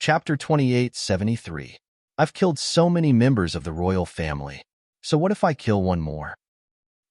Chapter 2873. I've killed so many members of the royal family. So what if I kill one more?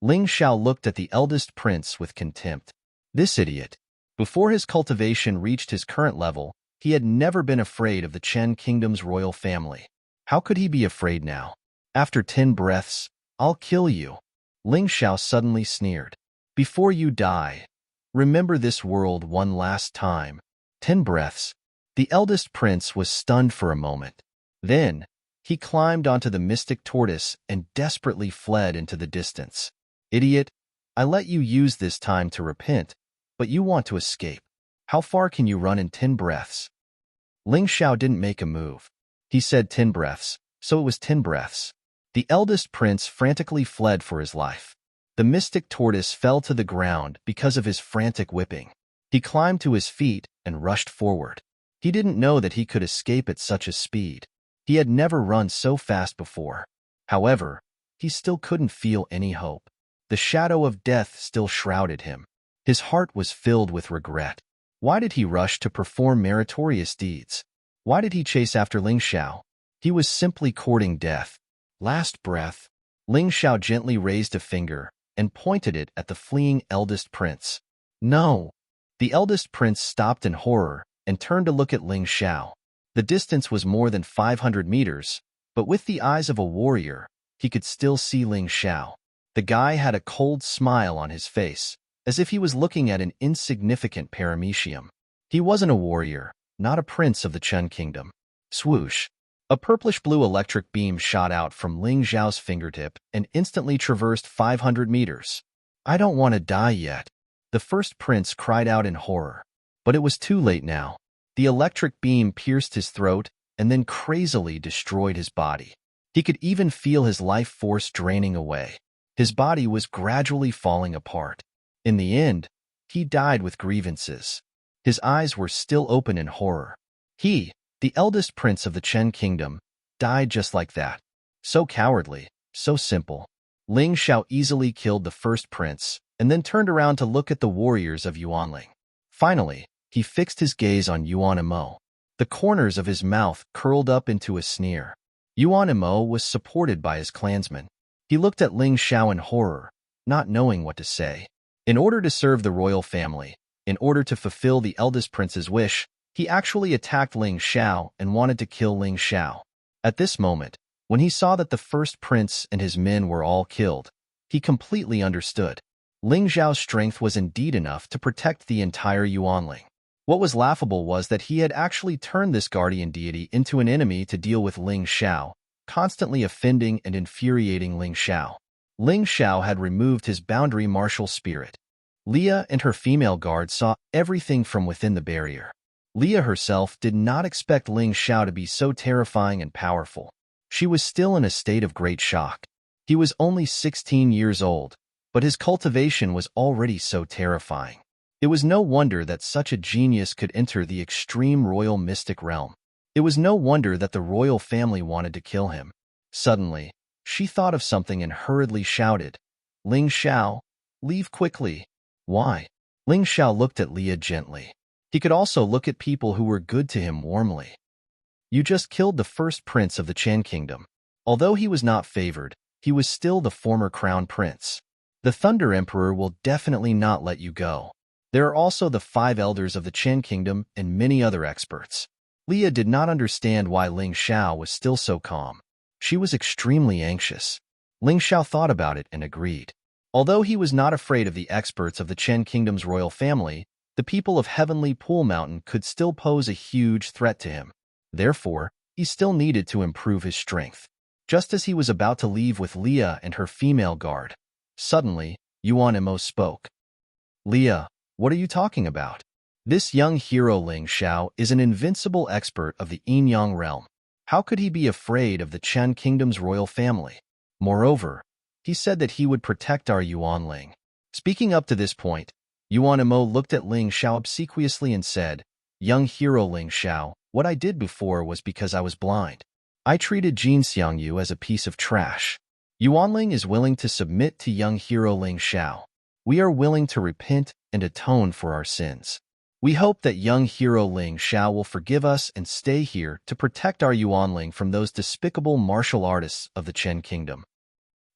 Ling Xiao looked at the eldest prince with contempt. This idiot. Before his cultivation reached his current level, he had never been afraid of the Chen Kingdom's royal family. How could he be afraid now? After 10 breaths, I'll kill you. Ling Xiao suddenly sneered. Before you die, remember this world one last time. 10 breaths. The eldest prince was stunned for a moment. Then, he climbed onto the mystic tortoise and desperately fled into the distance. Idiot, I let you use this time to repent, but you want to escape. How far can you run in 10 breaths? Ling Xiao didn't make a move. He said 10 breaths, so it was 10 breaths. The eldest prince frantically fled for his life. The mystic tortoise fell to the ground because of his frantic whipping. He climbed to his feet and rushed forward. He didn't know that he could escape at such a speed. He had never run so fast before. However, he still couldn't feel any hope. The shadow of death still shrouded him. His heart was filled with regret. Why did he rush to perform meritorious deeds? Why did he chase after Ling Xiao? He was simply courting death. Last breath. Ling Xiao gently raised a finger and pointed it at the fleeing eldest prince. No! The eldest prince stopped in horror and turned to look at Ling Xiao. The distance was more than 500 meters, but with the eyes of a warrior, he could still see Ling Xiao. The guy had a cold smile on his face, as if he was looking at an insignificant paramecium. He wasn't a warrior, not a prince of the Chen Kingdom. Swoosh! A purplish-blue electric beam shot out from Ling Xiao's fingertip and instantly traversed 500 meters. I don't want to die yet. The first prince cried out in horror. But it was too late now. The electric beam pierced his throat and then crazily destroyed his body. He could even feel his life force draining away. His body was gradually falling apart. In the end, he died with grievances. His eyes were still open in horror. He, the eldest prince of the Chen Kingdom, died just like that. So cowardly, so simple. Ling Xiao easily killed the first prince and then turned around to look at the warriors of Yuanling. Finally, he fixed his gaze on Yuan Imo. The corners of his mouth curled up into a sneer. Yuan Imo was supported by his clansmen. He looked at Ling Xiao in horror, not knowing what to say. In order to serve the royal family, in order to fulfill the eldest prince's wish, he actually attacked Ling Xiao and wanted to kill Ling Xiao. At this moment, when he saw that the first prince and his men were all killed, he completely understood. Ling Xiao's strength was indeed enough to protect the entire Yuanling. What was laughable was that he had actually turned this guardian deity into an enemy to deal with Ling Xiao, constantly offending and infuriating Ling Xiao. Ling Xiao had removed his boundary martial spirit. Leah and her female guard saw everything from within the barrier. Leah herself did not expect Ling Xiao to be so terrifying and powerful. She was still in a state of great shock. He was only 16 years old, but his cultivation was already so terrifying. It was no wonder that such a genius could enter the extreme royal mystic realm. It was no wonder that the royal family wanted to kill him. Suddenly, she thought of something and hurriedly shouted, Ling Xiao, leave quickly. Why? Ling Xiao looked at Leah gently. He could also look at people who were good to him warmly. You just killed the first prince of the Chen Kingdom. Although he was not favored, he was still the former crown prince. The Thunder Emperor will definitely not let you go. There are also the 5 elders of the Chen Kingdom and many other experts. Leah did not understand why Ling Xiao was still so calm. She was extremely anxious. Ling Xiao thought about it and agreed. Although he was not afraid of the experts of the Chen Kingdom's royal family, the people of Heavenly Pool Mountain could still pose a huge threat to him. Therefore, he still needed to improve his strength. Just as he was about to leave with Leah and her female guard, suddenly, Yuan Imo spoke. Leah, what are you talking about? This young hero Ling Xiao is an invincible expert of the Yin-Yang realm. How could he be afraid of the Chen Kingdom's royal family? Moreover, he said that he would protect our Yuanling. Speaking up to this point, Yuan Imo looked at Ling Xiao obsequiously and said, Young hero Ling Xiao, what I did before was because I was blind. I treated Jin Xiangyu as a piece of trash. Yuanling is willing to submit to young hero Ling Xiao. We are willing to repent and atone for our sins. We hope that young hero Ling Xiao will forgive us and stay here to protect our Yuanling from those despicable martial artists of the Chen Kingdom.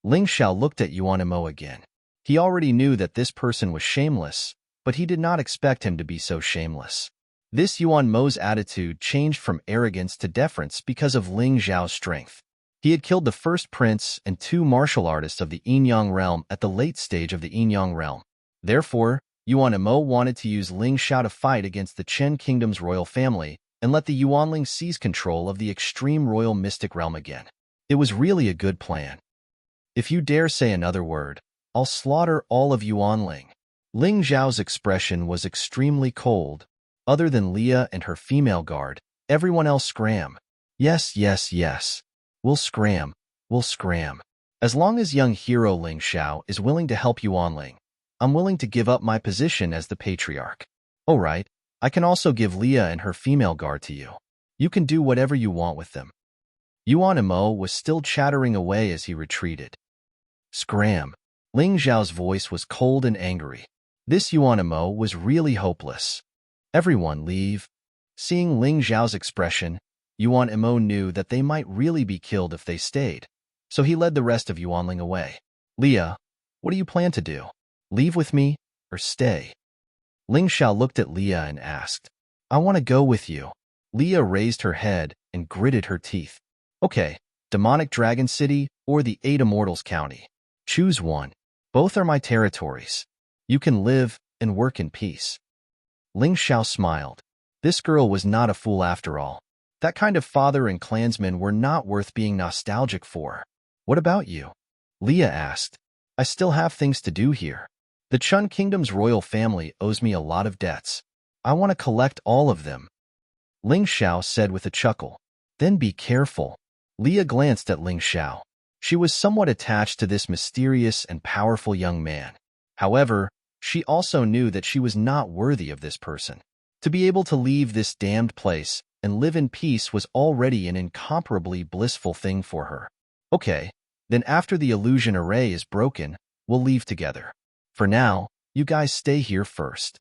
Ling Xiao looked at Yuan Mo again. He already knew that this person was shameless, but he did not expect him to be so shameless. This Yuan Mo's attitude changed from arrogance to deference because of Ling Xiao's strength. He had killed the first prince and 2 martial artists of the Yinyang realm at the late stage of the Yinyang realm. Therefore, Yuan Mo wanted to use Ling Xiao to fight against the Chen Kingdom's royal family and let the Yuanling seize control of the extreme royal mystic realm again. It was really a good plan. If you dare say another word, I'll slaughter all of Yuanling. Ling Xiao's expression was extremely cold. Other than Leah and her female guard, everyone else scram. Yes, yes, yes. We'll scram. We'll scram. As long as young hero Ling Xiao is willing to help Yuanling, I'm willing to give up my position as the patriarch. All right, I can also give Leah and her female guard to you. You can do whatever you want with them. Yuan Mo was still chattering away as he retreated. Scram. Ling Xiao's voice was cold and angry. This Yuan Mo was really hopeless. Everyone leave. Seeing Ling Xiao's expression, Yuan Mo knew that they might really be killed if they stayed, so he led the rest of Yuanling away. Leah, what do you plan to do? Leave with me, or stay? Ling Xiao looked at Leah and asked. I want to go with you. Leah raised her head and gritted her teeth. Okay, Demonic Dragon City or the 8 Immortals County. Choose one. Both are my territories. You can live and work in peace. Ling Xiao smiled. This girl was not a fool after all. That kind of father and clansmen were not worth being nostalgic for. What about you? Leah asked. I still have things to do here. The Chun Kingdom's royal family owes me a lot of debts. I want to collect all of them. Ling Xiao said with a chuckle. Then be careful. Leah glanced at Ling Xiao. She was somewhat attached to this mysterious and powerful young man. However, she also knew that she was not worthy of this person. To be able to leave this damned place and live in peace was already an incomparably blissful thing for her. Okay, then after the illusion array is broken, we'll leave together. For now, you guys stay here first.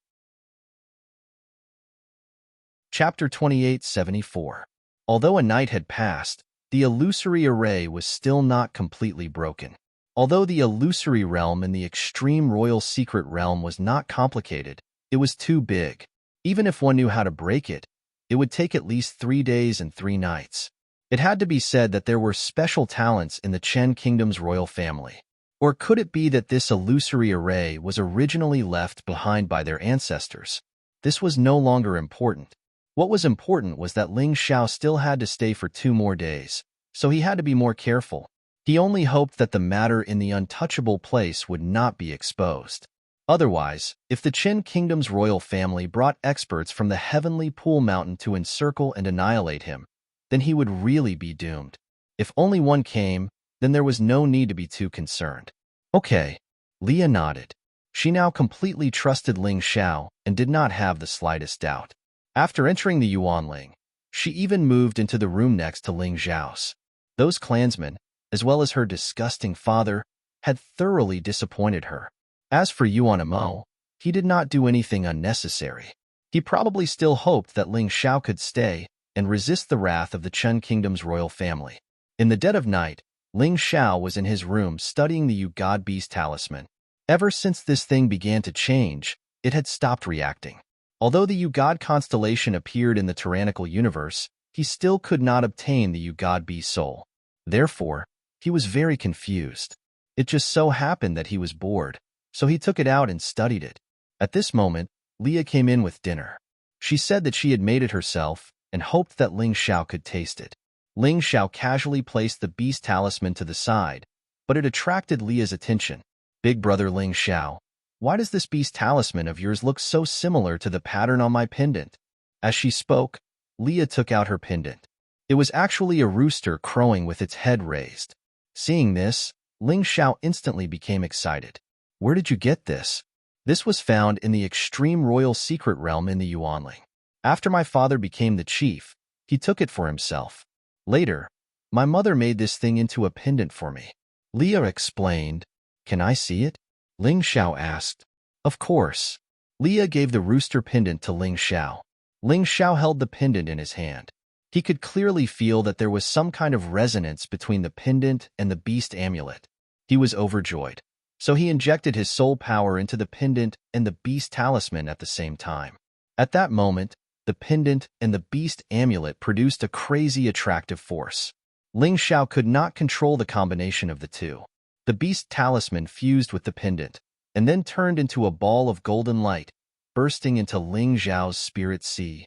Chapter 2874. Although a night had passed, the illusory array was still not completely broken. Although the illusory realm in the extreme royal secret realm was not complicated, it was too big. Even if one knew how to break it, it would take at least 3 days and 3 nights. It had to be said that there were special talents in the Chen Kingdom's royal family. Or could it be that this illusory array was originally left behind by their ancestors? This was no longer important. What was important was that Ling Xiao still had to stay for 2 more days, so he had to be more careful. He only hoped that the matter in the untouchable place would not be exposed. Otherwise, if the Chen Kingdom's royal family brought experts from the heavenly Pool Mountain to encircle and annihilate him, then he would really be doomed. If only one came, then there was no need to be too concerned. Okay, Leah nodded. She now completely trusted Ling Xiao and did not have the slightest doubt. After entering the Yuanling, she even moved into the room next to Ling Xiao's. Those clansmen, as well as her disgusting father, had thoroughly disappointed her. As for Yuan Mo, he did not do anything unnecessary. He probably still hoped that Ling Xiao could stay and resist the wrath of the Chen Kingdom's royal family. In the dead of night, Ling Xiao was in his room studying the God Beast talisman. Ever since this thing began to change, it had stopped reacting. Although the God constellation appeared in the tyrannical universe, he still could not obtain the God Beast soul. Therefore, he was very confused. It just so happened that he was bored, so he took it out and studied it. At this moment, Leah came in with dinner. She said that she had made it herself and hoped that Ling Xiao could taste it. Ling Xiao casually placed the beast talisman to the side, but it attracted Leah's attention. Big brother Ling Xiao, why does this beast talisman of yours look so similar to the pattern on my pendant? As she spoke, Leah took out her pendant. It was actually a rooster crowing with its head raised. Seeing this, Ling Xiao instantly became excited. Where did you get this? This was found in the extreme royal secret realm in the Yuanling. After my father became the chief, he took it for himself. Later, my mother made this thing into a pendant for me. Leah explained. Can I see it? Ling Xiao asked. Of course. Leah gave the rooster pendant to Ling Xiao. Ling Xiao held the pendant in his hand. He could clearly feel that there was some kind of resonance between the pendant and the beast amulet. He was overjoyed. So he injected his soul power into the pendant and the beast talisman at the same time. At that moment, the pendant and the beast amulet produced a crazy attractive force. Ling Xiao could not control the combination of the two. The beast talisman fused with the pendant, and then turned into a ball of golden light, bursting into Ling Xiao's spirit sea.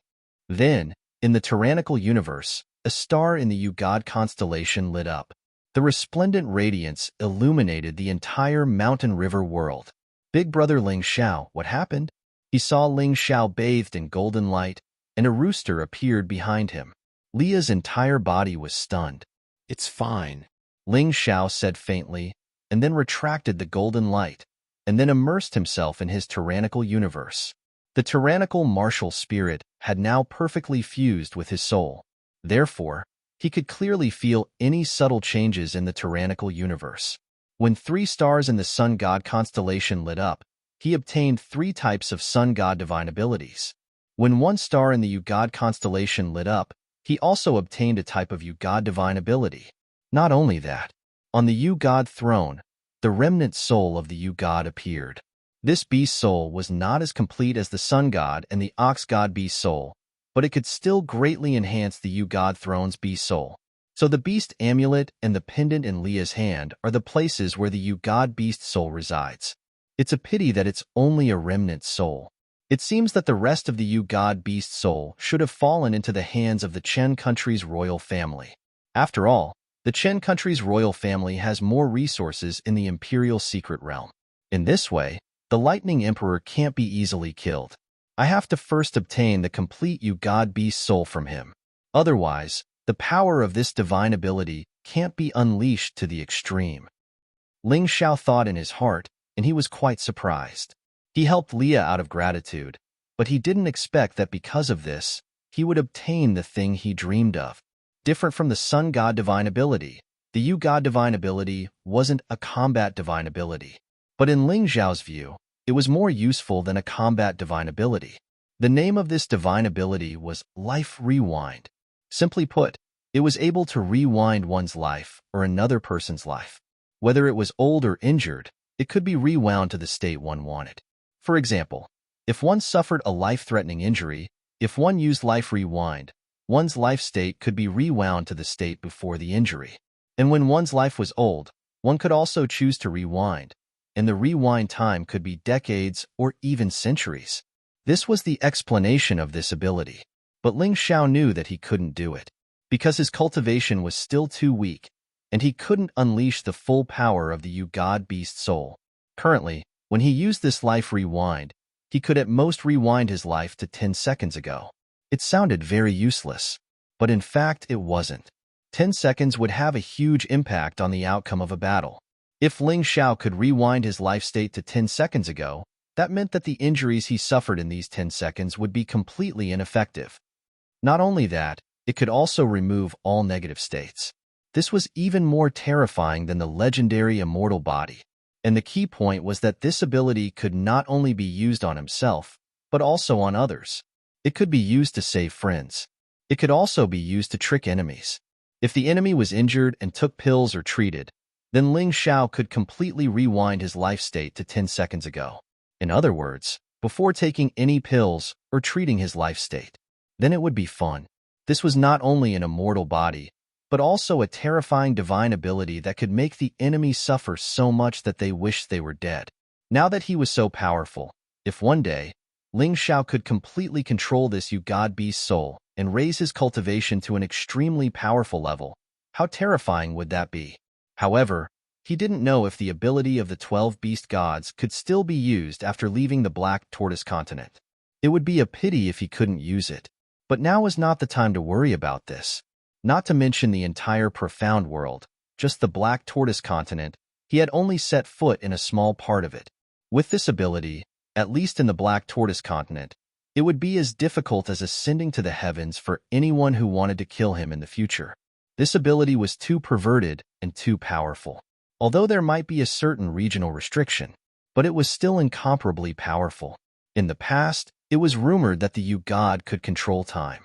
Then, in the tyrannical universe, a star in the Ugad constellation lit up. The resplendent radiance illuminated the entire mountain river world. Big brother Ling Xiao, what happened? He saw Ling Xiao bathed in golden light, and a rooster appeared behind him. Leah's entire body was stunned. It's fine, Ling Xiao said faintly, and then retracted the golden light, and then immersed himself in his tyrannical universe. The tyrannical martial spirit had now perfectly fused with his soul. Therefore, he could clearly feel any subtle changes in the tyrannical universe. When 3 stars in the sun god constellation lit up, he obtained 3 types of sun god divine abilities. When 1 star in the Ugad constellation lit up, he also obtained a type of Ugad divine ability. Not only that, on the Ugad throne, the remnant soul of the Ugad appeared. This beast soul was not as complete as the sun god and the ox god beast soul, but it could still greatly enhance the Ugad throne's beast soul. So the beast amulet and the pendant in Leah's hand are the places where the Ugad beast soul resides. It's a pity that it's only a remnant soul. It seems that the rest of the Ugad beast soul should have fallen into the hands of the Chen country's royal family. After all, the Chen country's royal family has more resources in the imperial secret realm. In this way, the Lightning Emperor can't be easily killed. I have to first obtain the complete Ugad beast soul from him. Otherwise, the power of this divine ability can't be unleashed to the extreme. Ling Xiao thought in his heart, and he was quite surprised. He helped Leah out of gratitude, but he didn't expect that because of this, he would obtain the thing he dreamed of. Different from the Sun God divine ability, the Ugad divine ability wasn't a combat divine ability. But in Ling Xiao's view, it was more useful than a combat divine ability. The name of this divine ability was Life Rewind. Simply put, it was able to rewind one's life or another person's life. Whether it was old or injured, it could be rewound to the state one wanted. For example, if one suffered a life-threatening injury, if one used Life Rewind, one's life state could be rewound to the state before the injury. And when one's life was old, one could also choose to rewind, and the rewind time could be decades or even centuries. This was the explanation of this ability. But Ling Xiao knew that he couldn't do it, because his cultivation was still too weak, and he couldn't unleash the full power of the Ugad beast soul. Currently, when he used this Life Rewind, he could at most rewind his life to 10 seconds ago. It sounded very useless, but in fact it wasn't. 10 seconds would have a huge impact on the outcome of a battle. If Ling Xiao could rewind his life state to 10 seconds ago, that meant that the injuries he suffered in these 10 seconds would be completely ineffective. Not only that, it could also remove all negative states. This was even more terrifying than the legendary immortal body. And the key point was that this ability could not only be used on himself, but also on others. It could be used to save friends. It could also be used to trick enemies. If the enemy was injured and took pills or treated, then Ling Xiao could completely rewind his life state to 10 seconds ago. In other words, before taking any pills or treating his life state. Then it would be fun. This was not only an immortal body, but also a terrifying divine ability that could make the enemy suffer so much that they wished they were dead. Now that he was so powerful, if one day, Ling Xiao could completely control this Ugad beast soul and raise his cultivation to an extremely powerful level, how terrifying would that be? However, he didn't know if the ability of the 12 beast gods could still be used after leaving the Black Tortoise continent. It would be a pity if he couldn't use it. But now was not the time to worry about this. Not to mention the entire profound world, just the Black Tortoise continent, he had only set foot in a small part of it. With this ability, at least in the Black Tortoise continent, it would be as difficult as ascending to the heavens for anyone who wanted to kill him in the future. This ability was too perverted and too powerful. Although there might be a certain regional restriction, but it was still incomparably powerful. In the past, it was rumored that the god could control time.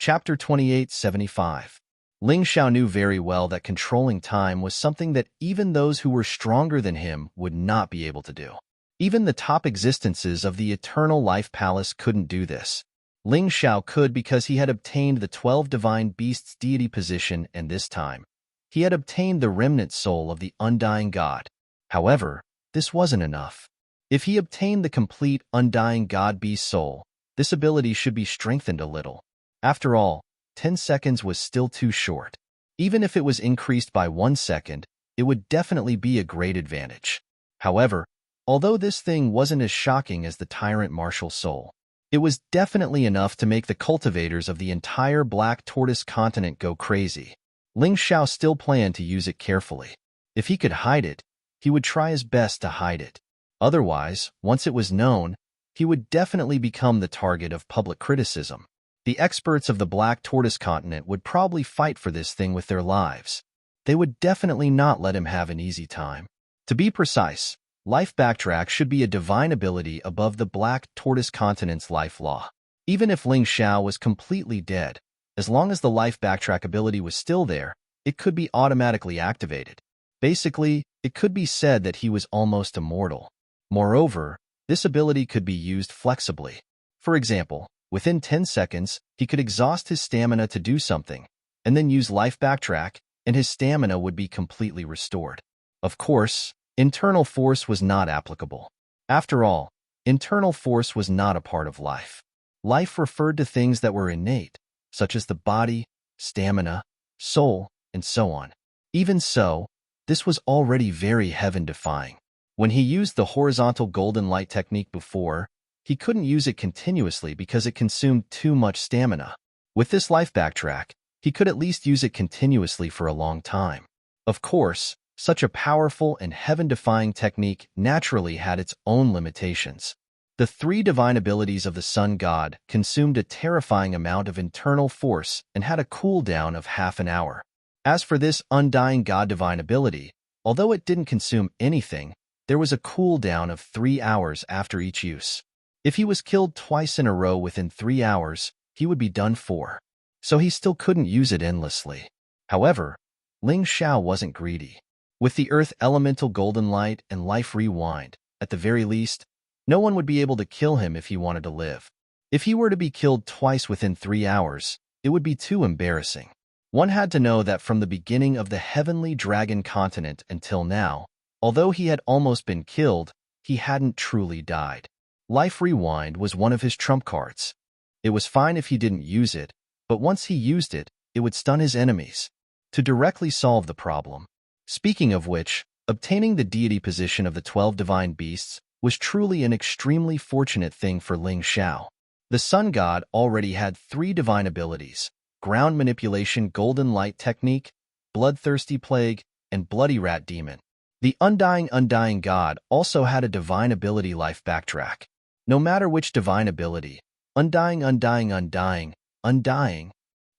Chapter 2875. Ling Xiao knew very well that controlling time was something that even those who were stronger than him would not be able to do. Even the top existences of the Eternal Life Palace couldn't do this. Ling Xiao could because he had obtained the 12 divine beasts' deity position, and this time, he had obtained the remnant soul of the undying god. However, this wasn't enough. If he obtained the complete undying god beast soul, this ability should be strengthened a little. After all, 10 seconds was still too short. Even if it was increased by 1 second, it would definitely be a great advantage. However, although this thing wasn't as shocking as the Tyrant martial soul, it was definitely enough to make the cultivators of the entire Black Tortoise continent go crazy. Ling Xiao still planned to use it carefully. If he could hide it, he would try his best to hide it. Otherwise, once it was known, he would definitely become the target of public criticism. The experts of the Black Tortoise continent would probably fight for this thing with their lives. They would definitely not let him have an easy time. To be precise, Life Backtrack should be a divine ability above the Black Tortoise continent's life law. Even if Ling Xiao was completely dead, as long as the Life Backtrack ability was still there, it could be automatically activated. Basically, it could be said that he was almost immortal. Moreover, this ability could be used flexibly. For example, within 10 seconds, he could exhaust his stamina to do something, and then use Life Backtrack, and his stamina would be completely restored. Of course, internal force was not applicable. After all, internal force was not a part of life. Life referred to things that were innate, such as the body, stamina, soul, and so on. Even so, this was already very heaven-defying. When he used the horizontal golden light technique before, he couldn't use it continuously because it consumed too much stamina. With this Life Backtrack, he could at least use it continuously for a long time. Of course, such a powerful and heaven-defying technique naturally had its own limitations. The 3 divine abilities of the Sun God consumed a terrifying amount of internal force and had a cooldown of half an hour. As for this Undying God divine ability, although it didn't consume anything, there was a cooldown of 3 hours after each use. If he was killed twice in a row within 3 hours, he would be done for. So he still couldn't use it endlessly. However, Ling Xiao wasn't greedy. With the Earth Elemental Golden Light and Life Rewind, at the very least, no one would be able to kill him if he wanted to live. If he were to be killed twice within 3 hours, it would be too embarrassing. One had to know that from the beginning of the Heavenly Dragon continent until now, although he had almost been killed, he hadn't truly died. Life Rewind was one of his trump cards. It was fine if he didn't use it, but once he used it, it would stun his enemies. To directly solve the problem. Speaking of which, obtaining the deity position of the 12 divine beasts was truly an extremely fortunate thing for Ling Xiao. The Sun God already had 3 divine abilities: Ground Manipulation Golden Light Technique, Bloodthirsty Plague, and Bloody Rat Demon. The Undying God also had a divine ability Life Backtrack. No matter which divine ability, Undying.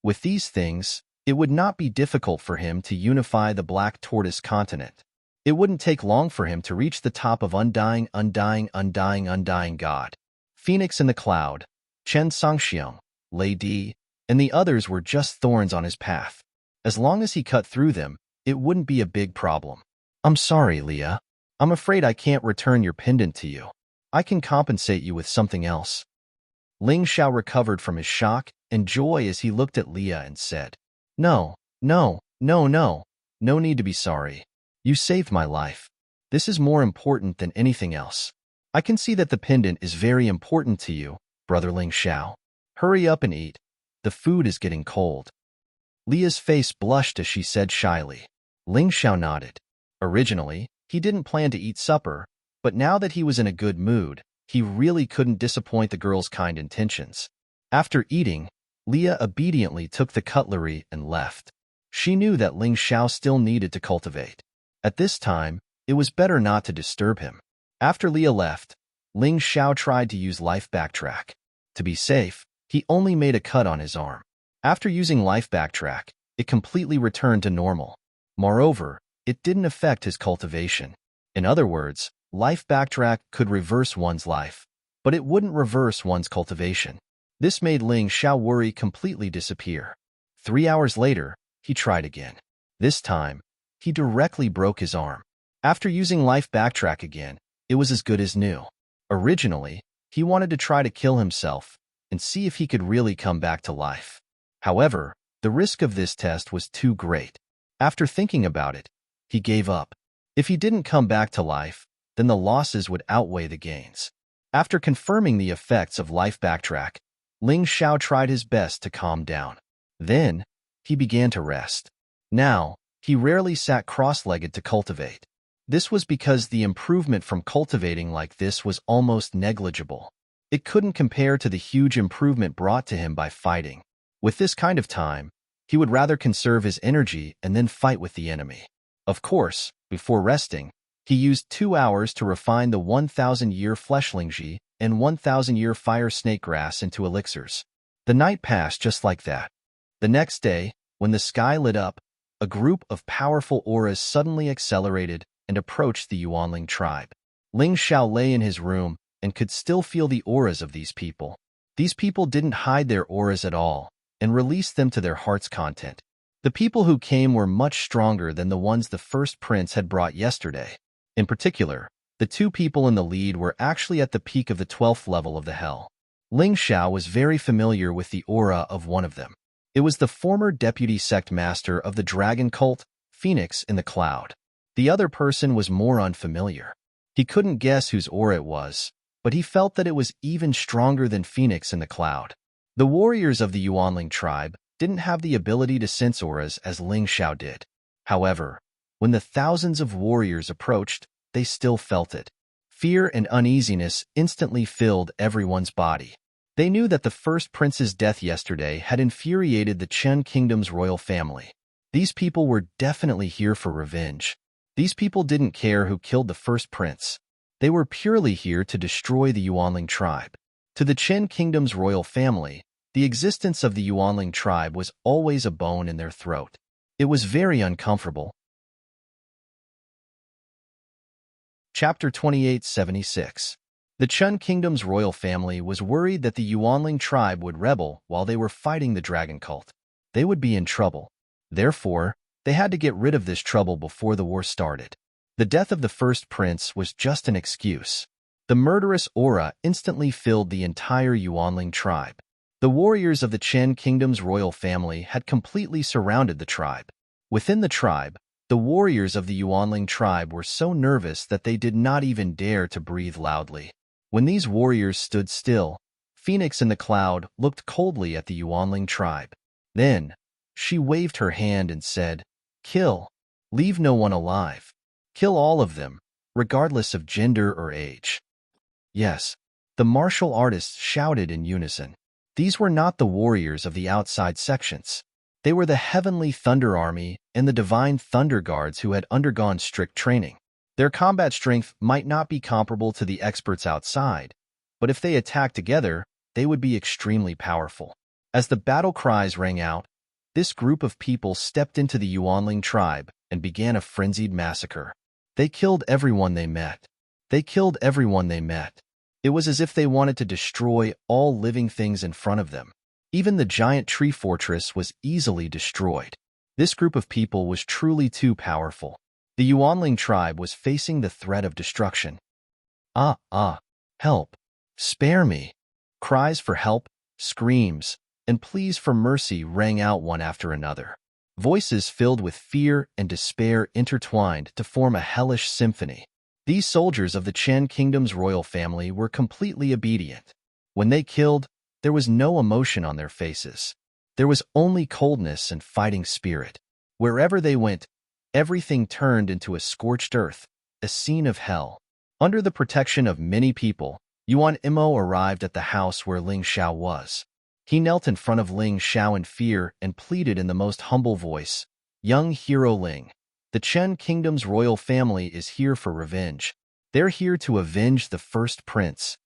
With these things, it would not be difficult for him to unify the Black Tortoise continent. It wouldn't take long for him to reach the top of Undying God. Phoenix in the Cloud, Chen Sangxiang, Lei Di, and the others were just thorns on his path. As long as he cut through them, it wouldn't be a big problem. I'm sorry, Leah. I'm afraid I can't return your pendant to you. I can compensate you with something else. Ling Xiao recovered from his shock and joy as he looked at Leah and said, No need to be sorry. You saved my life. This is more important than anything else. I can see that the pendant is very important to you, Brother Ling Xiao. Hurry up and eat. The food is getting cold. Leah's face blushed as she said shyly. Ling Xiao nodded. Originally, he didn't plan to eat supper, but now that he was in a good mood, he really couldn't disappoint the girl's kind intentions. After eating, Leah obediently took the cutlery and left. She knew that Ling Xiao still needed to cultivate. At this time, it was better not to disturb him. After Leah left, Ling Xiao tried to use Life Backtrack. To be safe, he only made a cut on his arm. After using Life Backtrack, it completely returned to normal. Moreover, it didn't affect his cultivation. In other words, Life backtrack could reverse one's life, but it wouldn't reverse one's cultivation. This made Ling Xiao worry completely disappear. 3 hours later, he tried again. This time, he directly broke his arm. After using life backtrack again, it was as good as new. Originally, he wanted to try to kill himself and see if he could really come back to life. However, the risk of this test was too great. After thinking about it, he gave up. If he didn't come back to life, then the losses would outweigh the gains. After confirming the effects of life backtrack, Ling Xiao tried his best to calm down. Then, he began to rest. Now, he rarely sat cross-legged to cultivate. This was because the improvement from cultivating like this was almost negligible. It couldn't compare to the huge improvement brought to him by fighting. With this kind of time, he would rather conserve his energy and then fight with the enemy. Of course, before resting, he used 2 hours to refine the 1,000-year fleshlingji and 1,000-year fire snake grass into elixirs. The night passed just like that. The next day, when the sky lit up, a group of powerful auras suddenly accelerated and approached the Yuanling tribe. Ling Xiao lay in his room and could still feel the auras of these people. These people didn't hide their auras at all and released them to their heart's content. The people who came were much stronger than the ones the first prince had brought yesterday. In particular, the 2 people in the lead were actually at the peak of the 12th level of the hell. Ling Xiao was very familiar with the aura of one of them. It was the former deputy sect master of the dragon cult, Phoenix in the Cloud. The other person was more unfamiliar. He couldn't guess whose aura it was, but he felt that it was even stronger than Phoenix in the Cloud. The warriors of the Yuanling tribe didn't have the ability to sense auras as Ling Xiao did. However, when the thousands of warriors approached, they still felt it. Fear and uneasiness instantly filled everyone's body. They knew that the first prince's death yesterday had infuriated the Chen Kingdom's royal family. These people were definitely here for revenge. These people didn't care who killed the first prince. They were purely here to destroy the Yuanling tribe. To the Chen Kingdom's royal family, the existence of the Yuanling tribe was always a bone in their throat. It was very uncomfortable. Chapter 2876. The Chen Kingdom's royal family was worried that the Yuanling tribe would rebel while they were fighting the dragon cult. They would be in trouble. Therefore, they had to get rid of this trouble before the war started. The death of the first prince was just an excuse. The murderous aura instantly filled the entire Yuanling tribe. The warriors of the Chen Kingdom's royal family had completely surrounded the tribe. Within the tribe, the warriors of the Yuanling tribe were so nervous that they did not even dare to breathe loudly. When these warriors stood still, Phoenix in the Cloud looked coldly at the Yuanling tribe. Then, she waved her hand and said, "Kill. Leave no one alive. Kill all of them, regardless of gender or age." Yes, the martial artists shouted in unison. These were not the warriors of the outside sections. They were the Heavenly Thunder Army and the Divine Thunder Guards who had undergone strict training. Their combat strength might not be comparable to the experts outside, but if they attacked together, they would be extremely powerful. As the battle cries rang out, this group of people stepped into the Yuanling tribe and began a frenzied massacre. They killed everyone they met. They killed everyone they met. It was as if they wanted to destroy all living things in front of them. Even the giant tree fortress was easily destroyed. This group of people was truly too powerful. The Yuanling tribe was facing the threat of destruction. Help! Spare me! Cries for help, screams, and pleas for mercy rang out one after another. Voices filled with fear and despair intertwined to form a hellish symphony. These soldiers of the Chen Kingdom's royal family were completely obedient. When they killed, there was no emotion on their faces. There was only coldness and fighting spirit. Wherever they went, everything turned into a scorched earth, a scene of hell. Under the protection of many people, Yuan Imo arrived at the house where Ling Xiao was. He knelt in front of Ling Xiao in fear and pleaded in the most humble voice, "Young hero Ling, the Chen Kingdom's royal family is here for revenge. They're here to avenge the first prince."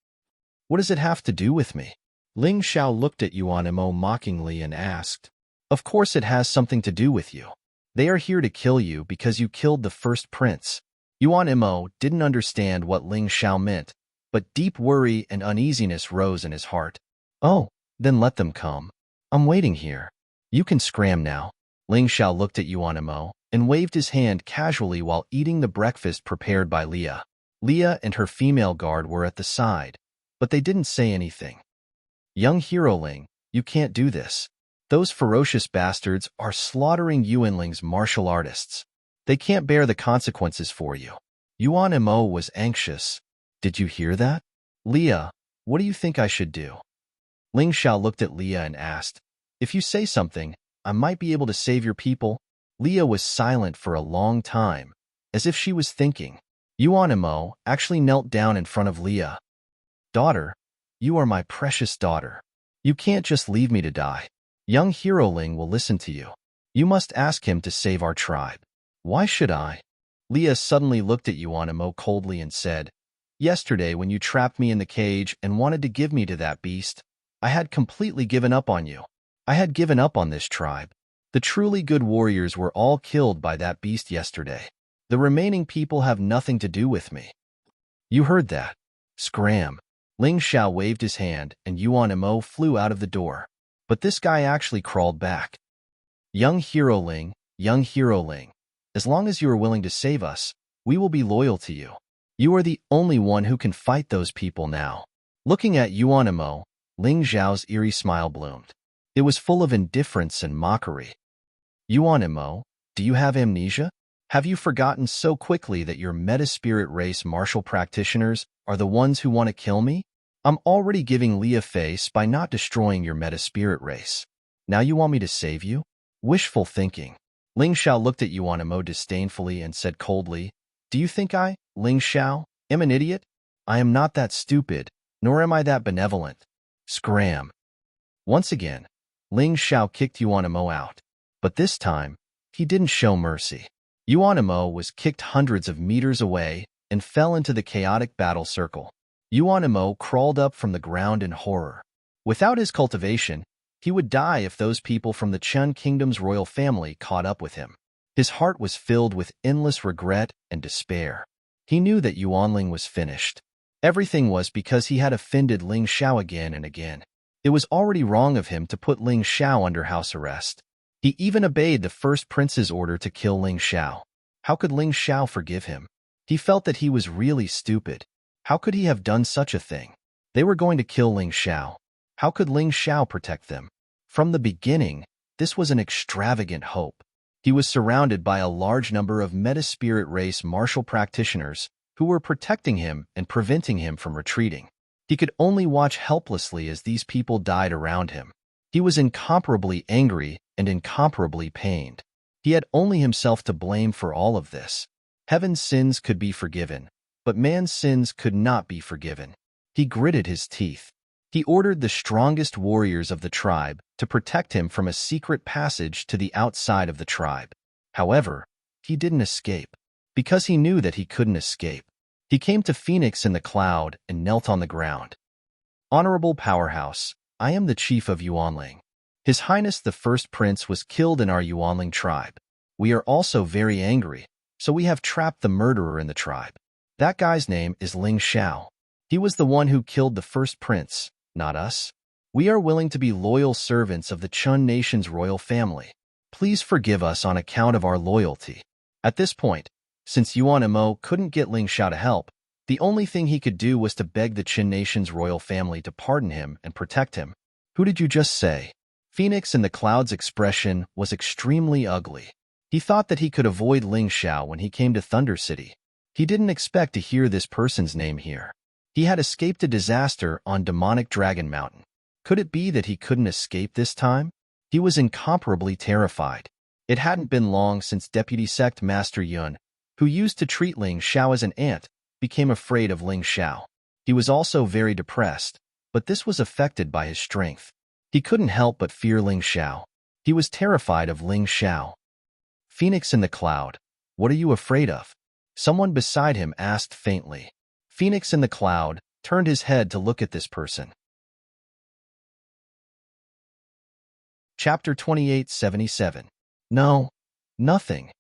"What does it have to do with me?" Ling Xiao looked at Yuan Imo mockingly and asked. "Of course it has something to do with you. They are here to kill you because you killed the first prince. Yuan Imo didn't understand what Ling Xiao meant, but deep worry and uneasiness rose in his heart. Oh, then let them come. I'm waiting here. You can scram now. Ling Xiao looked at Yuan Imo and waved his hand casually while eating the breakfast prepared by Leah. Leah and her female guard were at the side, but they didn't say anything. Young hero Ling, you can't do this. Those ferocious bastards are slaughtering Yuanling's martial artists. They can't bear the consequences for you. Yuan Imo was anxious. Did you hear that? Leah, what do you think I should do? Ling Xiao looked at Leah and asked, if you say something, I might be able to save your people. Leah was silent for a long time, as if she was thinking. Yuan Imo actually knelt down in front of Leah. Daughter, you are my precious daughter. You can't just leave me to die. Young hero Ling will listen to you. You must ask him to save our tribe. Why should I? Leah suddenly looked at Yuan Imo coldly and said, yesterday when you trapped me in the cage and wanted to give me to that beast, I had completely given up on you. I had given up on this tribe. The truly good warriors were all killed by that beast yesterday. The remaining people have nothing to do with me. You heard that. Scram. Ling Xiao waved his hand and Yuan Imo flew out of the door. But this guy actually crawled back. Young hero Ling, as long as you are willing to save us, we will be loyal to you. You are the only one who can fight those people now. Looking at Yuan Imo, Ling Xiao's eerie smile bloomed. It was full of indifference and mockery. Yuan Imo, do you have amnesia? Have you forgotten so quickly that your meta-spirit race martial practitioners are the ones who want to kill me? I'm already giving Leah face by not destroying your meta-spirit race. Now you want me to save you? Wishful thinking. Ling Xiao looked at Yuan Imo disdainfully and said coldly, do you think I, Ling Xiao, am an idiot? I am not that stupid, nor am I that benevolent. Scram. Once again, Ling Xiao kicked Yuan Imo out, but this time, he didn't show mercy. Yuan Imo was kicked hundreds of meters away and fell into the chaotic battle circle. Yuan Imo crawled up from the ground in horror. Without his cultivation, he would die if those people from the Chen Kingdom's royal family caught up with him. His heart was filled with endless regret and despair. He knew that Yuanling was finished. Everything was because he had offended Ling Xiao again and again. It was already wrong of him to put Ling Xiao under house arrest. He even obeyed the first prince's order to kill Ling Xiao. How could Ling Xiao forgive him? He felt that he was really stupid. How could he have done such a thing? They were going to kill Ling Xiao. How could Ling Xiao protect them? From the beginning, this was an extravagant hope. He was surrounded by a large number of meta-spirit race martial practitioners who were protecting him and preventing him from retreating. He could only watch helplessly as these people died around him. He was incomparably angry and incomparably pained. He had only himself to blame for all of this. Heaven's sins could be forgiven, but man's sins could not be forgiven. He gritted his teeth. He ordered the strongest warriors of the tribe to protect him from a secret passage to the outside of the tribe. However, he didn't escape. Because he knew that he couldn't escape, he came to Phoenix in the cloud and knelt on the ground. Honorable Powerhouse, I am the chief of Yuanling. His Highness the First Prince was killed in our Yuanling tribe. We are also very angry, so we have trapped the murderer in the tribe. That guy's name is Ling Xiao. He was the one who killed the first prince, not us. We are willing to be loyal servants of the Chun Nation's royal family. Please forgive us on account of our loyalty. At this point, since Yuan Imo couldn't get Ling Xiao to help, the only thing he could do was to beg the Qin Nation's royal family to pardon him and protect him. Who did you just say? Phoenix in the Cloud's expression was extremely ugly. He thought that he could avoid Ling Xiao when he came to Thunder City. He didn't expect to hear this person's name here. He had escaped a disaster on Demonic Dragon Mountain. Could it be that he couldn't escape this time? He was incomparably terrified. It hadn't been long since Deputy Sect Master Yun, who used to treat Ling Xiao as an ant, became afraid of Ling Xiao. He was also very depressed, but this was affected by his strength. He couldn't help but fear Ling Xiao. He was terrified of Ling Xiao. Phoenix in the Cloud, what are you afraid of? Someone beside him asked faintly. Phoenix in the Cloud turned his head to look at this person. Chapter 2877. No, nothing.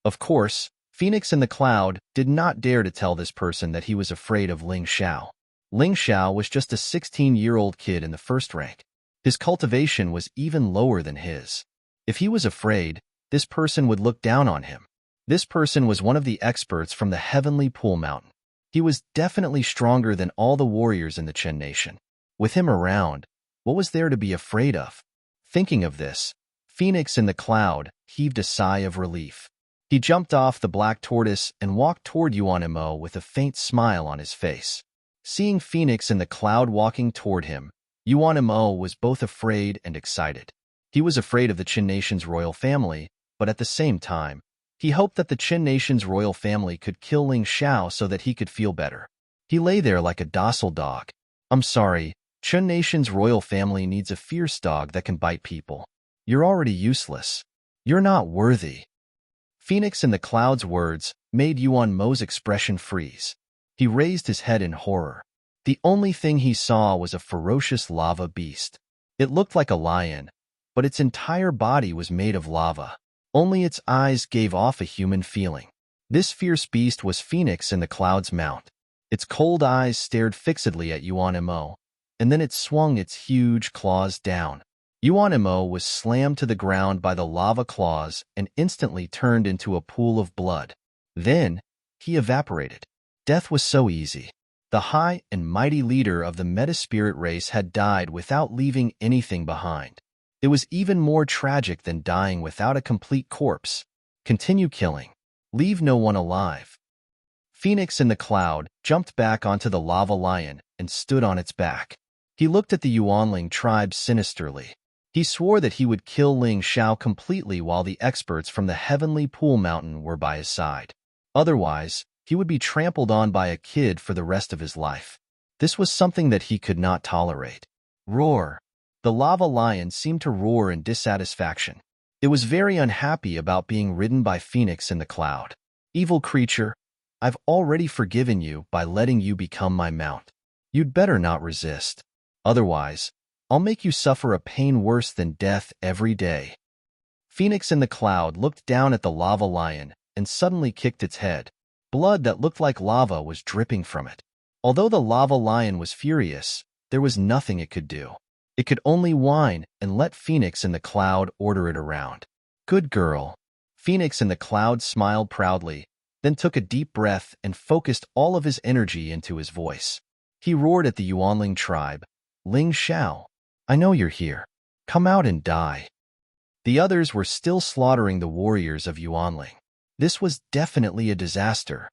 Of course, Phoenix in the Cloud did not dare to tell this person that he was afraid of Ling Xiao. Ling Xiao was just a 16-year-old kid in the first rank. His cultivation was even lower than his. If he was afraid, this person would look down on him. This person was one of the experts from the Heavenly Pool Mountain. He was definitely stronger than all the warriors in the Chen Nation. With him around, what was there to be afraid of? Thinking of this, Phoenix in the Cloud heaved a sigh of relief. He jumped off the black tortoise and walked toward Yuanmo with a faint smile on his face. Seeing Phoenix in the Cloud walking toward him, Yuanmo was both afraid and excited. He was afraid of the Qin Nation's royal family, but at the same time, he hoped that the Qin Nation's royal family could kill Ling Xiao so that he could feel better. He lay there like a docile dog. I'm sorry, Qin Nation's royal family needs a fierce dog that can bite people. You're already useless. You're not worthy. Phoenix in the Cloud's words made Yuanmo's expression freeze. He raised his head in horror. The only thing he saw was a ferocious lava beast. It looked like a lion, but its entire body was made of lava. Only its eyes gave off a human feeling. This fierce beast was Phoenix in the Cloud's mount. Its cold eyes stared fixedly at Yuanmo, and then it swung its huge claws down. Yuanmo was slammed to the ground by the lava claws and instantly turned into a pool of blood. Then, he evaporated. Death was so easy. The high and mighty leader of the meta-spirit race had died without leaving anything behind. It was even more tragic than dying without a complete corpse. Continue killing. Leave no one alive. Phoenix in the Cloud jumped back onto the lava lion and stood on its back. He looked at the Yuanling tribe sinisterly. He swore that he would kill Ling Xiao completely while the experts from the Heavenly Pool Mountain were by his side. Otherwise, he would be trampled on by a kid for the rest of his life. This was something that he could not tolerate. Roar. The lava lion seemed to roar in dissatisfaction. It was very unhappy about being ridden by Phoenix in the Cloud. Evil creature, I've already forgiven you by letting you become my mount. You'd better not resist. Otherwise, I'll make you suffer a pain worse than death every day. Phoenix in the Cloud looked down at the lava lion and suddenly kicked its head. Blood that looked like lava was dripping from it. Although the lava lion was furious, there was nothing it could do. It could only whine and let Phoenix in the Cloud order it around. Good girl. Phoenix in the Cloud smiled proudly, then took a deep breath and focused all of his energy into his voice. He roared at the Yuanling tribe, Ling Xiao, I know you're here. Come out and die. The others were still slaughtering the warriors of Yuanling. This was definitely a disaster.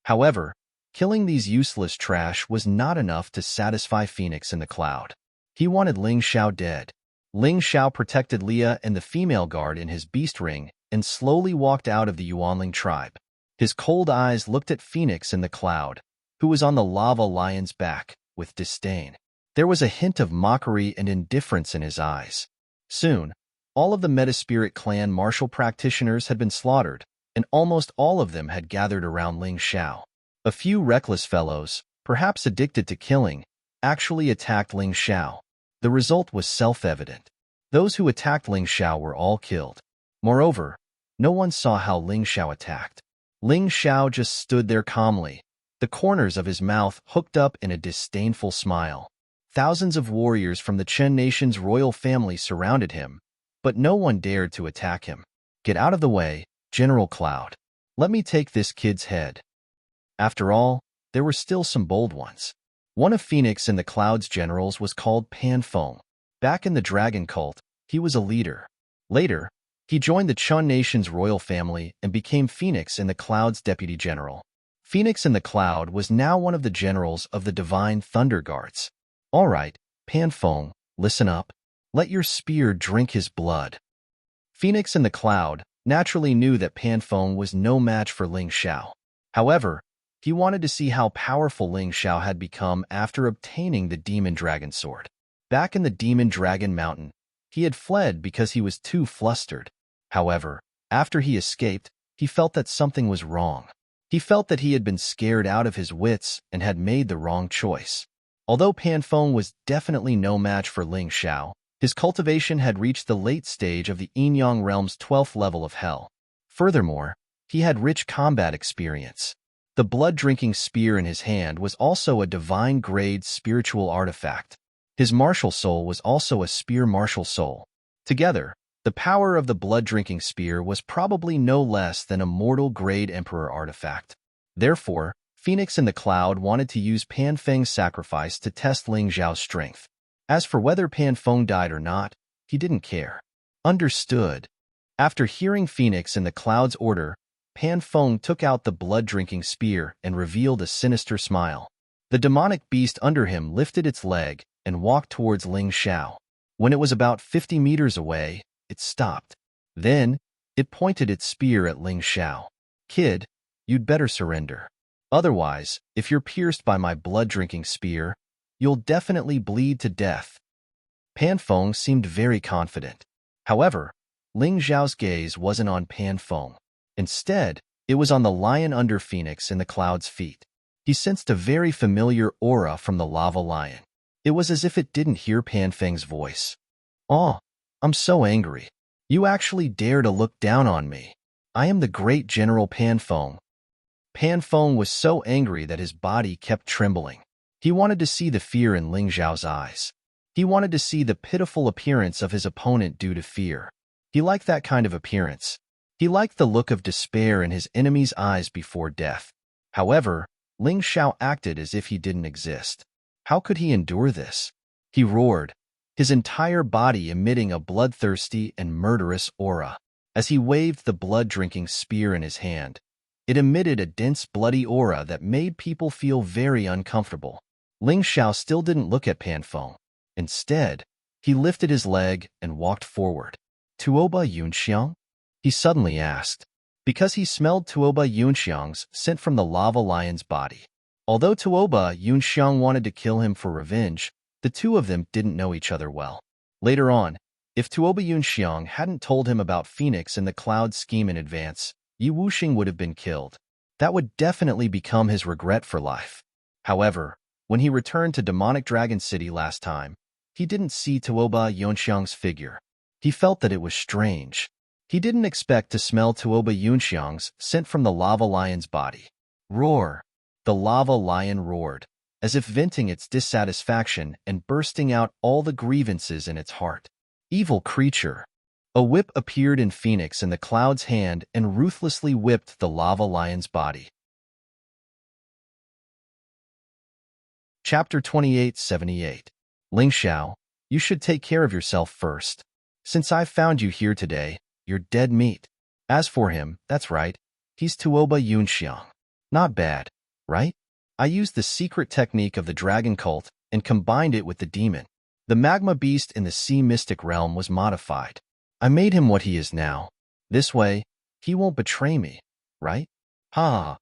However, killing these useless trash was not enough to satisfy Phoenix in the Cloud. He wanted Ling Xiao dead. Ling Xiao protected Leah and the female guard in his beast ring and slowly walked out of the Yuanling tribe. His cold eyes looked at Phoenix in the Cloud, who was on the lava lion's back, with disdain. There was a hint of mockery and indifference in his eyes. Soon, all of the Metaspirit clan martial practitioners had been slaughtered, and almost all of them had gathered around Ling Xiao. A few reckless fellows, perhaps addicted to killing, actually attacked Ling Xiao. The result was self-evident. Those who attacked Ling Xiao were all killed. Moreover, no one saw how Ling Xiao attacked. Ling Xiao just stood there calmly, the corners of his mouth hooked up in a disdainful smile. Thousands of warriors from the Chen Nation's royal family surrounded him, but no one dared to attack him. Get out of the way, General Cloud. Let me take this kid's head. After all, there were still some bold ones. One of Phoenix in the Cloud's generals was called Pan Feng. Back in the dragon cult, he was a leader. Later, he joined the Chen Nation's royal family and became Phoenix in the Cloud's deputy general. Phoenix in the Cloud was now one of the generals of the Divine Thunder Guards. All right, Pan Feng, listen up. Let your spear drink his blood. Phoenix in the Cloud naturally knew that Pan Feng was no match for Ling Xiao. However, he wanted to see how powerful Ling Xiao had become after obtaining the Demon Dragon Sword. Back in the Demon Dragon Mountain, he had fled because he was too flustered. However, after he escaped, he felt that something was wrong. He felt that he had been scared out of his wits and had made the wrong choice. Although Pan Feng was definitely no match for Ling Xiao, his cultivation had reached the late stage of the Yin Yang realm's 12th level of hell. Furthermore, He had rich combat experience. The blood-drinking spear in his hand was also a divine-grade spiritual artifact. His martial soul was also a spear martial soul. Together, the power of the blood-drinking spear was probably no less than a mortal-grade emperor artifact. Therefore, Phoenix in the Cloud wanted to use Pan Feng's sacrifice to test Ling Xiao's strength. As for whether Pan Feng died or not, he didn't care. Understood. After hearing Phoenix in the Cloud's order, Pan Feng took out the blood-drinking spear and revealed a sinister smile. The demonic beast under him lifted its leg and walked towards Ling Xiao. When it was about 50 meters away, it stopped. Then, it pointed its spear at Ling Xiao. "Kid, you'd better surrender. Otherwise, if you're pierced by my blood-drinking spear, you'll definitely bleed to death." Pan Feng seemed very confident. However, Ling Xiao's gaze wasn't on Pan Feng. Instead, it was on the lion under Phoenix in the Cloud's feet. He sensed a very familiar aura from the lava lion. It was as if it didn't hear Pan Feng's voice. "Oh, I'm so angry. You actually dare to look down on me. I am the great General Pan Feng." Pan Feng was so angry that his body kept trembling. He wanted to see the fear in Ling Xiao's eyes. He wanted to see the pitiful appearance of his opponent due to fear. He liked that kind of appearance. He liked the look of despair in his enemy's eyes before death. However, Ling Xiao acted as if he didn't exist. How could he endure this? He roared, his entire body emitting a bloodthirsty and murderous aura. As he waved the blood-drinking spear in his hand, it emitted a dense bloody aura that made people feel very uncomfortable. Ling Xiao still didn't look at Pan Feng. Instead, he lifted his leg and walked forward. "Tuoba Yunxiang?" he suddenly asked, because he smelled Tuoba Yunxiang's scent from the lava lion's body. Although Tuoba Yunxiang wanted to kill him for revenge, the two of them didn't know each other well. Later on, if Tuoba Yunxiang hadn't told him about Phoenix and the Cloud scheme in advance, Yi Wuxing would have been killed. That would definitely become his regret for life. However, when he returned to Demonic Dragon City last time, he didn't see Tuoba Yunxiang's figure. He felt that it was strange. He didn't expect to smell Tuoba Yunxiang's scent from the lava lion's body. Roar! The lava lion roared, as if venting its dissatisfaction and bursting out all the grievances in its heart. Evil creature! A whip appeared in Phoenix in the Cloud's hand and ruthlessly whipped the lava lion's body. Chapter 2878. Ling Xiao, you should take care of yourself first. Since I've found you here today, you're dead meat. As for him, that's right, he's Tuoba Yunxiang. Not bad, right? I used the secret technique of the dragon cult and combined it with the demon. The magma beast in the sea mystic realm was modified. I made him what he is now. This way, he won't betray me, right? Ha!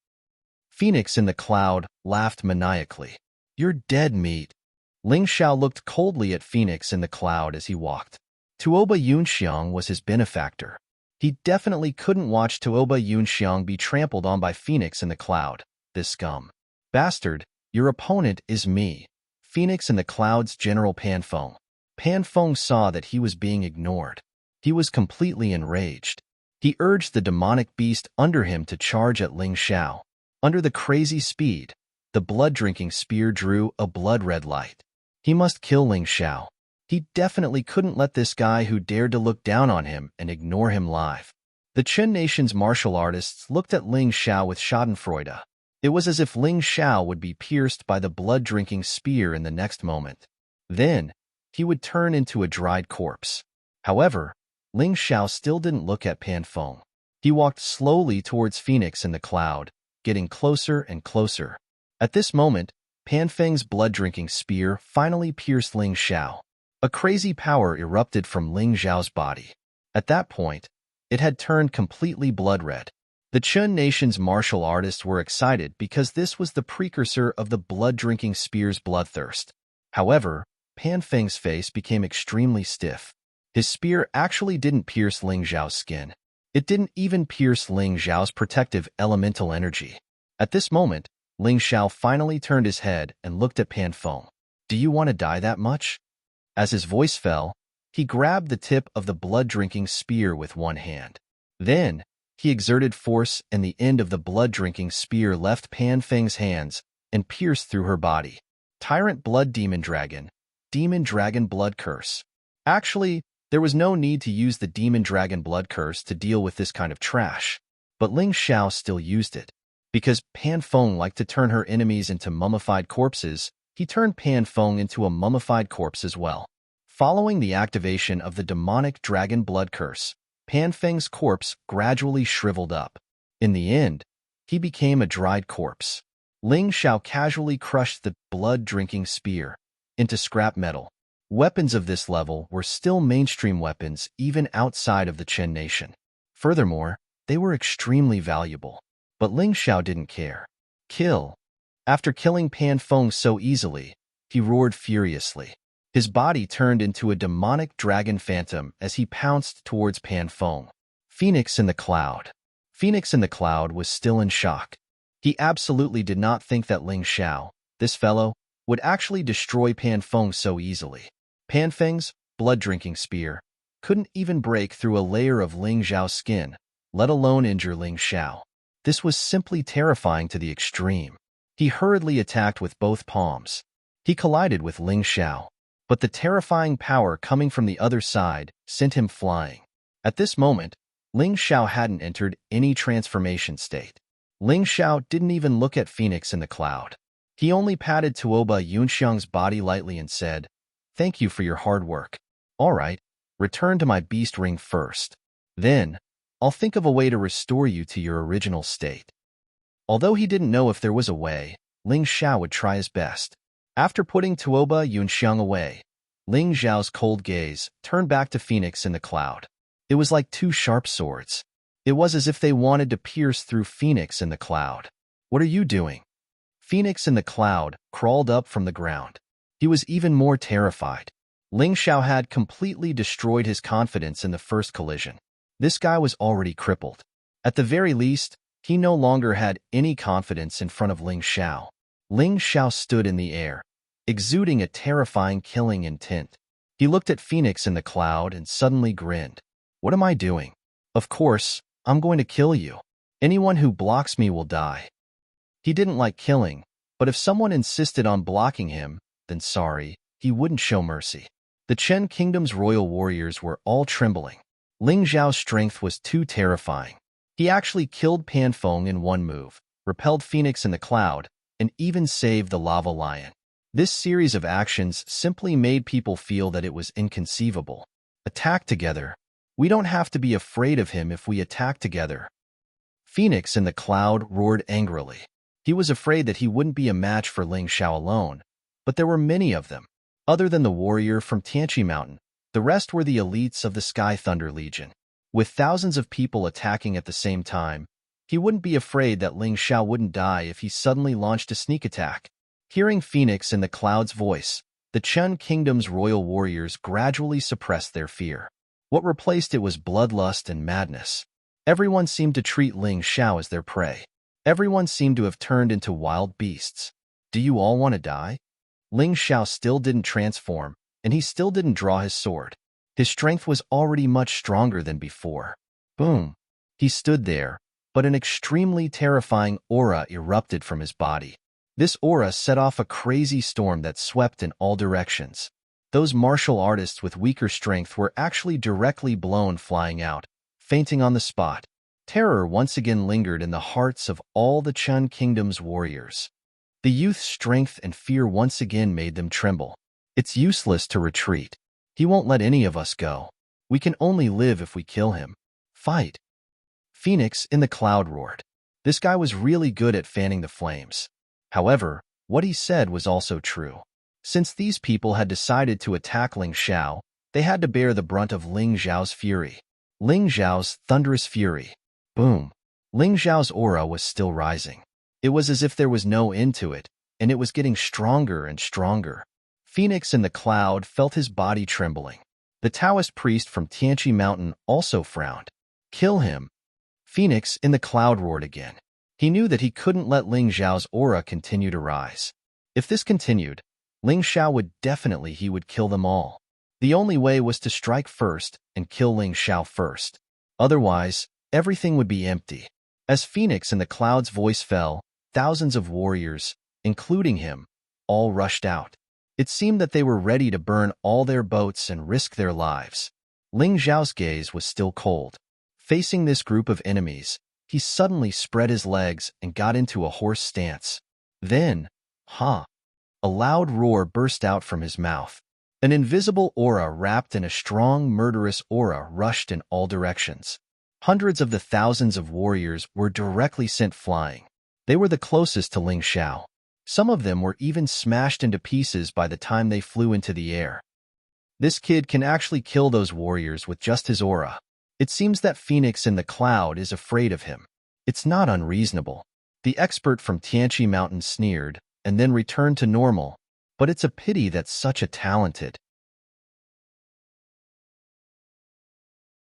Phoenix in the Cloud laughed maniacally. You're dead meat. Ling Xiao looked coldly at Phoenix in the Cloud as he walked. Tuoba Yunxiang was his benefactor. He definitely couldn't watch Tuoba Yunxiang be trampled on by Phoenix in the Cloud, this scum. Bastard, your opponent is me, Phoenix in the Cloud's General Pan Feng. Pan Feng saw that he was being ignored. He was completely enraged. He urged the demonic beast under him to charge at Ling Xiao. Under the crazy speed, the blood-drinking spear drew a blood-red light. He must kill Ling Xiao. He definitely couldn't let this guy who dared to look down on him and ignore him live. The Chen Nation's martial artists looked at Ling Xiao with schadenfreude. It was as if Ling Xiao would be pierced by the blood-drinking spear in the next moment. Then, he would turn into a dried corpse. However, Ling Xiao still didn't look at Pan Feng. He walked slowly towards Phoenix in the Cloud, getting closer and closer. At this moment, Pan Feng's blood-drinking spear finally pierced Ling Xiao. A crazy power erupted from Ling Xiao's body. At that point, it had turned completely blood-red. The Chen Nation's martial artists were excited because this was the precursor of the blood-drinking spear's bloodthirst. However, Pan Feng's face became extremely stiff. His spear actually didn't pierce Ling Xiao's skin. It didn't even pierce Ling Xiao's protective elemental energy. At this moment, Ling Xiao finally turned his head and looked at Pan Feng. Do you want to die that much? As his voice fell, he grabbed the tip of the blood-drinking spear with one hand. Then, He exerted force, and the end of the blood-drinking spear left Pan Feng's hands and pierced through her body. Tyrant Blood Demon Dragon Blood Curse. Actually, there was no need to use the Demon Dragon Blood Curse to deal with this kind of trash, but Ling Xiao still used it. Because Pan Feng liked to turn her enemies into mummified corpses, he turned Pan Feng into a mummified corpse as well. Following the activation of the demonic Dragon Blood Curse, Pan Feng's corpse gradually shriveled up. In the end, he became a dried corpse. Ling Xiao casually crushed the blood-drinking spear into scrap metal. Weapons of this level were still mainstream weapons even outside of the Chen nation. Furthermore, they were extremely valuable. But Ling Xiao didn't care. Kill. After killing Pan Feng so easily, he roared furiously. His body turned into a demonic dragon phantom as he pounced towards Pan Feng. Phoenix in the Cloud. Phoenix in the Cloud was still in shock. He absolutely did not think that Ling Xiao, this fellow, would actually destroy Pan Feng so easily. Pan Feng's blood-drinking spear couldn't even break through a layer of Ling Xiao's skin, let alone injure Ling Xiao. This was simply terrifying to the extreme. He hurriedly attacked with both palms. He collided with Ling Xiao, but the terrifying power coming from the other side sent him flying. At this moment, Ling Xiao hadn't entered any transformation state. Ling Xiao didn't even look at Phoenix in the Cloud. He only patted Tuoba Yunxiang's body lightly and said, "Thank you for your hard work. All right, return to my beast ring first. Then, I'll think of a way to restore you to your original state." Although he didn't know if there was a way, Ling Xiao would try his best. After putting Tuoba Yunxiang away, Ling Xiao's cold gaze turned back to Phoenix in the Cloud. It was like two sharp swords. It was as if they wanted to pierce through Phoenix in the Cloud. "What are you doing?" Phoenix in the Cloud crawled up from the ground. He was even more terrified. Ling Xiao had completely destroyed his confidence in the first collision. This guy was already crippled. At the very least, he no longer had any confidence in front of Ling Xiao. Ling Xiao stood in the air, exuding a terrifying killing intent. He looked at Phoenix in the Cloud and suddenly grinned. "What am I doing? Of course, I'm going to kill you. Anyone who blocks me will die." He didn't like killing, but if someone insisted on blocking him, then sorry, he wouldn't show mercy. The Chen Kingdom's royal warriors were all trembling. Ling Xiao's strength was too terrifying. He actually killed Pan Feng in one move, repelled Phoenix in the Cloud, and even saved the lava lion. This series of actions simply made people feel that it was inconceivable. Attack together. We don't have to be afraid of him if we attack together. Phoenix in the Cloud roared angrily. He was afraid that he wouldn't be a match for Ling Xiao alone, but there were many of them. Other than the warrior from Tianqi Mountain, the rest were the elites of the Sky Thunder Legion. With thousands of people attacking at the same time, he wouldn't be afraid that Ling Xiao wouldn't die if he suddenly launched a sneak attack. Hearing Phoenix in the Cloud's voice, the Chen Kingdom's royal warriors gradually suppressed their fear. What replaced it was bloodlust and madness. Everyone seemed to treat Ling Xiao as their prey. Everyone seemed to have turned into wild beasts. "Do you all want to die?" Ling Xiao still didn't transform, and he still didn't draw his sword. His strength was already much stronger than before. Boom! He stood there, but an extremely terrifying aura erupted from his body. This aura set off a crazy storm that swept in all directions. Those martial artists with weaker strength were actually directly blown flying out, fainting on the spot. Terror once again lingered in the hearts of all the Chen Kingdom's warriors. The youth's strength and fear once again made them tremble. "It's useless to retreat. He won't let any of us go. We can only live if we kill him. Fight!" Phoenix in the Cloud roared. This guy was really good at fanning the flames. However, what he said was also true. Since these people had decided to attack Ling Xiao, they had to bear the brunt of Ling Xiao's fury. Ling Xiao's thunderous fury. Boom! Ling Xiao's aura was still rising. It was as if there was no end to it, and it was getting stronger and stronger. Phoenix in the Cloud felt his body trembling. The Taoist priest from Tianqi Mountain also frowned. "Kill him!" Phoenix in the Cloud roared again. He knew that he couldn't let Ling Xiao's aura continue to rise. If this continued, Ling Xiao would kill them all. The only way was to strike first and kill Ling Xiao first. Otherwise, everything would be empty. As Phoenix in the Cloud's voice fell, thousands of warriors, including him, all rushed out. It seemed that they were ready to burn all their boats and risk their lives. Ling Xiao's gaze was still cold. Facing this group of enemies, he suddenly spread his legs and got into a horse stance. Then, a loud roar burst out from his mouth. An invisible aura wrapped in a strong, murderous aura rushed in all directions. Hundreds of the thousands of warriors were directly sent flying. They were the closest to Ling Xiao. Some of them were even smashed into pieces by the time they flew into the air. This kid can actually kill those warriors with just his aura. It seems that Phoenix in the Cloud is afraid of him. It's not unreasonable. The expert from Tianqi Mountain sneered and then returned to normal, but it's a pity that such a talented.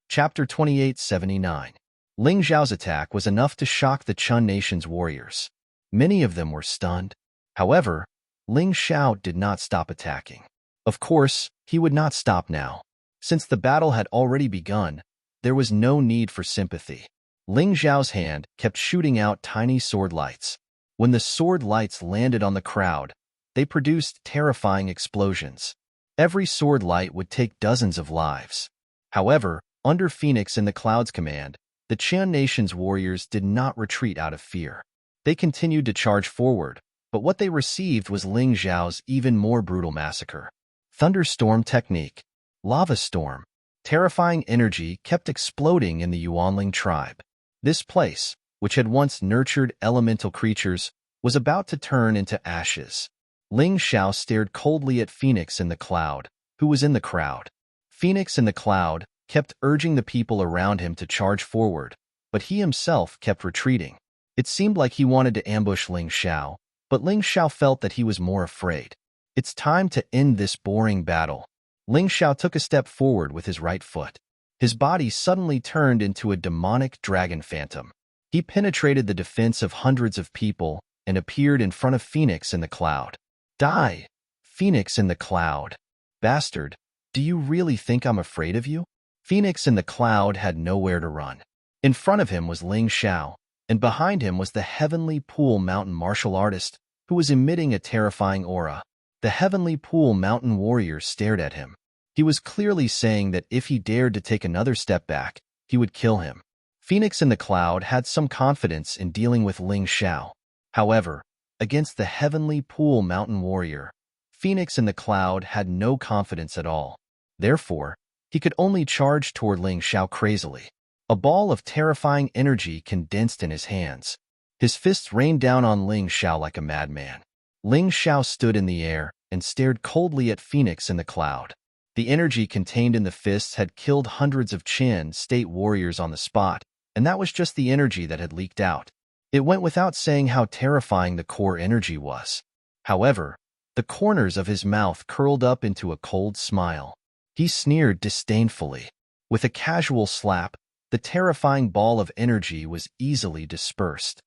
Chapter 2879. Ling Xiao's attack was enough to shock the Chun Nation's warriors. Many of them were stunned. However, Ling Xiao did not stop attacking. Of course, he would not stop now. Since the battle had already begun, there was no need for sympathy. Ling Xiao's hand kept shooting out tiny sword lights. When the sword lights landed on the crowd, they produced terrifying explosions. Every sword light would take dozens of lives. However, under Phoenix in the Cloud's command, the Chun Nation's warriors did not retreat out of fear. They continued to charge forward, but what they received was Ling Xiao's even more brutal massacre. Thunderstorm technique. Lava storm. Terrifying energy kept exploding in the Yuanling tribe. This place, which had once nurtured elemental creatures, was about to turn into ashes. Ling Xiao stared coldly at Phoenix in the Cloud, who was in the crowd. Phoenix in the Cloud kept urging the people around him to charge forward, but he himself kept retreating. It seemed like he wanted to ambush Ling Xiao, but Ling Xiao felt that he was more afraid. It's time to end this boring battle. Ling Xiao took a step forward with his right foot. His body suddenly turned into a demonic dragon phantom. He penetrated the defense of hundreds of people and appeared in front of Phoenix in the Cloud. Die, Phoenix in the Cloud. Bastard, do you really think I'm afraid of you? Phoenix in the Cloud had nowhere to run. In front of him was Ling Xiao, and behind him was the Heavenly Pool Mountain martial artist, who was emitting a terrifying aura. The Heavenly Pool Mountain warrior stared at him. He was clearly saying that if he dared to take another step back, he would kill him. Phoenix in the Cloud had some confidence in dealing with Ling Xiao. However, against the Heavenly Pool Mountain warrior, Phoenix in the Cloud had no confidence at all. Therefore, he could only charge toward Ling Xiao crazily. A ball of terrifying energy condensed in his hands. His fists rained down on Ling Xiao like a madman. Ling Xiao stood in the air and stared coldly at Phoenix in the Cloud. The energy contained in the fists had killed hundreds of Qin state warriors on the spot, and that was just the energy that had leaked out. It went without saying how terrifying the core energy was. However, the corners of his mouth curled up into a cold smile. He sneered disdainfully. With a casual slap, the terrifying ball of energy was easily dispersed.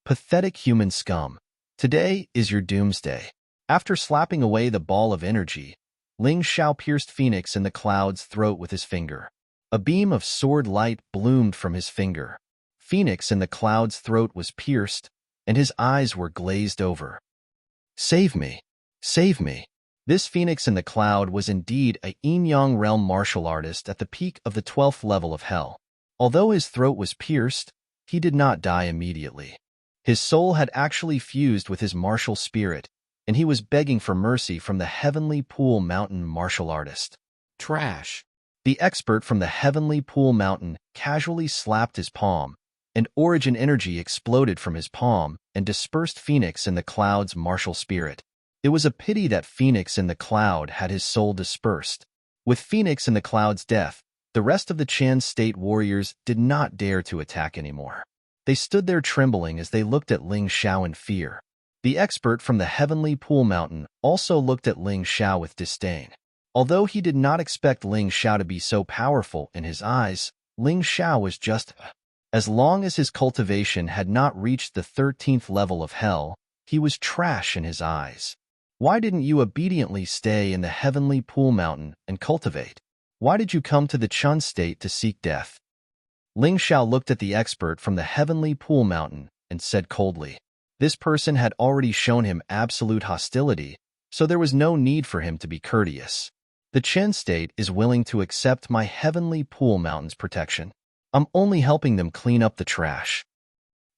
Pathetic human scum. Today is your doomsday. After slapping away the ball of energy, Ling Xiao pierced Phoenix in the Cloud's throat with his finger. A beam of sword light bloomed from his finger. Phoenix in the Cloud's throat was pierced, and his eyes were glazed over. Save me! Save me! This Phoenix in the Cloud was indeed a yin-yang realm martial artist at the peak of the 12th level of hell. Although his throat was pierced, he did not die immediately. His soul had actually fused with his martial spirit, and he was begging for mercy from the Heavenly Pool Mountain martial artist. Trash! The expert from the Heavenly Pool Mountain casually slapped his palm, and origin energy exploded from his palm and dispersed Phoenix in the Cloud's martial spirit. It was a pity that Phoenix in the Cloud had his soul dispersed. With Phoenix in the Cloud's death, the rest of the Chan state warriors did not dare to attack anymore. They stood there trembling as they looked at Ling Xiao in fear. The expert from the Heavenly Pool Mountain also looked at Ling Xiao with disdain. Although he did not expect Ling Xiao to be so powerful in his eyes, Ling Xiao was just... As long as his cultivation had not reached the 13th level of hell, he was trash in his eyes. Why didn't you obediently stay in the Heavenly Pool Mountain and cultivate? Why did you come to the Chun state to seek death? Ling Xiao looked at the expert from the heavenly pool mountain and said coldly. This person had already shown him absolute hostility, so there was no need for him to be courteous. The Chen state is willing to accept my heavenly pool mountain's protection. I'm only helping them clean up the trash.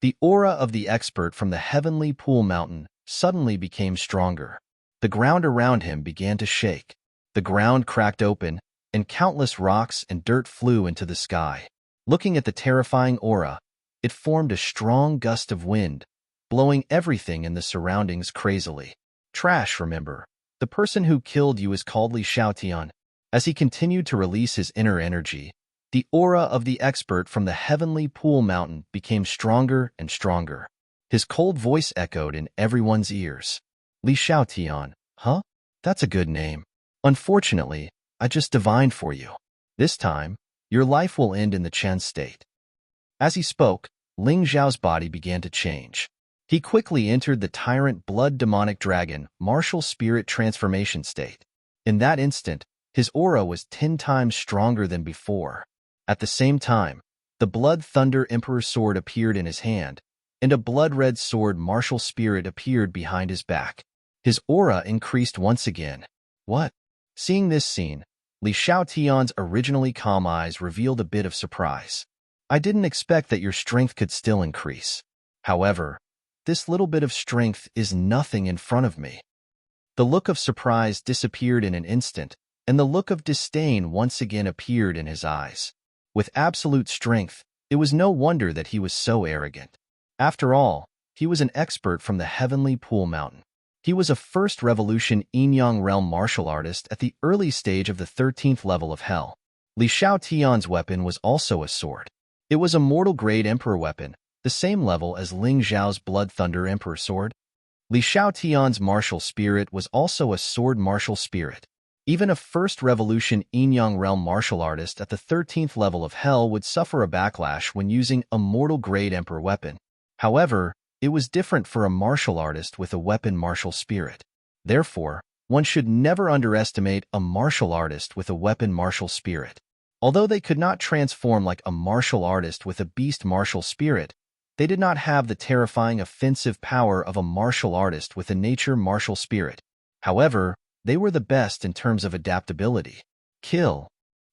The aura of the expert from the heavenly pool mountain suddenly became stronger. The ground around him began to shake. The ground cracked open, and countless rocks and dirt flew into the sky. Looking at the terrifying aura, it formed a strong gust of wind, blowing everything in the surroundings crazily. Trash, remember. The person who killed you is called Li Xiaotian. As he continued to release his inner energy, the aura of the expert from the heavenly pool mountain became stronger and stronger. His cold voice echoed in everyone's ears. Li Xiaotian, huh? That's a good name. Unfortunately, I just divined for you. This time, your life will end in the Chen state. As he spoke, Ling Xiao's body began to change. He quickly entered the Tyrant Blood Demonic Dragon martial spirit transformation state. In that instant, his aura was 10 times stronger than before. At the same time, the Blood Thunder Emperor sword appeared in his hand, and a blood-red sword martial spirit appeared behind his back. His aura increased once again. What? Seeing this scene, Li Xiaotian's originally calm eyes revealed a bit of surprise. I didn't expect that your strength could still increase. However, this little bit of strength is nothing in front of me. The look of surprise disappeared in an instant, and the look of disdain once again appeared in his eyes. With absolute strength, it was no wonder that he was so arrogant. After all, he was an expert from the heavenly pool mountain. He was a first revolution yin-yang realm martial artist at the early stage of the 13th level of hell. Li Xiaotian's weapon was also a sword. It was a mortal-grade emperor weapon, the same level as Ling Xiao's Blood Thunder Emperor sword. Li Xiaotian's martial spirit was also a sword martial spirit. Even a first revolution yin-yang realm martial artist at the 13th level of hell would suffer a backlash when using a mortal-grade emperor weapon. However, it was different for a martial artist with a weapon martial spirit. Therefore, one should never underestimate a martial artist with a weapon martial spirit. Although they could not transform like a martial artist with a beast martial spirit, they did not have the terrifying offensive power of a martial artist with a nature martial spirit. However, they were the best in terms of adaptability. Kill.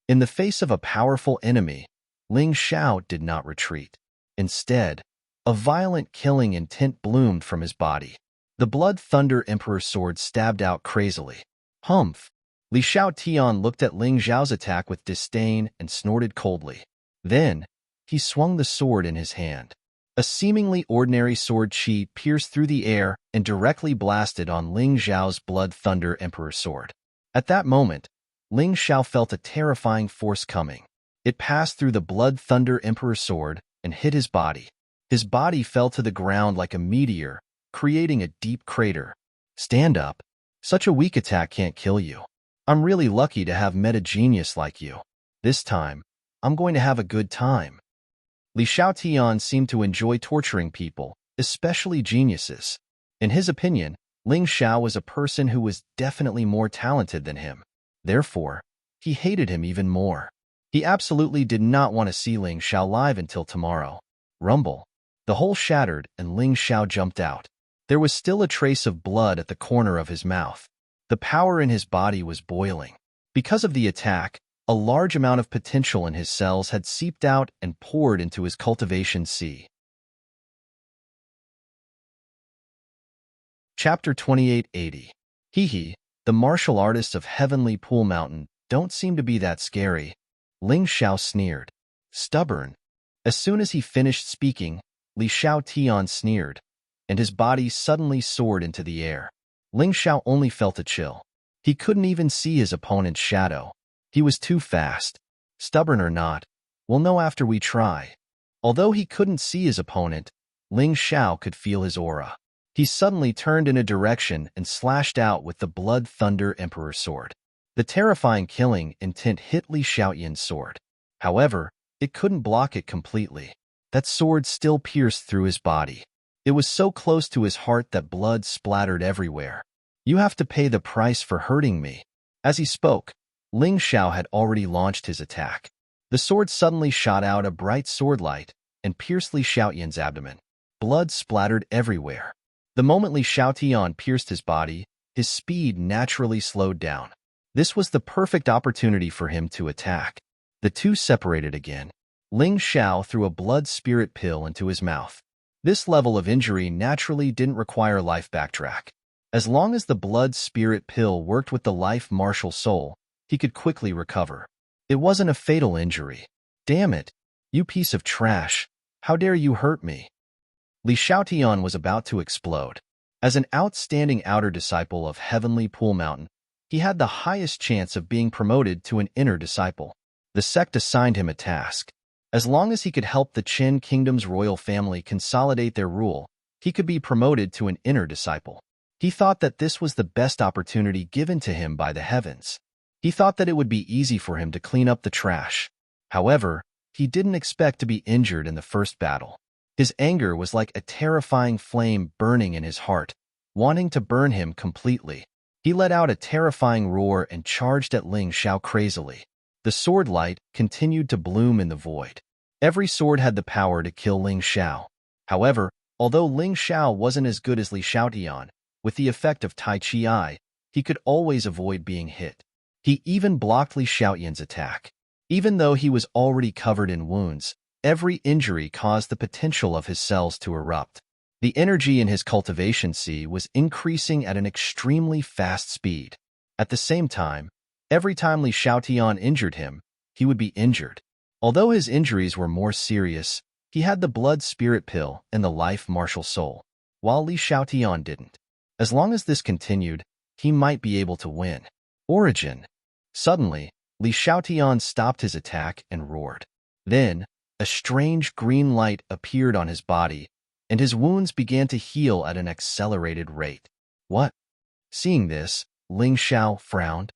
In the face of a powerful enemy, Ling Xiao did not retreat. Instead, a violent killing intent bloomed from his body. The Blood Thunder Emperor sword stabbed out crazily. Humph! Li Xiaotian looked at Ling Xiao's attack with disdain and snorted coldly. Then, he swung the sword in his hand. A seemingly ordinary sword chi pierced through the air and directly blasted on Ling Xiao's Blood Thunder Emperor sword. At that moment, Ling Xiao felt a terrifying force coming. It passed through the Blood Thunder Emperor sword and hit his body. His body fell to the ground like a meteor, creating a deep crater. Stand up. Such a weak attack can't kill you. I'm really lucky to have met a genius like you. This time, I'm going to have a good time. Li Xiaotian seemed to enjoy torturing people, especially geniuses. In his opinion, Ling Xiao was a person who was definitely more talented than him. Therefore, he hated him even more. He absolutely did not want to see Ling Xiao live until tomorrow. Rumble. The hole shattered and Ling Xiao jumped out. There was still a trace of blood at the corner of his mouth. The power in his body was boiling. Because of the attack, a large amount of potential in his cells had seeped out and poured into his cultivation sea. Chapter 2880. Hee, the martial artists of Heavenly Pool Mountain don't seem to be that scary. Ling Xiao sneered. Stubborn. As soon as he finished speaking, Li Xiaotian sneered, and his body suddenly soared into the air. Ling Xiao only felt a chill. He couldn't even see his opponent's shadow. He was too fast. Stubborn or not, we'll know after we try. Although he couldn't see his opponent, Ling Xiao could feel his aura. He suddenly turned in a direction and slashed out with the Blood Thunder Emperor sword. The terrifying killing intent hit Li Xiaotian's sword. However, it couldn't block it completely. That sword still pierced through his body. It was so close to his heart that blood splattered everywhere. You have to pay the price for hurting me. As he spoke, Ling Xiao had already launched his attack. The sword suddenly shot out a bright sword light and pierced Li Xiaotian's abdomen. Blood splattered everywhere. The moment Li Xiaotian pierced his body, his speed naturally slowed down. This was the perfect opportunity for him to attack. The two separated again. Ling Xiao threw a blood spirit pill into his mouth. This level of injury naturally didn't require life backtrack. As long as the blood spirit pill worked with the life martial soul, he could quickly recover. It wasn't a fatal injury. Damn it, you piece of trash. How dare you hurt me? Li Xiaotian was about to explode. As an outstanding outer disciple of Heavenly Pool Mountain, he had the highest chance of being promoted to an inner disciple. The sect assigned him a task. As long as he could help the Qin Kingdom's royal family consolidate their rule, he could be promoted to an inner disciple. He thought that this was the best opportunity given to him by the heavens. He thought that it would be easy for him to clean up the trash. However, he didn't expect to be injured in the first battle. His anger was like a terrifying flame burning in his heart, wanting to burn him completely. He let out a terrifying roar and charged at Ling Xiao crazily. The sword light continued to bloom in the void. Every sword had the power to kill Ling Xiao. However, although Ling Xiao wasn't as good as Li Xiaotian, with the effect of Tai Chi Eye, he could always avoid being hit. He even blocked Li Xiaotian's attack. Even though he was already covered in wounds, every injury caused the potential of his cells to erupt. The energy in his cultivation sea was increasing at an extremely fast speed. At the same time, every time Li Xiaotian injured him, he would be injured. Although his injuries were more serious, he had the blood spirit pill and the life martial soul, while Li Xiaotian didn't. As long as this continued, he might be able to win. Origin. Suddenly, Li Xiaotian stopped his attack and roared. Then, a strange green light appeared on his body, and his wounds began to heal at an accelerated rate. What? Seeing this, Ling Xiao frowned.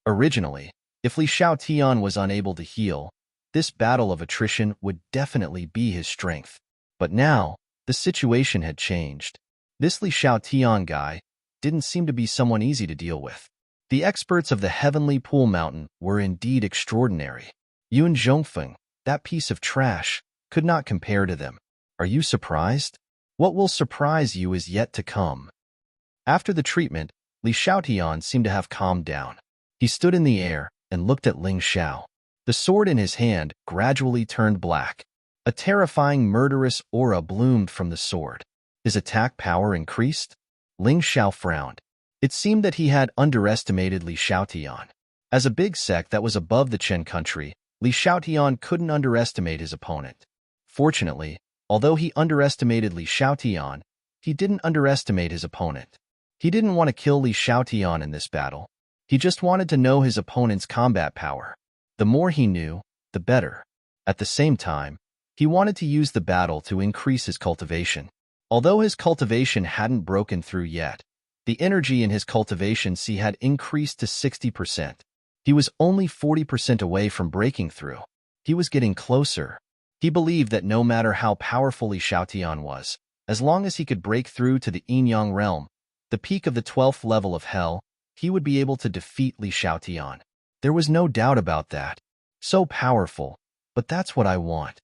Originally, if Li Xiaotian was unable to heal, this battle of attrition would definitely be his strength. But now, the situation had changed. This Li Xiaotian guy didn't seem to be someone easy to deal with. The experts of the Heavenly Pool Mountain were indeed extraordinary. Yun Zhongfeng, that piece of trash, could not compare to them. Are you surprised? What will surprise you is yet to come. After the treatment, Li Xiaotian seemed to have calmed down. He stood in the air and looked at Ling Xiao. The sword in his hand gradually turned black. A terrifying murderous aura bloomed from the sword. His attack power increased. Ling Xiao frowned. It seemed that he had underestimated Li Xiaotian. As a big sect that was above the Chen country, Li Xiaotian couldn't underestimate his opponent. Fortunately, although he underestimated Li Xiaotian, he didn't underestimate his opponent. He didn't want to kill Li Xiaotian in this battle. He just wanted to know his opponent's combat power. The more he knew, the better. At the same time, he wanted to use the battle to increase his cultivation. Although his cultivation hadn't broken through yet, the energy in his cultivation sea had increased to 60%. He was only 40% away from breaking through. He was getting closer. He believed that no matter how powerful Li Xiaotian was, as long as he could break through to the Yin-Yang realm, the peak of the 12th level of hell, he would be able to defeat Li Xiaotian. There was no doubt about that. So powerful, but that's what I want.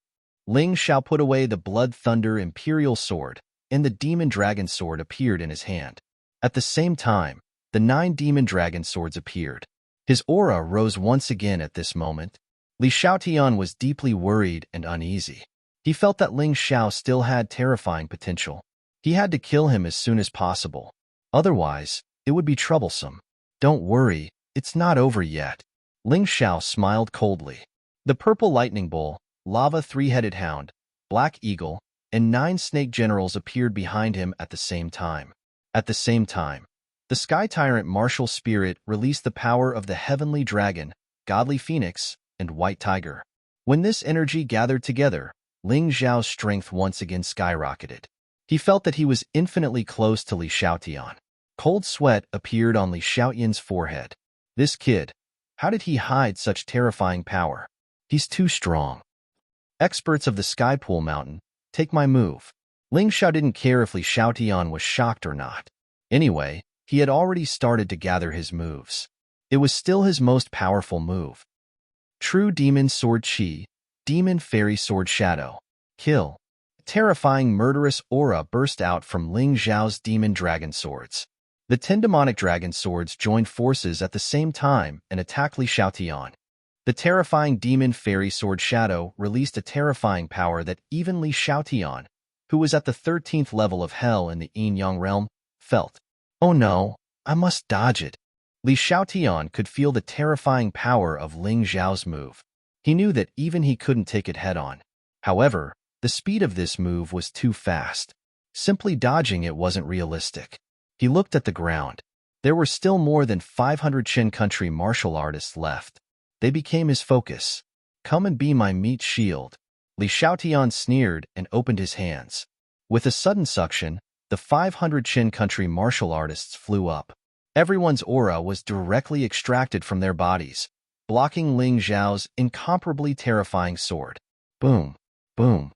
Ling Xiao put away the Blood Thunder Imperial Sword, and the Demon Dragon Sword appeared in his hand. At the same time, the 9 Demon Dragon Swords appeared. His aura rose once again at this moment. Li Xiaotian was deeply worried and uneasy. He felt that Ling Xiao still had terrifying potential. He had to kill him as soon as possible. Otherwise, it would be troublesome. Don't worry, it's not over yet. Ling Xiao smiled coldly. The Purple Lightning Bull, Lava Three-Headed Hound, Black Eagle, and 9 Snake Generals appeared behind him at the same time. At the same time, the Sky Tyrant Martial Spirit released the power of the Heavenly Dragon, Godly Phoenix, and White Tiger. When this energy gathered together, Ling Xiao's strength once again skyrocketed. He felt that he was infinitely close to Li Xiaotian. Cold sweat appeared on Li Xiaotian's forehead. This kid, how did he hide such terrifying power? He's too strong. Experts of the Sky Pool Mountain, take my move. Ling Xiao didn't care if Li Xiaotian was shocked or not. Anyway, he had already started to gather his moves. It was still his most powerful move. True Demon Sword Chi, Demon Fairy Sword Shadow. Kill. A terrifying murderous aura burst out from Ling Xiao's demon dragon swords. The 10 demonic dragon swords joined forces at the same time and attacked Li Xiaotian. The terrifying demon fairy sword Shadow released a terrifying power that even Li Xiaotian, who was at the 13th level of hell in the yin-yang realm, felt. Oh no, I must dodge it. Li Xiaotian could feel the terrifying power of Ling Xiao's move. He knew that even he couldn't take it head-on. However, the speed of this move was too fast. Simply dodging it wasn't realistic. He looked at the ground. There were still more than 500 Qin country martial artists left. They became his focus. Come and be my meat shield. Li Xiaotian sneered and opened his hands. With a sudden suction, the 500 Qin country martial artists flew up. Everyone's aura was directly extracted from their bodies, blocking Ling Xiao's incomparably terrifying sword. Boom, boom.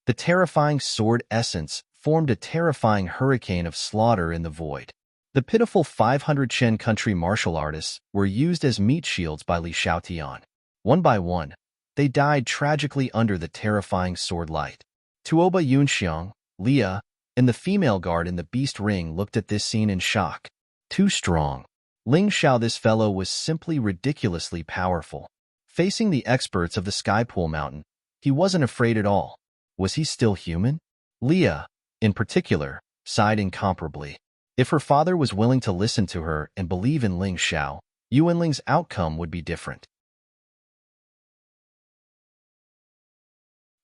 The terrifying sword essence formed a terrifying hurricane of slaughter in the void. The pitiful 500 Qin country martial artists were used as meat shields by Li Xiaotian. One by one, they died tragically under the terrifying sword light. Tuoba Yunxiang, Leah, and the female guard in the beast ring looked at this scene in shock. Too strong. Ling Xiao, this fellow was simply ridiculously powerful. Facing the experts of the Skypool Mountain, he wasn't afraid at all. Was he still human? Leah, in particular, sighed incomparably. If her father was willing to listen to her and believe in Ling Xiao, Yuanling's outcome would be different.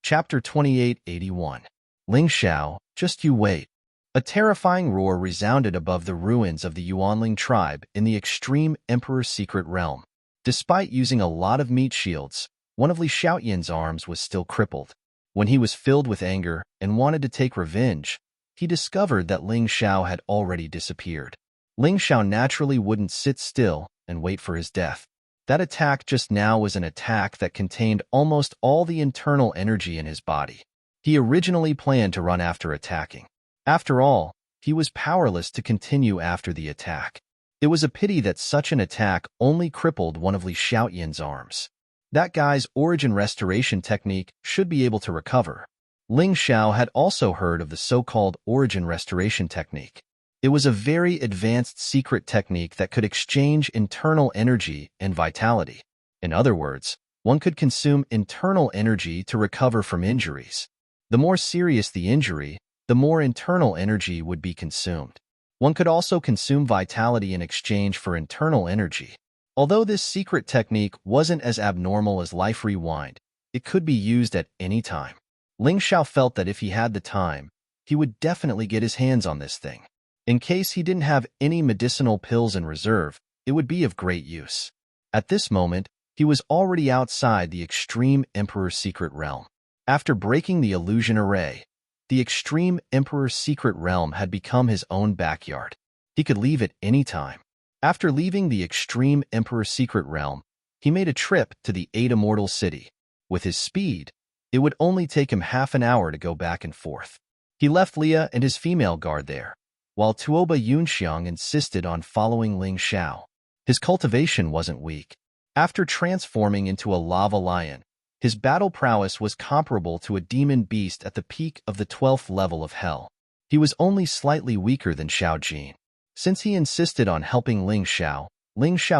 Chapter 2881. Ling Xiao, just you wait. A terrifying roar resounded above the ruins of the Yuanling tribe in the extreme Emperor's secret realm. Despite using a lot of meat shields, one of Li Xiaotian's arms was still crippled. When he was filled with anger and wanted to take revenge, he discovered that Ling Xiao had already disappeared. Ling Xiao naturally wouldn't sit still and wait for his death. That attack just now was an attack that contained almost all the internal energy in his body. He originally planned to run after attacking. After all, he was powerless to continue after the attack. It was a pity that such an attack only crippled one of Li Xiaotian's arms. That guy's origin restoration technique should be able to recover. Ling Xiao had also heard of the so-called origin restoration technique. It was a very advanced secret technique that could exchange internal energy and vitality. In other words, one could consume internal energy to recover from injuries. The more serious the injury, the more internal energy would be consumed. One could also consume vitality in exchange for internal energy. Although this secret technique wasn't as abnormal as Life Rewind, it could be used at any time. Ling Xiao felt that if he had the time, he would definitely get his hands on this thing. In case he didn't have any medicinal pills in reserve, it would be of great use. At this moment, he was already outside the Extreme Emperor's secret realm. After breaking the illusion array, the Extreme Emperor's secret realm had become his own backyard. He could leave at any time. After leaving the Extreme Emperor's secret realm, he made a trip to the 8 Immortal City. With his speed, it would only take him half an hour to go back and forth. He left Leah and his female guard there, while Tuoba Yunxiang insisted on following Ling Xiao. His cultivation wasn't weak. After transforming into a lava lion, his battle prowess was comparable to a demon beast at the peak of the 12th level of hell. He was only slightly weaker than Xiao Jin. Since he insisted on helping Ling Xiao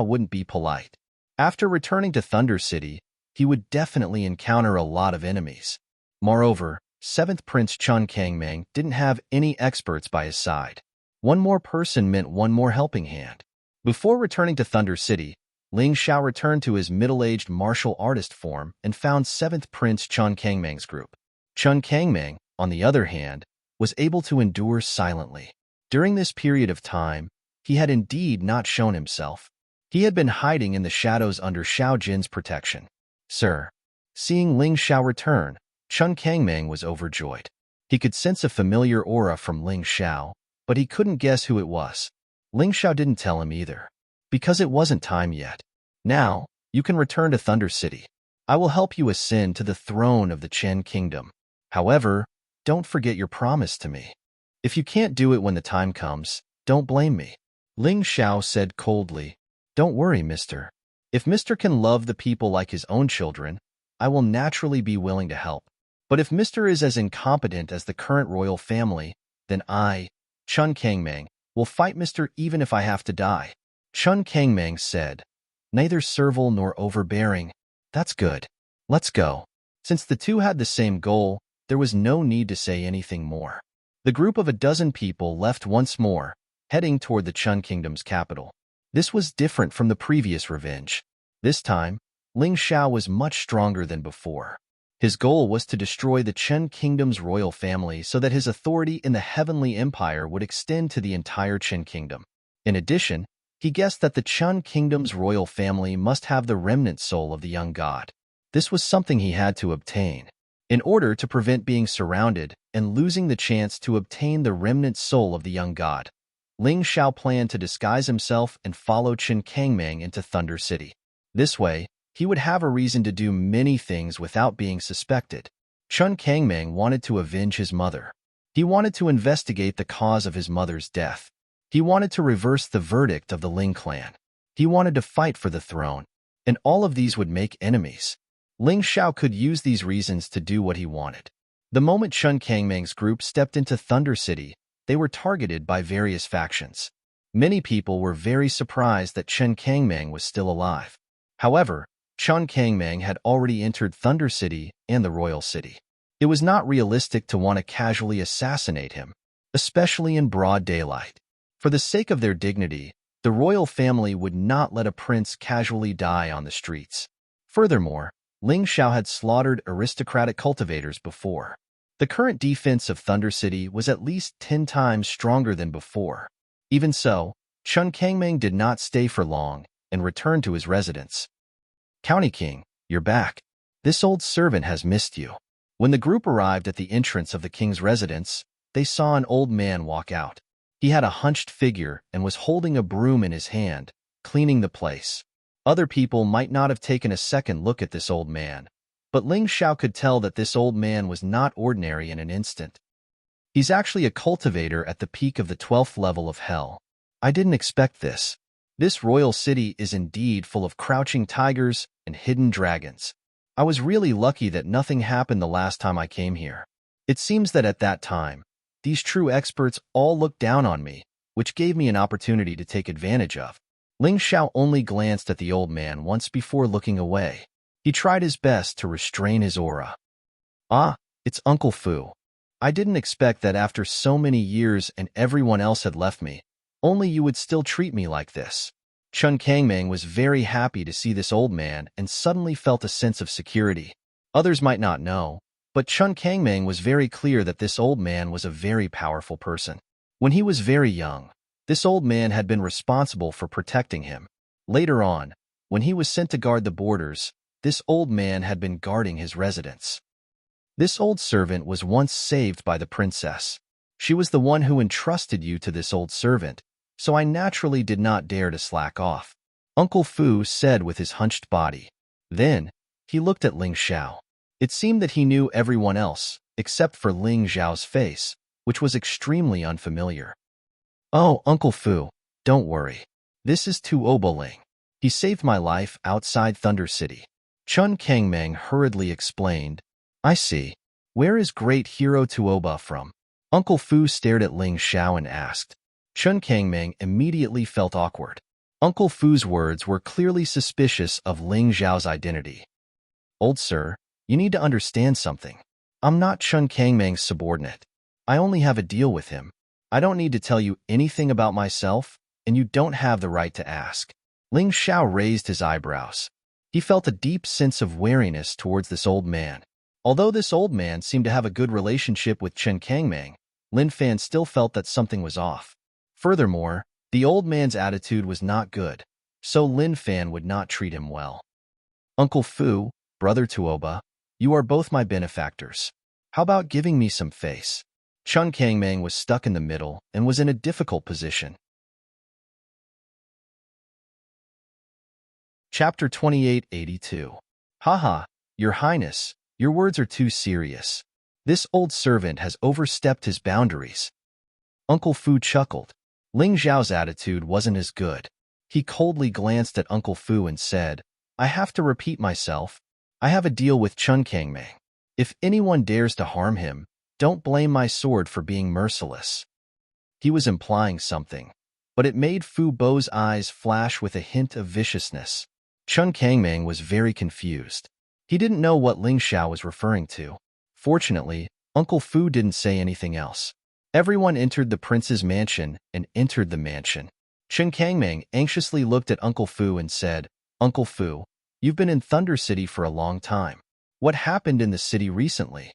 wouldn't be polite. After returning to Thunder City, he would definitely encounter a lot of enemies. Moreover, 7th Prince Chun Kangming didn't have any experts by his side. One more person meant one more helping hand. Before returning to Thunder City, Ling Xiao returned to his middle-aged martial artist form and found 7th Prince Chun Kangming's group. Chun Kangming, on the other hand, was able to endure silently. During this period of time, he had indeed not shown himself. He had been hiding in the shadows under Xiao Jin's protection. Sir. Seeing Ling Xiao return, Chun Kangming was overjoyed. He could sense a familiar aura from Ling Xiao, but he couldn't guess who it was. Ling Xiao didn't tell him either, because it wasn't time yet. Now, you can return to Thunder City. I will help you ascend to the throne of the Chen Kingdom. However, don't forget your promise to me. If you can't do it when the time comes, don't blame me. Ling Xiao said coldly. Don't worry, mister. If Mr. can love the people like his own children, I will naturally be willing to help. But if Mr. is as incompetent as the current royal family, then I, Chun Kangmang, will fight Mr. even if I have to die. Chun Kangmang said, neither servile nor overbearing. That's good. Let's go. Since the two had the same goal, there was no need to say anything more. The group of a dozen people left once more, heading toward the Chun Kingdom's capital. This was different from the previous revenge. This time, Ling Xiao was much stronger than before. His goal was to destroy the Chun Kingdom's royal family so that his authority in the Heavenly Empire would extend to the entire Chun Kingdom. In addition, he guessed that the Chun Kingdom's royal family must have the remnant soul of the young god. This was something he had to obtain. In order to prevent being surrounded and losing the chance to obtain the remnant soul of the young god, Ling Xiao planned to disguise himself and follow Chun Kangmang into Thunder City. This way, he would have a reason to do many things without being suspected. Chun Kangmang wanted to avenge his mother. He wanted to investigate the cause of his mother's death. He wanted to reverse the verdict of the Ling clan. He wanted to fight for the throne, and all of these would make enemies. Ling Xiao could use these reasons to do what he wanted. The moment Chun Kangmang's group stepped into Thunder City, they were targeted by various factions. Many people were very surprised that Chun Kangmang was still alive. However, Chun Kangmang had already entered Thunder City and the Royal City. It was not realistic to want to casually assassinate him, especially in broad daylight. For the sake of their dignity, the royal family would not let a prince casually die on the streets. Furthermore, Ling Xiao had slaughtered aristocratic cultivators before. The current defense of Thunder City was at least 10 times stronger than before. Even so, Chun Kangmang did not stay for long and returned to his residence. County King, you're back. This old servant has missed you. When the group arrived at the entrance of the king's residence, they saw an old man walk out. He had a hunched figure and was holding a broom in his hand, cleaning the place. Other people might not have taken a second look at this old man, but Ling Xiao could tell that this old man was not ordinary in an instant. He's actually a cultivator at the peak of the 12th level of hell. I didn't expect this. This royal city is indeed full of crouching tigers and hidden dragons. I was really lucky that nothing happened the last time I came here. It seems that at that time, these true experts all looked down on me, which gave me an opportunity to take advantage of. Ling Xiao only glanced at the old man once before looking away. He tried his best to restrain his aura. Ah, it's Uncle Fu. I didn't expect that after so many years and everyone else had left me, only you would still treat me like this. Chun Kangmang was very happy to see this old man and suddenly felt a sense of security. Others might not know, but Chun Kangmang was very clear that this old man was a very powerful person. When he was very young, this old man had been responsible for protecting him. Later on, when he was sent to guard the borders, this old man had been guarding his residence. This old servant was once saved by the princess. She was the one who entrusted you to this old servant, so I naturally did not dare to slack off, Uncle Fu said with his hunched body. Then, he looked at Ling Xiao. It seemed that he knew everyone else, except for Ling Xiao's face, which was extremely unfamiliar. Oh, Uncle Fu, don't worry. This is Tuoboling. He saved my life outside Thunder City. Chun Kangmang hurriedly explained. I see. Where is great hero Tuoba from? Uncle Fu stared at Ling Xiao and asked. Chun Kangmang immediately felt awkward. Uncle Fu's words were clearly suspicious of Ling Xiao's identity. Old sir, you need to understand something. I'm not Chun Kangmang's subordinate. I only have a deal with him. I don't need to tell you anything about myself, and you don't have the right to ask. Ling Xiao raised his eyebrows. He felt a deep sense of wariness towards this old man. Although this old man seemed to have a good relationship with Chun Kangmang, Lin Fan still felt that something was off. Furthermore, the old man's attitude was not good, so Lin Fan would not treat him well. Uncle Fu, Brother Tuoba, you are both my benefactors. How about giving me some face? Chun Kangmang was stuck in the middle and was in a difficult position. Chapter 2882. Haha, Your Highness, your words are too serious. This old servant has overstepped his boundaries. Uncle Fu chuckled. Ling Xiao's attitude wasn't as good. He coldly glanced at Uncle Fu and said, I have to repeat myself. I have a deal with Chun Kangming. If anyone dares to harm him, don't blame my sword for being merciless. He was implying something, but it made Fu Bo's eyes flash with a hint of viciousness. Chun Kangming was very confused. He didn't know what Ling Xiao was referring to. Fortunately, Uncle Fu didn't say anything else. Everyone entered the prince's mansion and entered the mansion. Chun Kangming anxiously looked at Uncle Fu and said, Uncle Fu, you've been in Thunder City for a long time. What happened in the city recently?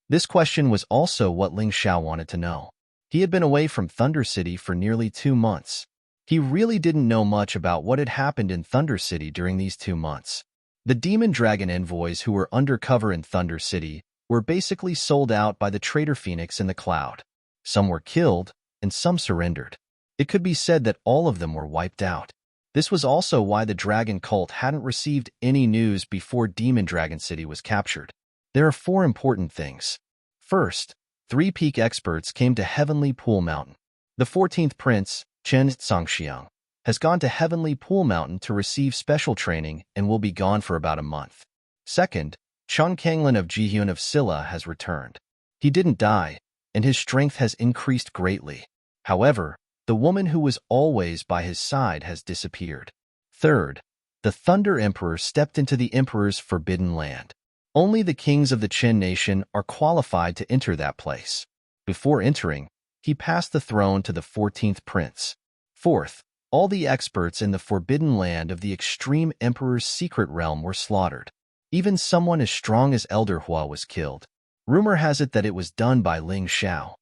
This question was also what Ling Xiao wanted to know. He had been away from Thunder City for nearly 2 months. He really didn't know much about what had happened in Thunder City during these 2 months. The Demon Dragon envoys who were undercover in Thunder City were basically sold out by the traitor Phoenix in the cloud. Some were killed, and some surrendered. It could be said that all of them were wiped out. This was also why the Dragon Cult hadn't received any news before Demon Dragon City was captured. There are 4 important things. First, 3 peak experts came to Heavenly Pool Mountain. The 14th Prince, Chen Zongxiang, has gone to Heavenly Pool Mountain to receive special training and will be gone for about a month. Second, Chun Kanglin of Jihyun of Silla has returned. He didn't die, and his strength has increased greatly. However, the woman who was always by his side has disappeared. Third, the Thunder Emperor stepped into the Emperor's forbidden land. Only the kings of the Chen nation are qualified to enter that place. Before entering, he passed the throne to the 14th Prince. Fourth, all the experts in the forbidden land of the Extreme Emperor's secret realm were slaughtered. Even someone as strong as Elder Hua was killed. Rumor has it that it was done by Ling Xiao.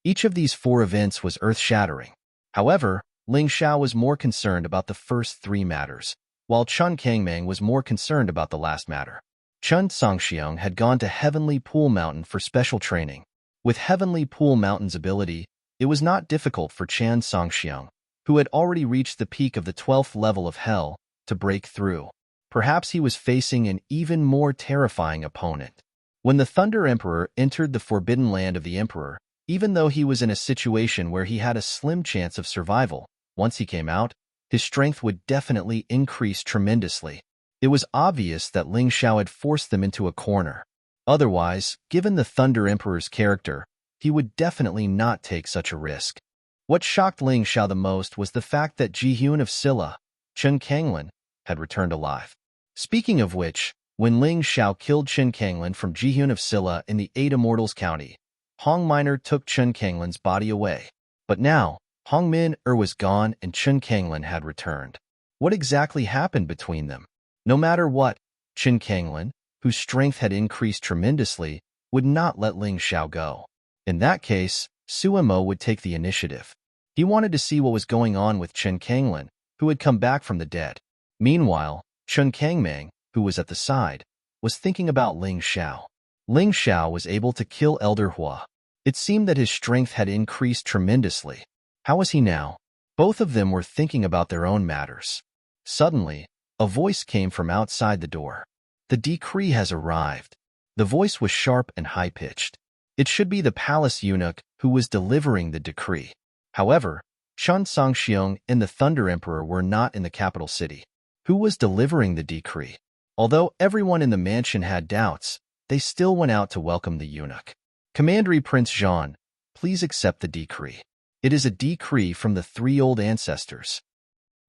Each of these 4 events was earth-shattering. However, Ling Xiao was more concerned about the first 3 matters, while Chun Kangming was more concerned about the last matter. Chun Zongxiang had gone to Heavenly Pool Mountain for special training. With Heavenly Pool Mountain's ability, it was not difficult for Chan Zongxiang, who had already reached the peak of the 12th level of Hell, to break through. Perhaps he was facing an even more terrifying opponent. When the Thunder Emperor entered the forbidden land of the Emperor, even though he was in a situation where he had a slim chance of survival, once he came out, his strength would definitely increase tremendously. It was obvious that Ling Xiao had forced them into a corner. Otherwise, given the Thunder Emperor's character, he would definitely not take such a risk. What shocked Ling Xiao the most was the fact that Jihyun of Silla, Chun Kanglin, had returned alive. Speaking of which, when Ling Xiao killed Chun Kanglin from Jihyun of Silla in the 8 Immortals County, Hong Minor took Chun Kanglin's body away. But now, Hong Min was gone and Chun Kanglin had returned. What exactly happened between them? No matter what, Chun Kanglin, whose strength had increased tremendously, would not let Ling Xiao go. In that case, Suemo would take the initiative. He wanted to see what was going on with Chun Kanglin, who had come back from the dead. Meanwhile, Chun Kangming, who was at the side, was thinking about Ling Xiao. Ling Xiao was able to kill Elder Hua. It seemed that his strength had increased tremendously. How was he now? Both of them were thinking about their own matters. Suddenly, a voice came from outside the door. The decree has arrived. The voice was sharp and high-pitched. It should be the palace eunuch who was delivering the decree. However, Chun Zongxiang and the Thunder Emperor were not in the capital city. Who was delivering the decree? Although everyone in the mansion had doubts, they still went out to welcome the eunuch. Commander Prince Jean, please accept the decree. It is a decree from the 3 old ancestors.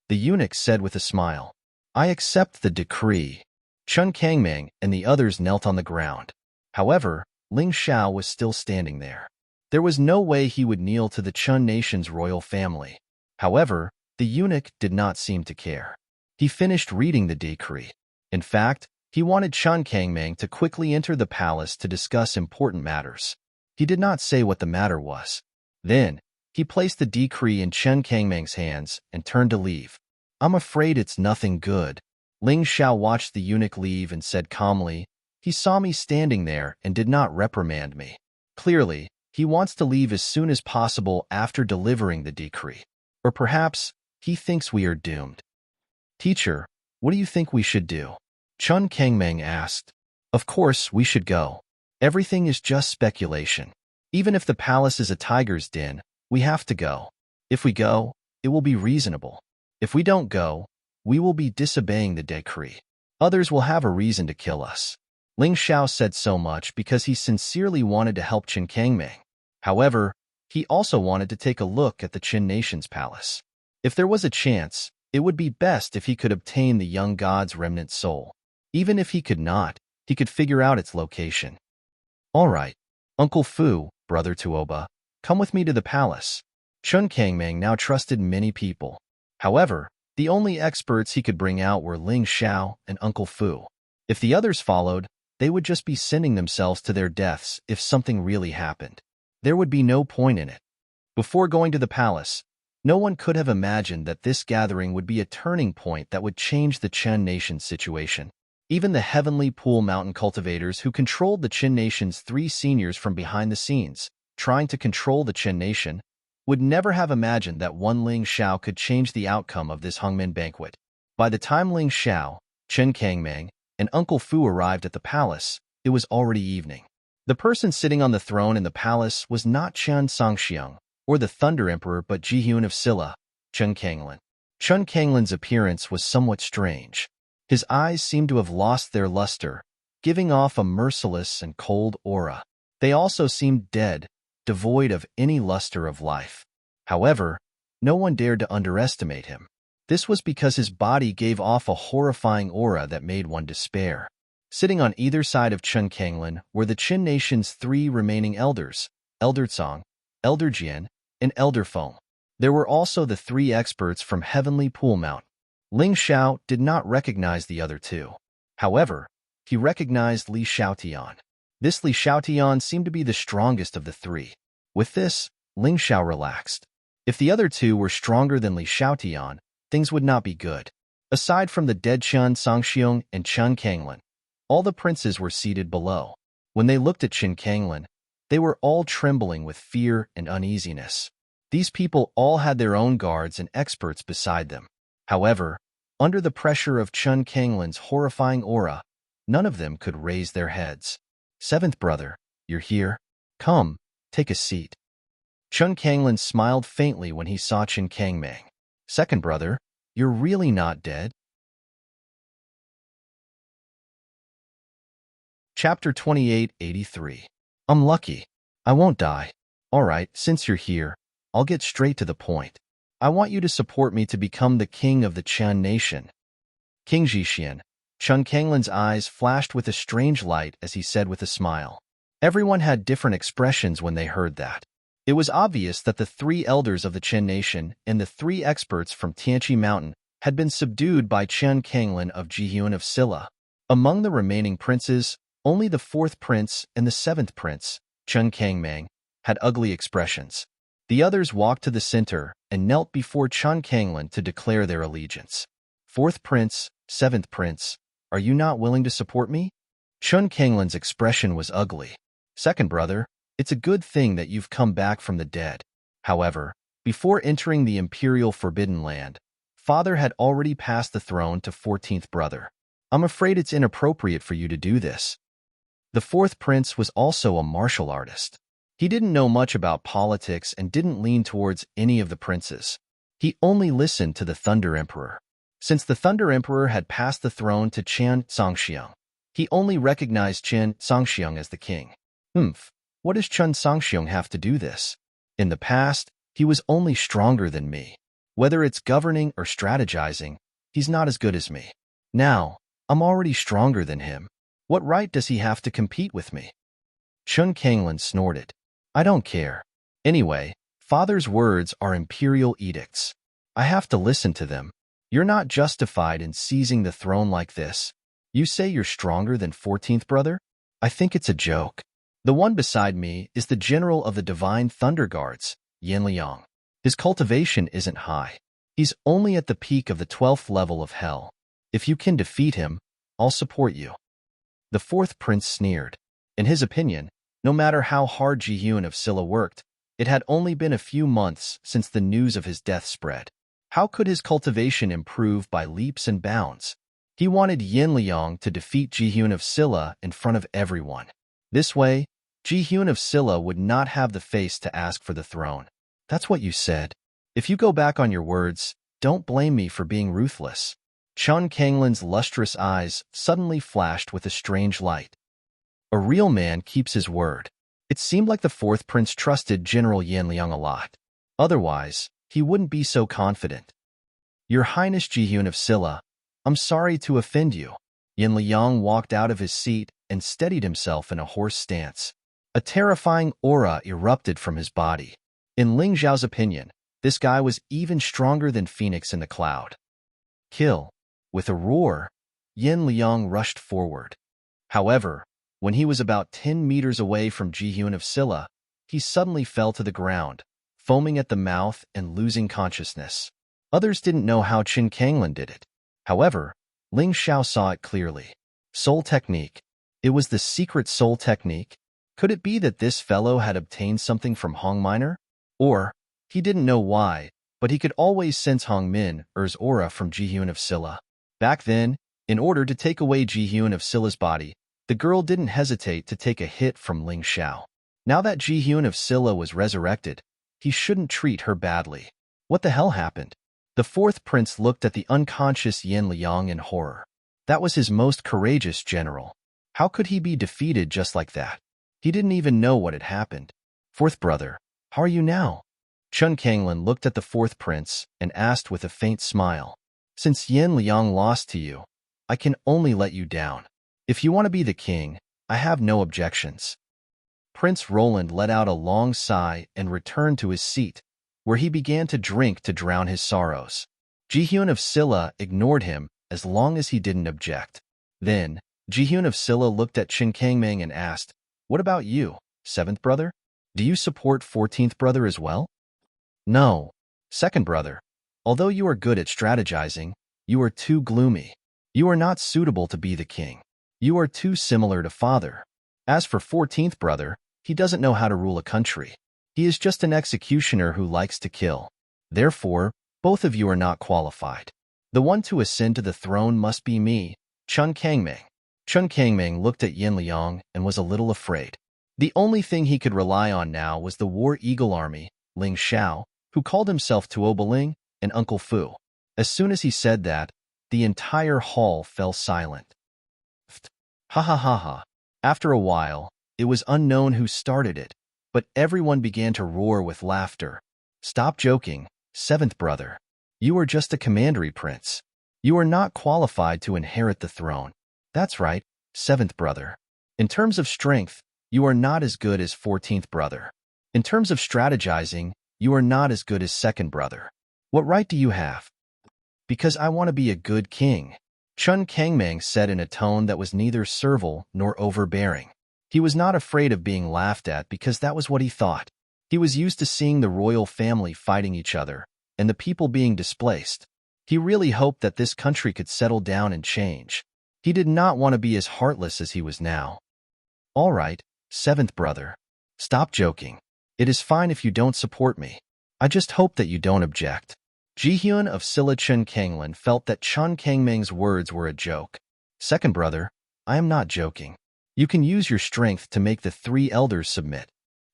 The eunuch said with a smile, I accept the decree. Chun Kangming and the others knelt on the ground. However, Ling Xiao was still standing there. There was no way he would kneel to the Chun nation's royal family. However, the eunuch did not seem to care. He finished reading the decree. In fact, he wanted Chun Kangming to quickly enter the palace to discuss important matters. He did not say what the matter was. Then, he placed the decree in Chun Kangming's hands and turned to leave. I'm afraid it's nothing good. Ling Xiao watched the eunuch leave and said calmly, he saw me standing there and did not reprimand me. Clearly, he wants to leave as soon as possible after delivering the decree. Or perhaps, he thinks we are doomed. Teacher, what do you think we should do? Chun Kangming asked. Of course, we should go. Everything is just speculation. Even if the palace is a tiger's den, we have to go. If we go, it will be reasonable. If we don't go, we will be disobeying the decree. Others will have a reason to kill us. Ling Xiao said so much because he sincerely wanted to help Qin Kangming. However, he also wanted to take a look at the Qin nation's palace. If there was a chance, it would be best if he could obtain the young god's remnant soul. Even if he could not, he could figure out its location. All right, Uncle Fu, brother Tuoba, come with me to the palace. Qin Kangming now trusted many people. However, the only experts he could bring out were Ling Xiao and Uncle Fu. If the others followed, they would just be sending themselves to their deaths if something really happened. There would be no point in it. Before going to the palace, no one could have imagined that this gathering would be a turning point that would change the Qin nation's situation. Even the Heavenly Pool Mountain cultivators who controlled the Qin nation's 3 seniors from behind the scenes, trying to control the Qin nation, would never have imagined that one Ling Xiao could change the outcome of this Hongmen banquet. By the time Ling Xiao, Qin Kangming, and Uncle Fu arrived at the palace, it was already evening. The person sitting on the throne in the palace was not Qian Songxiang, or the Thunder Emperor, but Jihyun of Silla, Qin Kanglin. Qin Kanglin's appearance was somewhat strange. His eyes seemed to have lost their luster, giving off a merciless and cold aura. They also seemed dead, devoid of any luster of life. However, no one dared to underestimate him. This was because his body gave off a horrifying aura that made one despair. Sitting on either side of Qin Kanglin were the Qin nation's 3 remaining elders, Elder Tsong, Elder Jian, and Elder Feng. There were also the 3 experts from Heavenly Pool Mountain. Ling Xiao did not recognize the other 2. However, he recognized Li Xiaotian. This Li Xiaotian seemed to be the strongest of the 3. With this, Ling Xiao relaxed. If the other 2 were stronger than Li Xiaotian, things would not be good. Aside from the dead Qian Songxiang and Qin Kanglin, all the princes were seated below. When they looked at Qin Kanglin, they were all trembling with fear and uneasiness. These people all had their own guards and experts beside them. However, under the pressure of Qin Kanglin's horrifying aura, none of them could raise their heads. 7th brother, you're here? Come, take a seat. Qin Kanglin smiled faintly when he saw Qin Kangming. 2nd brother, you're really not dead? Chapter 2883. I'm lucky. I won't die. All right, since you're here, I'll get straight to the point. I want you to support me to become the king of the Qin nation. King Jixian. Qin Kanglin's eyes flashed with a strange light as he said with a smile. Everyone had different expressions when they heard that. It was obvious that the 3 elders of the Qin nation and the 3 experts from Tianqi Mountain had been subdued by Qin Kanglin of Jihyun of Silla. Among the remaining princes, only the 4th prince and the 7th prince, Qin Kangming, had ugly expressions. The others walked to the center and knelt before Qin Kanglin to declare their allegiance. 4th prince, 7th prince, are you not willing to support me? Qin Kanglin's expression was ugly. 2nd brother, it's a good thing that you've come back from the dead. However, before entering the imperial forbidden land, father had already passed the throne to 14th brother. I'm afraid it's inappropriate for you to do this. The 4th prince was also a martial artist. He didn't know much about politics and didn't lean towards any of the princes. He only listened to the Thunder Emperor. Since the Thunder Emperor had passed the throne to Qian Songxiang, he only recognized Qian Songxiang as the king. What does Qian Songxiang have to do this? In the past, he was only stronger than me. Whether it's governing or strategizing, he's not as good as me. Now, I'm already stronger than him. What right does he have to compete with me? Qin Kanglin snorted. I don't care. Anyway, father's words are imperial edicts. I have to listen to them. You're not justified in seizing the throne like this. You say you're stronger than 14th brother? I think it's a joke. The one beside me is the general of the Divine Thunder Guards, Yin Liang. His cultivation isn't high. He's only at the peak of the 12th level of hell. If you can defeat him, I'll support you. The 4th prince sneered. In his opinion, no matter how hard Jihyun of Silla worked, it had only been a few months since the news of his death spread. How could his cultivation improve by leaps and bounds? He wanted Yin Liang to defeat Jihyun of Silla in front of everyone. This way, Jihyun of Silla would not have the face to ask for the throne. That's what you said. If you go back on your words, don't blame me for being ruthless. Chun Kanglin's lustrous eyes suddenly flashed with a strange light. A real man keeps his word. It seemed like the fourth prince trusted General Yin Liang a lot. Otherwise, he wouldn't be so confident. Your Highness Jihyun of Silla, I'm sorry to offend you. Yin Liang walked out of his seat and steadied himself in a horse stance. A terrifying aura erupted from his body. In Ling Zhao's opinion, this guy was even stronger than Phoenix in the cloud. Kill. With a roar, Yin Liang rushed forward. However, when he was about 10 meters away from Jihyun of Silla, he suddenly fell to the ground, foaming at the mouth and losing consciousness. Others didn't know how Qin Kanglin did it. However, Ling Xiao saw it clearly. Soul technique. It was the secret soul technique. Could it be that this fellow had obtained something from Hong Minor? Or, he didn't know why, but he could always sense Hong Min-er's aura from Jihyun of Silla. Back then, in order to take away Jihyun of Silla's body, the girl didn't hesitate to take a hit from Ling Xiao. Now that Jihyun of Silla was resurrected, he shouldn't treat her badly. What the hell happened? The fourth prince looked at the unconscious Yin Liang in horror. That was his most courageous general. How could he be defeated just like that? He didn't even know what had happened. Fourth brother, how are you now? Chun Kanglin looked at the fourth prince and asked with a faint smile. Since Yin Liang lost to you, I can only let you down. If you want to be the king, I have no objections. Prince Roland let out a long sigh and returned to his seat, where he began to drink to drown his sorrows. Jihyun of Silla ignored him as long as he didn't object. Then, Jihyun of Silla looked at Qin Kangming and asked, What about you, seventh brother? Do you support 14th brother as well? No, second brother. Although you are good at strategizing, you are too gloomy. You are not suitable to be the king. You are too similar to father. As for 14th brother, he doesn't know how to rule a country. He is just an executioner who likes to kill. Therefore, both of you are not qualified. The one to ascend to the throne must be me, Chun Kangming. Chun Kangming looked at Yin Liang and was a little afraid. The only thing he could rely on now was the War Eagle army, Ling Xiao, who called himself Tuobaling, and Uncle Fu. As soon as he said that, the entire hall fell silent. Ha ha ha ha. After a while, it was unknown who started it, but everyone began to roar with laughter. Stop joking, seventh brother. You are just a commandery prince. You are not qualified to inherit the throne. That's right, seventh brother. In terms of strength, you are not as good as 14th brother. In terms of strategizing, you are not as good as second brother. What right do you have? Because I want to be a good king, Chun Kangming said in a tone that was neither servile nor overbearing. He was not afraid of being laughed at because that was what he thought. He was used to seeing the royal family fighting each other and the people being displaced. He really hoped that this country could settle down and change. He did not want to be as heartless as he was now. All right, seventh brother. Stop joking. It is fine if you don't support me. I just hope that you don't object. Jihyun of Silla Chun Kanglin felt that Chun Kangming's words were a joke. Second brother, I am not joking. You can use your strength to make the 3 elders submit.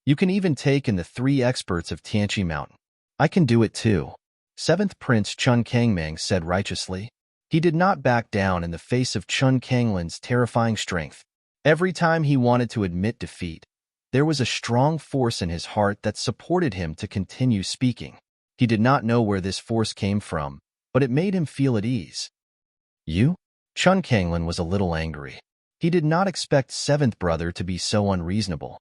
You can even take in the 3 experts of Tianqi Mountain. I can do it too. Seventh Prince Chun Kangming said righteously. He did not back down in the face of Chun Kanglin's terrifying strength. Every time he wanted to admit defeat, there was a strong force in his heart that supported him to continue speaking. He did not know where this force came from, but it made him feel at ease. You? Chun Kanglin was a little angry. He did not expect seventh brother to be so unreasonable.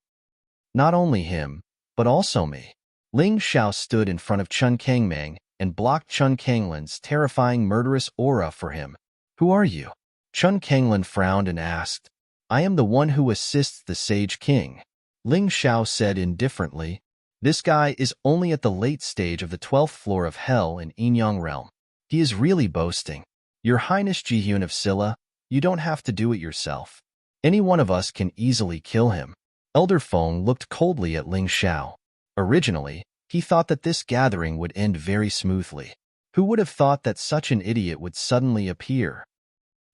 Not only him, but also me. Ling Xiao stood in front of Chun Kangming and blocked Chun Kanglin's terrifying murderous aura for him. Who are you? Chun Kanglin frowned and asked. I am the one who assists the Sage King. Ling Xiao said indifferently. This guy is only at the late stage of the 12th floor of Hell in Yinyang Realm. He is really boasting. Your Highness Jihyun of Silla, you don't have to do it yourself. Any one of us can easily kill him. Elder Feng looked coldly at Ling Xiao. Originally, he thought that this gathering would end very smoothly. Who would have thought that such an idiot would suddenly appear?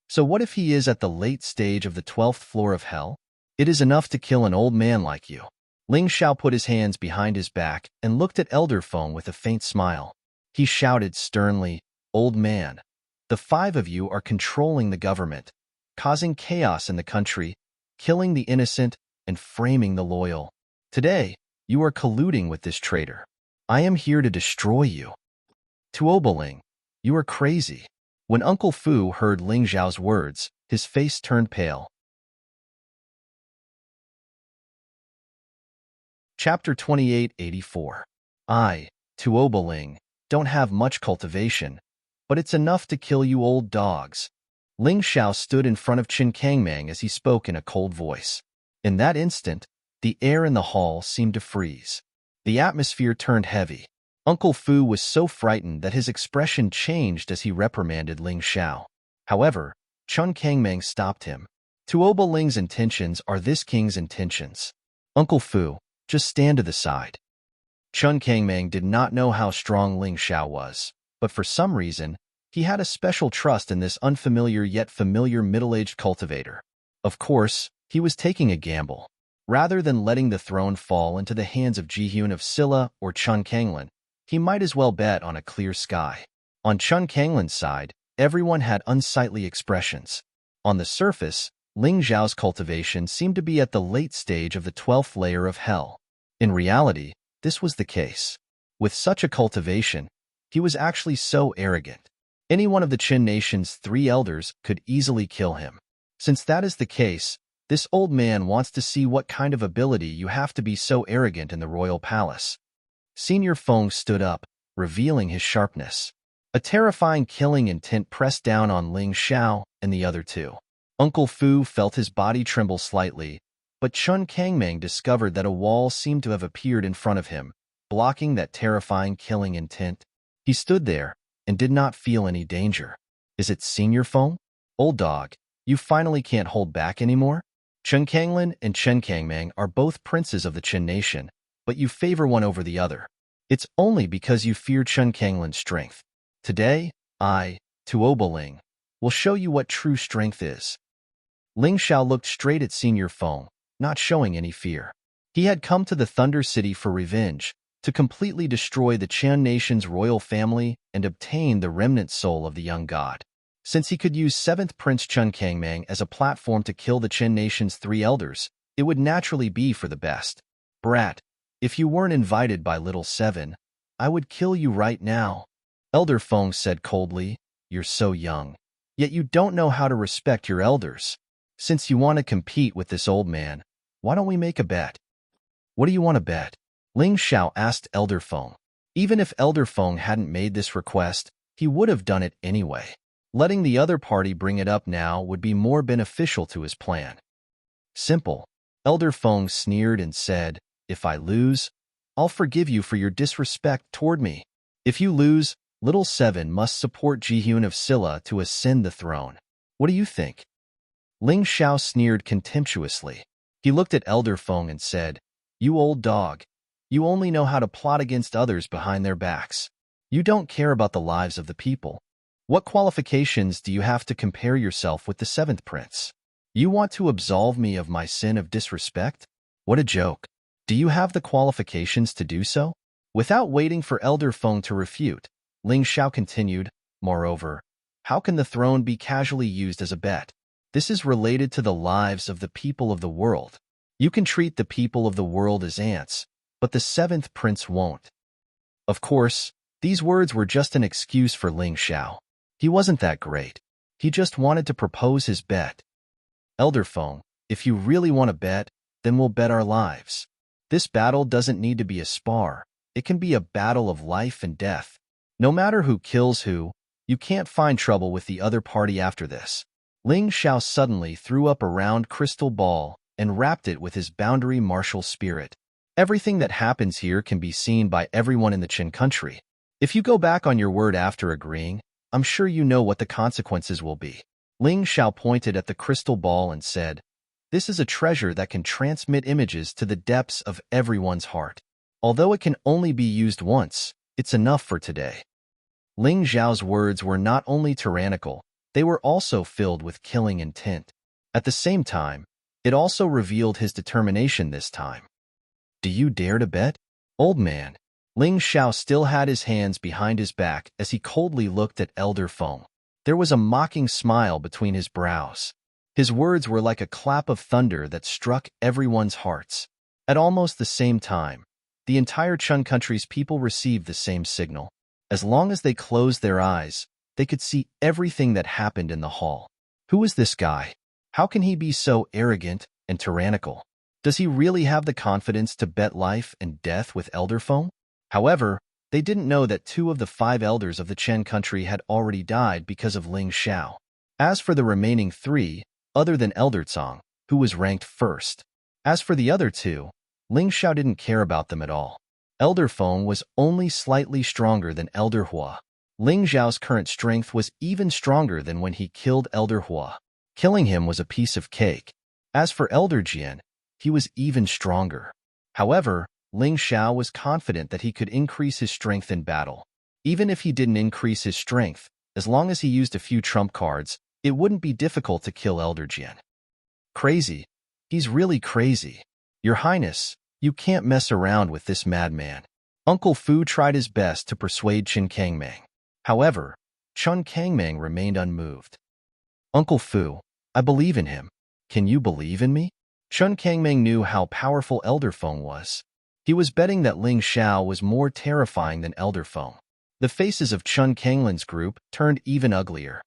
So what if he is at the late stage of the 12th floor of Hell? It is enough to kill an old man like you. Ling Xiao put his hands behind his back and looked at Elder Feng with a faint smile. He shouted sternly, "Old man, the five of you are controlling the government, causing chaos in the country, killing the innocent, and framing the loyal. Today, you are colluding with this traitor. I am here to destroy you. Tuobaling, you are crazy." When Uncle Fu heard Ling Zhao's words, his face turned pale. Chapter 2884. I, Tuobaling, don't have much cultivation, but it's enough to kill you old dogs. Ling Xiao stood in front of Qin Kangmang as he spoke in a cold voice. In that instant, the air in the hall seemed to freeze. The atmosphere turned heavy. Uncle Fu was so frightened that his expression changed as he reprimanded Ling Xiao. However, Qin Kangmang stopped him. Tuoba Ling's intentions are this king's intentions. Uncle Fu, just stand to the side. Qin Kangmang did not know how strong Ling Xiao was, but for some reason, he had a special trust in this unfamiliar yet familiar middle-aged cultivator. Of course, he was taking a gamble. Rather than letting the throne fall into the hands of Jihyun of Silla or Chun Kanglan, he might as well bet on a clear sky. On Chun Kanglan's side, everyone had unsightly expressions. On the surface, Ling Zhao's cultivation seemed to be at the late stage of the 12th layer of hell. In reality, this was the case. With such a cultivation, he was actually so arrogant. Any one of the Qin nation's 3 elders could easily kill him. Since that is the case, this old man wants to see what kind of ability you have to be so arrogant in the royal palace. Senior Feng stood up, revealing his sharpness. A terrifying killing intent pressed down on Ling Xiao and the other 2. Uncle Fu felt his body tremble slightly, but Qin Kangmang discovered that a wall seemed to have appeared in front of him, blocking that terrifying killing intent. He stood there and did not feel any danger. Is it Senior Feng? Old dog, you finally can't hold back anymore? Qin Kanglan and Qin Kangmang are both princes of the Qin nation, but you favor one over the other. It's only because you fear Qin Kanglan's strength. Today, I, Tuobaling, will show you what true strength is. Ling Xiao looked straight at Senior Feng, not showing any fear. He had come to the Thunder City for revenge, to completely destroy the Qin nation's royal family and obtain the remnant soul of the young god. Since he could use 7th Prince Qin Kangmang as a platform to kill the Qin nation's 3 elders, it would naturally be for the best. Brat, if you weren't invited by Little 7, I would kill you right now. Elder Feng said coldly, you're so young, yet you don't know how to respect your elders. Since you want to compete with this old man, why don't we make a bet? What do you want to bet? Ling Xiao asked Elder Feng. Even if Elder Feng hadn't made this request, he would have done it anyway. Letting the other party bring it up now would be more beneficial to his plan. Simple. Elder Feng sneered and said, if I lose, I'll forgive you for your disrespect toward me. If you lose, Little 7 must support Jihyun of Silla to ascend the throne. What do you think? Ling Xiao sneered contemptuously. He looked at Elder Feng and said, you old dog, you only know how to plot against others behind their backs. You don't care about the lives of the people. What qualifications do you have to compare yourself with the 7th prince? You want to absolve me of my sin of disrespect? What a joke. Do you have the qualifications to do so? Without waiting for Elder Feng to refute, Ling Xiao continued, moreover, how can the throne be casually used as a bet? This is related to the lives of the people of the world. You can treat the people of the world as ants, but the 7th prince won't. Of course, these words were just an excuse for Ling Xiao. He wasn't that great. He just wanted to propose his bet. Elder Feng, if you really want to bet, then we'll bet our lives. This battle doesn't need to be a spar. It can be a battle of life and death. No matter who kills who, you can't find trouble with the other party after this. Ling Xiao suddenly threw up a round crystal ball and wrapped it with his boundary martial spirit. Everything that happens here can be seen by everyone in the Qin country. If you go back on your word after agreeing, I'm sure you know what the consequences will be. Ling Xiao pointed at the crystal ball and said, this is a treasure that can transmit images to the depths of everyone's heart. Although it can only be used once, it's enough for today. Ling Zhao's words were not only tyrannical, they were also filled with killing intent. At the same time, it also revealed his determination this time. Do you dare to bet? Old man, Ling Xiao still had his hands behind his back as he coldly looked at Elder Feng. There was a mocking smile between his brows. His words were like a clap of thunder that struck everyone's hearts. At almost the same time, the entire Chun country's people received the same signal. As long as they closed their eyes, they could see everything that happened in the hall. Who is this guy? How can he be so arrogant and tyrannical? Does he really have the confidence to bet life and death with Elder Feng? However, they didn't know that 2 of the 5 elders of the Chen country had already died because of Ling Xiao. As for the remaining 3, other than Elder Cong, who was ranked first. As for the other 2, Ling Xiao didn't care about them at all. Elder Feng was only slightly stronger than Elder Hua. Ling Xiao's current strength was even stronger than when he killed Elder Hua. Killing him was a piece of cake. As for Elder Jian, he was even stronger. However, Ling Xiao was confident that he could increase his strength in battle. Even if he didn't increase his strength, as long as he used a few trump cards, it wouldn't be difficult to kill Elder Jian. Crazy. He's really crazy. Your Highness, you can't mess around with this madman. Uncle Fu tried his best to persuade Chen Kangming. However, Chen Kangming remained unmoved. Uncle Fu, I believe in him. Can you believe in me? Chen Kangming knew how powerful Elder Feng was. He was betting that Ling Xiao was more terrifying than Elder Feng. The faces of Chen Kanglin's group turned even uglier.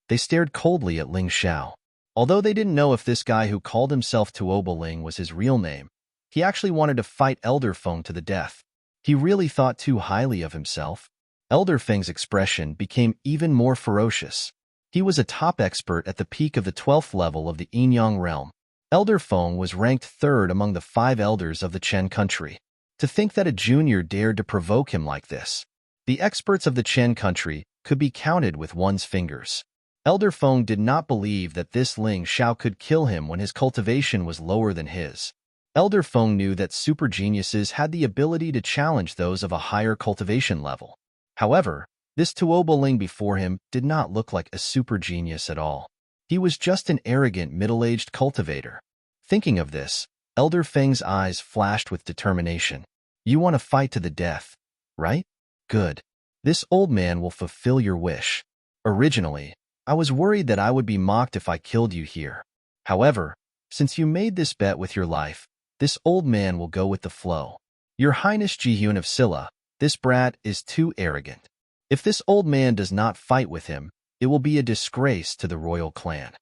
They stared coldly at Ling Xiao. Although they didn't know if this guy who called himself Tuoba Ling was his real name, he actually wanted to fight Elder Feng to the death. He really thought too highly of himself. Elder Feng's expression became even more ferocious. He was a top expert at the peak of the 12th level of the Yinyang realm. Elder Feng was ranked 3rd among the 5 elders of the Chen country. To think that a junior dared to provoke him like this. The experts of the Chen country could be counted with one's fingers. Elder Feng did not believe that this Ling Xiao could kill him when his cultivation was lower than his. Elder Feng knew that super geniuses had the ability to challenge those of a higher cultivation level. However, this Tuoba Ling before him did not look like a super genius at all. He was just an arrogant middle-aged cultivator. Thinking of this, Elder Feng's eyes flashed with determination. You want to fight to the death, right? Good. This old man will fulfill your wish. Originally, I was worried that I would be mocked if I killed you here. However, since you made this bet with your life, this old man will go with the flow. Your Highness Jihyun of Silla, this brat is too arrogant. If this old man does not fight with him, it will be a disgrace to the royal clan.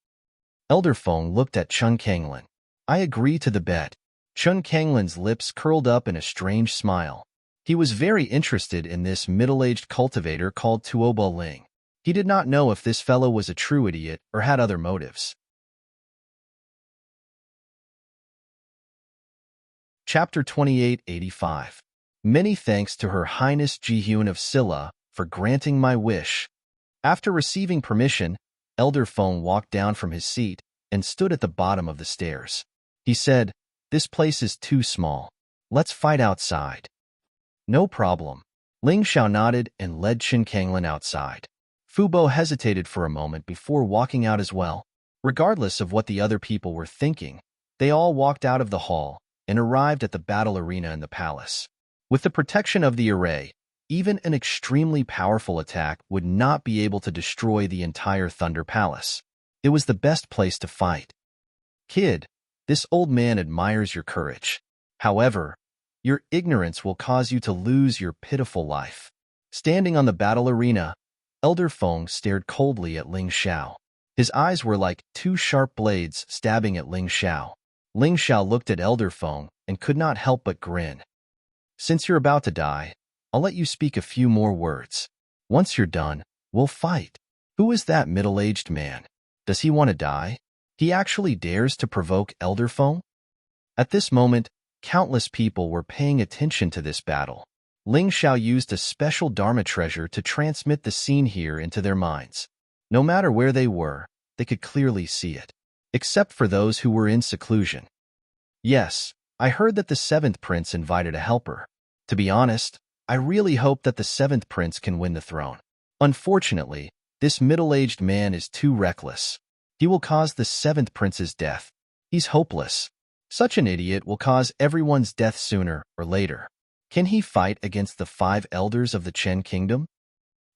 Elder Feng looked at Chen Kanglin. I agree to the bet. Chen Kanglin's lips curled up in a strange smile. He was very interested in this middle-aged cultivator called Tuoba Ling. He did not know if this fellow was a true idiot or had other motives. Chapter 2885. Many thanks to Her Highness Jihyun of Silla for granting my wish. After receiving permission, Elder Feng walked down from his seat and stood at the bottom of the stairs. He said, "This place is too small. Let's fight outside." No problem. Ling Xiao nodded and led Chen Kanglin outside. Fubo hesitated for a moment before walking out as well. Regardless of what the other people were thinking, they all walked out of the hall and arrived at the battle arena in the palace. With the protection of the array, even an extremely powerful attack would not be able to destroy the entire Thunder Palace. It was the best place to fight. Kid, this old man admires your courage. However, your ignorance will cause you to lose your pitiful life. Standing on the battle arena, Elder Feng stared coldly at Ling Xiao. His eyes were like 2 sharp blades stabbing at Ling Xiao. Ling Xiao looked at Elder Feng and could not help but grin. Since you're about to die, I'll let you speak a few more words. Once you're done, we'll fight. Who is that middle-aged man? Does he want to die? He actually dares to provoke Elder Feng? At this moment, countless people were paying attention to this battle. Ling Xiao used a special Dharma treasure to transmit the scene here into their minds. No matter where they were, they could clearly see it. Except for those who were in seclusion. Yes, I heard that the 7th prince invited a helper. To be honest, I really hope that the 7th prince can win the throne. Unfortunately, this middle-aged man is too reckless. He will cause the 7th prince's death. He's hopeless. Such an idiot will cause everyone's death sooner or later. Can he fight against the 5 elders of the Chen kingdom?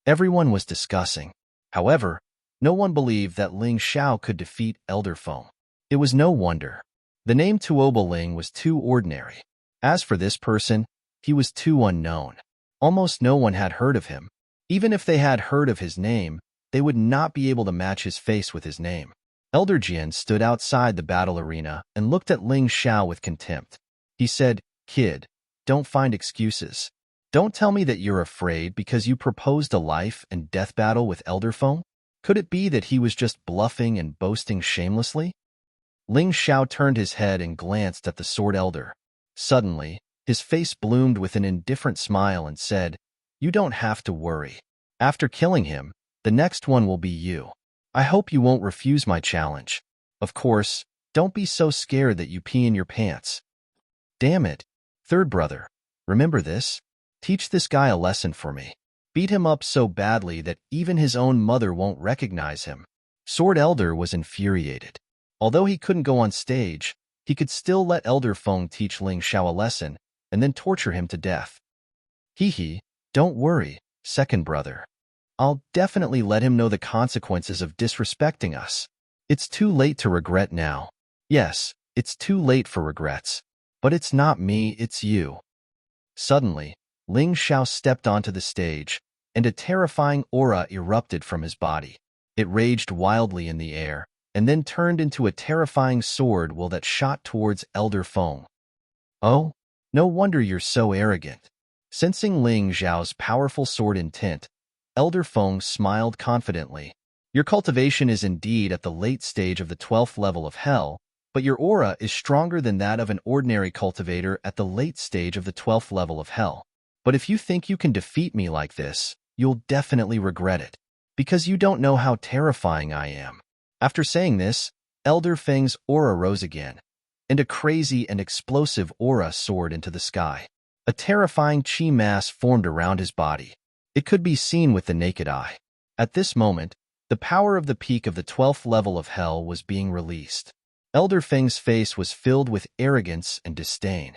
Everyone was discussing. However, no one believed that Ling Xiao could defeat Elder Feng. It was no wonder. The name Tuoba Ling was too ordinary. As for this person, he was too unknown. Almost no one had heard of him. Even if they had heard of his name, they would not be able to match his face with his name. Elder Jian stood outside the battle arena and looked at Ling Xiao with contempt. He said, "Kid, don't find excuses. Don't tell me that you're afraid because you proposed a life and death battle with Elder Feng. Could it be that he was just bluffing and boasting shamelessly?" Ling Xiao turned his head and glanced at the Sword Elder. Suddenly, his face bloomed with an indifferent smile and said, "You don't have to worry. After killing him, the next one will be you. I hope you won't refuse my challenge. Of course, don't be so scared that you pee in your pants." Damn it. Third brother, remember this? Teach this guy a lesson for me. Beat him up so badly that even his own mother won't recognize him. Sword Elder was infuriated. Although he couldn't go on stage, he could still let Elder Feng teach Ling Xiao a lesson and then torture him to death. Hee, don't worry, second brother. I'll definitely let him know the consequences of disrespecting us. It's too late to regret now. Yes, it's too late for regrets. But it's not me, it's you. Suddenly, Ling Xiao stepped onto the stage, and a terrifying aura erupted from his body. It raged wildly in the air, and then turned into a terrifying sword while that shot towards Elder Feng. Oh, no wonder you're so arrogant. Sensing Ling Xiao's powerful sword intent, Elder Feng smiled confidently. Your cultivation is indeed at the late stage of the 12th level of hell, but your aura is stronger than that of an ordinary cultivator at the late stage of the 12th level of hell. But if you think you can defeat me like this, you'll definitely regret it, because you don't know how terrifying I am. After saying this, Elder Feng's aura rose again, and a crazy and explosive aura soared into the sky. A terrifying chi mass formed around his body. It could be seen with the naked eye. At this moment, the power of the peak of the 12th level of hell was being released. Elder Feng's face was filled with arrogance and disdain.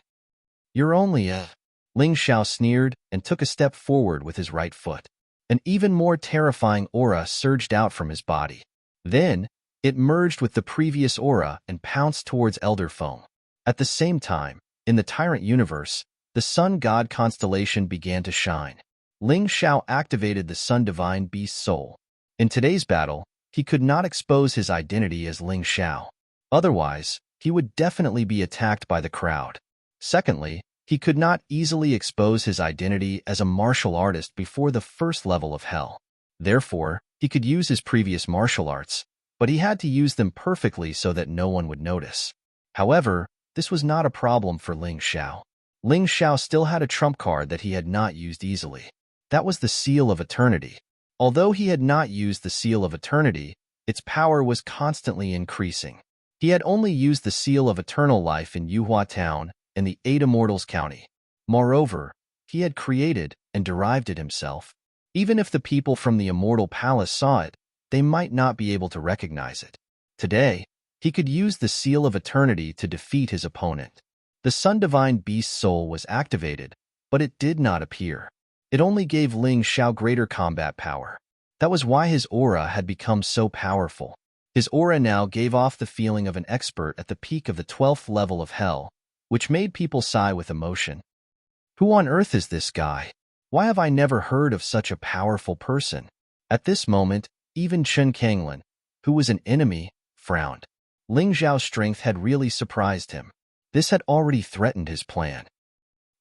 You're only a... Ling Xiao sneered and took a step forward with his right foot. An even more terrifying aura surged out from his body. Then, it merged with the previous aura and pounced towards Elder Feng. At the same time, in the Tyrant universe, the Sun God constellation began to shine. Ling Xiao activated the Sun Divine Beast Soul. In today's battle, he could not expose his identity as Ling Xiao. Otherwise, he would definitely be attacked by the crowd. Secondly, he could not easily expose his identity as a martial artist before the first level of hell. Therefore, he could use his previous martial arts, but he had to use them perfectly so that no one would notice. However, this was not a problem for Ling Xiao. Ling Xiao still had a trump card that he had not used easily. That was the Seal of Eternity. Although he had not used the Seal of Eternity, its power was constantly increasing. He had only used the Seal of Eternal Life in Yuhua Town and the 8 Immortals County. Moreover, he had created and derived it himself. Even if the people from the Immortal Palace saw it, they might not be able to recognize it. Today, he could use the Seal of Eternity to defeat his opponent. The Sun Divine Beast Soul was activated, but it did not appear. It only gave Ling Xiao greater combat power. That was why his aura had become so powerful. His aura now gave off the feeling of an expert at the peak of the 12th level of hell, which made people sigh with emotion. Who on earth is this guy? Why have I never heard of such a powerful person? At this moment, even Chen Kanglin, who was an enemy, frowned. Ling Xiao's strength had really surprised him. This had already threatened his plan.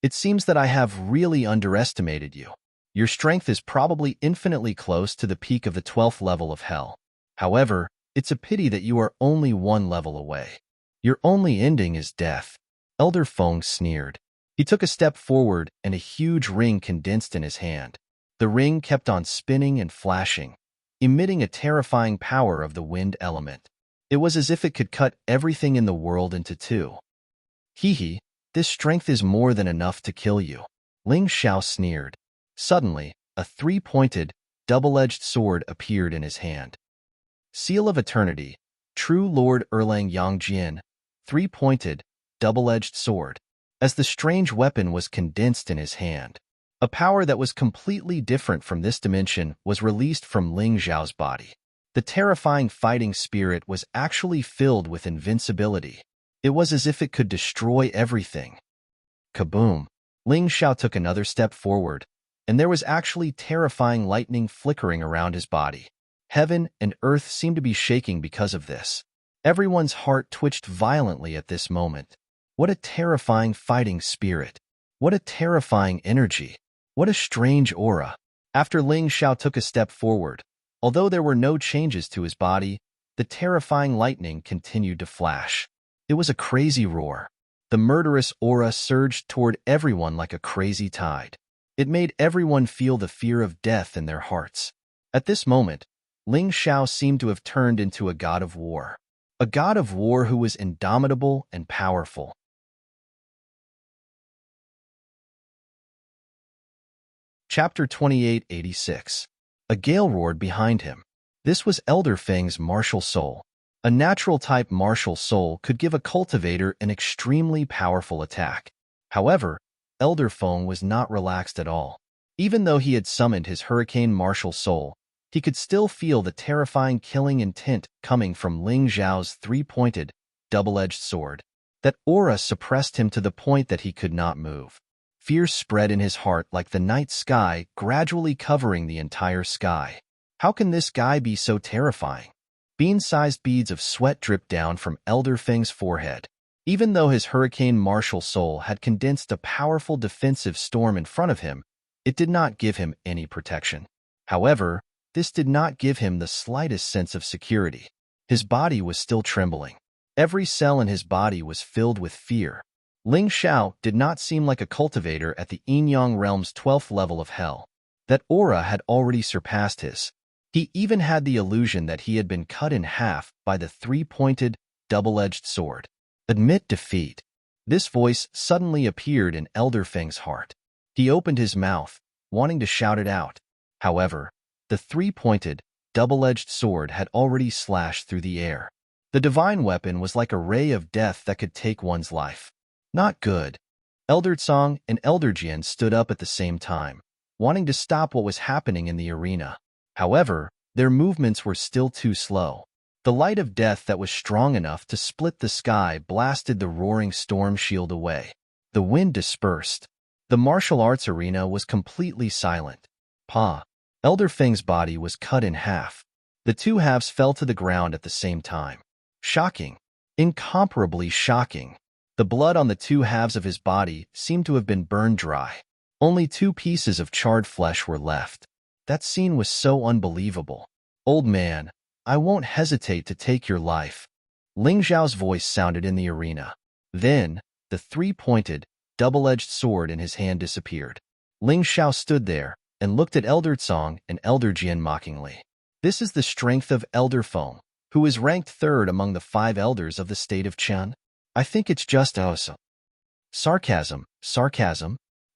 It seems that I have really underestimated you. Your strength is probably infinitely close to the peak of the 12th level of hell. However, it's a pity that you are only 1 level away. Your only ending is death. Elder Feng sneered. He took a step forward and a huge ring condensed in his hand. The ring kept on spinning and flashing, emitting a terrifying power of the wind element. It was as if it could cut everything in the world into two. Hee, this strength is more than enough to kill you. Ling Xiao sneered. Suddenly, a 3-pointed, double-edged sword appeared in his hand. Seal of Eternity, True Lord Erlang Yangjin, 3-pointed, double-edged sword. as the strange weapon was condensed in his hand. A power that was completely different from this dimension was released from Ling Xiao's body. The terrifying fighting spirit was actually filled with invincibility. It was as if it could destroy everything. Kaboom! Ling Xiao took another step forward, and there was actually terrifying lightning flickering around his body. Heaven and earth seemed to be shaking because of this. Everyone's heart twitched violently at this moment. What a terrifying fighting spirit! What a terrifying energy! What a strange aura! After Ling Xiao took a step forward, although there were no changes to his body, the terrifying lightning continued to flash. It was a crazy roar. The murderous aura surged toward everyone like a crazy tide. It made everyone feel the fear of death in their hearts. At this moment, Ling Xiao seemed to have turned into a god of war. A god of war who was indomitable and powerful. Chapter 2886. A gale roared behind him. This was Elder Feng's martial soul. A natural-type martial soul could give a cultivator an extremely powerful attack. However, Elder Feng was not relaxed at all. Even though he had summoned his hurricane martial soul, he could still feel the terrifying killing intent coming from Ling Xiao's three-pointed, double-edged sword. That aura suppressed him to the point that he could not move. Fear spread in his heart like the night sky, gradually covering the entire sky. How can this guy be so terrifying? Bean-sized beads of sweat dripped down from Elder Feng's forehead. Even though his hurricane martial soul had condensed a powerful defensive storm in front of him, it did not give him any protection. However, this did not give him the slightest sense of security. His body was still trembling. Every cell in his body was filled with fear. Ling Xiao did not seem like a cultivator at the Yin-Yang realm's 12th level of hell. That aura had already surpassed his. He even had the illusion that he had been cut in half by the three-pointed, double-edged sword. Admit defeat. This voice suddenly appeared in Elder Feng's heart. He opened his mouth, wanting to shout it out. However, the three-pointed, double-edged sword had already slashed through the air. The divine weapon was like a ray of death that could take one's life. Not good. Elder Tsong and Elder Jian stood up at the same time, wanting to stop what was happening in the arena. However, their movements were still too slow. The light of death that was strong enough to split the sky blasted the roaring storm shield away. The wind dispersed. The martial arts arena was completely silent. Elder Feng's body was cut in half. The two halves fell to the ground at the same time. Shocking. Incomparably shocking. The blood on the two halves of his body seemed to have been burned dry. Only 2 pieces of charred flesh were left. That scene was so unbelievable. Old man, I won't hesitate to take your life. Ling Xiao's voice sounded in the arena. Then, the three-pointed, double-edged sword in his hand disappeared. Ling Xiao stood there and looked at Elder Tsong and Elder Jian mockingly. This is the strength of Elder Feng, who is ranked 3rd among the 5 elders of the state of Chen. I think it's just awesome. Sarcasm.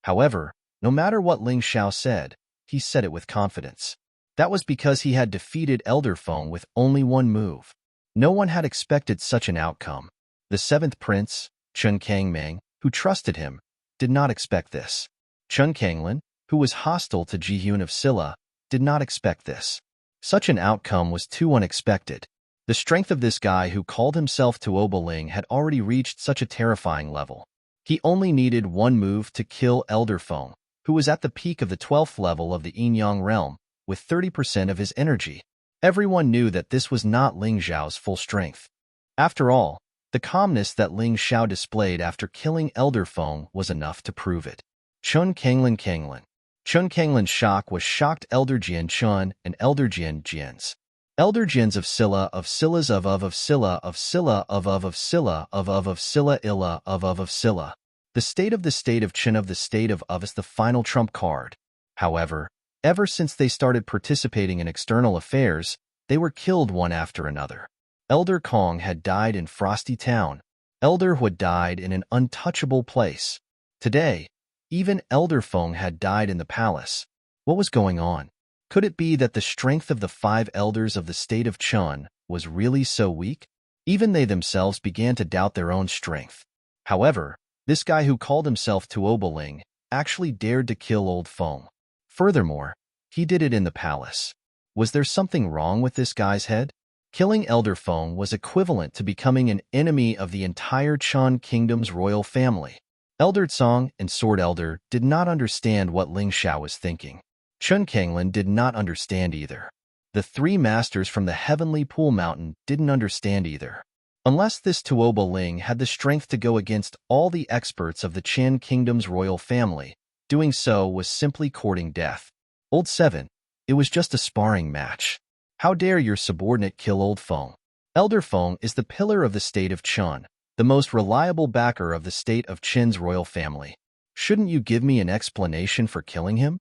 However, no matter what Ling Xiao said, he said it with confidence. That was because he had defeated Elder Feng with only one move. No one had expected such an outcome. The 7th prince, Chen Kangming, who trusted him, did not expect this. Chen Kanglin, who was hostile to Jihyun of Silla, did not expect this. Such an outcome was too unexpected. The strength of this guy who called himself Tuobaling had already reached such a terrifying level. He only needed one move to kill Elder Feng, who was at the peak of the 12th level of the Yin-Yang realm, with 30% of his energy. Everyone knew that this was not Ling Xiao's full strength. After all, the calmness that Ling Xiao displayed after killing Elder Feng was enough to prove it. Chun Kanglin. Chun Kanglin's shock was shocked Elder Jian Chun and Elder Jian Jian's. Elder Jians of Silla of Silla's of Silla of Silla of Silla of Silla Illa of Silla. The state of Chen of the state of is the final trump card. However, ever since they started participating in external affairs, they were killed one after another. Elder Kong had died in Frosty Town. Elder Hu died in an untouchable place. Today, even Elder Feng had died in the palace. What was going on? Could it be that the strength of the 5 elders of the state of Chun was really so weak? Even they themselves began to doubt their own strength. However, This guy who called himself Tuobaling actually dared to kill Old Foam. Furthermore, he did it in the palace. Was there something wrong with this guy's head? Killing Elder Foam was equivalent to becoming an enemy of the entire Chun Kingdom's royal family. Elder Tsong and Sword Elder did not understand what Ling Xiao was thinking. Chun Kanglin did not understand either. The three masters from the Heavenly Pool Mountain didn't understand either. Unless this Tuoba Ling had the strength to go against all the experts of the Chan Kingdom's royal family, doing so was simply courting death. Old 7, it was just a sparring match. How dare your subordinate kill Old Feng? Elder Feng is the pillar of the state of Chun, the most reliable backer of the state of Qin's royal family. Shouldn't you give me an explanation for killing him?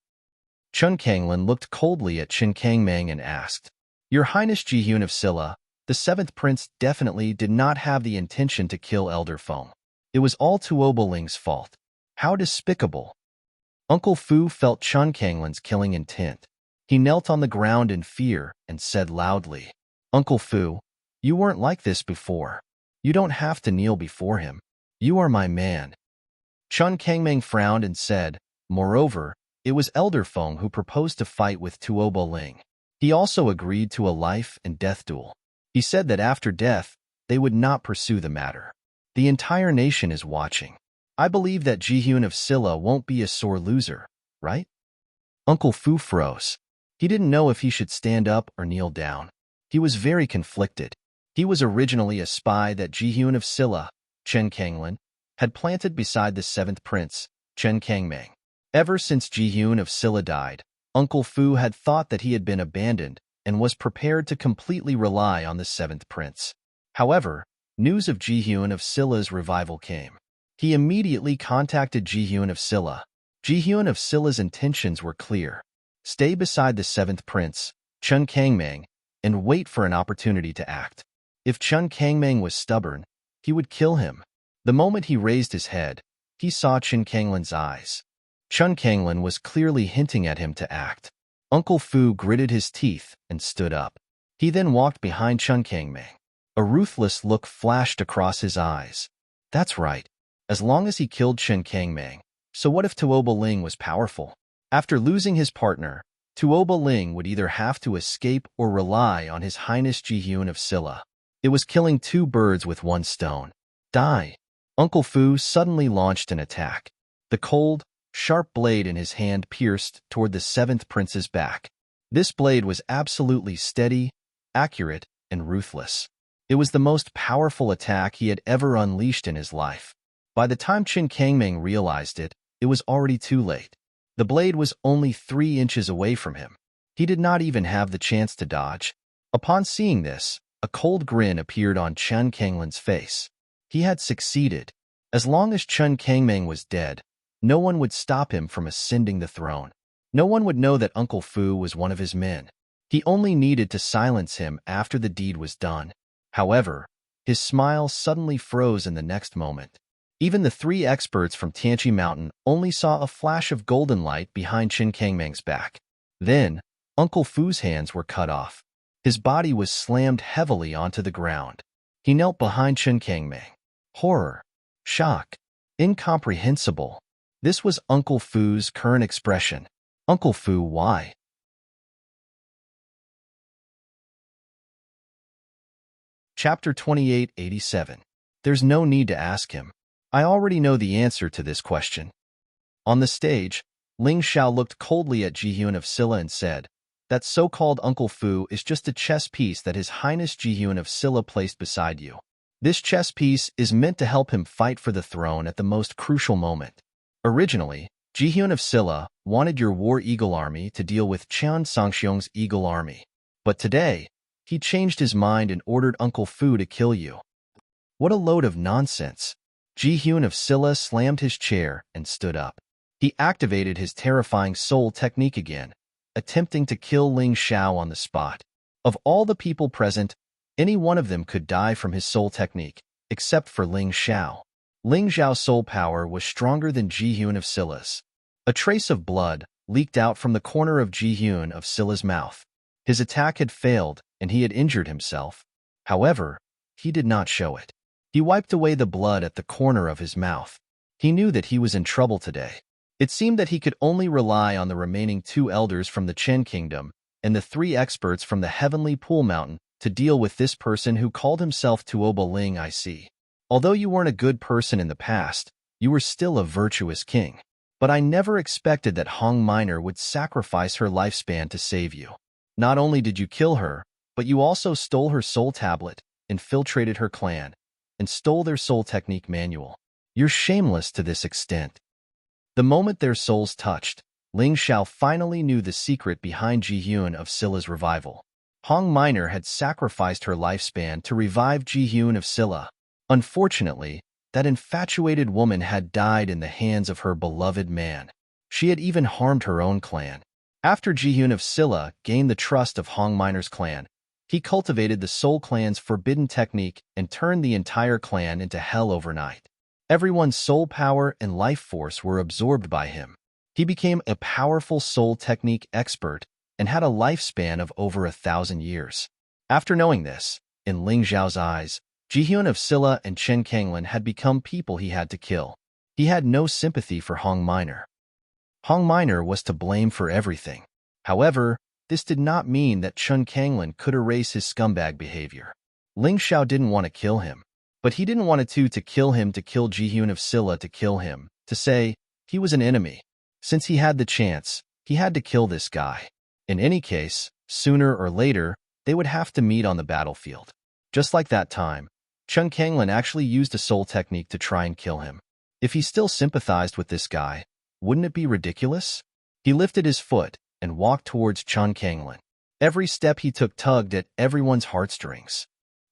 Chun Kanglin looked coldly at Qin Kangmang and asked, Your Highness Jihyun of Silla, the seventh prince definitely did not have the intention to kill Elder Feng. It was all Tuoba Ling's fault. How despicable. Uncle Fu felt Chun Kanglin's killing intent. He knelt on the ground in fear and said loudly, Uncle Fu, you weren't like this before. You don't have to kneel before him. You are my man. Chun Kangmang frowned and said, Moreover, it was Elder Feng who proposed to fight with Tuoba Ling. He also agreed to a life and death duel. He said that after death, they would not pursue the matter. The entire nation is watching. I believe that Jihyun of Silla won't be a sore loser, right? Uncle Fu froze. He didn't know if he should stand up or kneel down. He was very conflicted. He was originally a spy that Jihyun of Silla, Chen Kanglin, had planted beside the seventh prince, Chen Kangmang. Ever since Jihyun of Silla died, Uncle Fu had thought that he had been abandoned and was prepared to completely rely on the seventh prince. However, news of Jihyun of Silla's revival came. He immediately contacted Jihyun of Silla. Jihyun of Silla's intentions were clear. Stay beside the seventh prince, Chun Kangmang, and wait for an opportunity to act. If Chun Kangmang was stubborn, he would kill him. The moment he raised his head, he saw Chun Kanglin's eyes. Chun Kanglin was clearly hinting at him to act. Uncle Fu gritted his teeth and stood up. He then walked behind Chun Kangmang. A ruthless look flashed across his eyes. That's right. As long as he killed Chun Kangmang, so what if Tuoba Ling was powerful? After losing his partner, Tuoba Ling would either have to escape or rely on His Highness Jihyun of Silla. It was killing two birds with one stone. Die! Uncle Fu suddenly launched an attack. The cold, sharp blade in his hand pierced toward the seventh prince's back. This blade was absolutely steady, accurate, and ruthless. It was the most powerful attack he had ever unleashed in his life. By the time Qin Kangmang realized it, it was already too late. The blade was only 3 inches away from him. He did not even have the chance to dodge. Upon seeing this, a cold grin appeared on Chun Kanglin's face. He had succeeded. As long as Chun Kangmang was dead, no one would stop him from ascending the throne. No one would know that Uncle Fu was one of his men. He only needed to silence him after the deed was done. However, his smile suddenly froze in the next moment. Even the 3 experts from Tianqi Mountain only saw a flash of golden light behind Qin Kangmang's back. Then, Uncle Fu's hands were cut off. His body was slammed heavily onto the ground. He knelt behind Qin Kangmang. Horror. Shock. Incomprehensible. This was Uncle Fu's current expression. Uncle Fu, why? Chapter 2887. There's no need to ask him. I already know the answer to this question. On the stage, Ling Xiao looked coldly at Jihyun of Silla and said, That so-called Uncle Fu is just a chess piece that His Highness Jihyun of Silla placed beside you. This chess piece is meant to help him fight for the throne at the most crucial moment. Originally, Jihyun of Silla wanted your War Eagle army to deal with Qian Sangxiong's Eagle army. But today, he changed his mind and ordered Uncle Fu to kill you. What a load of nonsense. Jihyun of Silla slammed his chair and stood up. He activated his terrifying soul technique again, attempting to kill Ling Xiao on the spot. Of all the people present, any one of them could die from his soul technique, except for Ling Xiao. Ling Xiao's soul power was stronger than Jihyun of Silla's. A trace of blood leaked out from the corner of Jihyun of Silla's mouth. His attack had failed, and he had injured himself. However, he did not show it. He wiped away the blood at the corner of his mouth. He knew that he was in trouble today. It seemed that he could only rely on the remaining 2 elders from the Chen Kingdom and the 3 experts from the Heavenly Pool Mountain to deal with this person who called himself Tuoba Ling. I see. Although you weren't a good person in the past, you were still a virtuous king. But I never expected that Hong Minor would sacrifice her lifespan to save you. Not only did you kill her, but you also stole her soul tablet, infiltrated her clan, and stole their soul technique manual. You're shameless to this extent. The moment their souls touched, Ling Xiao finally knew the secret behind Ji-hyun of Scylla's revival. Hong Minor had sacrificed her lifespan to revive Ji-hyun of Scylla. Unfortunately, that infatuated woman had died in the hands of her beloved man. She had even harmed her own clan. After Ji-hyun of Scylla gained the trust of Hong Minor's clan, he cultivated the Soul Clan's forbidden technique and turned the entire clan into hell overnight. Everyone's soul power and life force were absorbed by him. He became a powerful soul technique expert and had a lifespan of over 1,000 years. After knowing this, in Ling Xiao's eyes, Ji-hyun of Scylla and Chen Kanglin had become people he had to kill. He had no sympathy for Hong Minor. Hong Minor was to blame for everything. However, this did not mean that Chen Kanglin could erase his scumbag behavior. Ling Xiao didn't want to kill him, but he didn't want to kill him to kill Ji-hyun of Scylla to kill him, to say he was an enemy. Since he had the chance, he had to kill this guy. In any case, sooner or later, they would have to meet on the battlefield. Just like that time, Chen Kanglin actually used a soul technique to try and kill him. If he still sympathized with this guy, wouldn't it be ridiculous? He lifted his foot and walked towards Chen Kanglin. Every step he took tugged at everyone's heartstrings.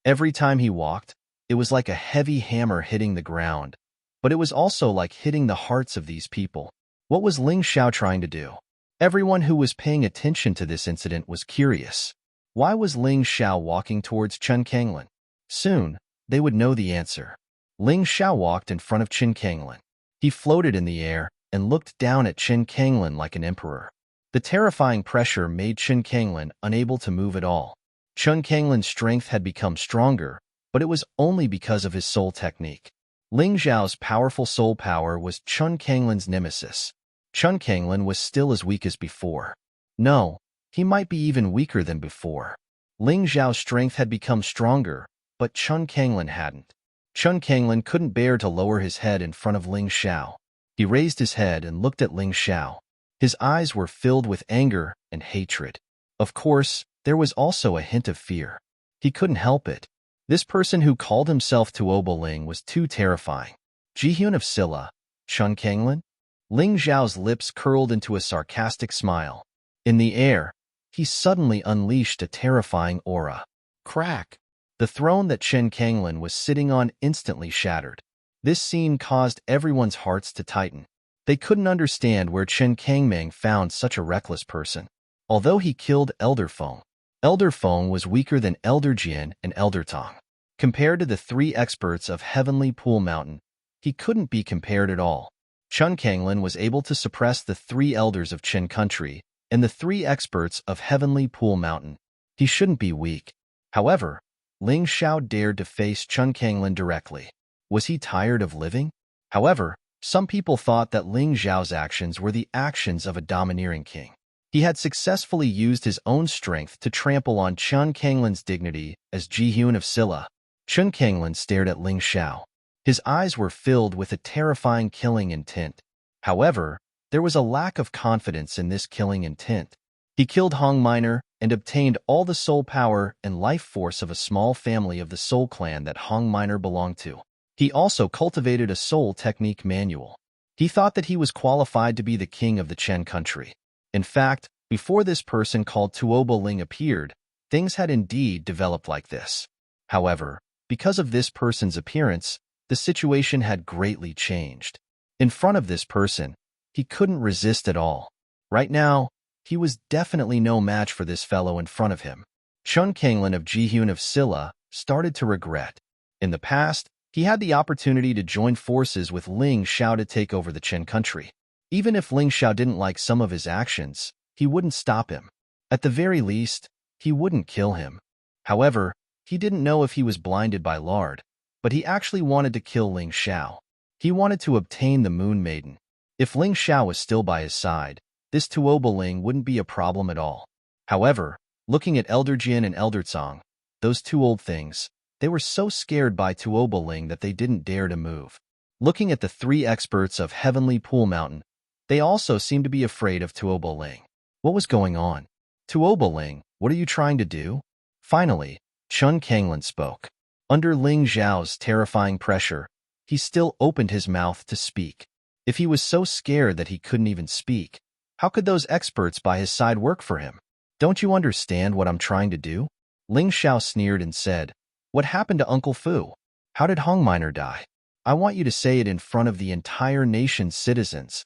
Every time he walked, it was like a heavy hammer hitting the ground, but it was also like hitting the hearts of these people. What was Ling Xiao trying to do? Everyone who was paying attention to this incident was curious. Why was Ling Xiao walking towards Chen Kanglin? Soon, they would know the answer. Ling Xiao walked in front of Chen Kanglin. He floated in the air and looked down at Chen Kanglin like an emperor. The terrifying pressure made Chen Kanglin unable to move at all. Chen Kanglin's strength had become stronger, but it was only because of his soul technique. Ling Xiao's powerful soul power was Chen Kanglin's nemesis. Chen Kanglin was still as weak as before. No, he might be even weaker than before. Ling Xiao's strength had become stronger, but Chen Kanglin hadn't. Chen Kanglin couldn't bear to lower his head in front of Ling Xiao. He raised his head and looked at Ling Xiao. His eyes were filled with anger and hatred. Of course, there was also a hint of fear. He couldn't help it. This person who called himself Tuoba Ling was too terrifying. Ji-hyun of Scylla, Chen Kanglin? Ling Xiao's lips curled into a sarcastic smile. In the air, he suddenly unleashed a terrifying aura. Crack! The throne that Chen Kanglin was sitting on instantly shattered. This scene caused everyone's hearts to tighten. They couldn't understand where Chen Kangming found such a reckless person. Although he killed Elder Feng was weaker than Elder Jian and Elder Tong. Compared to the 3 experts of Heavenly Pool Mountain, he couldn't be compared at all. Chen Kanglin was able to suppress the 3 elders of Chen Country and the 3 experts of Heavenly Pool Mountain. He shouldn't be weak. However, Ling Xiao dared to face Chen Kanglin directly. Was he tired of living? However, some people thought that Ling Xiao's actions were the actions of a domineering king. He had successfully used his own strength to trample on Chen Kanglin's dignity as Ji-hyun of Scylla. Chen Kanglin stared at Ling Xiao. His eyes were filled with a terrifying killing intent. However, there was a lack of confidence in this killing intent. He killed Hong Minor and obtained all the soul power and life force of a small family of the Soul Clan that Hong Minor belonged to. He also cultivated a soul technique manual. He thought that he was qualified to be the king of the Chen country. In fact, before this person called Tuoba Ling appeared, things had indeed developed like this. However, because of this person's appearance, the situation had greatly changed. In front of this person, he couldn't resist at all. Right now, he was definitely no match for this fellow in front of him. Chen Kanglin of Ji-hyun of Scylla started to regret. In the past, he had the opportunity to join forces with Ling Xiao to take over the Chen country. Even if Ling Xiao didn't like some of his actions, he wouldn't stop him. At the very least, he wouldn't kill him. However, he didn't know if he was blinded by lard, but he actually wanted to kill Ling Xiao. He wanted to obtain the Moon Maiden. If Ling Xiao was still by his side, this Tuobo wouldn't be a problem at all. However, looking at Elder Jin and Elder Cong, those two old things, they were so scared by Tuobo that they didn't dare to move. Looking at the three experts of Heavenly Pool Mountain, they also seemed to be afraid of Tuobo. What was going on? Tuobo, what are you trying to do? Finally, Chun Kanglin spoke. Under Ling Xiao's terrifying pressure, he still opened his mouth to speak. If he was so scared that he couldn't even speak, how could those experts by his side work for him? Don't you understand what I'm trying to do? Ling Xiao sneered and said, What happened to Uncle Fu? How did Hong Miner die? I want you to say it in front of the entire nation's citizens.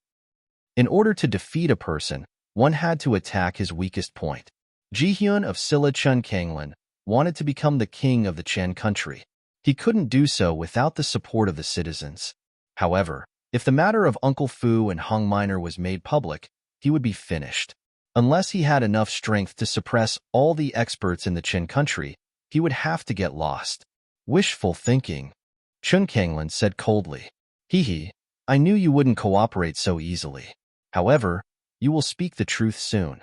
In order to defeat a person, one had to attack his weakest point. Ji Hyun of Silla Chun Kanglin wanted to become the king of the Chen country. He couldn't do so without the support of the citizens. However, if the matter of Uncle Fu and Hong Miner was made public, he would be finished. Unless he had enough strength to suppress all the experts in the Chen country, he would have to get lost. Wishful thinking, Chun Kanglin said coldly. Hee, I knew you wouldn't cooperate so easily. However, you will speak the truth soon.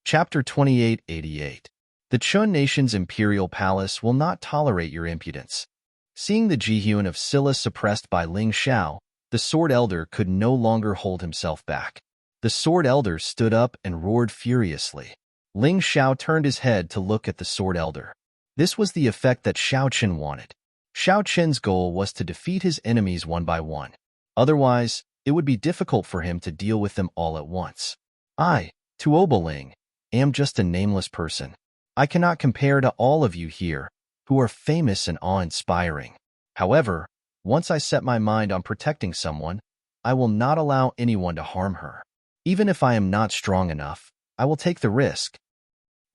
Chapter 2888. The Chun nation's imperial palace will not tolerate your impudence. Seeing the Jihyun of Silla suppressed by Ling Xiao, the Sword Elder could no longer hold himself back. The Sword Elder stood up and roared furiously. Ling Xiao turned his head to look at the Sword Elder. This was the effect that Xiao Qin wanted. Xiao Qin's goal was to defeat his enemies one by one. Otherwise, it would be difficult for him to deal with them all at once. I, Tuobo, am just a nameless person. I cannot compare to all of you here, who are famous and awe-inspiring. However, once I set my mind on protecting someone, I will not allow anyone to harm her. Even if I am not strong enough, I will take the risk.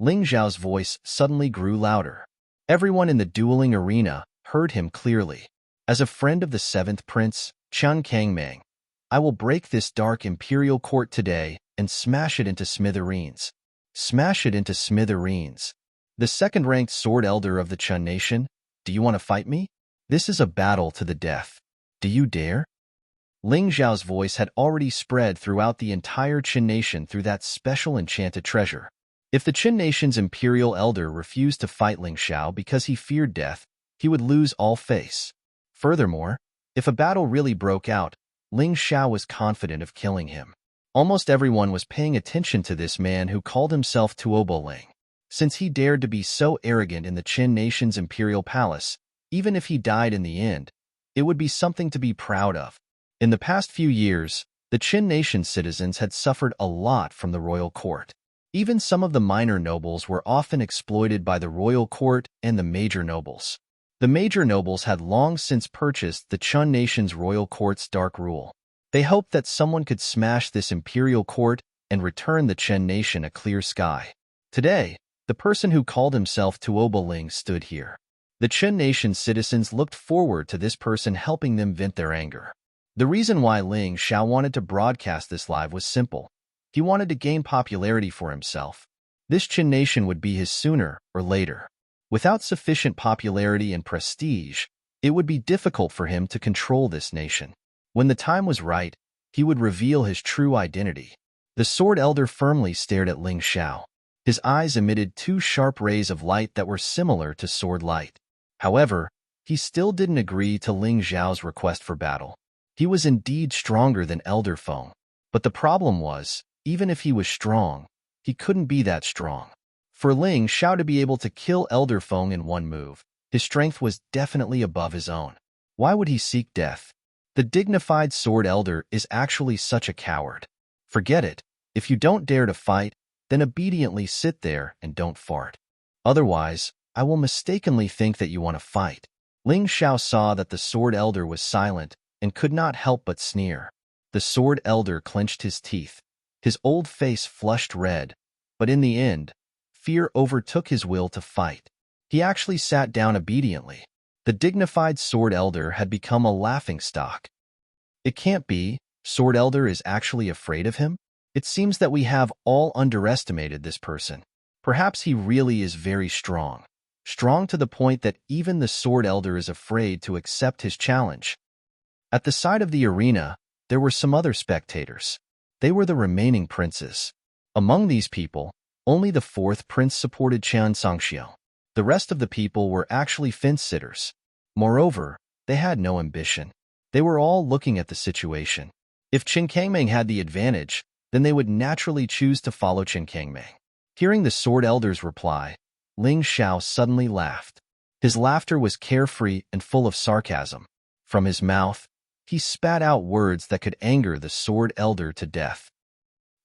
Ling Xiao's voice suddenly grew louder. Everyone in the dueling arena heard him clearly. As a friend of the seventh prince, Chun Kangmang, I will break this dark imperial court today and smash it into smithereens. Smash it into smithereens. The second-ranked Sword Elder of the Chun Nation, do you want to fight me? This is a battle to the death. Do you dare? Ling Xiao's voice had already spread throughout the entire Qin Nation through that special enchanted treasure. If the Qin Nation's Imperial Elder refused to fight Ling Xiao because he feared death, he would lose all face. Furthermore, if a battle really broke out, Ling Xiao was confident of killing him. Almost everyone was paying attention to this man who called himself Tuobo. Since he dared to be so arrogant in the Qin Nation's imperial palace, even if he died in the end, it would be something to be proud of. In the past few years, the Qin Nation's citizens had suffered a lot from the royal court. Even some of the minor nobles were often exploited by the royal court and the major nobles. The major nobles had long since purchased the Chun Nation's royal court's dark rule. They hoped that someone could smash this imperial court and return the Chen Nation a clear sky. Today, the person who called himself Tuobo stood here. The Chen Nation's citizens looked forward to this person helping them vent their anger. The reason why Ling Xiao wanted to broadcast this live was simple. He wanted to gain popularity for himself. This Qin Nation would be his sooner or later. Without sufficient popularity and prestige, it would be difficult for him to control this nation. When the time was right, he would reveal his true identity. The Sword Elder firmly stared at Ling Xiao. His eyes emitted two sharp rays of light that were similar to sword light. However, he still didn't agree to Ling Xiao's request for battle. He was indeed stronger than Elder Feng. But the problem was, even if he was strong, he couldn't be that strong. For Ling Xiao to be able to kill Elder Feng in one move, his strength was definitely above his own. Why would he seek death? The dignified Sword Elder is actually such a coward. Forget it. If you don't dare to fight, then obediently sit there and don't fart. Otherwise, I will mistakenly think that you want to fight. Ling Xiao saw that the Sword Elder was silent and could not help but sneer. The Sword Elder clenched his teeth. His old face flushed red, but in the end, fear overtook his will to fight. He actually sat down obediently. The dignified Sword Elder had become a laughingstock. It can't be. Sword Elder is actually afraid of him? It seems that we have all underestimated this person. Perhaps he really is very strong. strong to the point that even the Sword Elder is afraid to accept his challenge. At the side of the arena, there were some other spectators. They were the remaining princes. Among these people, only the fourth prince supported Qian Songxiao. The rest of the people were actually fence-sitters. Moreover, they had no ambition. They were all looking at the situation. If Qin Kangming had the advantage, then they would naturally choose to follow Qin Kangming. Hearing the Sword Elder's reply, Ling Xiao suddenly laughed. His laughter was carefree and full of sarcasm. From his mouth, he spat out words that could anger the Sword Elder to death.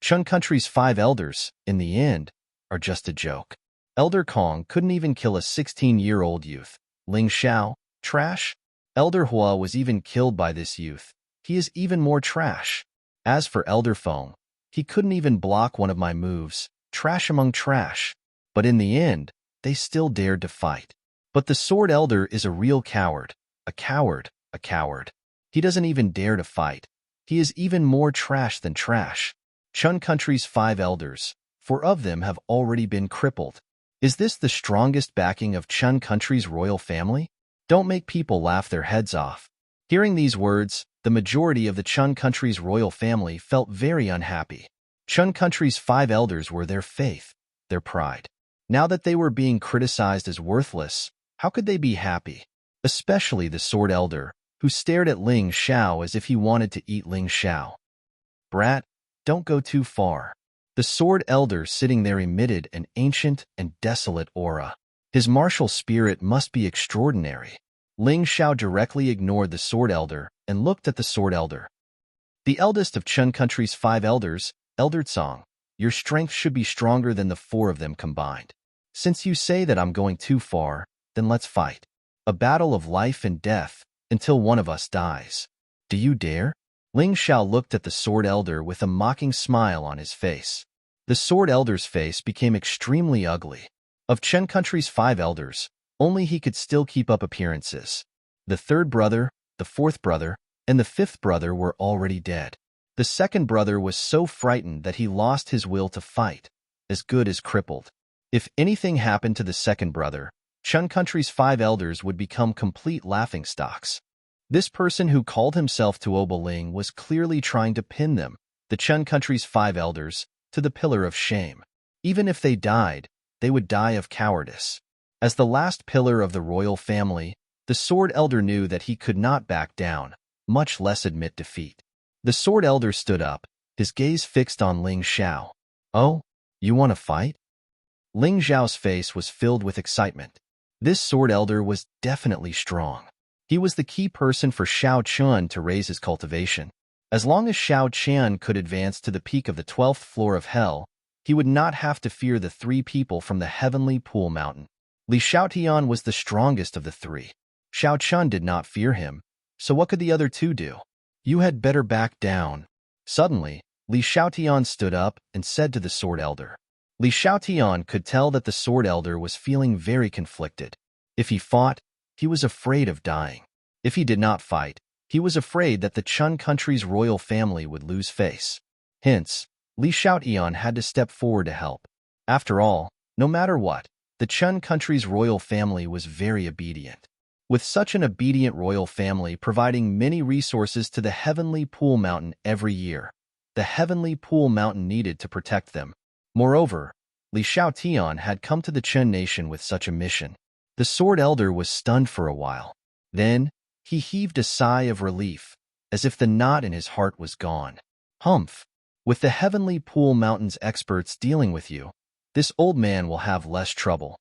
Chun Country's 5 elders, in the end, are just a joke. Elder Kong couldn't even kill a 16-year-old youth. Ling Xiao, trash? Elder Hua was even killed by this youth. He is even more trash. As for Elder Feng, he couldn't even block one of my moves. Trash among trash. But in the end, they still dared to fight. But the Sword Elder is a real coward. A coward. A coward. He doesn't even dare to fight. He is even more trash than trash. Chun Country's 5 elders, 4 of them have already been crippled. Is this the strongest backing of Chun Country's royal family? Don't make people laugh their heads off. Hearing these words, the majority of the Chun Country's royal family felt very unhappy. Chun Country's 5 elders were their faith, their pride. Now that they were being criticized as worthless, how could they be happy? Especially the Sword Elder, who stared at Ling Xiao as if he wanted to eat Ling Xiao. Brat, don't go too far. The Sword Elder sitting there emitted an ancient and desolate aura. His martial spirit must be extraordinary. Ling Xiao directly ignored the Sword Elder and looked at the Sword Elder. The eldest of Chun Country's 5 elders, Elder Tsong, your strength should be stronger than the 4 of them combined. Since you say that I'm going too far, then let's fight. A battle of life and death, until one of us dies. Do you dare? Ling Xiao looked at the Sword Elder with a mocking smile on his face. The Sword Elder's face became extremely ugly. Of Chen Country's 5 elders, only he could still keep up appearances. The 3rd brother, the 4th brother, and the 5th brother were already dead. The 2nd brother was so frightened that he lost his will to fight, as good as crippled. If anything happened to the 2nd brother, Chun Country's 5 elders would become complete laughingstocks. This person who called himself Tuoba Ling was clearly trying to pin them, the Chun Country's 5 elders, to the pillar of shame. Even if they died, they would die of cowardice. As the last pillar of the royal family, the Sword Elder knew that he could not back down, much less admit defeat. The Sword Elder stood up, his gaze fixed on Ling Xiao. Oh, you want to fight? Ling Xiao's face was filled with excitement. This Sword Elder was definitely strong. He was the key person for Xiao Chun to raise his cultivation. As long as Xiao Qian could advance to the peak of the 12th floor of hell, he would not have to fear the 3 people from the Heavenly Pool Mountain. Li Xiaotian was the strongest of the 3. Xiao Chun did not fear him, so what could the other 2 do? You had better back down. Suddenly, Li Xiaotian stood up and said to the Sword Elder. Li Xiaotian could tell that the Sword Elder was feeling very conflicted. If he fought, he was afraid of dying. If he did not fight, he was afraid that the Chun Country's royal family would lose face. Hence, Li Xiaotian had to step forward to help. After all, no matter what, the Chun Country's royal family was very obedient. With such an obedient royal family providing many resources to the Heavenly Pool Mountain every year, the Heavenly Pool Mountain needed to protect them. Moreover, Li Xiaotian had come to the Chun nation with such a mission. The Sword Elder was stunned for a while. Then, he heaved a sigh of relief, as if the knot in his heart was gone. Humph! With the Heavenly Pool Mountain's experts dealing with you, this old man will have less trouble.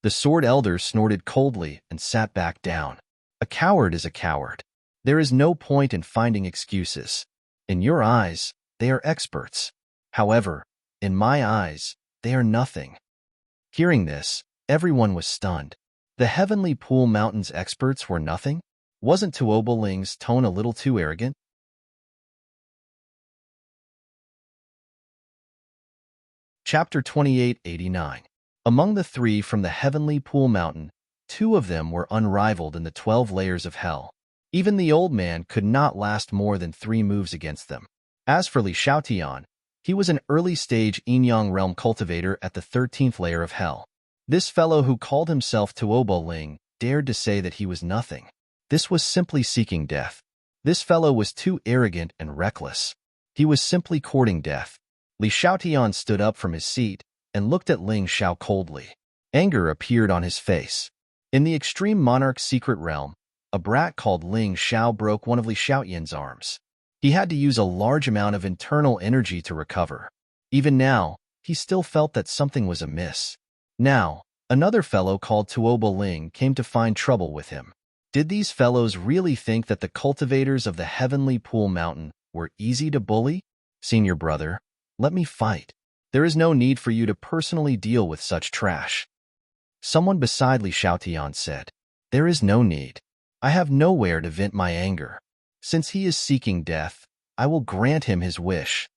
The Sword Elder snorted coldly and sat back down. A coward is a coward. There is no point in finding excuses. In your eyes, they are experts. However, in my eyes, they are nothing. Hearing this, everyone was stunned. The Heavenly Pool Mountain's experts were nothing? Wasn't Tuoba Ling's tone a little too arrogant? Chapter 2889. Among the 3 from the Heavenly Pool Mountain, 2 of them were unrivaled in the 12 layers of hell. Even the old man could not last more than 3 moves against them. As for Li Xiaotian, he was an early-stage Yin-Yang realm cultivator at the 13th layer of hell. This fellow who called himself Tuobo Ling dared to say that he was nothing. This was simply seeking death. This fellow was too arrogant and reckless. He was simply courting death. Li Xiaotian stood up from his seat and looked at Ling Xiao coldly. Anger appeared on his face. In the extreme monarch's secret realm, a brat called Ling Xiao broke one of Li Xiaotian's arms. He had to use a large amount of internal energy to recover. Even now, he still felt that something was amiss. Now, another fellow called Tuobo Ling came to find trouble with him. Did these fellows really think that the cultivators of the Heavenly Pool Mountain were easy to bully? Senior brother, let me fight. There is no need for you to personally deal with such trash. Someone beside Li Xiaotian said, There is no need. I have nowhere to vent my anger. Since he is seeking death, I will grant him his wish.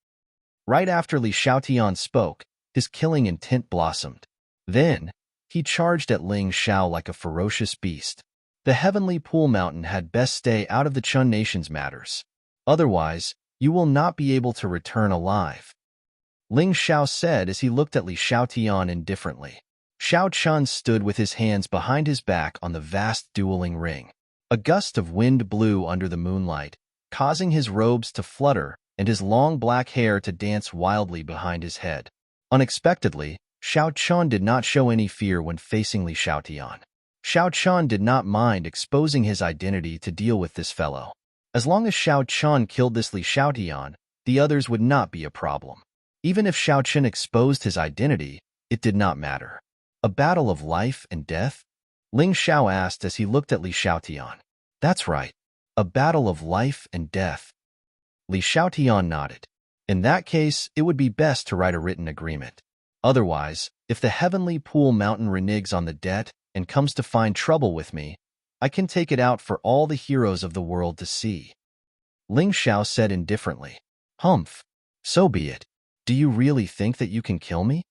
Right after Li Xiaotian spoke, his killing intent blossomed. Then, he charged at Ling Xiao like a ferocious beast. The Heavenly Pool Mountain had best stay out of the Chun Nation's matters. Otherwise, you will not be able to return alive. Ling Xiao said as he looked at Li Xiaotian indifferently. Xiao Chun stood with his hands behind his back on the vast dueling ring. A gust of wind blew under the moonlight, causing his robes to flutter and his long black hair to dance wildly behind his head. Unexpectedly, Xiao Chun did not show any fear when facing Li Xiaotian. Xiao Chun did not mind exposing his identity to deal with this fellow. As long as Xiao Chun killed this Li Xiaotian, the others would not be a problem. Even if Xiao Chun exposed his identity, it did not matter. A battle of life and death? Ling Xiao asked as he looked at Li Xiaotian. That's right. A battle of life and death. Li Xiaotian nodded. In that case, it would be best to write a written agreement. Otherwise, if the Heavenly Pool Mountain reneges on the debt and comes to find trouble with me, I can take it out for all the heroes of the world to see. Ling Xiao said indifferently. Humph. So be it. Do you really think that you can kill me?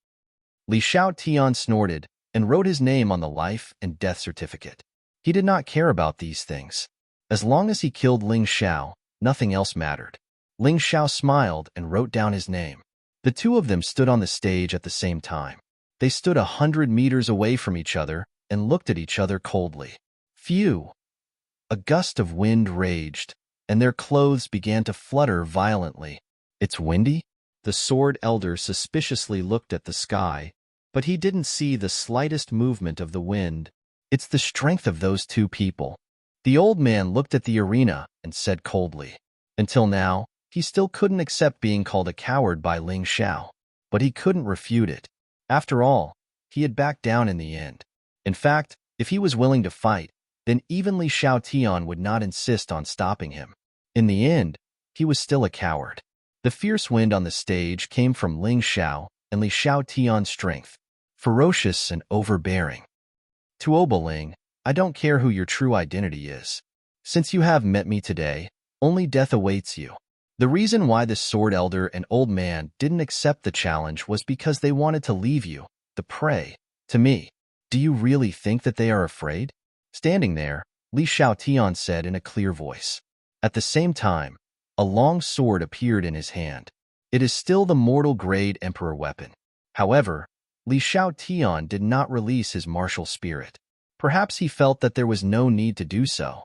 Li Xiaotian snorted and wrote his name on the life and death certificate. He did not care about these things. As long as he killed Ling Xiao, nothing else mattered. Ling Xiao smiled and wrote down his name. The two of them stood on the stage at the same time. They stood 100 meters away from each other and looked at each other coldly. Phew! A gust of wind raged, and their clothes began to flutter violently. It's windy? The sword elder suspiciously looked at the sky, but he didn't see the slightest movement of the wind. It's the strength of those two people. The old man looked at the arena and said coldly. Until now, he still couldn't accept being called a coward by Ling Xiao, but he couldn't refute it. After all, he had backed down in the end. In fact, if he was willing to fight, then even Li Xiaotian would not insist on stopping him. In the end, he was still a coward. The fierce wind on the stage came from Ling Xiao and Li Xiaotian's strength, ferocious and overbearing. Tuobo Ling, I don't care who your true identity is. Since you have met me today, only death awaits you. The reason why the sword elder and old man didn't accept the challenge was because they wanted to leave you, the prey, to me. Do you really think that they are afraid? Standing there, Li Xiaotian said in a clear voice. At the same time, a long sword appeared in his hand. It is still the mortal grade emperor weapon. However, Li Xiaotian did not release his martial spirit. Perhaps he felt that there was no need to do so.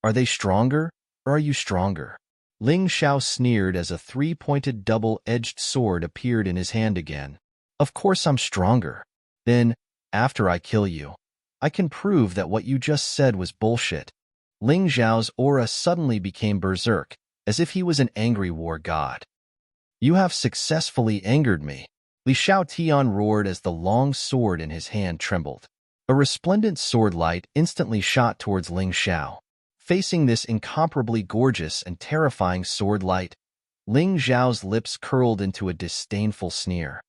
Are they stronger, or are you stronger? Ling Xiao sneered as a three-pointed double-edged sword appeared in his hand again. Of course I'm stronger. Then, after I kill you, I can prove that what you just said was bullshit. Ling Xiao's aura suddenly became berserk, as if he was an angry war god. You have successfully angered me. Li Xiaotian roared as the long sword in his hand trembled. A resplendent sword light instantly shot towards Ling Xiao. Facing this incomparably gorgeous and terrifying sword light, Ling Xiao's lips curled into a disdainful sneer.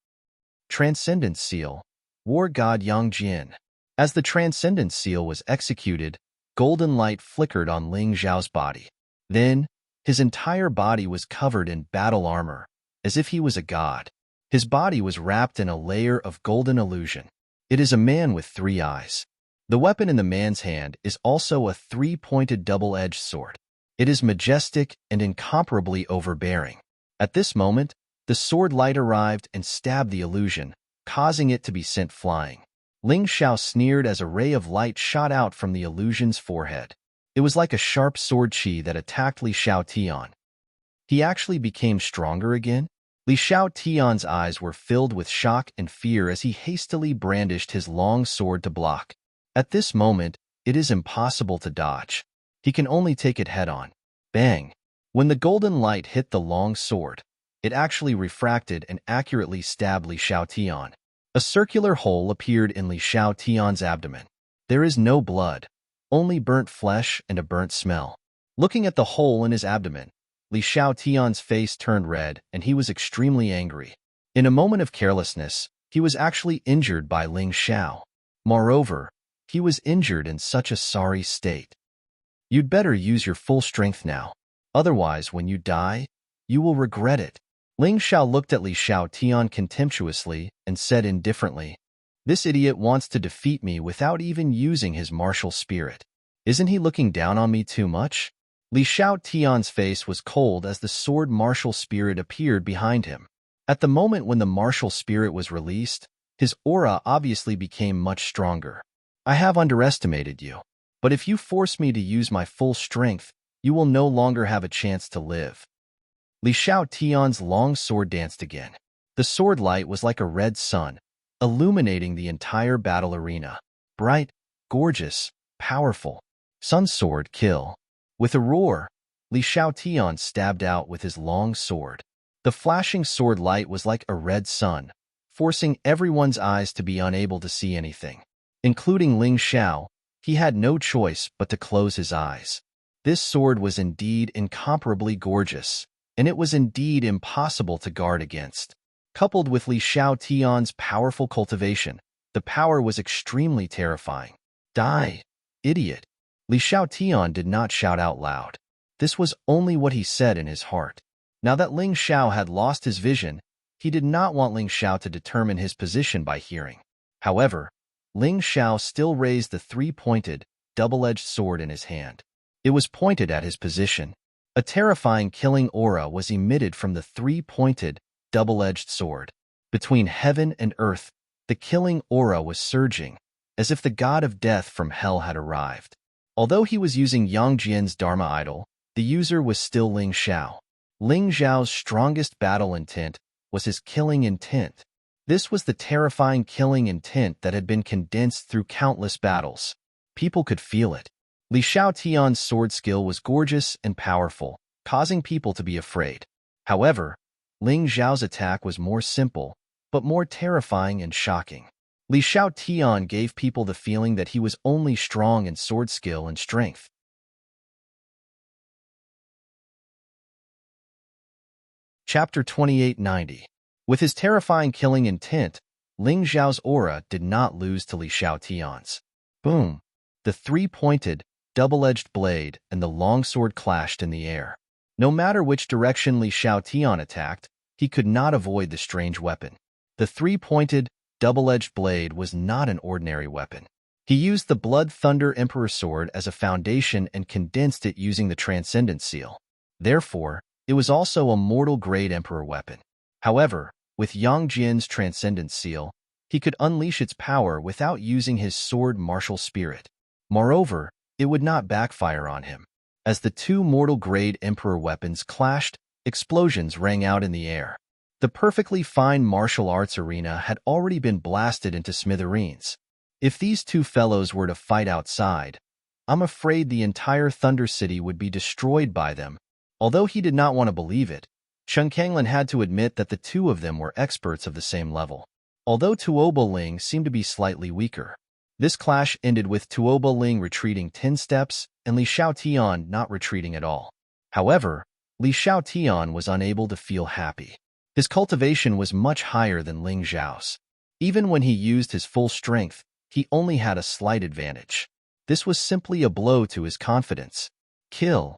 Transcendence Seal, War God Yang Jin. As the Transcendence Seal was executed, golden light flickered on Ling Xiao's body. Then, his entire body was covered in battle armor, as if he was a god. His body was wrapped in a layer of golden illusion. It is a man with 3 eyes. The weapon in the man's hand is also a 3-pointed double-edged sword. It is majestic and incomparably overbearing. At this moment, the sword light arrived and stabbed the illusion, causing it to be sent flying. Ling Xiao sneered as a ray of light shot out from the illusion's forehead. It was like a sharp sword chi that attacked Li Xiao Tian. He actually became stronger again? Li Xiao Tian's eyes were filled with shock and fear as he hastily brandished his long sword to block. At this moment, it is impossible to dodge. He can only take it head-on. Bang! When the golden light hit the long sword, it actually refracted and accurately stabbed Li Xiao Tian. A circular hole appeared in Li Xiao Tian's abdomen. There is no blood, only burnt flesh and a burnt smell. Looking at the hole in his abdomen, Li Xiao Tian's face turned red and he was extremely angry. In a moment of carelessness, he was actually injured by Ling Xiao. Moreover, he was injured in such a sorry state. You'd better use your full strength now. Otherwise, when you die, you will regret it. Ling Xiao looked at Li Xiao Tian contemptuously and said indifferently, "This idiot wants to defeat me without even using his martial spirit. Isn't he looking down on me too much?" Li Xiao Tian's face was cold as the sword martial spirit appeared behind him. At the moment when the martial spirit was released, his aura obviously became much stronger. "I have underestimated you, but if you force me to use my full strength, you will no longer have a chance to live." Li Xiao Tian's long sword danced again. The sword light was like a red sun, illuminating the entire battle arena. Bright, gorgeous, powerful. Sun sword kill. With a roar, Li Xiao Tian stabbed out with his long sword. The flashing sword light was like a red sun, forcing everyone's eyes to be unable to see anything. Including Ling Xiao, he had no choice but to close his eyes. This sword was indeed incomparably gorgeous, and it was indeed impossible to guard against. Coupled with Li Xiao Tian's powerful cultivation, the power was extremely terrifying. "Die, idiot!" Li Xiao Tian did not shout out loud. This was only what he said in his heart. Now that Ling Xiao had lost his vision, he did not want Ling Xiao to determine his position by hearing. However, Ling Xiao still raised the three-pointed, double-edged sword in his hand. It was pointed at his position. A terrifying killing aura was emitted from the three-pointed, double-edged sword. Between heaven and earth, the killing aura was surging, as if the god of death from hell had arrived. Although he was using Yang Jian's Dharma idol, the user was still Ling Xiao. Ling Xiao's strongest battle intent was his killing intent. This was the terrifying killing intent that had been condensed through countless battles. People could feel it. Li Xiao Tian's sword skill was gorgeous and powerful, causing people to be afraid. However, Ling Xiao's attack was more simple, but more terrifying and shocking. Li Xiao Tian gave people the feeling that he was only strong in sword skill and strength. Chapter 2890. With his terrifying killing intent, Ling Xiao's aura did not lose to Li Xiao Tian's. Boom! The three-pointed, double-edged blade and the longsword clashed in the air. No matter which direction Li Xiao Tian attacked, he could not avoid the strange weapon. The three-pointed, double-edged blade was not an ordinary weapon. He used the Blood Thunder Emperor Sword as a foundation and condensed it using the Transcendence Seal. Therefore, it was also a mortal-grade Emperor weapon. However, with Yang Jian's Transcendence Seal, he could unleash its power without using his sword martial spirit. Moreover, it would not backfire on him. As the two mortal-grade Emperor weapons clashed, explosions rang out in the air. The perfectly fine martial arts arena had already been blasted into smithereens. If these two fellows were to fight outside, I'm afraid the entire Thunder City would be destroyed by them. Although he did not want to believe it, Chen Kanglin had to admit that the two of them were experts of the same level. Although Tuoba Ling seemed to be slightly weaker, this clash ended with Tuoba Ling retreating 10 steps and Li Xiao Tian not retreating at all. However, Li Xiao Tian was unable to feel happy. His cultivation was much higher than Ling Xiao's. Even when he used his full strength, he only had a slight advantage. This was simply a blow to his confidence. Kill.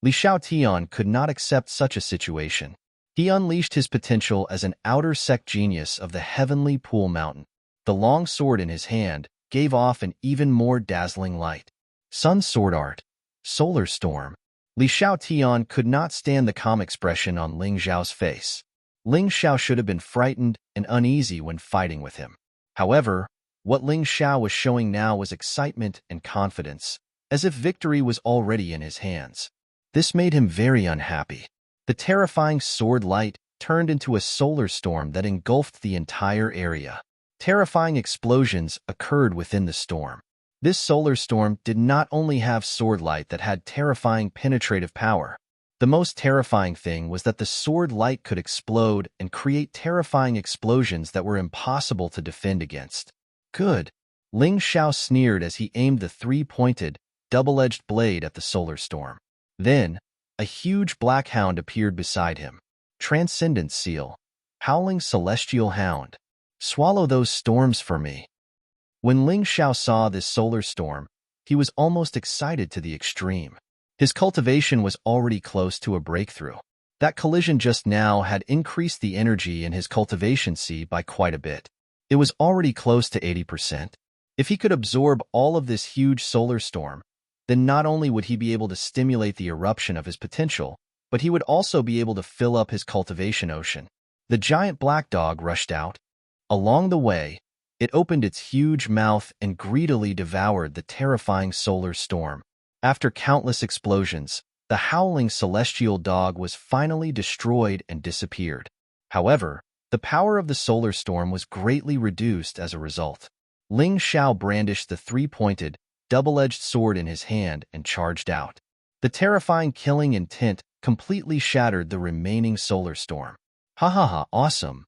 Li Xiao Tian could not accept such a situation. He unleashed his potential as an outer sect genius of the heavenly pool mountain. The long sword in his hand gave off an even more dazzling light. Sun Sword Art. Solar Storm. Li Xiao Tian could not stand the calm expression on Ling Xiao's face. Ling Xiao should have been frightened and uneasy when fighting with him. However, What Ling Xiao was showing now was excitement and confidence, as if victory was already in his hands. This made him very unhappy. The terrifying sword light turned into a solar storm that engulfed the entire area. Terrifying explosions occurred within the storm. This solar storm did not only have sword light that had terrifying penetrative power. The most terrifying thing was that the sword light could explode and create terrifying explosions that were impossible to defend against. Good. Ling Xiao sneered as he aimed the three-pointed, double-edged blade at the solar storm. Then, a huge black hound appeared beside him. Transcendent seal. Howling celestial hound. Swallow those storms for me. When Ling Xiao saw this solar storm, he was almost excited to the extreme. His cultivation was already close to a breakthrough. That collision just now had increased the energy in his cultivation sea by quite a bit. It was already close to 80%. If he could absorb all of this huge solar storm, then not only would he be able to stimulate the eruption of his potential, but he would also be able to fill up his cultivation ocean. The giant black dog rushed out. Along the way, it opened its huge mouth and greedily devoured the terrifying solar storm. After countless explosions, the howling celestial dog was finally destroyed and disappeared. However, the power of the solar storm was greatly reduced as a result. Ling Xiao brandished the three-pointed, double-edged sword in his hand and charged out. The terrifying killing intent completely shattered the remaining solar storm. Ha ha ha, awesome!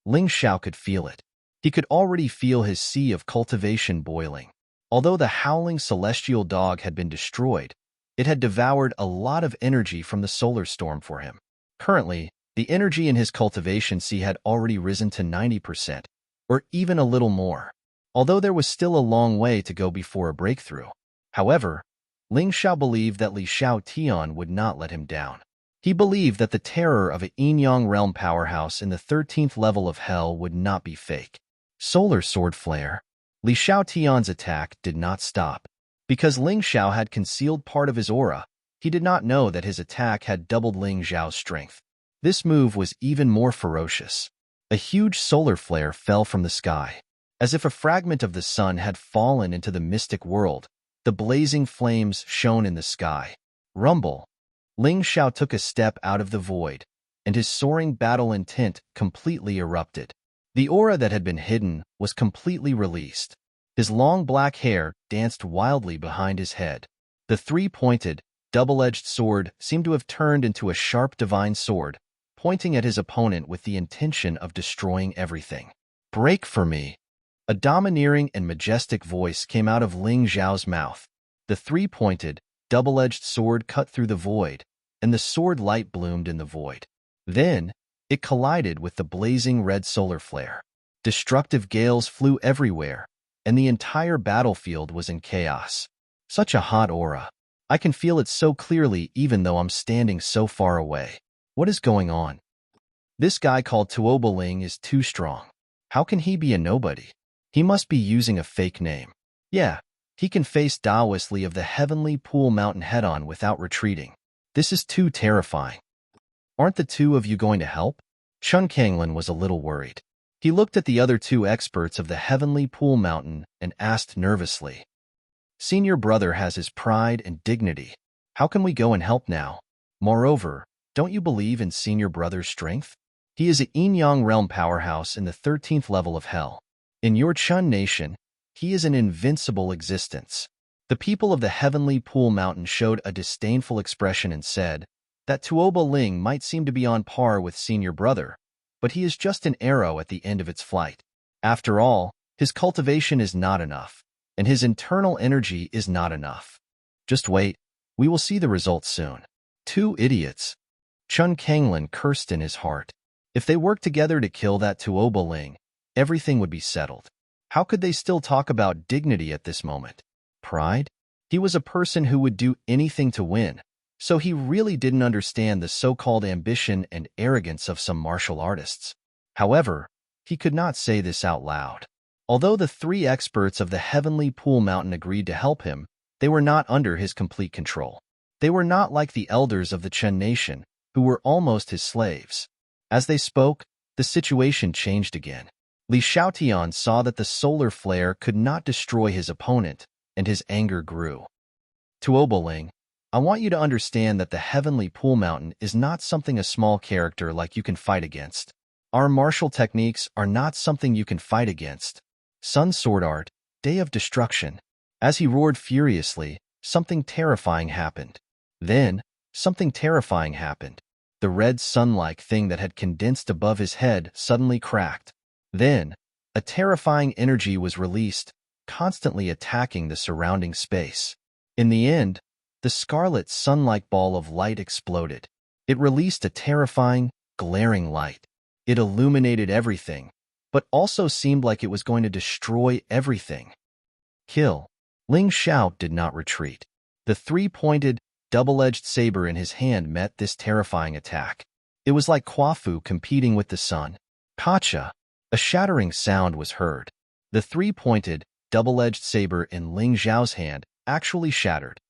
Ling Xiao could feel it. He could already feel his sea of cultivation boiling. Although the howling celestial dog had been destroyed, it had devoured a lot of energy from the solar storm for him. Currently, the energy in his cultivation sea had already risen to 90%, or even a little more, although there was still a long way to go before a breakthrough. However, Ling Xiao believed that Li Xiao Tian would not let him down. He believed that the terror of a yin-yang realm powerhouse in the 13th level of hell would not be fake. Solar sword flare. Li Xiao Tian's attack did not stop. Because Ling Xiao had concealed part of his aura, he did not know that his attack had doubled Ling Xiao's strength. This move was even more ferocious. A huge solar flare fell from the sky. As if a fragment of the sun had fallen into the mystic world, the blazing flames shone in the sky. Rumble. Ling Xiao took a step out of the void, and his soaring battle intent completely erupted. The aura that had been hidden was completely released. His long black hair danced wildly behind his head. The three-pointed, double-edged sword seemed to have turned into a sharp divine sword, pointing at his opponent with the intention of destroying everything. Break for me! A domineering and majestic voice came out of Ling Xiao's mouth. The three-pointed, double-edged sword cut through the void, and the sword light bloomed in the void. Then, it collided with the blazing red solar flare. Destructive gales flew everywhere, and the entire battlefield was in chaos. Such a hot aura. I can feel it so clearly even though I'm standing so far away. What is going on? This guy called Tuobaling is too strong. How can he be a nobody? He must be using a fake name. Yeah, he can face Taoist Li of the Heavenly Pool Mountain head-on without retreating. This is too terrifying. Aren't the two of you going to help? Chun Kanglin was a little worried. He looked at the other two experts of the Heavenly Pool Mountain and asked nervously. Senior brother has his pride and dignity. How can we go and help now? Moreover, don't you believe in senior brother's strength? He is a yin-yang realm powerhouse in the 13th level of hell. In your Chun nation, he is an invincible existence. The people of the Heavenly Pool Mountain showed a disdainful expression and said that Tuoba Ling might seem to be on par with senior brother, but he is just an arrow at the end of its flight. After all, his cultivation is not enough, and his internal energy is not enough. Just wait, we will see the results soon. Two idiots. Chun Kanglin cursed in his heart. If they worked together to kill that Tuoba Ling, everything would be settled. How could they still talk about dignity at this moment? Pride? He was a person who would do anything to win, so he really didn't understand the so-called ambition and arrogance of some martial artists. However, he could not say this out loud. Although the three experts of the Heavenly Pool Mountain agreed to help him, they were not under his complete control. They were not like the elders of the Chen nation, who were almost his slaves. As they spoke, the situation changed again. Li Xiaotian saw that the solar flare could not destroy his opponent, and his anger grew. Tuoboling, I want you to understand that the Heavenly Pool Mountain is not something a small character like you can fight against. Our martial techniques are not something you can fight against. Sun Sword Art, Day of Destruction. As he roared furiously, something terrifying happened. Then, something terrifying happened. The red sun-like thing that had condensed above his head suddenly cracked. Then, a terrifying energy was released, constantly attacking the surrounding space. In the end, the scarlet sun-like ball of light exploded. It released a terrifying, glaring light. It illuminated everything, but also seemed like it was going to destroy everything. Kill. Ling Xiao did not retreat. The three-pointed, double-edged saber in his hand met this terrifying attack. It was like Kwafu competing with the sun. Kacha. A shattering sound was heard. The three-pointed, double-edged saber in Ling Xiao's hand actually shattered.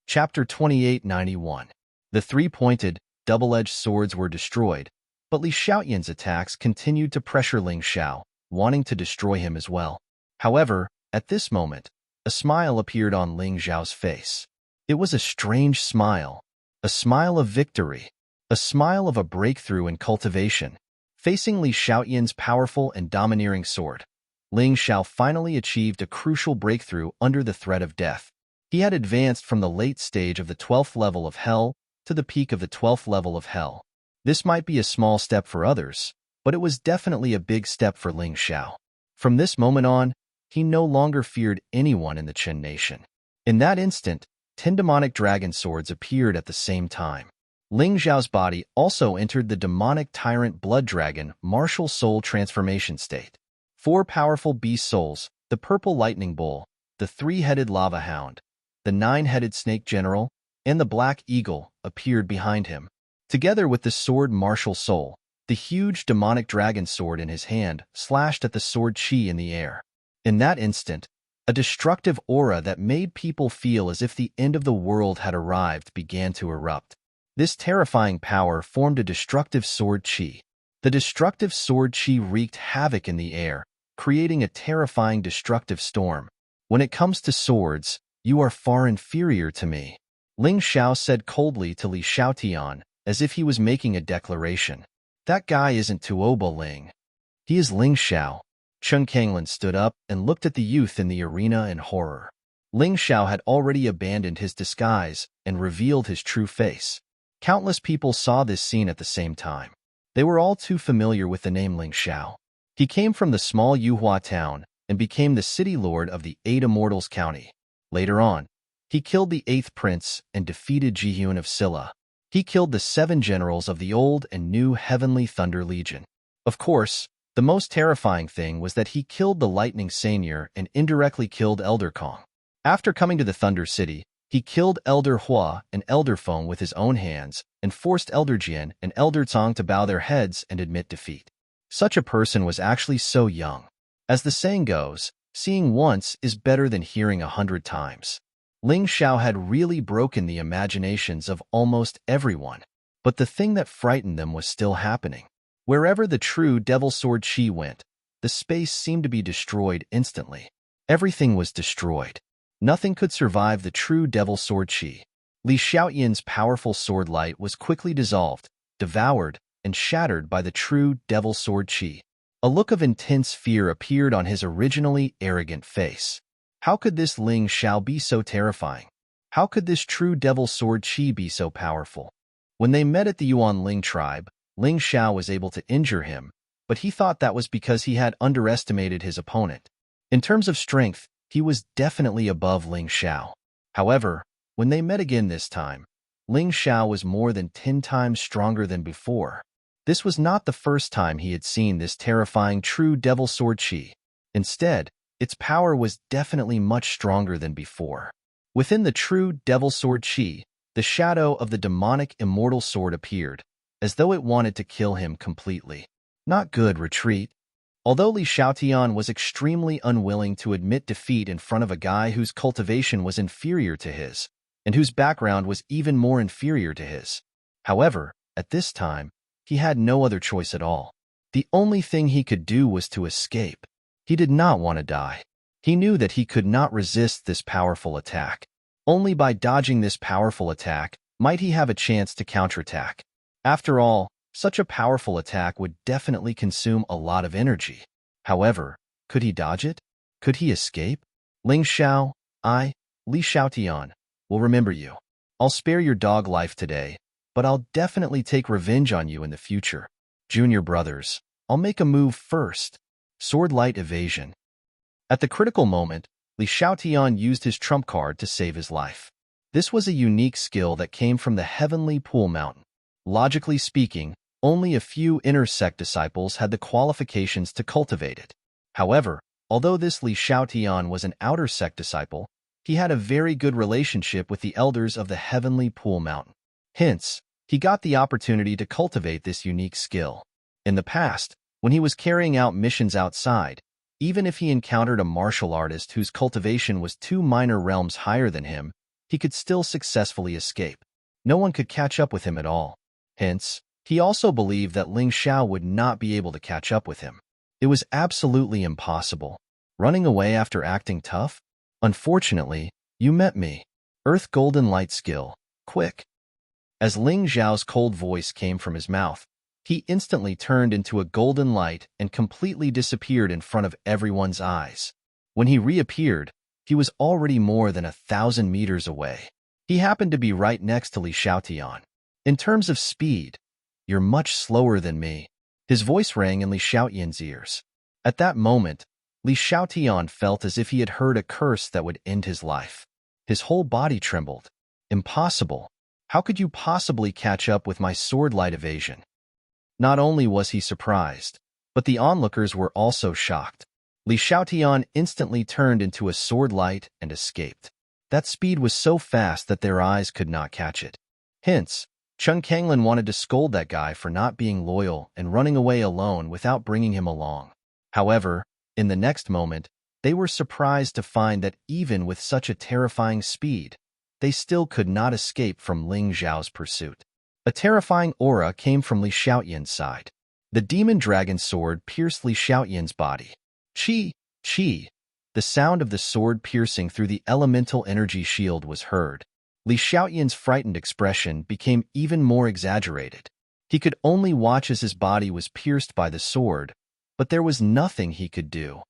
Chapter 2891. The three-pointed, double-edged swords were destroyed, but Li Xiaoyan's attacks continued to pressure Ling Xiao, wanting to destroy him as well. However, at this moment, a smile appeared on Ling Xiao's face. It was a strange smile, a smile of victory, a smile of a breakthrough in cultivation. Facing Li Xiaoyan's powerful and domineering sword, Ling Xiao finally achieved a crucial breakthrough under the threat of death. He had advanced from the late stage of the 12th level of Hell to the peak of the 12th level of Hell. This might be a small step for others, but it was definitely a big step for Ling Xiao. From this moment on, he no longer feared anyone in the Qin nation. In that instant, 10 demonic dragon swords appeared at the same time. Ling Xiao's body also entered the demonic tyrant blood dragon martial soul transformation state. 4 powerful beast souls, the purple lightning bull, the 3-headed lava hound, the 9-headed snake general, and the black eagle appeared behind him. Together with the sword martial soul, the huge demonic dragon sword in his hand slashed at the sword chi in the air. In that instant, a destructive aura that made people feel as if the end of the world had arrived began to erupt. This terrifying power formed a destructive sword chi. The destructive sword chi wreaked havoc in the air, creating a terrifying destructive storm. When it comes to swords, you are far inferior to me, Ling Xiao said coldly to Li Xiaotian, as if he was making a declaration. That guy isn't Tuobo Ling. He is Ling Xiao. Chun Kanglin stood up and looked at the youth in the arena in horror. Ling Xiao had already abandoned his disguise and revealed his true face. Countless people saw this scene at the same time. They were all too familiar with the name Ling Xiao. He came from the small Yuhua town and became the city lord of the 8 Immortals County. Later on, he killed the 8th prince and defeated Jihyun of Silla. He killed the 7 generals of the old and new Heavenly Thunder Legion. Of course, the most terrifying thing was that he killed the Lightning Seigneur and indirectly killed Elder Kong. After coming to the Thunder City, he killed Elder Hua and Elder Feng with his own hands and forced Elder Jian and Elder Cong to bow their heads and admit defeat. Such a person was actually so young. As the saying goes, seeing once is better than hearing 100 times. Ling Xiao had really broken the imaginations of almost everyone, but the thing that frightened them was still happening. Wherever the true Devil Sword Chi went, the space seemed to be destroyed instantly. Everything was destroyed. Nothing could survive the true Devil Sword Chi. Li Xiaoyan's powerful sword light was quickly dissolved, devoured, and shattered by the true Devil Sword Chi. A look of intense fear appeared on his originally arrogant face. How could this Ling Xiao be so terrifying? How could this true Devil Sword Chi be so powerful? When they met at the Yuan Ling tribe, Ling Xiao was able to injure him, but he thought that was because he had underestimated his opponent. In terms of strength, he was definitely above Ling Xiao. However, when they met again this time, Ling Xiao was more than 10 times stronger than before. This was not the first time he had seen this terrifying true Devil Sword Chi. Instead, its power was definitely much stronger than before. Within the true Devil Sword Chi, the shadow of the demonic immortal sword appeared, as though it wanted to kill him completely. Not good, retreat. Although Li Xiaotian was extremely unwilling to admit defeat in front of a guy whose cultivation was inferior to his, and whose background was even more inferior to his. However, at this time, he had no other choice at all. The only thing he could do was to escape. He did not want to die. He knew that he could not resist this powerful attack. Only by dodging this powerful attack might he have a chance to counterattack. After all, such a powerful attack would definitely consume a lot of energy. However, could he dodge it? Could he escape? Ling Xiao, Li Xiaotian, will remember you. I'll spare your dog life today, but I'll definitely take revenge on you in the future. Junior brothers, I'll make a move first. Sword light evasion. At the critical moment, Li Xiaotian used his trump card to save his life. This was a unique skill that came from the Heavenly Pool Mountain. Logically speaking, only a few inner sect disciples had the qualifications to cultivate it. However, although this Li Xiaotian was an outer sect disciple, he had a very good relationship with the elders of the Heavenly Pool Mountain. Hence, he got the opportunity to cultivate this unique skill. In the past, when he was carrying out missions outside, even if he encountered a martial artist whose cultivation was 2 minor realms higher than him, he could still successfully escape. No one could catch up with him at all. Hence, he also believed that Ling Xiao would not be able to catch up with him. It was absolutely impossible. Running away after acting tough? Unfortunately, you met me. Earth Golden Light skill. Quick. As Ling Xiao's cold voice came from his mouth, he instantly turned into a golden light and completely disappeared in front of everyone's eyes. When he reappeared, he was already more than 1,000 meters away. He happened to be right next to Li Xiaotian. In terms of speed, you're much slower than me. His voice rang in Li Xiaotian's ears. At that moment, Li Xiaotian felt as if he had heard a curse that would end his life. His whole body trembled. Impossible. How could you possibly catch up with my sword light evasion? Not only was he surprised, but the onlookers were also shocked. Li Xiaotian instantly turned into a sword light and escaped. That speed was so fast that their eyes could not catch it. Hence, Cheng Kanglin wanted to scold that guy for not being loyal and running away alone without bringing him along. However, in the next moment, they were surprised to find that even with such a terrifying speed, they still could not escape from Ling Xiao's pursuit. A terrifying aura came from Li Xiaotian's side. The demon dragon sword pierced Li Xiaotian's body. Chi, chi. The sound of the sword piercing through the elemental energy shield was heard. Li Xiaotian's frightened expression became even more exaggerated. He could only watch as his body was pierced by the sword, but there was nothing he could do.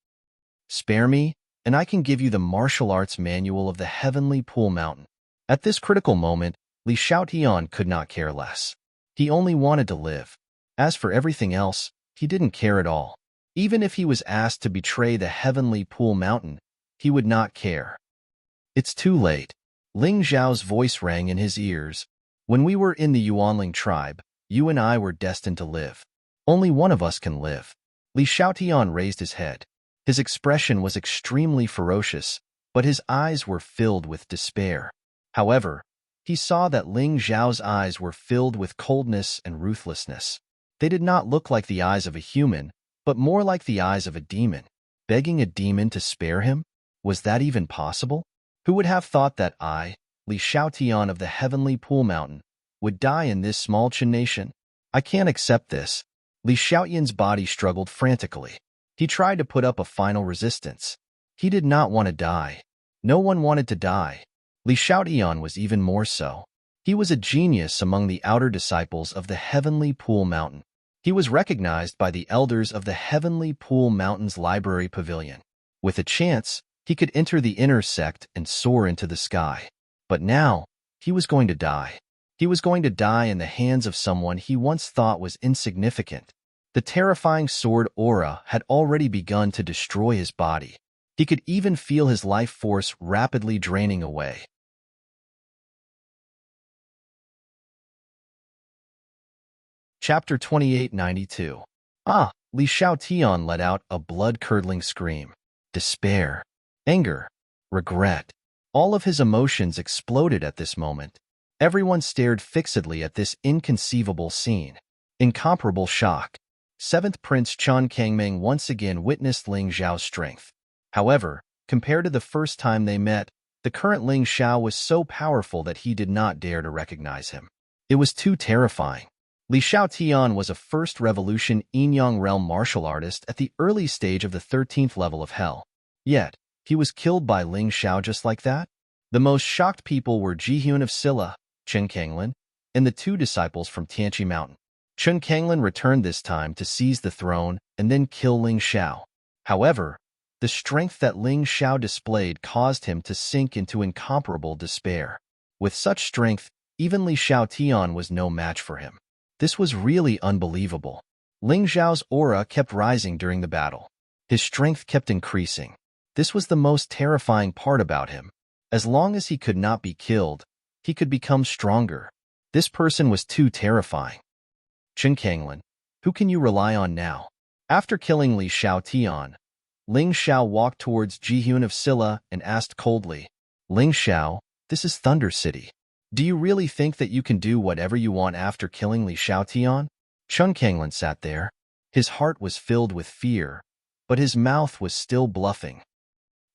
Spare me, and I can give you the martial arts manual of the Heavenly Pool Mountain. At this critical moment, Li Xiaotian could not care less. He only wanted to live. As for everything else, he didn't care at all. Even if he was asked to betray the Heavenly Pool Mountain, he would not care. It's too late. Ling Xiao's voice rang in his ears. When we were in the Yuanling tribe, you and I were destined to live. Only one of us can live. Li Xiaotian raised his head. His expression was extremely ferocious, but his eyes were filled with despair. However, he saw that Ling Xiao's eyes were filled with coldness and ruthlessness. They did not look like the eyes of a human, but more like the eyes of a demon. Begging a demon to spare him? Was that even possible? Who would have thought that I, Li Xiaotian of the Heavenly Pool Mountain, would die in this small Qin nation? I can't accept this. Li Xiaotian's body struggled frantically. He tried to put up a final resistance. He did not want to die. No one wanted to die. Li Xiaotian was even more so. He was a genius among the outer disciples of the Heavenly Pool Mountain. He was recognized by the elders of the Heavenly Pool Mountain's library pavilion. With a chance, he could enter the inner sect and soar into the sky. But now, he was going to die. He was going to die in the hands of someone he once thought was insignificant. The terrifying sword aura had already begun to destroy his body. He could even feel his life force rapidly draining away. Chapter 2892. Li Xiaotian let out a blood-curdling scream. Despair, anger, regret. All of his emotions exploded at this moment. Everyone stared fixedly at this inconceivable scene. Incomparable shock. 7th Prince Chen Kangming once again witnessed Ling Xiao's strength. However, compared to the first time they met, the current Ling Xiao was so powerful that he did not dare to recognize him. It was too terrifying. Li Xiaotian was a first revolution Yinyang realm martial artist at the early stage of the 13th level of hell. Yet, he was killed by Ling Xiao just like that? The most shocked people were Jihyun of Silla, Chen Kanglin, and the two disciples from Tianqi Mountain. Chen Kanglin returned this time to seize the throne and then kill Ling Xiao. However, the strength that Ling Xiao displayed caused him to sink into incomparable despair. With such strength, even Li Xiaotian was no match for him. This was really unbelievable. Ling Xiao's aura kept rising during the battle. His strength kept increasing. This was the most terrifying part about him. As long as he could not be killed, he could become stronger. This person was too terrifying. Chen Kanglin, who can you rely on now? After killing Li Xiaotian, Ling Xiao walked towards Jihyun of Silla and asked coldly, Ling Xiao, this is Thunder City. Do you really think that you can do whatever you want after killing Li Xiaotian? Chen Kanglin sat there. His heart was filled with fear, but his mouth was still bluffing.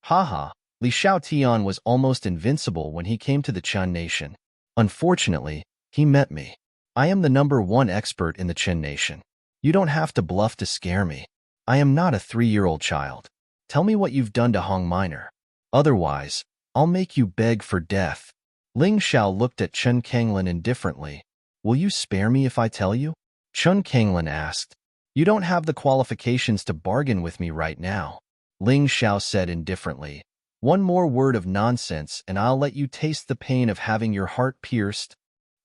Haha, Li Xiaotian was almost invincible when he came to the Chen nation. Unfortunately, he met me. I am the #1 expert in the Chen nation. You don't have to bluff to scare me. I am not a 3-year-old child. Tell me what you've done to Hong Minor. Otherwise, I'll make you beg for death. Ling Xiao looked at Chen Kanglin indifferently. Will you spare me if I tell you? Chen Kanglin asked. You don't have the qualifications to bargain with me right now. Ling Xiao said indifferently. One more word of nonsense and I'll let you taste the pain of having your heart pierced.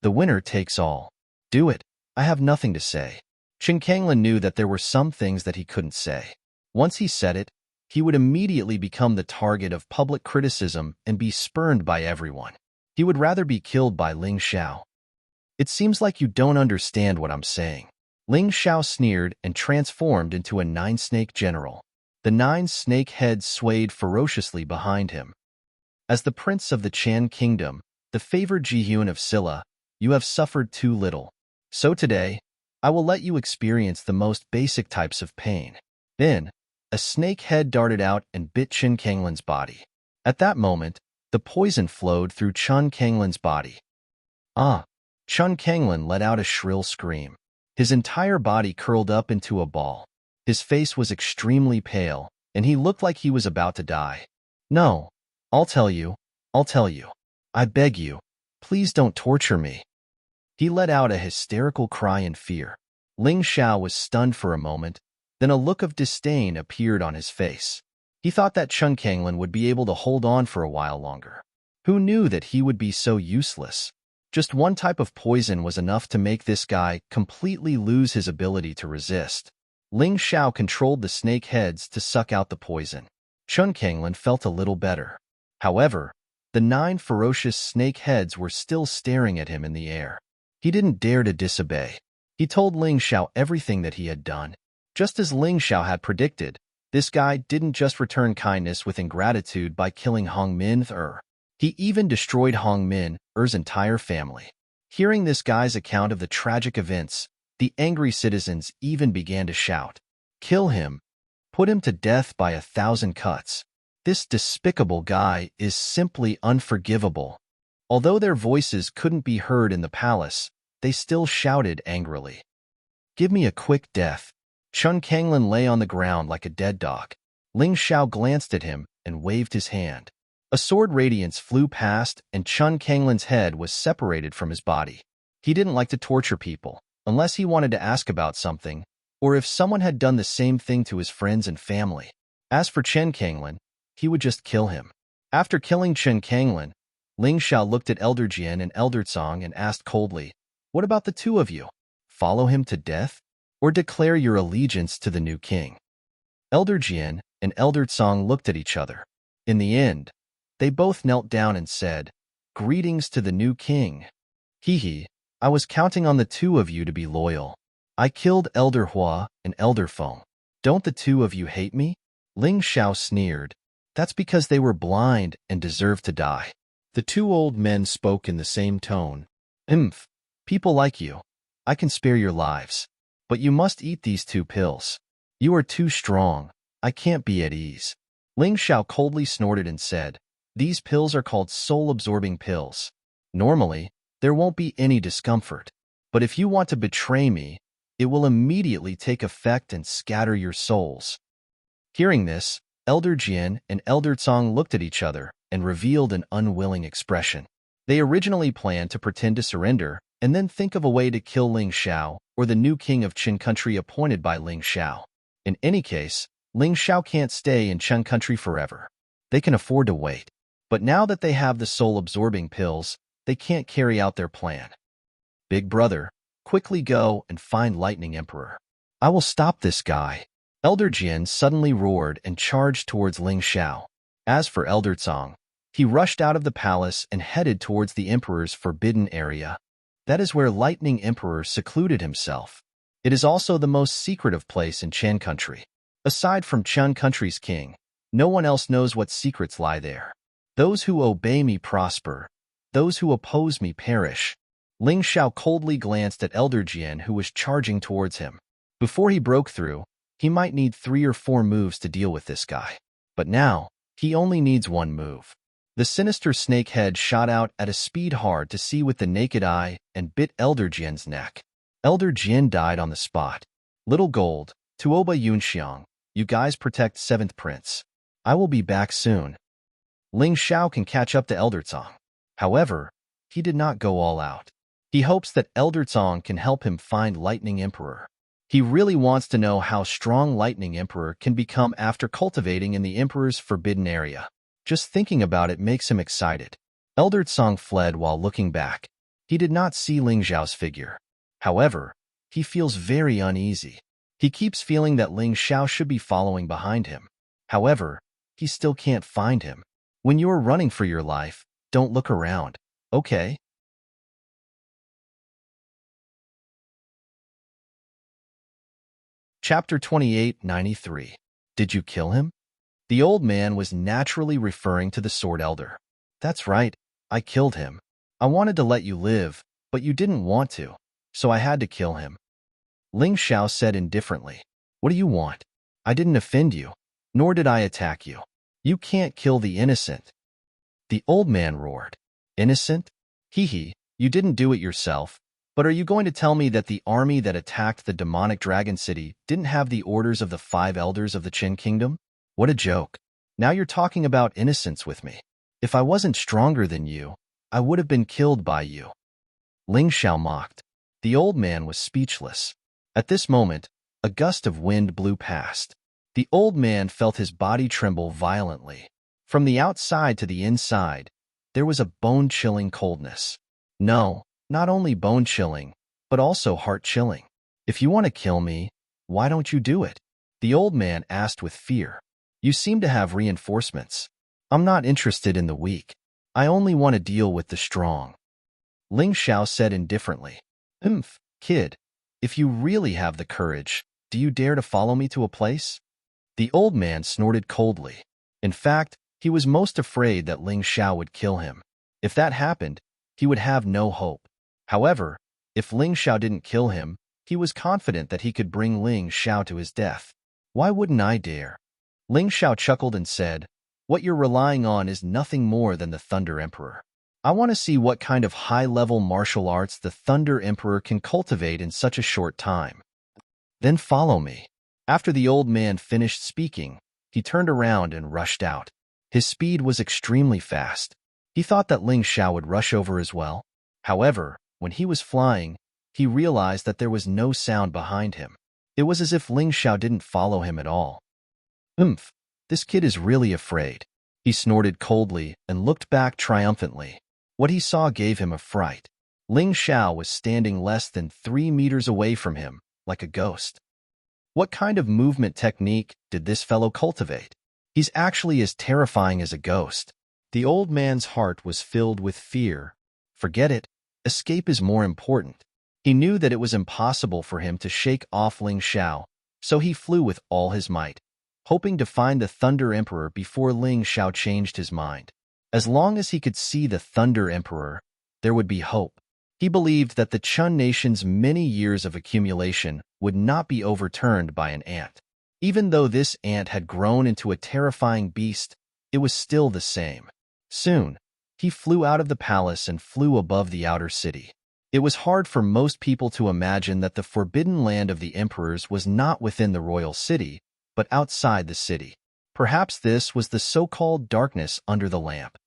The winner takes all. Do it. I have nothing to say. Chen Kanglin knew that there were some things that he couldn't say. Once he said it, he would immediately become the target of public criticism and be spurned by everyone. He would rather be killed by Ling Xiao. It seems like you don't understand what I'm saying. Ling Xiao sneered and transformed into a 9-snake general. The 9 snake heads swayed ferociously behind him. As the prince of the Chan kingdom, the favored Jihyun of Silla, you have suffered too little. So today, I will let you experience the most basic types of pain. Then, a snake head darted out and bit Chen Kanglin's body. At that moment, the poison flowed through Chen Kanglin's body. Ah! Chen Kanglin let out a shrill scream. His entire body curled up into a ball. His face was extremely pale, and he looked like he was about to die. No, I'll tell you. I beg you, please don't torture me. He let out a hysterical cry in fear. Ling Xiao was stunned for a moment, then a look of disdain appeared on his face. He thought that Chen Kanglin would be able to hold on for a while longer. Who knew that he would be so useless? Just one type of poison was enough to make this guy completely lose his ability to resist. Ling Xiao controlled the snake heads to suck out the poison. Chen Kanglin felt a little better. However, the 9 ferocious snake heads were still staring at him in the air. He didn't dare to disobey. He told Ling Xiao everything that he had done. Just as Ling Xiao had predicted, this guy didn't just return kindness with ingratitude by killing Hong Min-er. He even destroyed Hong Min-er's entire family. Hearing this guy's account of the tragic events, the angry citizens even began to shout, "Kill him! Put him to death by 1,000 cuts. This despicable guy is simply unforgivable." Although their voices couldn't be heard in the palace, they still shouted angrily. "Give me a quick death." Chen Kanglin lay on the ground like a dead dog. Ling Xiao glanced at him and waved his hand. A sword radiance flew past and Chen Kanglin's head was separated from his body. He didn't like to torture people, unless he wanted to ask about something, or if someone had done the same thing to his friends and family. As for Chen Kanglin, he would just kill him. After killing Chen Kanglin, Ling Xiao looked at Elder Jian and Elder Tsang and asked coldly, "What about the two of you? Follow him to death? Or declare your allegiance to the new king?" Elder Jian and Elder Tsang looked at each other. In the end, they both knelt down and said, "Greetings to the new king. Hee, I was counting on the two of you to be loyal. I killed Elder Hua and Elder Feng. Don't the two of you hate me?" Ling Xiao sneered. "That's because they were blind and deserved to die." The two old men spoke in the same tone. People like you. I can spare your lives. But you must eat these 2 pills. You are too strong. I can't be at ease." Ling Xiao coldly snorted and said, "These pills are called soul-absorbing pills. Normally, there won't be any discomfort. But if you want to betray me, it will immediately take effect and scatter your souls." Hearing this, Elder Jian and Elder Cong looked at each other and revealed an unwilling expression. They originally planned to pretend to surrender and then think of a way to kill Ling Xiao or the new king of Qin country appointed by Ling Xiao. In any case, Ling Xiao can't stay in Qin country forever. They can afford to wait. But now that they have the soul-absorbing pills, they can't carry out their plan. "Big brother, quickly go and find Lightning Emperor. I will stop this guy." Elder Jian suddenly roared and charged towards Ling Xiao. As for Elder Cong, he rushed out of the palace and headed towards the Emperor's forbidden area. That is where Lightning Emperor secluded himself. It is also the most secretive place in Qin country. Aside from Qin country's king, no one else knows what secrets lie there. "Those who obey me prosper. Those who oppose me perish." Ling Xiao coldly glanced at Elder Jian, who was charging towards him. Before he broke through, he might need 3 or 4 moves to deal with this guy. But now, he only needs 1 move. The sinister snake head shot out at a speed hard to see with the naked eye and bit Elder Jian's neck. Elder Jian died on the spot. "Little Gold, Tuoba Yunxiang, you guys protect 7th Prince. I will be back soon." Ling Xiao can catch up to Elder Cong. However, he did not go all out. He hopes that Elder Cong can help him find Lightning Emperor. He really wants to know how strong Lightning Emperor can become after cultivating in the Emperor's forbidden area. Just thinking about it makes him excited. Elder Cong fled while looking back. He did not see Ling Xiao's figure. However, he feels very uneasy. He keeps feeling that Ling Xiao should be following behind him. However, he still can't find him. When you're running for your life, don't look around, okay? Chapter 2893. Did you kill him? The old man was naturally referring to the Sword Elder. "That's right, I killed him. I wanted to let you live, but you didn't want to, so I had to kill him." Ling Xiao said indifferently. "What do you want? I didn't offend you, nor did I attack you. You can't kill the innocent." The old man roared. "Innocent? Hee hee, you didn't do it yourself. But are you going to tell me that the army that attacked the demonic dragon city didn't have the orders of the 5 elders of the Qin kingdom? What a joke. Now you're talking about innocence with me. If I wasn't stronger than you, I would have been killed by you." Ling Xiao mocked. The old man was speechless. At this moment, a gust of wind blew past. The old man felt his body tremble violently. From the outside to the inside, there was a bone-chilling coldness. No, not only bone-chilling, but also heart-chilling. "If you want to kill me, why don't you do it?" the old man asked with fear. "You seem to have reinforcements. I'm not interested in the weak. I only want to deal with the strong." Ling Xiao said indifferently. Kid, if you really have the courage, do you dare to follow me to a place?" The old man snorted coldly. In fact, he was most afraid that Ling Xiao would kill him. If that happened, he would have no hope. However, if Ling Xiao didn't kill him, he was confident that he could bring Ling Xiao to his death. "Why wouldn't I dare?" Ling Xiao chuckled and said, "What you're relying on is nothing more than the Thunder Emperor. I want to see what kind of high-level martial arts the Thunder Emperor can cultivate in such a short time. Then follow me." After the old man finished speaking, he turned around and rushed out. His speed was extremely fast. He thought that Ling Xiao would rush over as well. However, when he was flying, he realized that there was no sound behind him. It was as if Ling Xiao didn't follow him at all. This kid is really afraid." He snorted coldly and looked back triumphantly. What he saw gave him a fright. Ling Xiao was standing less than 3 meters away from him, like a ghost. What kind of movement technique did this fellow cultivate? He's actually as terrifying as a ghost. The old man's heart was filled with fear. Forget it. Escape is more important. He knew that it was impossible for him to shake off Ling Xiao, so he flew with all his might, hoping to find the Thunder Emperor before Ling Xiao changed his mind. As long as he could see the Thunder Emperor, there would be hope. He believed that the Chun nation's many years of accumulation would not be overturned by an ant. Even though this ant had grown into a terrifying beast, it was still the same. Soon, he flew out of the palace and flew above the outer city. It was hard for most people to imagine that the forbidden land of the emperors was not within the royal city, but outside the city. Perhaps this was the so-called darkness under the lamp.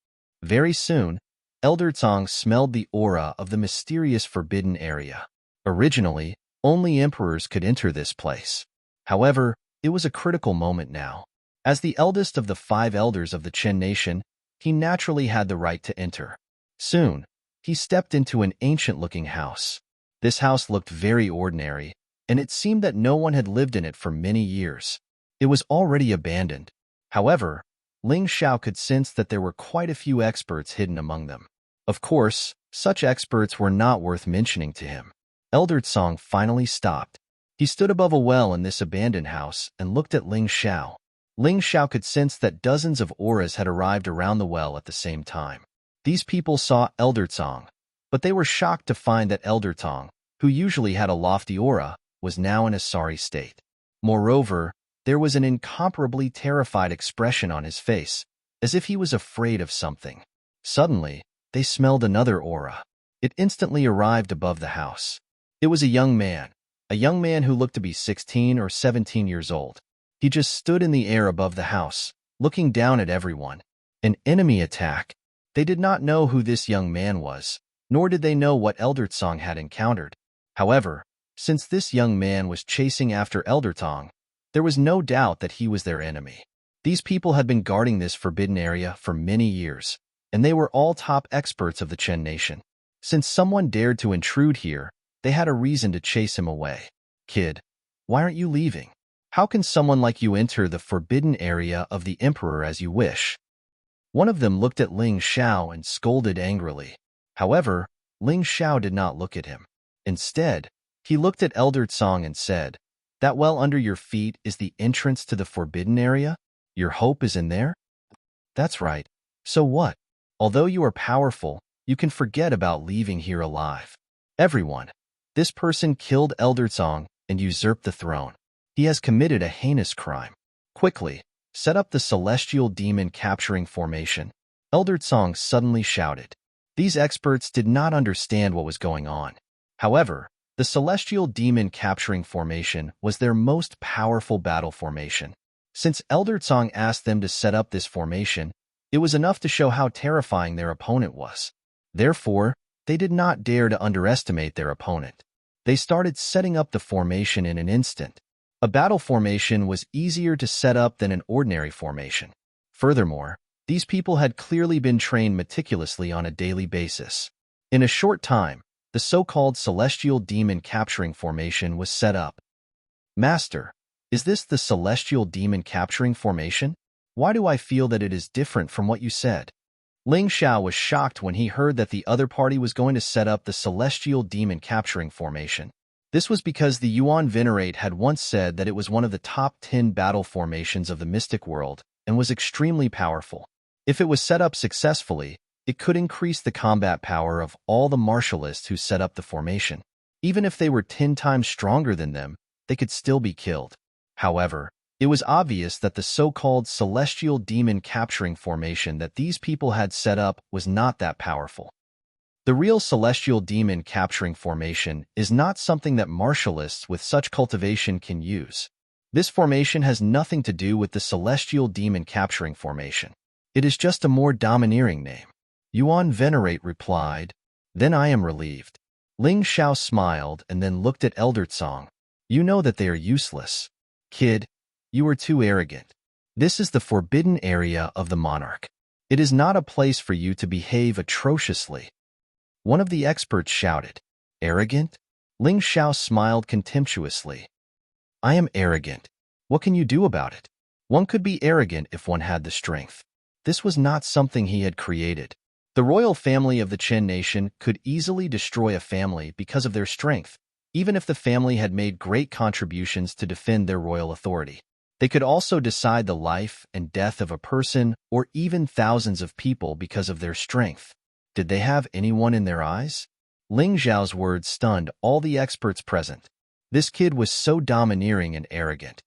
Very soon, Elder Tsang smelled the aura of the mysterious forbidden area. Originally, only emperors could enter this place. However, it was a critical moment now. As the eldest of the 5 elders of the Chen nation, he naturally had the right to enter. Soon, he stepped into an ancient-looking house. This house looked very ordinary, and it seemed that no one had lived in it for many years. It was already abandoned. However, Ling Xiao could sense that there were quite a few experts hidden among them. Of course, such experts were not worth mentioning to him. Elder Tsang finally stopped. He stood above a well in this abandoned house and looked at Ling Xiao. Ling Xiao could sense that dozens of auras had arrived around the well at the same time. These people saw Elder Tsang, but they were shocked to find that Elder Tsang, who usually had a lofty aura, was now in a sorry state. Moreover, there was an incomparably terrified expression on his face, as if he was afraid of something. Suddenly, they smelled another aura. It instantly arrived above the house. It was a young man who looked to be 16 or 17 years old. He just stood in the air above the house, looking down at everyone. An enemy attack. They did not know who this young man was, nor did they know what Elder Tsang had encountered. However, since this young man was chasing after Elder Tsang, there was no doubt that he was their enemy. These people had been guarding this forbidden area for many years, and they were all top experts of the Chen nation. Since someone dared to intrude here, they had a reason to chase him away. Kid, why aren't you leaving? How can someone like you enter the forbidden area of the emperor as you wish? One of them looked at Ling Xiao and scolded angrily. However, Ling Xiao did not look at him. Instead, he looked at Elder Tsang and said, "That well under your feet is the entrance to the forbidden area? Your hope is in there?" "That's right. So what? Although you are powerful, you can forget about leaving here alive. Everyone, this person killed Elder Tsang and usurped the throne. He has committed a heinous crime. Quickly, set up the celestial demon capturing formation." Elder Tsang suddenly shouted. These experts did not understand what was going on. However, the celestial demon capturing formation was their most powerful battle formation. Since Elder Tsang asked them to set up this formation, it was enough to show how terrifying their opponent was. Therefore, they did not dare to underestimate their opponent. They started setting up the formation in an instant. A battle formation was easier to set up than an ordinary formation. Furthermore, these people had clearly been trained meticulously on a daily basis. In a short time, the so-called celestial demon capturing formation was set up. "Master, is this the celestial demon capturing formation? Why do I feel that it is different from what you said?" Ling Xiao was shocked when he heard that the other party was going to set up the celestial demon capturing formation. This was because the Yuan Venerate had once said that it was one of the top 10 battle formations of the mystic world and was extremely powerful. If it was set up successfully, it could increase the combat power of all the martialists who set up the formation. Even if they were 10 times stronger than them, they could still be killed. However, it was obvious that the so-called celestial demon capturing formation that these people had set up was not that powerful. The real celestial demon capturing formation is not something that martialists with such cultivation can use. This formation has nothing to do with the celestial demon capturing formation. It is just a more domineering name. Yuan Venerate replied, "Then I am relieved." Ling Xiao smiled and then looked at Elder Tsang. "You know that they are useless. Kid, you are too arrogant. This is the forbidden area of the monarch. It is not a place for you to behave atrociously." One of the experts shouted, "Arrogant?" Ling Xiao smiled contemptuously. "I am arrogant. What can you do about it? One could be arrogant if one had the strength." This was not something he had created. The royal family of the Chen nation could easily destroy a family because of their strength, even if the family had made great contributions to defend their royal authority. They could also decide the life and death of a person or even thousands of people because of their strength. Did they have anyone in their eyes? Ling Zhao's words stunned all the experts present. This kid was so domineering and arrogant.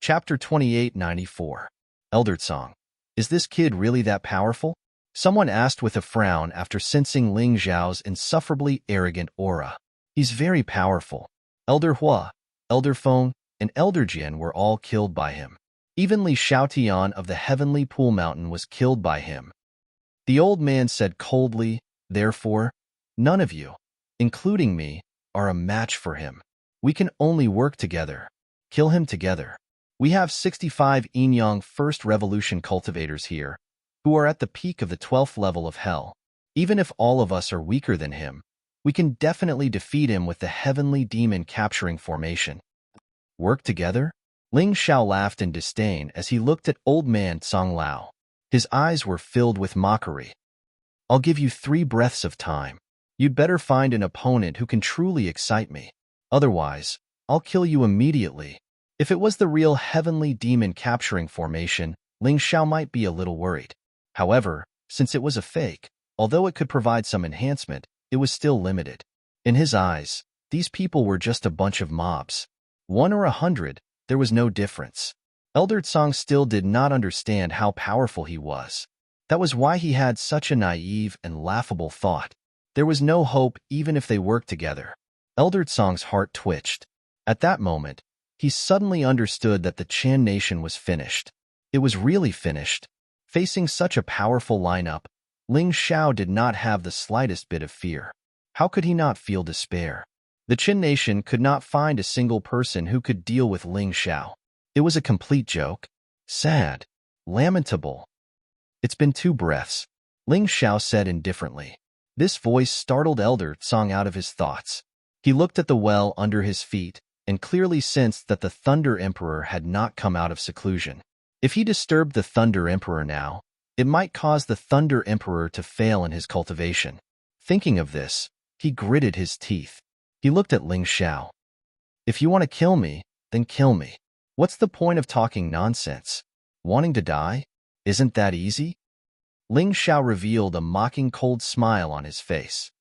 Chapter 2894. Elder Tsang. Is this kid really that powerful? Someone asked with a frown after sensing Ling Zhao's insufferably arrogant aura. He's very powerful. Elder Hua, Elder Feng, and Elder Jian were all killed by him. Even Li Xiaotian of the Heavenly Pool Mountain was killed by him. The old man said coldly, therefore, none of you, including me, are a match for him. We can only work together. Kill him together. We have 65 Yin-Yang First Revolution cultivators here, who are at the peak of the 12th level of hell. Even if all of us are weaker than him, we can definitely defeat him with the Heavenly Demon capturing formation. Work together? Ling Xiao laughed in disdain as he looked at old man Tsang Lao. His eyes were filled with mockery. I'll give you 3 breaths of time. You'd better find an opponent who can truly excite me. Otherwise, I'll kill you immediately. If it was the real Heavenly Demon capturing formation, Ling Xiao might be a little worried. However, since it was a fake, although it could provide some enhancement, it was still limited. In his eyes, these people were just a bunch of mobs. 1 or 100, there was no difference. Elder Tsang still did not understand how powerful he was. That was why he had such a naive and laughable thought. There was no hope even if they worked together. Elder Tsang's heart twitched. At that moment, he suddenly understood that the Chan nation was finished. It was really finished. Facing such a powerful lineup, Ling Xiao did not have the slightest bit of fear. How could he not feel despair? The Qin nation could not find a single person who could deal with Ling Xiao. It was a complete joke. Sad. Lamentable. It's been 2 breaths, Ling Xiao said indifferently. This voice startled Elder Tsang out of his thoughts. He looked at the well under his feet and clearly sensed that the Thunder Emperor had not come out of seclusion. If he disturbed the Thunder Emperor now, it might cause the Thunder Emperor to fail in his cultivation. Thinking of this, he gritted his teeth. He looked at Ling Xiao. If you want to kill me, then kill me. What's the point of talking nonsense? Wanting to die? Isn't that easy? Ling Xiao revealed a mocking cold smile on his face.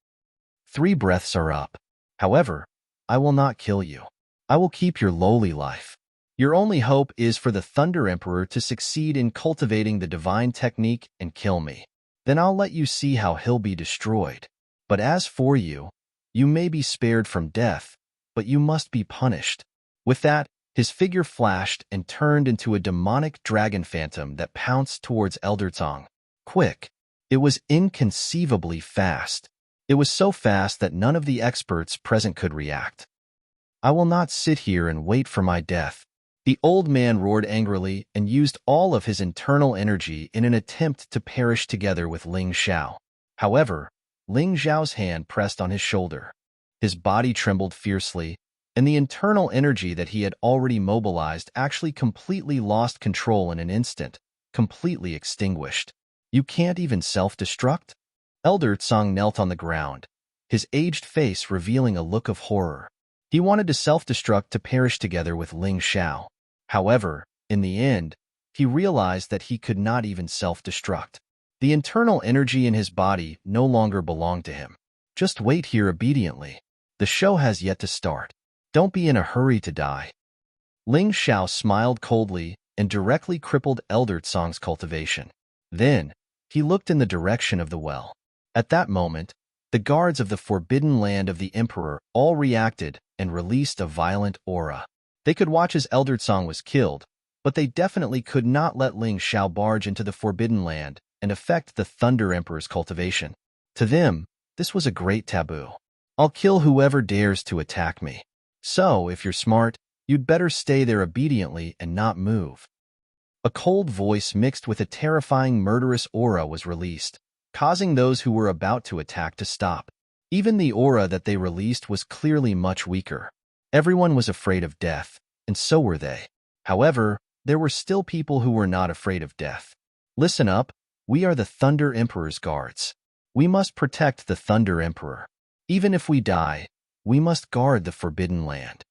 3 breaths are up. However, I will not kill you. I will keep your lowly life. Your only hope is for the Thunder Emperor to succeed in cultivating the divine technique and kill me. Then I'll let you see how he'll be destroyed. But as for you, you may be spared from death, but you must be punished. With that, his figure flashed and turned into a demonic dragon phantom that pounced towards Elder Tsang. Quick. It was inconceivably fast. It was so fast that none of the experts present could react. I will not sit here and wait for my death. The old man roared angrily and used all of his internal energy in an attempt to perish together with Ling Xiao. However, Ling Xiao's hand pressed on his shoulder. His body trembled fiercely, and the internal energy that he had already mobilized actually completely lost control in an instant, completely extinguished. You can't even self-destruct? Elder Tsang knelt on the ground, his aged face revealing a look of horror. He wanted to self-destruct to perish together with Ling Xiao. However, in the end, he realized that he could not even self-destruct. The internal energy in his body no longer belonged to him. Just wait here obediently. The show has yet to start. Don't be in a hurry to die. Ling Xiao smiled coldly and directly crippled Elder Tsang's cultivation. Then, he looked in the direction of the well. At that moment, the guards of the Forbidden Land of the Emperor all reacted and released a violent aura. They could watch as Elder Tsang was killed, but they definitely could not let Ling Xiao barge into the Forbidden Land and affect the Thunder Emperor's cultivation. To them, this was a great taboo. I'll kill whoever dares to attack me. So, if you're smart, you'd better stay there obediently and not move. A cold voice mixed with a terrifying murderous aura was released, causing those who were about to attack to stop. Even the aura that they released was clearly much weaker. Everyone was afraid of death, and so were they. However, there were still people who were not afraid of death. Listen up, we are the Thunder Emperor's guards. We must protect the Thunder Emperor. Even if we die, we must guard the Forbidden Land.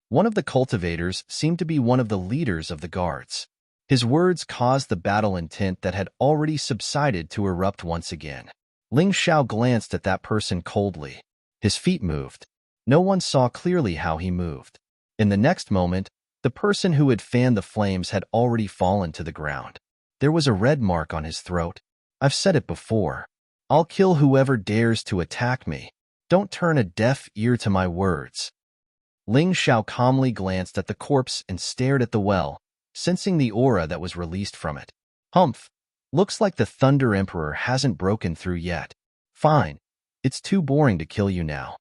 One of the cultivators seemed to be one of the leaders of the guards. His words caused the battle intent that had already subsided to erupt once again. Ling Xiao glanced at that person coldly. His feet moved. No one saw clearly how he moved. In the next moment, the person who had fanned the flames had already fallen to the ground. There was a red mark on his throat. I've said it before. I'll kill whoever dares to attack me. Don't turn a deaf ear to my words. Ling Xiao calmly glanced at the corpse and stared at the well, sensing the aura that was released from it. Humph. Looks like the Thunder Emperor hasn't broken through yet. Fine. It's too boring to kill you now.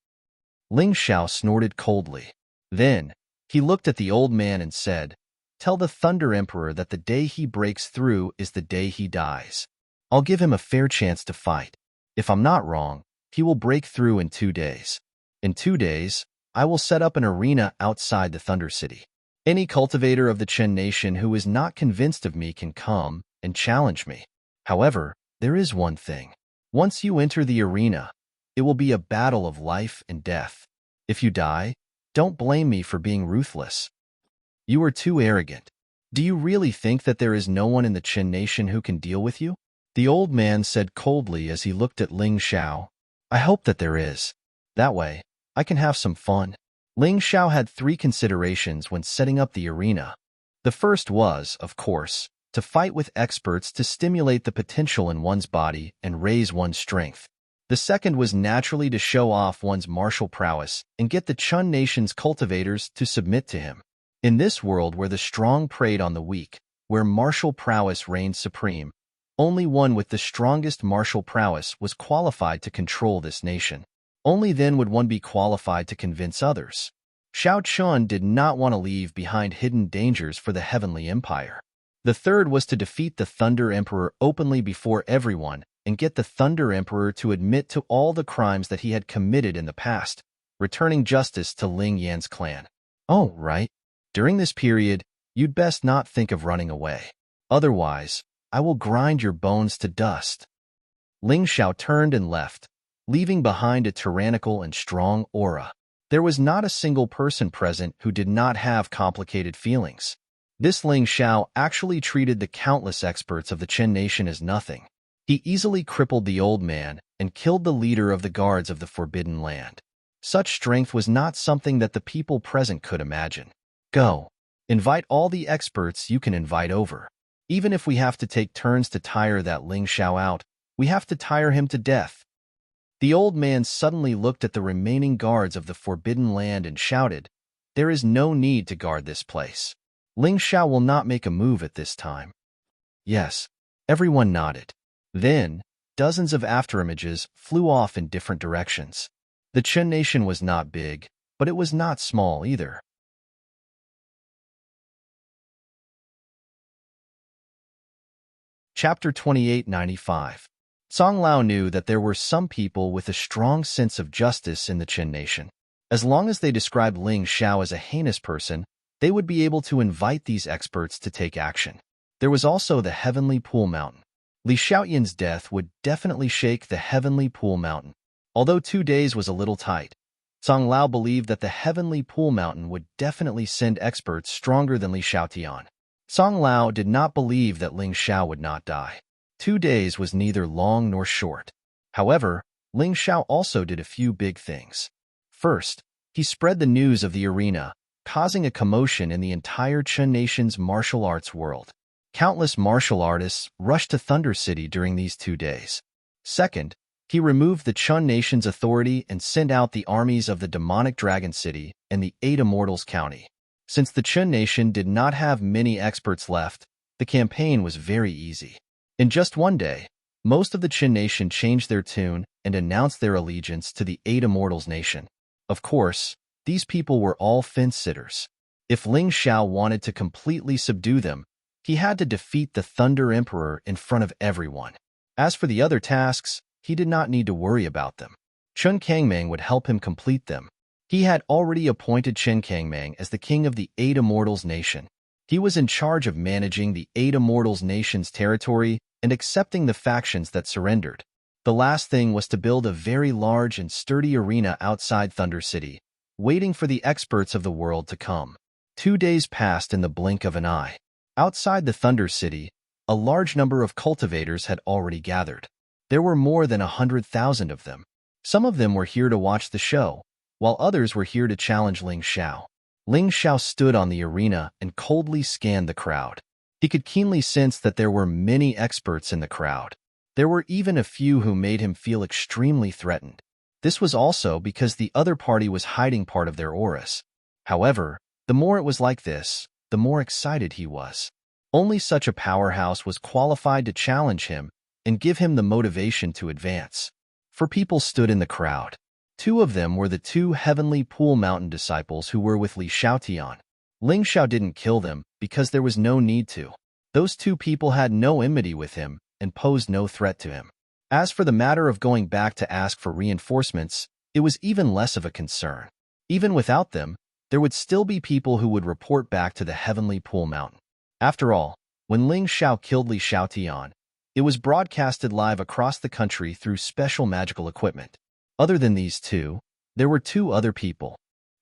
Ling Xiao snorted coldly. Then, he looked at the old man and said, Tell the Thunder Emperor that the day he breaks through is the day he dies. I'll give him a fair chance to fight. If I'm not wrong, he will break through in 2 days. In 2 days, I will set up an arena outside the Thunder City. Any cultivator of the Chen Nation who is not convinced of me can come and challenge me. However, there is one thing. Once you enter the arena, it will be a battle of life and death. If you die, don't blame me for being ruthless. You are too arrogant. Do you really think that there is no one in the Chen Nation who can deal with you? The old man said coldly as he looked at Ling Xiao. I hope that there is. That way, I can have some fun. Ling Xiao had 3 considerations when setting up the arena. The first was, of course, to fight with experts to stimulate the potential in one's body and raise one's strength. The second was naturally to show off one's martial prowess and get the Chun Nation's cultivators to submit to him. In this world where the strong preyed on the weak, where martial prowess reigned supreme, only one with the strongest martial prowess was qualified to control this nation. Only then would one be qualified to convince others. Xiao Chun did not want to leave behind hidden dangers for the Heavenly Empire. The third was to defeat the Thunder Emperor openly before everyone and get the Thunder Emperor to admit to all the crimes that he had committed in the past, returning justice to Ling Yan's clan. Oh, right. During this period, you'd best not think of running away. Otherwise, I will grind your bones to dust. Ling Xiao turned and left, leaving behind a tyrannical and strong aura. There was not a single person present who did not have complicated feelings. This Ling Xiao actually treated the countless experts of the Chen Nation as nothing. He easily crippled the old man and killed the leader of the guards of the Forbidden Land. Such strength was not something that the people present could imagine. Go. Invite all the experts you can invite over. Even if we have to take turns to tire that Ling Xiao out, we have to tire him to death. The old man suddenly looked at the remaining guards of the Forbidden Land and shouted, There is no need to guard this place. Ling Xiao will not make a move at this time. Yes, everyone nodded. Then, dozens of afterimages flew off in different directions. The Chen Nation was not big, but it was not small either. Chapter 2895. Song Lao knew that there were some people with a strong sense of justice in the Chen Nation. As long as they described Ling Xiao as a heinous person, they would be able to invite these experts to take action. There was also the Heavenly Pool Mountain. Li Xiaoyan's death would definitely shake the Heavenly Pool Mountain. Although 2 days was a little tight, Song Lao believed that the Heavenly Pool Mountain would definitely send experts stronger than Li Xiaotian. Song Lao did not believe that Ling Xiao would not die. 2 days was neither long nor short. However, Ling Xiao also did a few big things. First, he spread the news of the arena, causing a commotion in the entire Chen Nation's martial arts world. Countless martial artists rushed to Thunder City during these 2 days. Second, he removed the Chun Nation's authority and sent out the armies of the Demonic Dragon City and the 8 Immortals County. Since the Chen Nation did not have many experts left, the campaign was very easy. In just 1 day, most of the Chen Nation changed their tune and announced their allegiance to the 8 Immortals Nation. Of course, these people were all fence-sitters. If Ling Xiao wanted to completely subdue them, he had to defeat the Thunder Emperor in front of everyone. As for the other tasks, he did not need to worry about them. Chen Kangming would help him complete them. He had already appointed Chen Kangming as the king of the 8 Immortals Nation. He was in charge of managing the 8 Immortals Nation's territory and accepting the factions that surrendered. The last thing was to build a very large and sturdy arena outside Thunder City, waiting for the experts of the world to come. 2 days passed in the blink of an eye. Outside the Thunder City, a large number of cultivators had already gathered. There were more than 100,000 of them. Some of them were here to watch the show, while others were here to challenge Ling Xiao. Ling Xiao stood on the arena and coldly scanned the crowd. He could keenly sense that there were many experts in the crowd. There were even a few who made him feel extremely threatened. This was also because the other party was hiding part of their auras. However, the more it was like this, the more excited he was. Only such a powerhouse was qualified to challenge him and give him the motivation to advance. 4 people stood in the crowd. 2 of them were the 2 Heavenly Pool Mountain disciples who were with Li Xiaotian. Ling Xiao didn't kill them because there was no need to. Those 2 people had no enmity with him and posed no threat to him. As for the matter of going back to ask for reinforcements, it was even less of a concern. Even without them, there would still be people who would report back to the Heavenly Pool Mountain. After all, when Ling Xiao killed Li Xiaotian, it was broadcasted live across the country through special magical equipment. Other than these 2, there were 2 other people.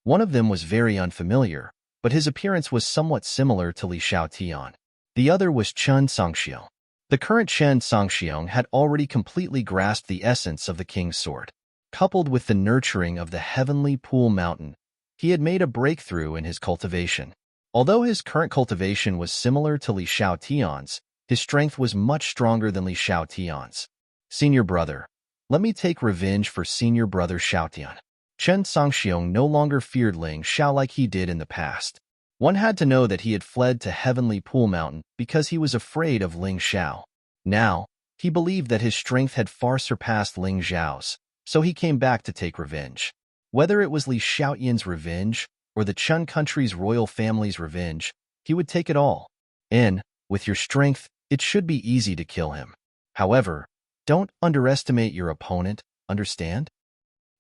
One of them was very unfamiliar, but his appearance was somewhat similar to Li Xiaotian. The other was Chen Songxiong. The current Chen Songxiong had already completely grasped the essence of the King's Sword. Coupled with the nurturing of the Heavenly Pool Mountain, he had made a breakthrough in his cultivation. Although his current cultivation was similar to Li Xiaotian's, his strength was much stronger than Li Xiaotian's. Senior brother, let me take revenge for senior brother Xiaotian. Chen Songxiong no longer feared Ling Xiao like he did in the past. One had to know that he had fled to Heavenly Pool Mountain because he was afraid of Ling Xiao. Now, he believed that his strength had far surpassed Ling Xiao's, so he came back to take revenge. Whether it was Li Xiaotian's revenge or the Chen country's royal family's revenge, he would take it all. And, with your strength, it should be easy to kill him. However, don't underestimate your opponent, understand?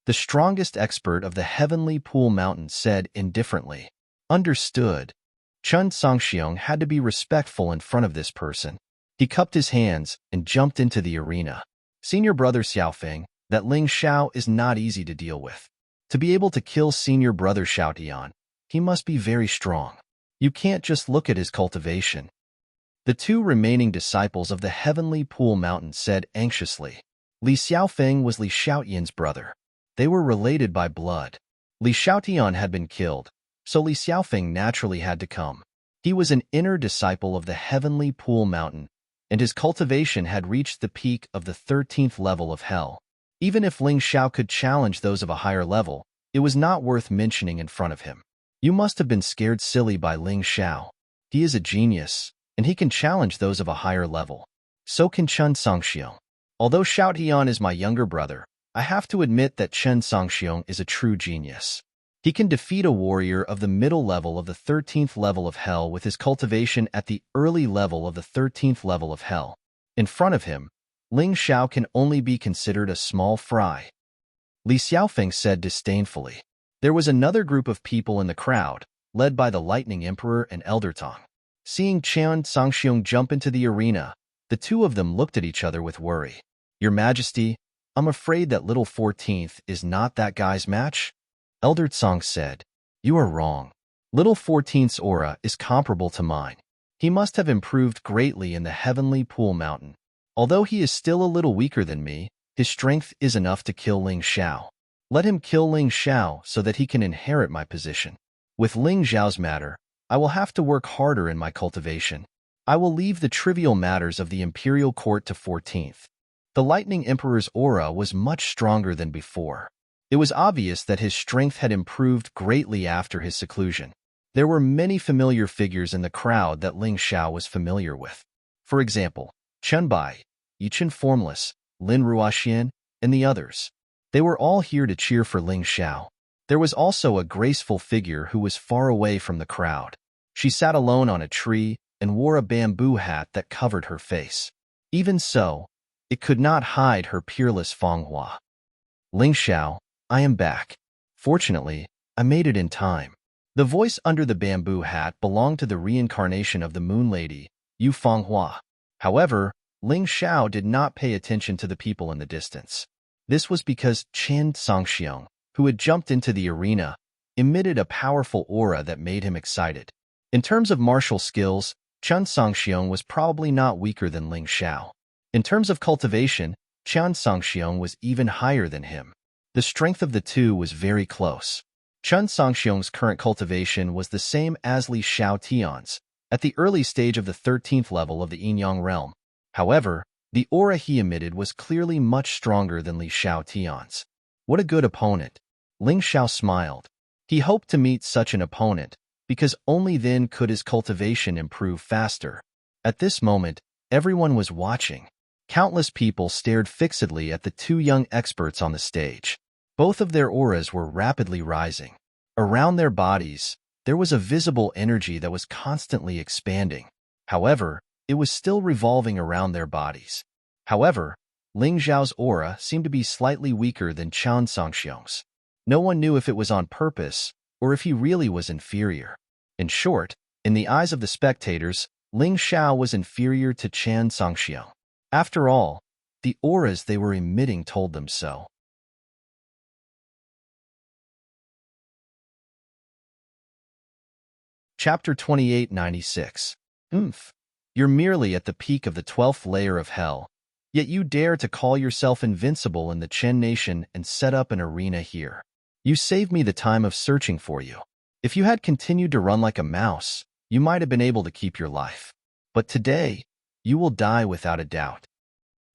The strongest expert of the Heavenly Pool Mountain said indifferently. Understood. Chen Songxiong had to be respectful in front of this person. He cupped his hands and jumped into the arena. Senior brother Xiaofeng, that Ling Xiao is not easy to deal with. To be able to kill senior brother Xiaotian, he must be very strong. You can't just look at his cultivation. The 2 remaining disciples of the Heavenly Pool Mountain said anxiously. Li Xiaofeng was Li Xiaotian's brother. They were related by blood. Li Xiaotian had been killed, so Li Xiaofeng naturally had to come. He was an inner disciple of the Heavenly Pool Mountain, and his cultivation had reached the peak of the 13th level of hell. Even if Ling Xiao could challenge those of a higher level, it was not worth mentioning in front of him. You must have been scared silly by Ling Xiao. He is a genius, and he can challenge those of a higher level. So can Chen Songxiong. Although Xiaotian is my younger brother, I have to admit that Chen Songxiong is a true genius. He can defeat a warrior of the middle level of the 13th level of hell with his cultivation at the early level of the 13th level of hell. In front of him, Ling Xiao can only be considered a small fry. Li Xiaofeng said disdainfully. There was another group of people in the crowd, led by the Lightning Emperor and Elder Tong. Seeing Chen Songxiong jump into the arena, the 2 of them looked at each other with worry. Your Majesty, I'm afraid that little 14th is not that guy's match? Elder Tsong said, you are wrong. Little 14th's aura is comparable to mine. He must have improved greatly in the Heavenly Pool Mountain. Although he is still a little weaker than me, his strength is enough to kill Ling Xiao. Let him kill Ling Xiao so that he can inherit my position. With Ling Xiao's matter, I will have to work harder in my cultivation. I will leave the trivial matters of the imperial court to 14th. The Lightning Emperor's aura was much stronger than before. It was obvious that his strength had improved greatly after his seclusion. There were many familiar figures in the crowd that Ling Xiao was familiar with. For example, Chen Bai, Yichen Formless, Lin Ruoxian, and the others. They were all here to cheer for Ling Xiao. There was also a graceful figure who was far away from the crowd. She sat alone on a tree and wore a bamboo hat that covered her face. Even so, it could not hide her peerless Fanghua. Ling Xiao, I am back. Fortunately, I made it in time. The voice under the bamboo hat belonged to the reincarnation of the Moon Lady, Yu Fanghua. However, Ling Xiao did not pay attention to the people in the distance. This was because Chen Songxiong, who had jumped into the arena, emitted a powerful aura that made him excited. In terms of martial skills, Chen Songxiong was probably not weaker than Ling Xiao. In terms of cultivation, Chen Songxiong was even higher than him. The strength of the 2 was very close. Chen Songxiong's current cultivation was the same as Li Xiaotian's, at the early stage of the 13th level of the Yin-Yang realm. However, the aura he emitted was clearly much stronger than Li Xiaotian's. What a good opponent. Ling Xiao smiled. He hoped to meet such an opponent, because only then could his cultivation improve faster. At this moment, everyone was watching. Countless people stared fixedly at the two young experts on the stage. Both of their auras were rapidly rising. Around their bodies, there was a visible energy that was constantly expanding. However, it was still revolving around their bodies. However, Ling Xiao's aura seemed to be slightly weaker than Qian Sangxiong's. No one knew if it was on purpose or if he really was inferior. In short, in the eyes of the spectators, Ling Xiao was inferior to Qian Sangxiong. After all, the auras they were emitting told them so. Chapter 2896. You're merely at the peak of the 12th layer of hell, yet you dare to call yourself invincible in the Chen nation and set up an arena here. You saved me the time of searching for you. If you had continued to run like a mouse, you might have been able to keep your life. But today, you will die without a doubt.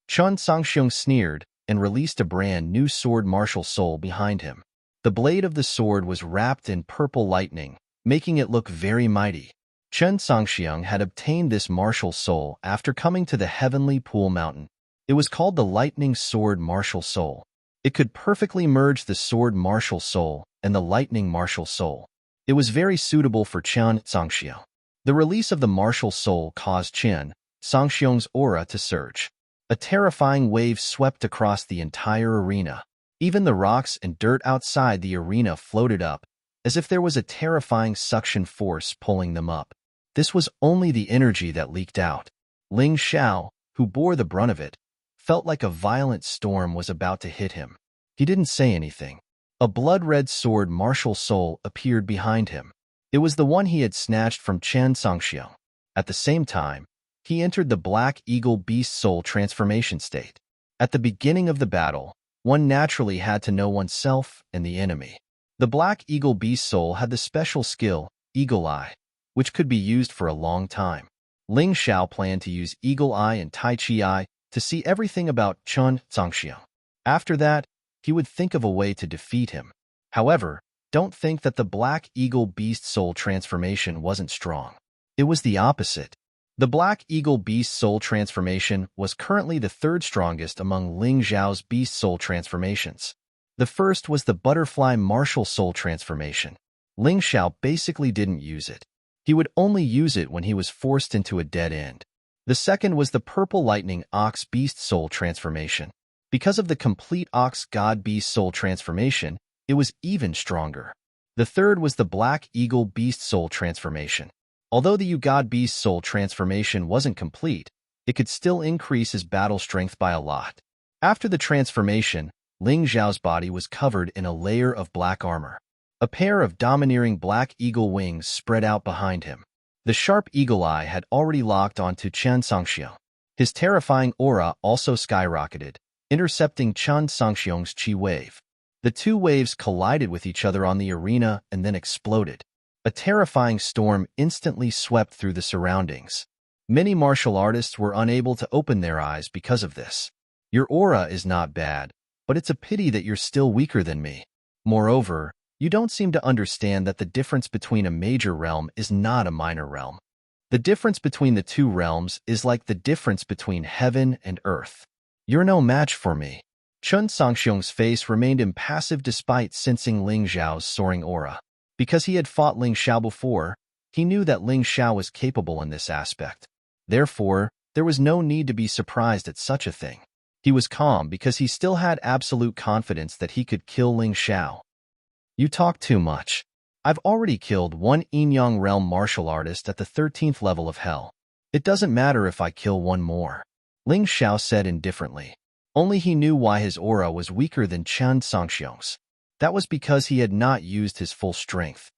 Chen Sangxiong sneered and released a brand new sword martial soul behind him. The blade of the sword was wrapped in purple lightning, making it look very mighty. Chen Sangxiong had obtained this martial soul after coming to the Heavenly Pool Mountain. It was called the Lightning Sword Martial Soul. It could perfectly merge the Sword Martial Soul and the Lightning Martial Soul. It was very suitable for Chen Sangxiong. The release of the martial soul caused Chen Sangxiong's aura to surge. A terrifying wave swept across the entire arena. Even the rocks and dirt outside the arena floated up, as if there was a terrifying suction force pulling them up. This was only the energy that leaked out. Ling Xiao, who bore the brunt of it, felt like a violent storm was about to hit him. He didn't say anything. A blood-red sword martial soul appeared behind him. It was the one he had snatched from Chen Sangxiong. At the same time, he entered the Black Eagle Beast Soul transformation state. At the beginning of the battle, one naturally had to know oneself and the enemy. The Black Eagle Beast Soul had the special skill, Eagle Eye, which could be used for a long time. Ling Xiao planned to use Eagle Eye and Tai Chi Eye to see everything about Chen Sangxiong. After that, he would think of a way to defeat him. However, don't think that the Black Eagle Beast Soul transformation wasn't strong. It was the opposite. The Black Eagle Beast Soul transformation was currently the third strongest among Ling Xiao's Beast Soul transformations. The first was the Butterfly Martial Soul transformation. Ling Xiao basically didn't use it. He would only use it when he was forced into a dead end. The second was the Purple Lightning Ox Beast Soul transformation. Because of the complete Ox God Beast Soul transformation, it was even stronger. The third was the Black Eagle Beast Soul transformation. Although the God Beast Soul transformation wasn't complete, it could still increase his battle strength by a lot. After the transformation, Ling Xiao's body was covered in a layer of black armor. A pair of domineering black eagle wings spread out behind him. The sharp eagle eye had already locked onto Chen Sangxiong. His terrifying aura also skyrocketed, intercepting Chen Sangxiong's chi wave. The two waves collided with each other on the arena and then exploded. A terrifying storm instantly swept through the surroundings. Many martial artists were unable to open their eyes because of this. Your aura is not bad, but it's a pity that you're still weaker than me. Moreover, you don't seem to understand that the difference between a major realm is not a minor realm. The difference between the two realms is like the difference between heaven and earth. You're no match for me. Chen Sangxiong's face remained impassive despite sensing Ling Xiao's soaring aura. Because he had fought Ling Xiao before, he knew that Ling Xiao was capable in this aspect. Therefore, there was no need to be surprised at such a thing. He was calm because he still had absolute confidence that he could kill Ling Xiao. You talk too much. I've already killed one Yin-Yang realm martial artist at the 13th level of hell. It doesn't matter if I kill one more. Ling Xiao said indifferently. Only he knew why his aura was weaker than Chen Sangxiong's. That was because he had not used his full strength.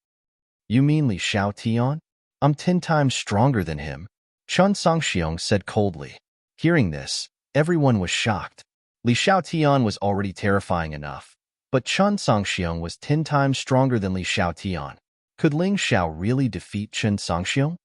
You mean Li Xiaotian? I'm 10 times stronger than him, Chen Sangxiong said coldly. Hearing this, everyone was shocked. Li Xiaotian was already terrifying enough, but Chen Sangxiong was 10 times stronger than Li Xiaotian. Could Ling Xiao really defeat Chen Sangxiong?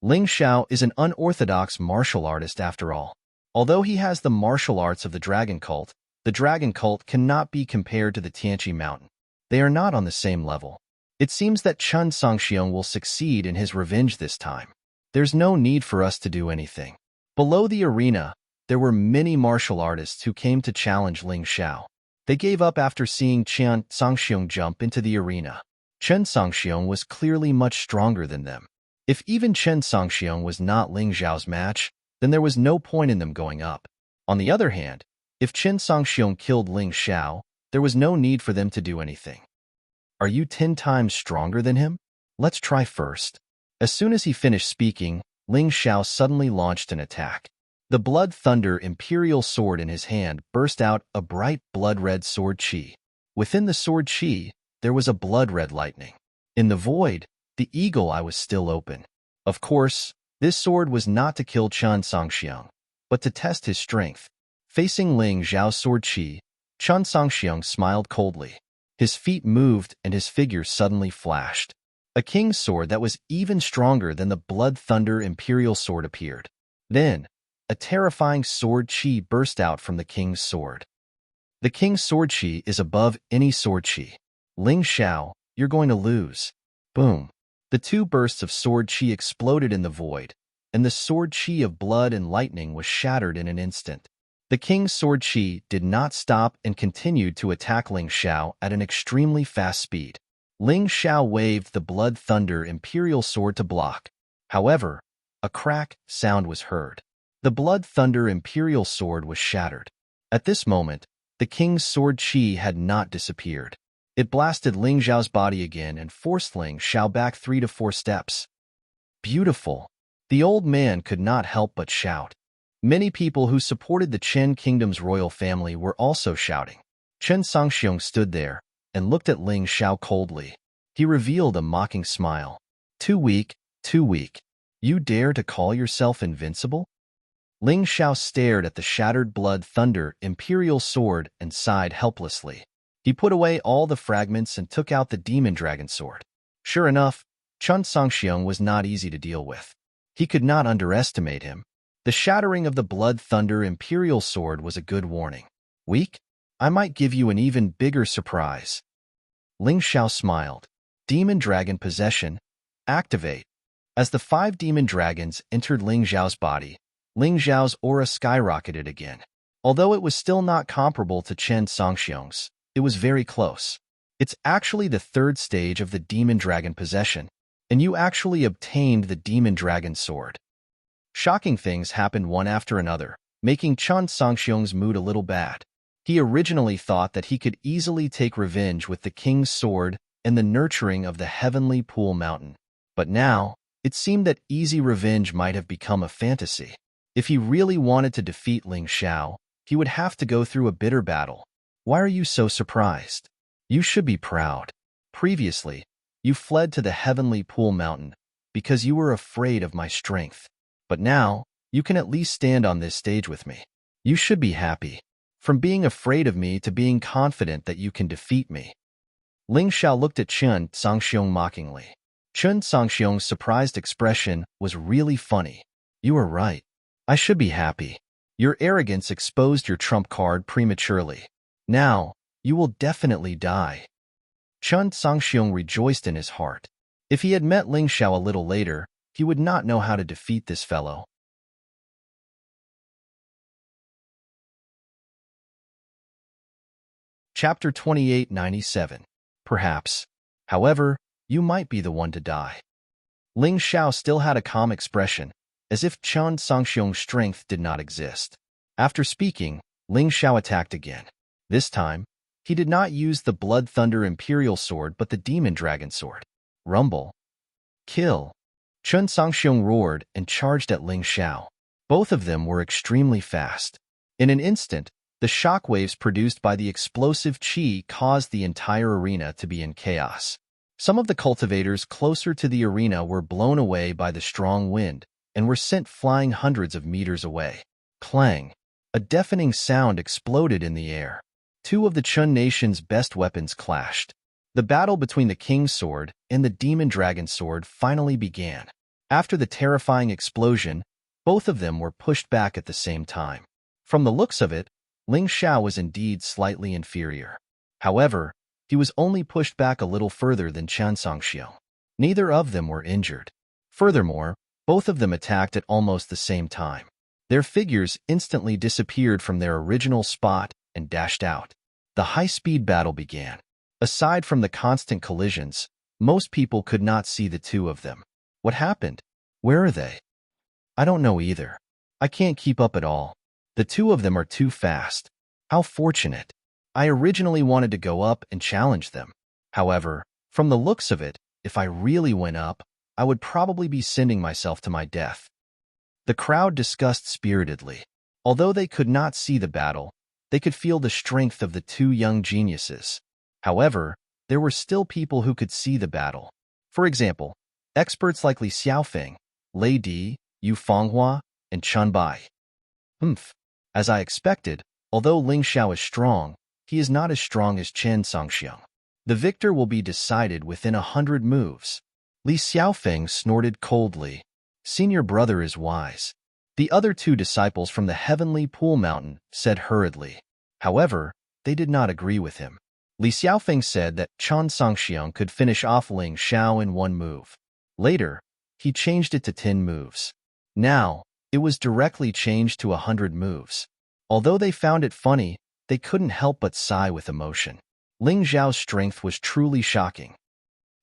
Ling Xiao is an unorthodox martial artist after all. Although he has the martial arts of the dragon cult cannot be compared to the Tianqi Mountain. They are not on the same level. It seems that Chen Songxiong will succeed in his revenge this time. There's no need for us to do anything. Below the arena, there were many martial artists who came to challenge Ling Xiao. They gave up after seeing Chen Songxiong jump into the arena. Chen Songxiong was clearly much stronger than them. If even Chen Songxiong was not Ling Xiao's match, then there was no point in them going up. On the other hand, if Chen Songxiong killed Ling Xiao, there was no need for them to do anything. Are you 10 times stronger than him? Let's try first. As soon as he finished speaking, Ling Xiao suddenly launched an attack. The Blood Thunder Imperial Sword in his hand burst out a bright blood-red sword chi. Within the sword chi, there was a blood-red lightning. In the void, the eagle eye was still open. Of course, this sword was not to kill Chen Songxiong, but to test his strength. Facing Ling Xiao's sword chi, Chen Songxiong smiled coldly. His feet moved and his figure suddenly flashed. A king's sword that was even stronger than the Blood Thunder Imperial Sword appeared. Then, a terrifying sword chi burst out from the king's sword. The king's sword chi is above any sword chi. Ling Xiao, you're going to lose. Boom. The two bursts of sword chi exploded in the void, and the sword chi of blood and lightning was shattered in an instant. The king's sword chi did not stop and continued to attack Ling Xiao at an extremely fast speed. Ling Xiao waved the Blood Thunder Imperial Sword to block. However, a crack sound was heard. The Blood Thunder Imperial Sword was shattered. At this moment, the king's sword chi had not disappeared. It blasted Ling Xiao's body again and forced Ling Xiao back 3 to 4 steps. Beautiful. The old man could not help but shout. Many people who supported the Chen Kingdom's royal family were also shouting. Chen Songxiong stood there and looked at Ling Xiao coldly. He revealed a mocking smile. Too weak, too weak. You dare to call yourself invincible? Ling Xiao stared at the shattered Blood Thunder Imperial Sword and sighed helplessly. He put away all the fragments and took out the Demon Dragon Sword. Sure enough, Chen Songxiong was not easy to deal with. He could not underestimate him. The shattering of the Blood Thunder Imperial Sword was a good warning. Weak? I might give you an even bigger surprise. Ling Xiao smiled. Demon Dragon Possession. Activate. As the 5 demon dragons entered Ling Xiao's body, Ling Xiao's aura skyrocketed again. Although it was still not comparable to Chen Songxiong's, it was very close. It's actually the 3rd stage of the Demon Dragon Possession, and you actually obtained the Demon Dragon Sword. Shocking things happened one after another, making Chen Songxiong's mood a little bad. He originally thought that he could easily take revenge with the King's Sword and the nurturing of the Heavenly Pool Mountain. But now, it seemed that easy revenge might have become a fantasy. If he really wanted to defeat Ling Xiao, he would have to go through a bitter battle. Why are you so surprised? You should be proud. Previously, you fled to the Heavenly Pool Mountain because you were afraid of my strength. But now, you can at least stand on this stage with me. You should be happy. From being afraid of me to being confident that you can defeat me. Ling Xiao looked at Chen Songxiong mockingly. Chen Songxiong's surprised expression was really funny. You are right. I should be happy. Your arrogance exposed your trump card prematurely. Now, you will definitely die. Chen Songxiong rejoiced in his heart. If he had met Ling Xiao a little later, he would not know how to defeat this fellow. Chapter 2897. Perhaps. However, you might be the one to die. Ling Xiao still had a calm expression, as if Chen Songxiong's strength did not exist. After speaking, Ling Xiao attacked again. This time, he did not use the Blood Thunder Imperial Sword but the Demon Dragon Sword. Rumble. Kill. Chen Songxiong roared and charged at Ling Xiao. Both of them were extremely fast. In an instant, the shockwaves produced by the explosive chi caused the entire arena to be in chaos. Some of the cultivators closer to the arena were blown away by the strong wind and were sent flying hundreds of meters away. Clang! A deafening sound exploded in the air. 2 of the Chun nation's best weapons clashed. The battle between the King's Sword and the Demon Dragon Sword finally began. After the terrifying explosion, both of them were pushed back at the same time. From the looks of it, Ling Xiao was indeed slightly inferior. However, he was only pushed back a little further than Chen Songxiong. Neither of them were injured. Furthermore, both of them attacked at almost the same time. Their figures instantly disappeared from their original spot and dashed out. The high-speed battle began. Aside from the constant collisions, most people could not see the two of them. What happened? Where are they? I don't know either. I can't keep up at all. The two of them are too fast. How fortunate. I originally wanted to go up and challenge them. However, from the looks of it, if I really went up, I would probably be sending myself to my death. The crowd discussed spiritedly. Although they could not see the battle, they could feel the strength of the two young geniuses. However, there were still people who could see the battle. For example, experts like Li Xiaofeng, Lei Di, Yu Fenghua, and Chen Bai. As I expected, although Ling Xiao is strong, he is not as strong as Chen Songxiong. The victor will be decided within 100 moves. Li Xiaofeng snorted coldly. Senior brother is wise. The other two disciples from the heavenly pool mountain said hurriedly. However, they did not agree with him. Li Xiaofeng said that Chen Songxiong could finish off Ling Xiao in 1 move. Later, he changed it to 10 moves. Now, it was directly changed to 100 moves. Although they found it funny, they couldn't help but sigh with emotion. Ling Xiao's strength was truly shocking.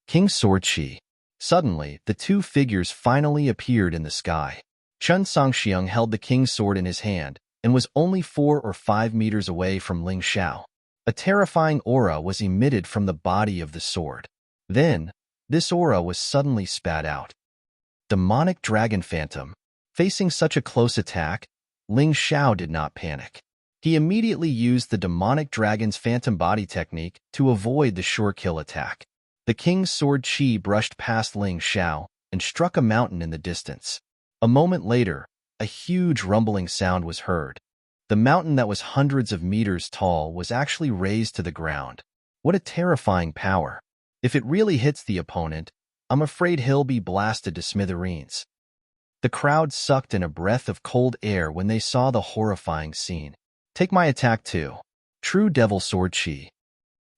King Sword Qi. Suddenly, the two figures finally appeared in the sky. Chen Songxiong held the king's sword in his hand and was only 4 or 5 meters away from Ling Xiao. A terrifying aura was emitted from the body of the sword. Then, this aura was suddenly spat out. Demonic Dragon Phantom. Facing such a close attack, Ling Xiao did not panic. He immediately used the Demonic Dragon's Phantom Body technique to avoid the sure kill attack. The king's sword Qi brushed past Ling Xiao and struck a mountain in the distance. A moment later, a huge rumbling sound was heard. The mountain that was hundreds of meters tall was actually razed to the ground. What a terrifying power. If it really hits the opponent, I'm afraid he'll be blasted to smithereens. The crowd sucked in a breath of cold air when they saw the horrifying scene. Take my attack too. True Devil Sword Qi.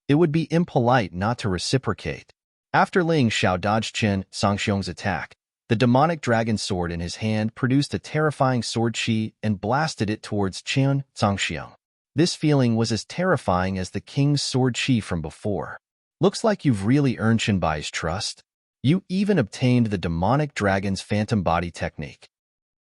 It would be impolite not to reciprocate. After Ling Xiao dodged Chen Songxiong's attack, the demonic dragon sword in his hand produced a terrifying sword Qi and blasted it towards Chen Songxiong. This feeling was as terrifying as the king's sword Qi from before. Looks like you've really earned Chen Bai's trust. You even obtained the demonic dragon's phantom body technique.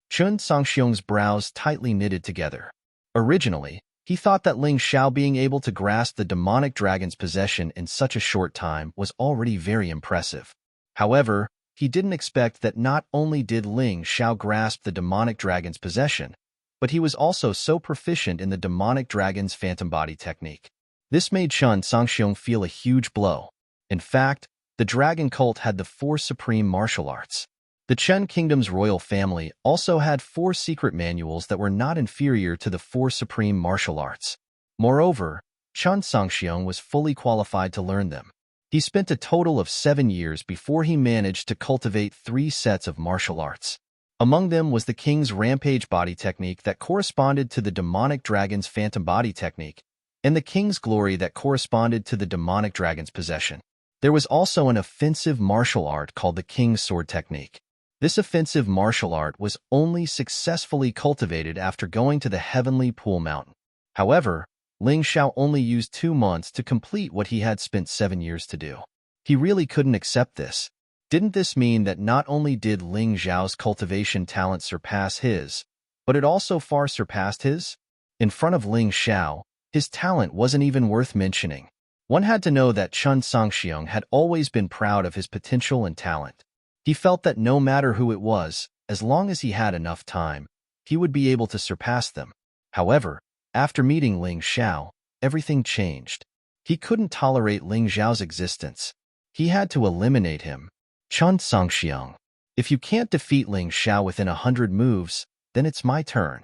Chen Songxiong's brows tightly knitted together. Originally, he thought that Ling Xiao being able to grasp the demonic dragon's possession in such a short time was already very impressive. However, he didn't expect that not only did Ling Xiao grasp the demonic dragon's possession, but he was also so proficient in the demonic dragon's phantom body technique. This made Chen Songxiong feel a huge blow. In fact, the dragon cult had the 4 supreme martial arts. The Chen Kingdom's royal family also had 4 secret manuals that were not inferior to the 4 supreme martial arts. Moreover, Chen Songxiong was fully qualified to learn them. He spent a total of 7 years before he managed to cultivate 3 sets of martial arts. Among them was the king's rampage body technique that corresponded to the demonic dragon's phantom body technique, and the king's glory that corresponded to the demonic dragon's possession. There was also an offensive martial art called the king's sword technique. This offensive martial art was only successfully cultivated after going to the heavenly pool mountain. However, Ling Xiao only used 2 months to complete what he had spent 7 years to do. He really couldn't accept this. Didn't this mean that not only did Ling Xiao's cultivation talent surpass his, but it also far surpassed his? In front of Ling Xiao, his talent wasn't even worth mentioning. One had to know that Chen Songxiong had always been proud of his potential and talent. He felt that no matter who it was, as long as he had enough time, he would be able to surpass them. However, after meeting Ling Xiao, everything changed. He couldn't tolerate Ling Xiao's existence. He had to eliminate him. Chen Songxiong, if you can't defeat Ling Xiao within 100 moves, then it's my turn.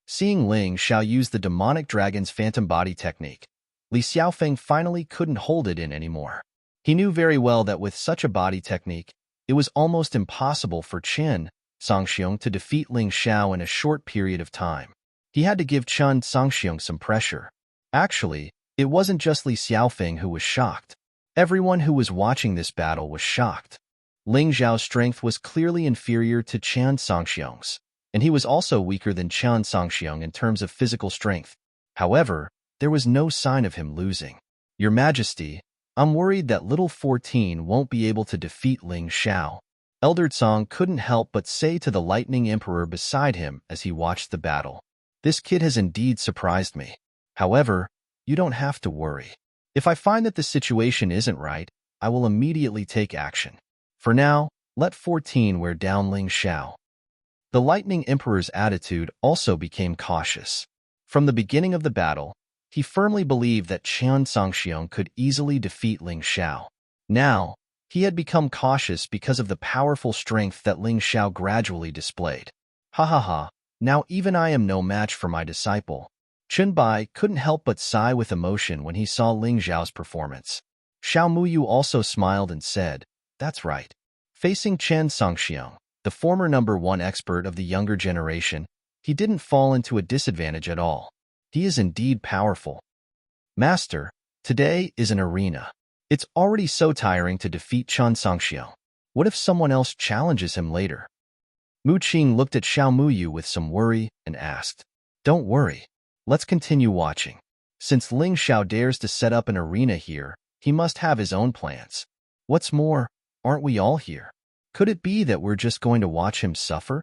Seeing Ling Xiao use the demonic dragon's phantom body technique, Li Xiaofeng finally couldn't hold it in anymore. He knew very well that with such a body technique, It was almost impossible for Chen Songxiong to defeat Ling Xiao in a short period of time. He had to give Chen Songxiong some pressure. Actually, it wasn't just Li Xiaofeng who was shocked. Everyone who was watching this battle was shocked. Ling Xiao's strength was clearly inferior to Chen Songxiong's, and he was also weaker than Chen Songxiong in terms of physical strength. However, there was no sign of him losing. Your Majesty, I'm worried that little 14 won't be able to defeat Ling Xiao. Elder Song couldn't help but say to the Lightning Emperor beside him as he watched the battle. This kid has indeed surprised me. However, you don't have to worry. If I find that the situation isn't right, I will immediately take action. For now, let 14 wear down Ling Xiao. The Lightning Emperor's attitude also became cautious. From the beginning of the battle, he firmly believed that Chen Songxiong could easily defeat Ling Xiao. Now, he had become cautious because of the powerful strength that Ling Xiao gradually displayed. Ha ha ha, now even I am no match for my disciple. Chen Bai couldn't help but sigh with emotion when he saw Ling Xiao's performance. Xiao Muyu also smiled and said, "That's right." Facing Chen Songxiong, the former #1 expert of the younger generation, he didn't fall into a disadvantage at all. He is indeed powerful. Master, today is an arena. It's already so tiring to defeat Chen Songxiong. What if someone else challenges him later? Mu Qing looked at Xiao Muyu with some worry and asked, "Don't worry. Let's continue watching. Since Ling Xiao dares to set up an arena here, he must have his own plans. What's more, aren't we all here? Could it be that we're just going to watch him suffer?"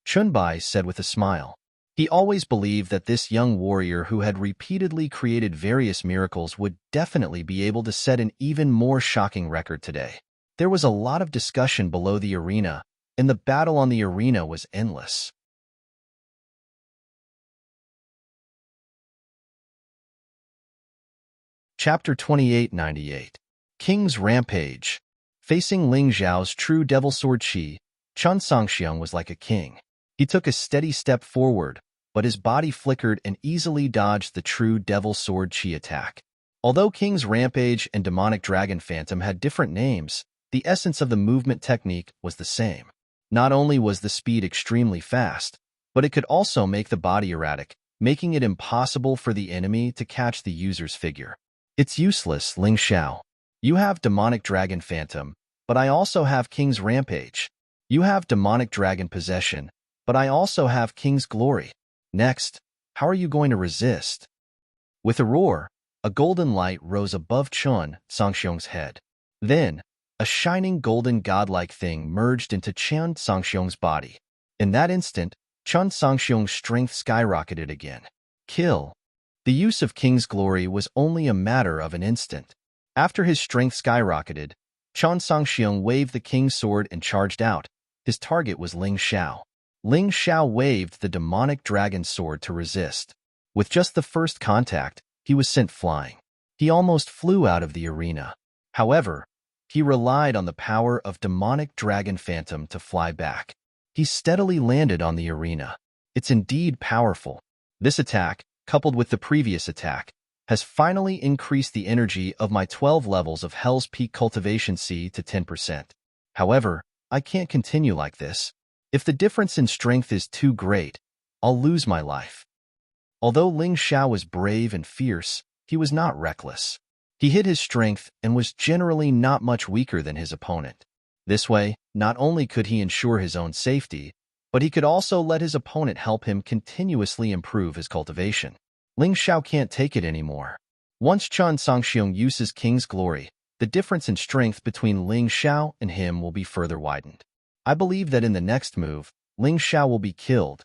Chunbai said with a smile. He always believed that this young warrior who had repeatedly created various miracles would definitely be able to set an even more shocking record today. There was a lot of discussion below the arena, and the battle on the arena was endless. Chapter 2898. King's Rampage. Facing Ling Xiao's true devil sword Qi, Chen Songxiong was like a king. He took a steady step forward, but his body flickered and easily dodged the true devil sword Qi attack. Although King's Rampage and Demonic Dragon Phantom had different names, the essence of the movement technique was the same. Not only was the speed extremely fast, but it could also make the body erratic, making it impossible for the enemy to catch the user's figure. It's useless, Ling Xiao. You have Demonic Dragon Phantom, but I also have King's Rampage. You have Demonic Dragon Possession, but I also have King's Glory. Next, how are you going to resist? With a roar, a golden light rose above Chen Songxiong's head. Then, a shining golden godlike thing merged into Chen Songxiong's body. In that instant, Chen Songxiong's strength skyrocketed again. Kill. The use of King's Glory was only a matter of an instant. After his strength skyrocketed, Chen Songxiong waved the King's Sword and charged out. His target was Ling Xiao. Ling Xiao waved the Demonic Dragon Sword to resist. With just the first contact, he was sent flying. He almost flew out of the arena. However, he relied on the power of Demonic Dragon Phantom to fly back. He steadily landed on the arena. It's indeed powerful. This attack, coupled with the previous attack, has finally increased the energy of my 12 levels of Hell's Peak Cultivation C to 10%. However, I can't continue like this. If the difference in strength is too great, I'll lose my life. Although Ling Xiao was brave and fierce, he was not reckless. He hid his strength and was generally not much weaker than his opponent. This way, not only could he ensure his own safety, but he could also let his opponent help him continuously improve his cultivation. Ling Xiao can't take it anymore. Once Chen Songxiong uses King's Glory, the difference in strength between Ling Xiao and him will be further widened. I believe that in the next move, Ling Xiao will be killed,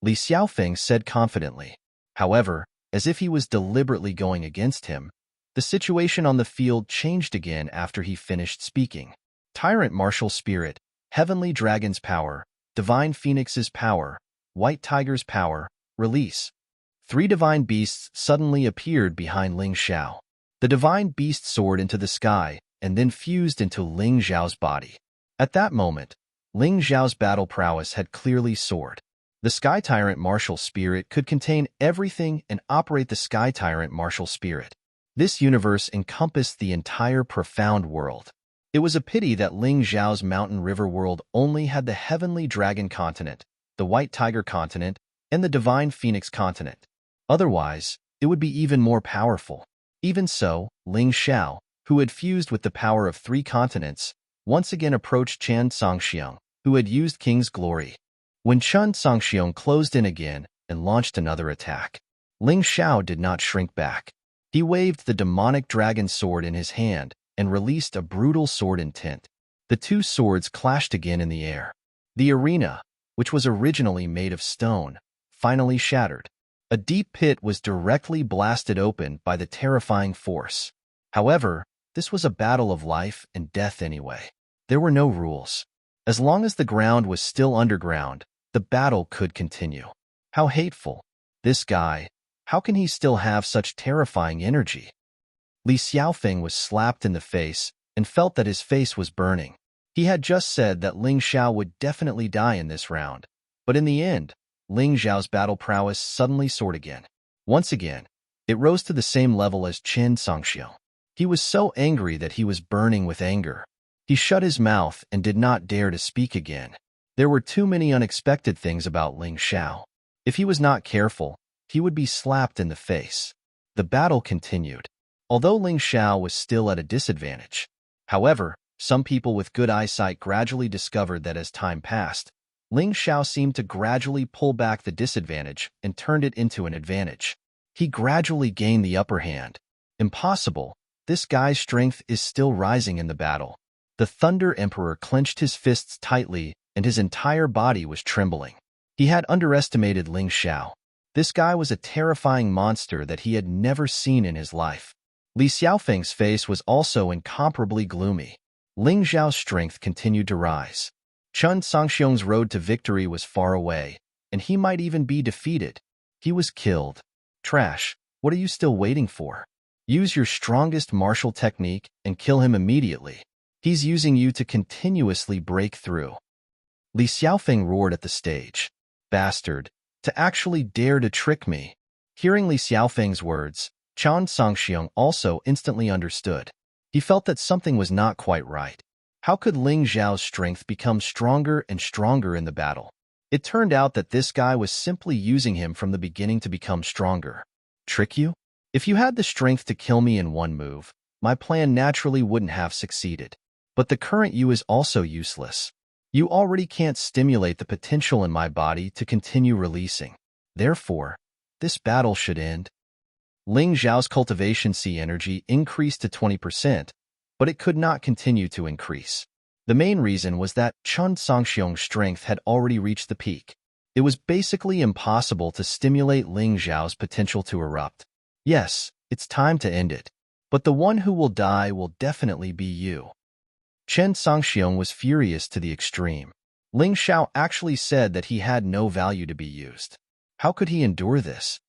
Li Xiaofeng said confidently. However, as if he was deliberately going against him, the situation on the field changed again after he finished speaking. Tyrant Martial Spirit, Heavenly Dragon's Power, Divine Phoenix's Power, White Tiger's Power, Release. 3 divine beasts suddenly appeared behind Ling Xiao. The divine beast soared into the sky and then fused into Ling Xiao's body. At that moment, Ling Xiao's battle prowess had clearly soared. The Sky Tyrant Martial Spirit could contain everything and operate the Sky Tyrant Martial Spirit. This universe encompassed the entire profound world. It was a pity that Ling Zhao's mountain river world only had the heavenly dragon continent, the white tiger continent, and the divine phoenix continent. Otherwise, it would be even more powerful. Even so, Ling Xiao, who had fused with the power of 3 continents, once again approached Chen Songxiong, who had used King's Glory. When Chen Songxiong closed in again and launched another attack, Ling Xiao did not shrink back. He waved the demonic dragon sword in his hand and released a brutal sword intent. The 2 swords clashed again in the air. The arena, which was originally made of stone, finally shattered. A deep pit was directly blasted open by the terrifying force. However, this was a battle of life and death anyway. There were no rules. As long as the ground was still underground, the battle could continue. How hateful. This guy, how can he still have such terrifying energy? Li Xiaofeng was slapped in the face and felt that his face was burning. He had just said that Ling Xiao would definitely die in this round, but in the end, Ling Zhao's battle prowess suddenly soared again. Once again, it rose to the same level as Chen Songxiong. He was so angry that he was burning with anger. He shut his mouth and did not dare to speak again. There were too many unexpected things about Ling Xiao. If he was not careful, he would be slapped in the face. The battle continued, although Ling Xiao was still at a disadvantage. However, some people with good eyesight gradually discovered that as time passed, Ling Xiao seemed to gradually pull back the disadvantage and turned it into an advantage. He gradually gained the upper hand. Impossible. This guy's strength is still rising in the battle. The Thunder Emperor clenched his fists tightly and his entire body was trembling. He had underestimated Ling Xiao. This guy was a terrifying monster that he had never seen in his life. Li Xiaofeng's face was also incomparably gloomy. Ling Zhao's strength continued to rise. Chen Songxiong's road to victory was far away, and he might even be defeated. He was killed. Trash, what are you still waiting for? Use your strongest martial technique and kill him immediately. He's using you to continuously break through. Li Xiaofeng roared at the stage. Bastard, to actually dare to trick me. Hearing Li Xiaofeng's words, Chen Songxiong also instantly understood. He felt that something was not quite right. How could Ling Zhao's strength become stronger and stronger in the battle? It turned out that this guy was simply using him from the beginning to become stronger. Trick you? If you had the strength to kill me in one move, my plan naturally wouldn't have succeeded. But the current you is also useless. You already can't stimulate the potential in my body to continue releasing. Therefore, this battle should end. Ling Zhao's cultivation C energy increased to 20%, but it could not continue to increase. The main reason was that Chen Songxiong's strength had already reached the peak. It was basically impossible to stimulate Ling Zhao's potential to erupt. Yes, it's time to end it. But the one who will die will definitely be you. Chen Songxiong was furious to the extreme. Ling Xiao actually said that he had no value to be used. How could he endure this?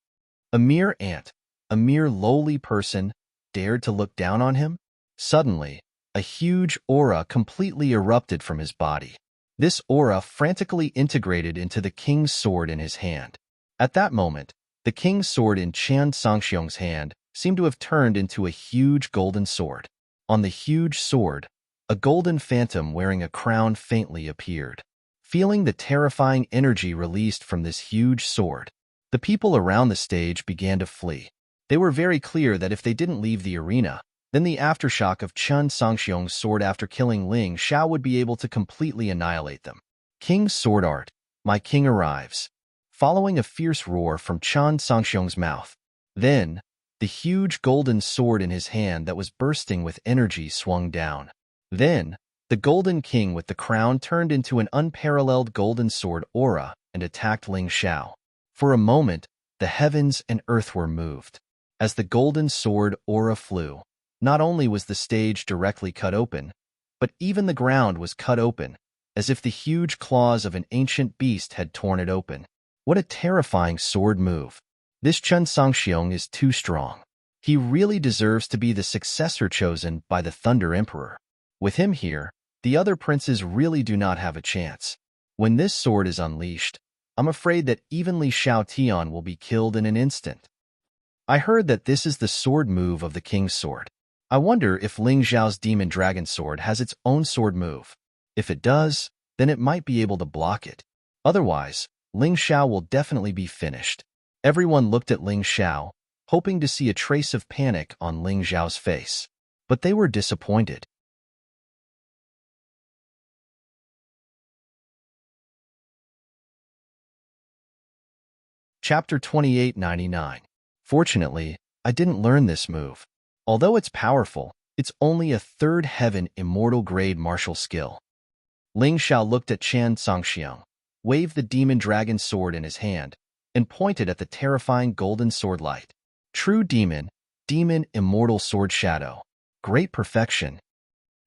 A mere ant, a mere lowly person, dared to look down on him? Suddenly, a huge aura completely erupted from his body. This aura frantically integrated into the king's sword in his hand. At that moment, the king's sword in Chen Songxiong's hand seemed to have turned into a huge golden sword. On the huge sword, a golden phantom wearing a crown faintly appeared. Feeling the terrifying energy released from this huge sword, the people around the stage began to flee. They were very clear that if they didn't leave the arena, then the aftershock of Chen Songxiong's sword after killing Ling Xiao would be able to completely annihilate them. King's sword art, my king arrives. Following a fierce roar from Chen Songxiong's mouth. Then, the huge golden sword in his hand that was bursting with energy swung down. Then, the golden king with the crown turned into an unparalleled golden sword aura and attacked Ling Xiao. For a moment, the heavens and earth were moved. As the golden sword aura flew, not only was the stage directly cut open, but even the ground was cut open, as if the huge claws of an ancient beast had torn it open. What a terrifying sword move. This Chen Songxiong is too strong. He really deserves to be the successor chosen by the Thunder Emperor. With him here, the other princes really do not have a chance. When this sword is unleashed, I'm afraid that even Li Xiaotian will be killed in an instant. I heard that this is the sword move of the king's sword. I wonder if Ling Xiao's demon dragon sword has its own sword move. If it does, then it might be able to block it. Otherwise, Ling Xiao will definitely be finished. Everyone looked at Ling Xiao, hoping to see a trace of panic on Ling Xiao's face. But they were disappointed. Chapter 2899. Fortunately, I didn't learn this move. Although it's powerful, it's only a third heaven immortal grade martial skill. Ling Xiao looked at Chan Songxiang, waved the demon dragon sword in his hand, and pointed at the terrifying golden sword light. True demon, immortal sword shadow. Great perfection.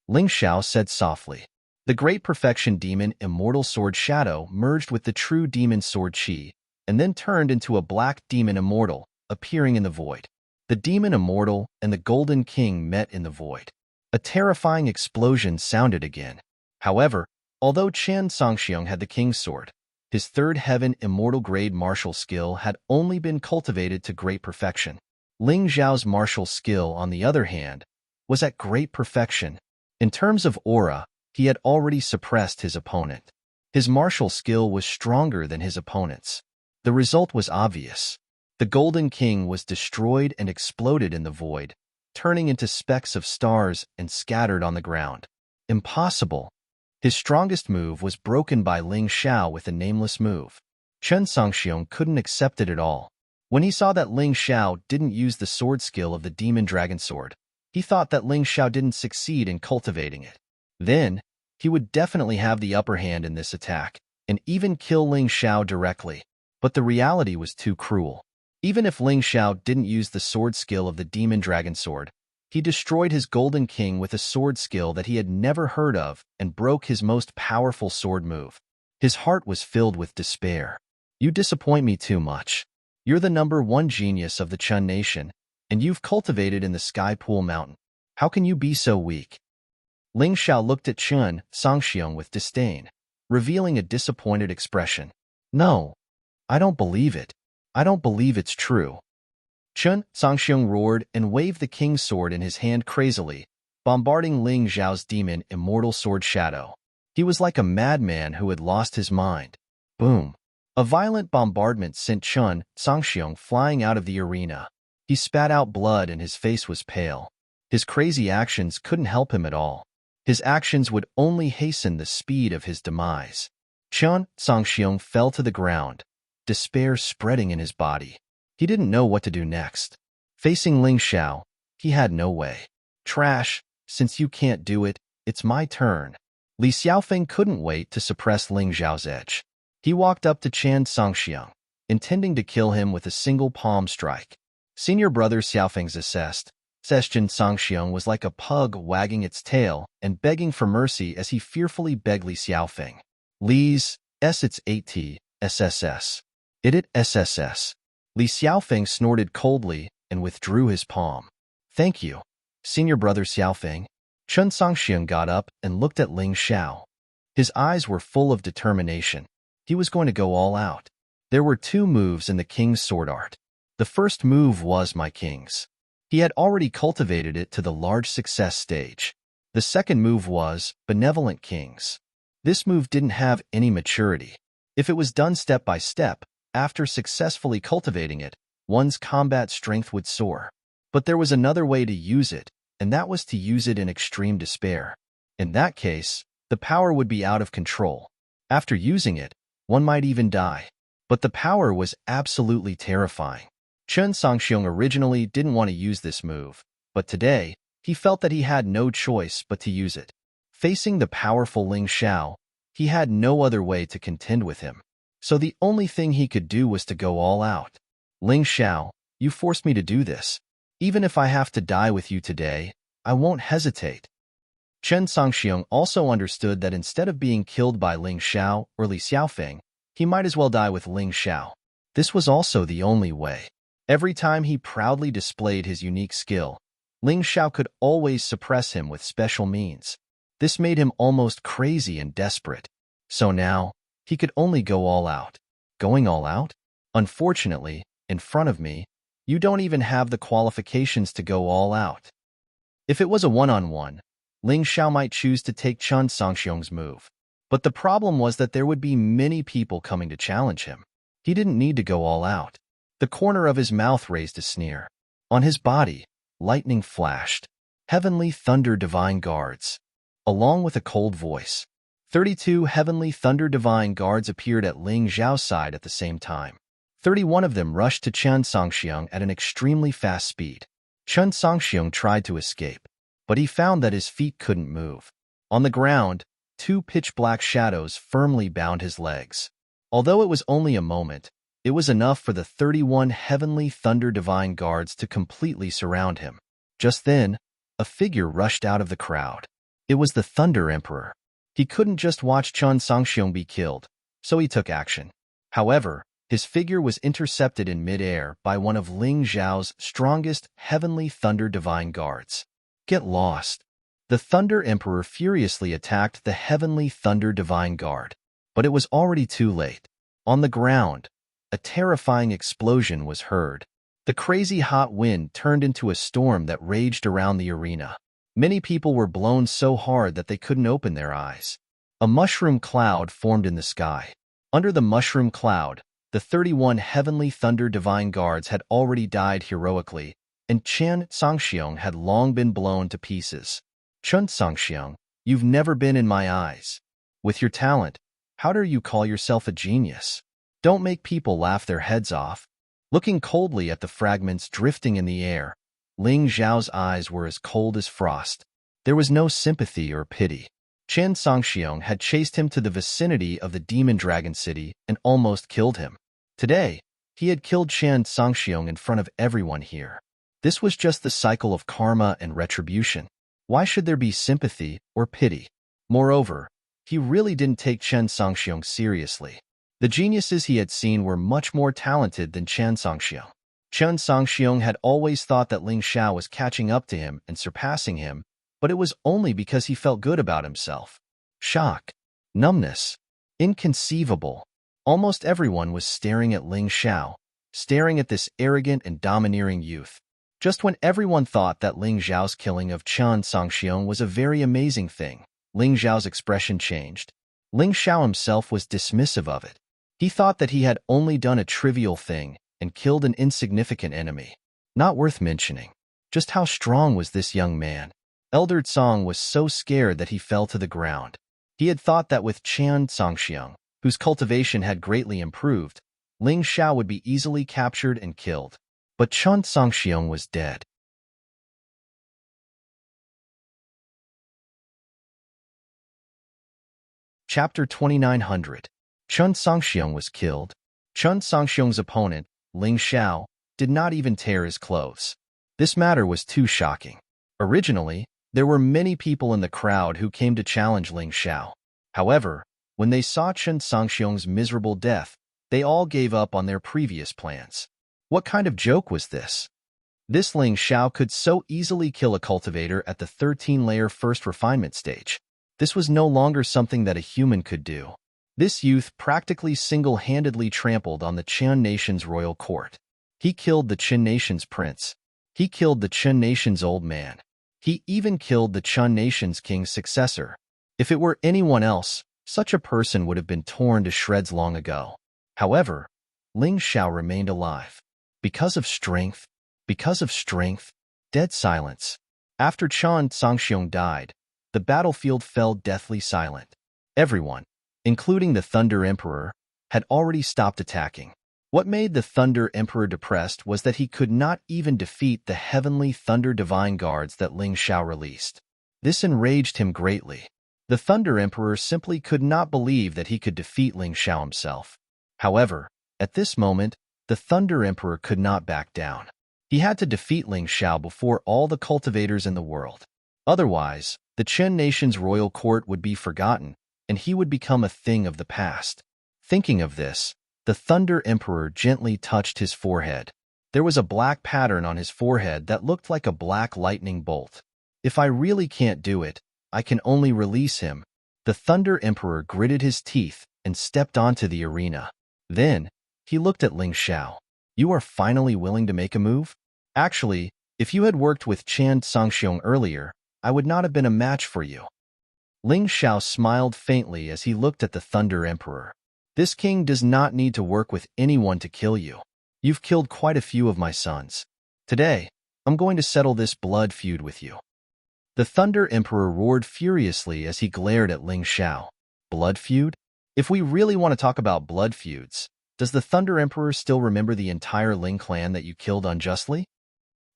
Ling Xiao said softly. The great perfection demon immortal sword shadow merged with the true demon sword chi, and then turned into a black demon immortal, appearing in the void. The demon immortal and the golden king met in the void. A terrifying explosion sounded again. However, although Chan Songxiang had the king's sword, his third heaven immortal grade martial skill had only been cultivated to great perfection. Ling Xiao's martial skill, on the other hand, was at great perfection. In terms of aura, he had already suppressed his opponent. His martial skill was stronger than his opponent's. The result was obvious. The Golden King was destroyed and exploded in the void, turning into specks of stars and scattered on the ground. Impossible. His strongest move was broken by Ling Xiao with a nameless move. Chen Songxiang couldn't accept it at all. When he saw that Ling Xiao didn't use the sword skill of the demon dragon sword, he thought that Ling Xiao didn't succeed in cultivating it. Then, he would definitely have the upper hand in this attack, and even kill Ling Xiao directly. But the reality was too cruel. Even if Ling Xiao didn't use the sword skill of the demon dragon sword, he destroyed his Golden King with a sword skill that he had never heard of and broke his most powerful sword move. His heart was filled with despair. You disappoint me too much. You're the #1 genius of the Chun Nation, and you've cultivated in the Sky Pool Mountain. How can you be so weak? Ling Xiao looked at Chen Songxiang with disdain, revealing a disappointed expression. No, I don't believe it. I don't believe it's true. Chen Songxiang roared and waved the king's sword in his hand crazily, bombarding Ling Xiao's demon immortal sword shadow. He was like a madman who had lost his mind. Boom. A violent bombardment sent Chen Songxiang flying out of the arena. He spat out blood and his face was pale. His crazy actions couldn't help him at all. His actions would only hasten the speed of his demise. Chen Songxiang fell to the ground, despair spreading in his body. He didn't know what to do next. Facing Ling Xiao, he had no way. Trash, since you can't do it, it's my turn. Li Xiaofeng couldn't wait to suppress Ling Xiao's edge. He walked up to Chan Songxiang, intending to kill him with a single palm strike. Senior brother Xiaofeng's assessed. Chen Songxiang was like a pug wagging its tail and begging for mercy as he fearfully begged Li Xiaofeng. Li's, it's 8T, SSS. It SSS. Li Xiaofeng snorted coldly and withdrew his palm. Thank you, senior brother Xiaofeng. Chen Songxiang got up and looked at Ling Xiao. His eyes were full of determination. He was going to go all out. There were 2 moves in the king's sword art. The first move was my king's. He had already cultivated it to the large success stage. The second move was benevolent king's. This move didn't have any maturity. If it was done step by step, after successfully cultivating it, one's combat strength would soar. But there was another way to use it, and that was to use it in extreme despair. In that case, the power would be out of control. After using it, one might even die. But the power was absolutely terrifying. Chen Songxiang originally didn't want to use this move, but today, he felt that he had no choice but to use it. Facing the powerful Ling Xiao, he had no other way to contend with him. So the only thing he could do was to go all out. Ling Xiao, you forced me to do this. Even if I have to die with you today, I won't hesitate. Chen Songxiang also understood that instead of being killed by Ling Xiao or Li Xiaofeng, he might as well die with Ling Xiao. This was also the only way. Every time he proudly displayed his unique skill, Ling Xiao could always suppress him with special means. This made him almost crazy and desperate. So now, he could only go all out. Going all out? Unfortunately, in front of me, you don't even have the qualifications to go all out. If it was a one-on-one, Ling Xiao might choose to take Chen Songxiong's move. But the problem was that there would be many people coming to challenge him. He didn't need to go all out. The corner of his mouth raised a sneer. On his body, lightning flashed. Heavenly Thunder Divine Guards. Along with a cold voice, 32 Heavenly Thunder Divine Guards appeared at Ling Xiao's side at the same time. 31 of them rushed to Chen Songxiong at an extremely fast speed. Chen Songxiong tried to escape, but he found that his feet couldn't move. On the ground, 2 pitch-black shadows firmly bound his legs. Although it was only a moment, it was enough for the 31 Heavenly Thunder Divine Guards to completely surround him. Just then, a figure rushed out of the crowd. It was the Thunder Emperor. He couldn't just watch Chen Songxiong be killed, so he took action. However, his figure was intercepted in mid-air by one of Ling Xiao's strongest Heavenly Thunder Divine Guards. Get lost. The Thunder Emperor furiously attacked the Heavenly Thunder Divine Guard, but it was already too late. On the ground, a terrifying explosion was heard. The crazy hot wind turned into a storm that raged around the arena. Many people were blown so hard that they couldn't open their eyes. A mushroom cloud formed in the sky. Under the mushroom cloud, the 31 Heavenly Thunder Divine Guards had already died heroically, and Chen Songxiong had long been blown to pieces. Chen Songxiong, you've never been in my eyes. With your talent, how dare you call yourself a genius? Don't make people laugh their heads off. Looking coldly at the fragments drifting in the air, Ling Xiao's eyes were as cold as frost. There was no sympathy or pity. Chen Songxiong had chased him to the vicinity of the Demon Dragon City and almost killed him. Today, he had killed Chen Songxiong in front of everyone here. This was just the cycle of karma and retribution. Why should there be sympathy or pity? Moreover, he really didn't take Chen Songxiong seriously. The geniuses he had seen were much more talented than Chen Songxiong. Chen Songxiong had always thought that Ling Xiao was catching up to him and surpassing him, but it was only because he felt good about himself. Shock. Numbness. Inconceivable. Almost everyone was staring at Ling Xiao, staring at this arrogant and domineering youth. Just when everyone thought that Ling Xiao's killing of Chen Songxiong was a very amazing thing, Ling Xiao's expression changed. Ling Xiao himself was dismissive of it. He thought that he had only done a trivial thing and killed an insignificant enemy. Not worth mentioning. Just how strong was this young man? Elder Song was so scared that he fell to the ground. He had thought that with Chen Songxiong, whose cultivation had greatly improved, Ling Xiao would be easily captured and killed. But Chen Songxiong was dead. Chapter 2900. Chen Songxiong was killed. Chen Songxiong's opponent, Ling Xiao, did not even tear his clothes. This matter was too shocking. Originally, there were many people in the crowd who came to challenge Ling Xiao. However, when they saw Chen Songxiong's miserable death, they all gave up on their previous plans. What kind of joke was this? This Ling Xiao could so easily kill a cultivator at the 13-layer first refinement stage. This was no longer something that a human could do. This youth practically single-handedly trampled on the Qian nation's royal court. He killed the Qin nation's prince. He killed the Qin nation's old man. He even killed the Qin nation's king's successor. If it were anyone else, such a person would have been torn to shreds long ago. However, Ling Xiao remained alive. Because of strength, dead silence. After Chen Songxiong died, the battlefield fell deathly silent. Everyone, including the Thunder Emperor, had already stopped attacking. What made the Thunder Emperor depressed was that he could not even defeat the Heavenly Thunder Divine Guards that Ling Xiao released. This enraged him greatly. The Thunder Emperor simply could not believe that he could defeat Ling Xiao himself. However, at this moment, the Thunder Emperor could not back down. He had to defeat Ling Xiao before all the cultivators in the world. Otherwise, the Qin nation's royal court would be forgotten, and he would become a thing of the past. Thinking of this, the Thunder Emperor gently touched his forehead. There was a black pattern on his forehead that looked like a black lightning bolt. If I really can't do it, I can only release him. The Thunder Emperor gritted his teeth and stepped onto the arena. Then, he looked at Ling Xiao. You are finally willing to make a move? Actually, If you had worked with Chan Sangxiong earlier, I would not have been a match for you. Ling Xiao smiled faintly as he looked at the Thunder Emperor. This king does not need to work with anyone to kill you. You've killed quite a few of my sons. Today, I'm going to settle this blood feud with you. The Thunder Emperor roared furiously as he glared at Ling Xiao. Blood feud? If we really want to talk about blood feuds, does the Thunder Emperor still remember the entire Ling clan that you killed unjustly?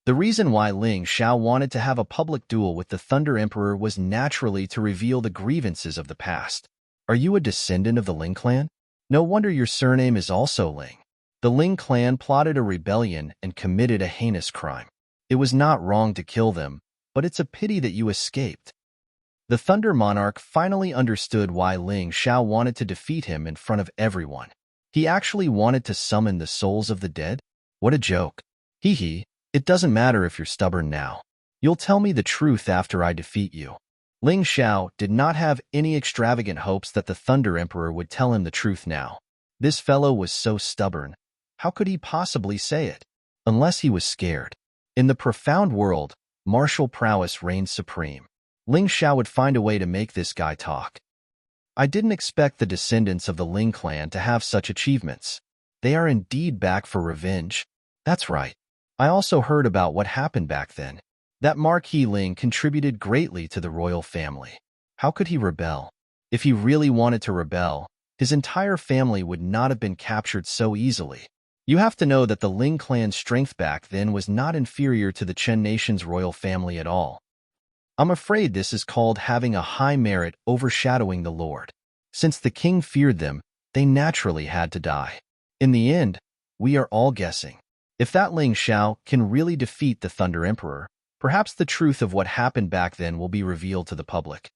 The reason why Ling Xiao wanted to have a public duel with the Thunder Emperor was naturally to reveal the grievances of the past. Are you a descendant of the Ling clan? No wonder your surname is also Ling. The Ling clan plotted a rebellion and committed a heinous crime. It was not wrong to kill them, but it's a pity that you escaped. The Thunder Monarch finally understood why Ling Xiao wanted to defeat him in front of everyone. He actually wanted to summon the souls of the dead? What a joke. Hee hee, it doesn't matter if you're stubborn now. You'll tell me the truth after I defeat you. Ling Xiao did not have any extravagant hopes that the Thunder Emperor would tell him the truth now. This fellow was so stubborn. How could he possibly say it? Unless he was scared. In the profound world, martial prowess reigned supreme. Ling Xiao would find a way to make this guy talk. I didn't expect the descendants of the Ling clan to have such achievements. They are indeed back for revenge. That's right. I also heard about what happened back then. That Marquis Ling contributed greatly to the royal family. How could he rebel? If he really wanted to rebel, his entire family would not have been captured so easily. You have to know that the Ling clan's strength back then was not inferior to the Chen nation's royal family at all. I'm afraid this is called having a high merit overshadowing the Lord. Since the king feared them, they naturally had to die. In the end, we are all guessing. If that Ling Xiao can really defeat the Thunder Emperor, perhaps the truth of what happened back then will be revealed to the public.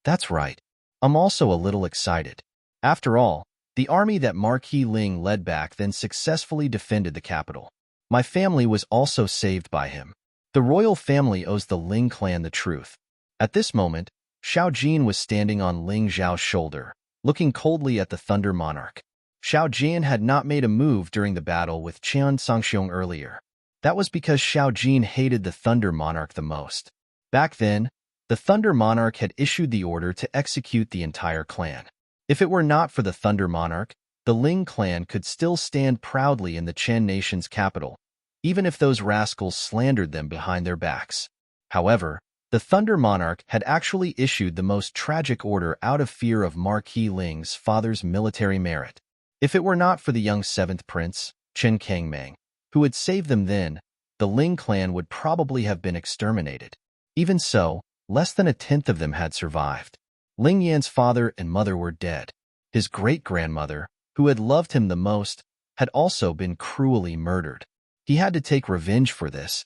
That's right. I'm also a little excited. After all, the army that Marquis Ling led back then successfully defended the capital. My family was also saved by him. The royal family owes the Ling clan the truth. At this moment, Xiao Jin was standing on Ling Zhao's shoulder, looking coldly at the Thunder Monarch. Xiao Jin had not made a move during the battle with Qian Sangxiong earlier. That was because Xiao Jin hated the Thunder Monarch the most. Back then, the Thunder Monarch had issued the order to execute the entire clan. If it were not for the Thunder Monarch, the Ling clan could still stand proudly in the Chen nation's capital, even if those rascals slandered them behind their backs. However, the Thunder Monarch had actually issued the most tragic order out of fear of Marquis Ling's father's military merit. If it were not for the young 7th Prince, Chen Kangming, who had saved them then, the Ling clan would probably have been exterminated. Even so, less than a tenth of them had survived. Ling Yan's father and mother were dead. His great-grandmother, who had loved him the most, had also been cruelly murdered. He had to take revenge for this.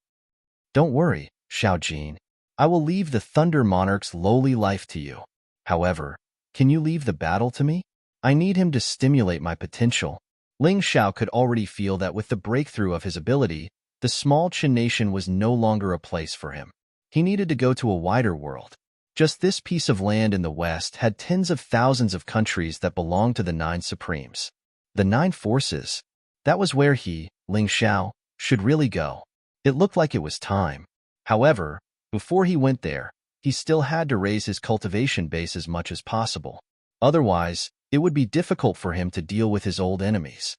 Don't worry, Xiao Jin. I will leave the Thunder Monarch's lowly life to you. However, can you leave the battle to me? I need him to stimulate my potential. Ling Xiao could already feel that with the breakthrough of his ability, the small Chen nation was no longer a place for him. He needed to go to a wider world. Just this piece of land in the West had tens of thousands of countries that belonged to the 9 Supremes. The 9 Forces. That was where he, Ling Xiao, should really go. It looked like it was time. However, before he went there, he still had to raise his cultivation base as much as possible. Otherwise, it would be difficult for him to deal with his old enemies.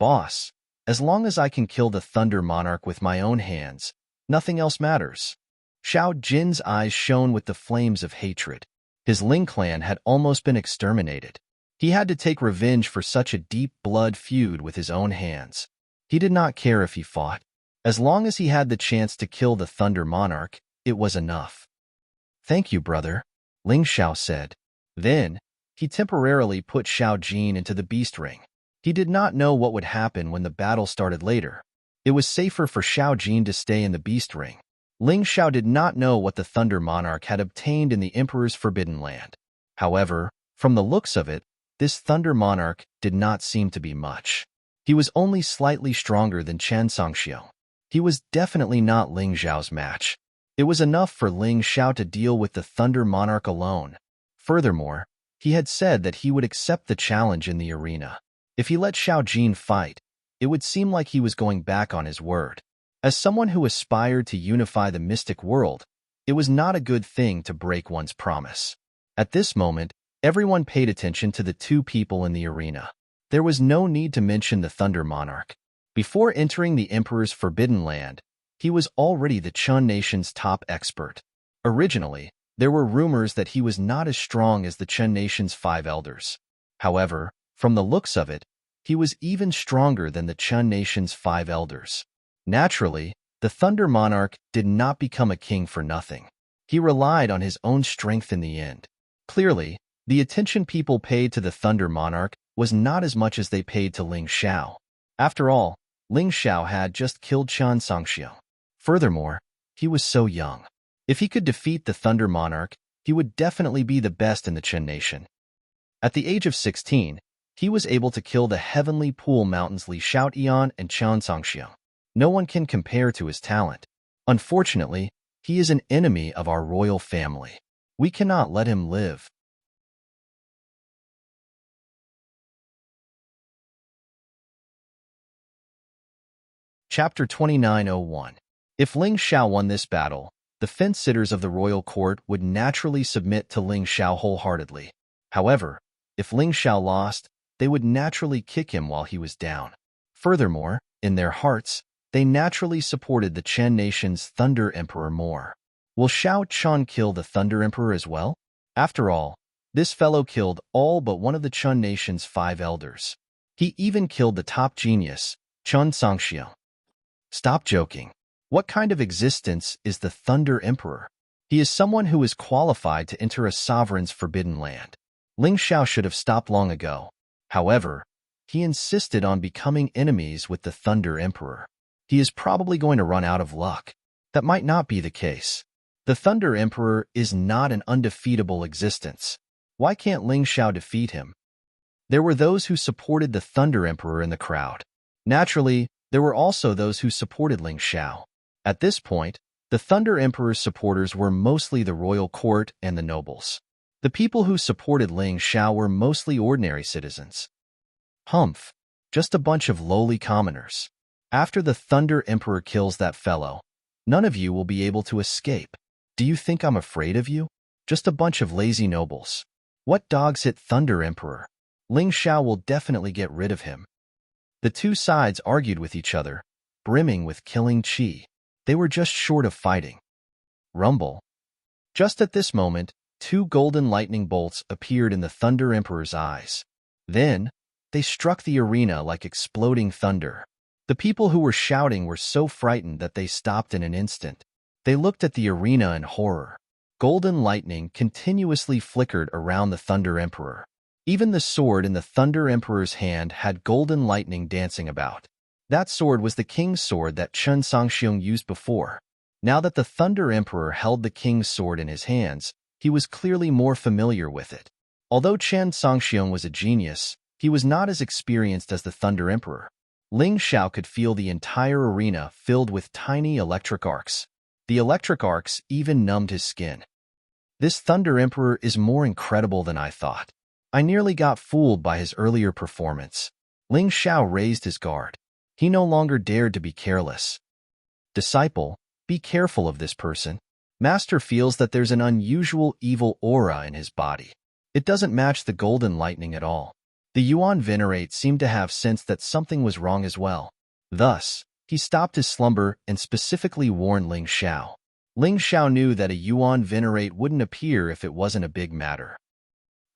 Boss, as long as I can kill the Thunder Monarch with my own hands, nothing else matters. Xiao Jin's eyes shone with the flames of hatred. His Ling clan had almost been exterminated. He had to take revenge for such a deep blood feud with his own hands. He did not care if he fought. As long as he had the chance to kill the Thunder Monarch, it was enough. Thank you, brother, Ling Xiao said. Then, he temporarily put Xiao Jin into the beast ring. He did not know what would happen when the battle started later. It was safer for Xiao Jin to stay in the beast ring. Ling Xiao did not know what the Thunder Monarch had obtained in the Emperor's Forbidden Land. However, from the looks of it, this Thunder Monarch did not seem to be much. He was only slightly stronger than Chen Sangxiong. He was definitely not Ling Xiao's match. It was enough for Ling Xiao to deal with the Thunder Monarch alone. Furthermore, he had said that he would accept the challenge in the arena. If he let Xiao Jin fight, it would seem like he was going back on his word. As someone who aspired to unify the mystic world, it was not a good thing to break one's promise. At this moment, everyone paid attention to the two people in the arena. There was no need to mention the Thunder Monarch. Before entering the Emperor's Forbidden Land, he was already the Chun Nation's top expert. Originally, there were rumors that he was not as strong as the Chun Nation's 5 elders. However, from the looks of it, he was even stronger than the Chun Nation's 5 elders. Naturally, the Thunder Monarch did not become a king for nothing. He relied on his own strength in the end. Clearly, the attention people paid to the Thunder Monarch was not as much as they paid to Ling Xiao. After all, Ling Xiao had just killed Chen Songxiu. Furthermore, he was so young. If he could defeat the Thunder Monarch, he would definitely be the best in the Chen Nation. At the age of 16, he was able to kill the Heavenly Pool Mountains Li Xiaotian and Chen Songxiu. No one can compare to his talent. Unfortunately, he is an enemy of our royal family. We cannot let him live. Chapter 2901. If Ling Xiao won this battle, the fence-sitters of the royal court would naturally submit to Ling Xiao wholeheartedly. However, if Ling Xiao lost, they would naturally kick him while he was down. Furthermore, in their hearts, they naturally supported the Chen Nation's Thunder Emperor more. Will Xiao Chun kill the Thunder Emperor as well? After all, this fellow killed all but one of the Chun Nation's 5 elders. He even killed the top genius, Chen Songxiu. Stop joking. What kind of existence is the Thunder Emperor? He is someone who is qualified to enter a sovereign's forbidden land. Ling Xiao should have stopped long ago. However, he insisted on becoming enemies with the Thunder Emperor. He is probably going to run out of luck. That might not be the case. The Thunder Emperor is not an undefeatable existence. Why can't Ling Xiao defeat him? There were those who supported the Thunder Emperor in the crowd. Naturally, there were also those who supported Ling Xiao. At this point, the Thunder Emperor's supporters were mostly the royal court and the nobles. The people who supported Ling Xiao were mostly ordinary citizens. Humph, just a bunch of lowly commoners. After the Thunder Emperor kills that fellow, none of you will be able to escape. Do you think I'm afraid of you? Just a bunch of lazy nobles. What dogs hit Thunder Emperor? Ling Xiao will definitely get rid of him. The two sides argued with each other, brimming with killing chi. They were just short of fighting. Rumble. Just at this moment, 2 golden lightning bolts appeared in the Thunder Emperor's eyes. Then, they struck the arena like exploding thunder. The people who were shouting were so frightened that they stopped in an instant. They looked at the arena in horror. Golden lightning continuously flickered around the Thunder Emperor. Even the sword in the Thunder Emperor's hand had golden lightning dancing about. That sword was the king's sword that Chen Songxiu used before. Now that the Thunder Emperor held the king's sword in his hands, he was clearly more familiar with it. Although Chen Songxiu was a genius, he was not as experienced as the Thunder Emperor. Ling Xiao could feel the entire arena filled with tiny electric arcs. The electric arcs even numbed his skin. This Thunder Emperor is more incredible than I thought. I nearly got fooled by his earlier performance. Ling Xiao raised his guard. He no longer dared to be careless. Disciple, be careful of this person. Master feels that there's an unusual evil aura in his body. It doesn't match the golden lightning at all. The Yuan Venerate seemed to have sensed that something was wrong as well. Thus, he stopped his slumber and specifically warned Ling Xiao. Ling Xiao knew that a Yuan Venerate wouldn't appear if it wasn't a big matter.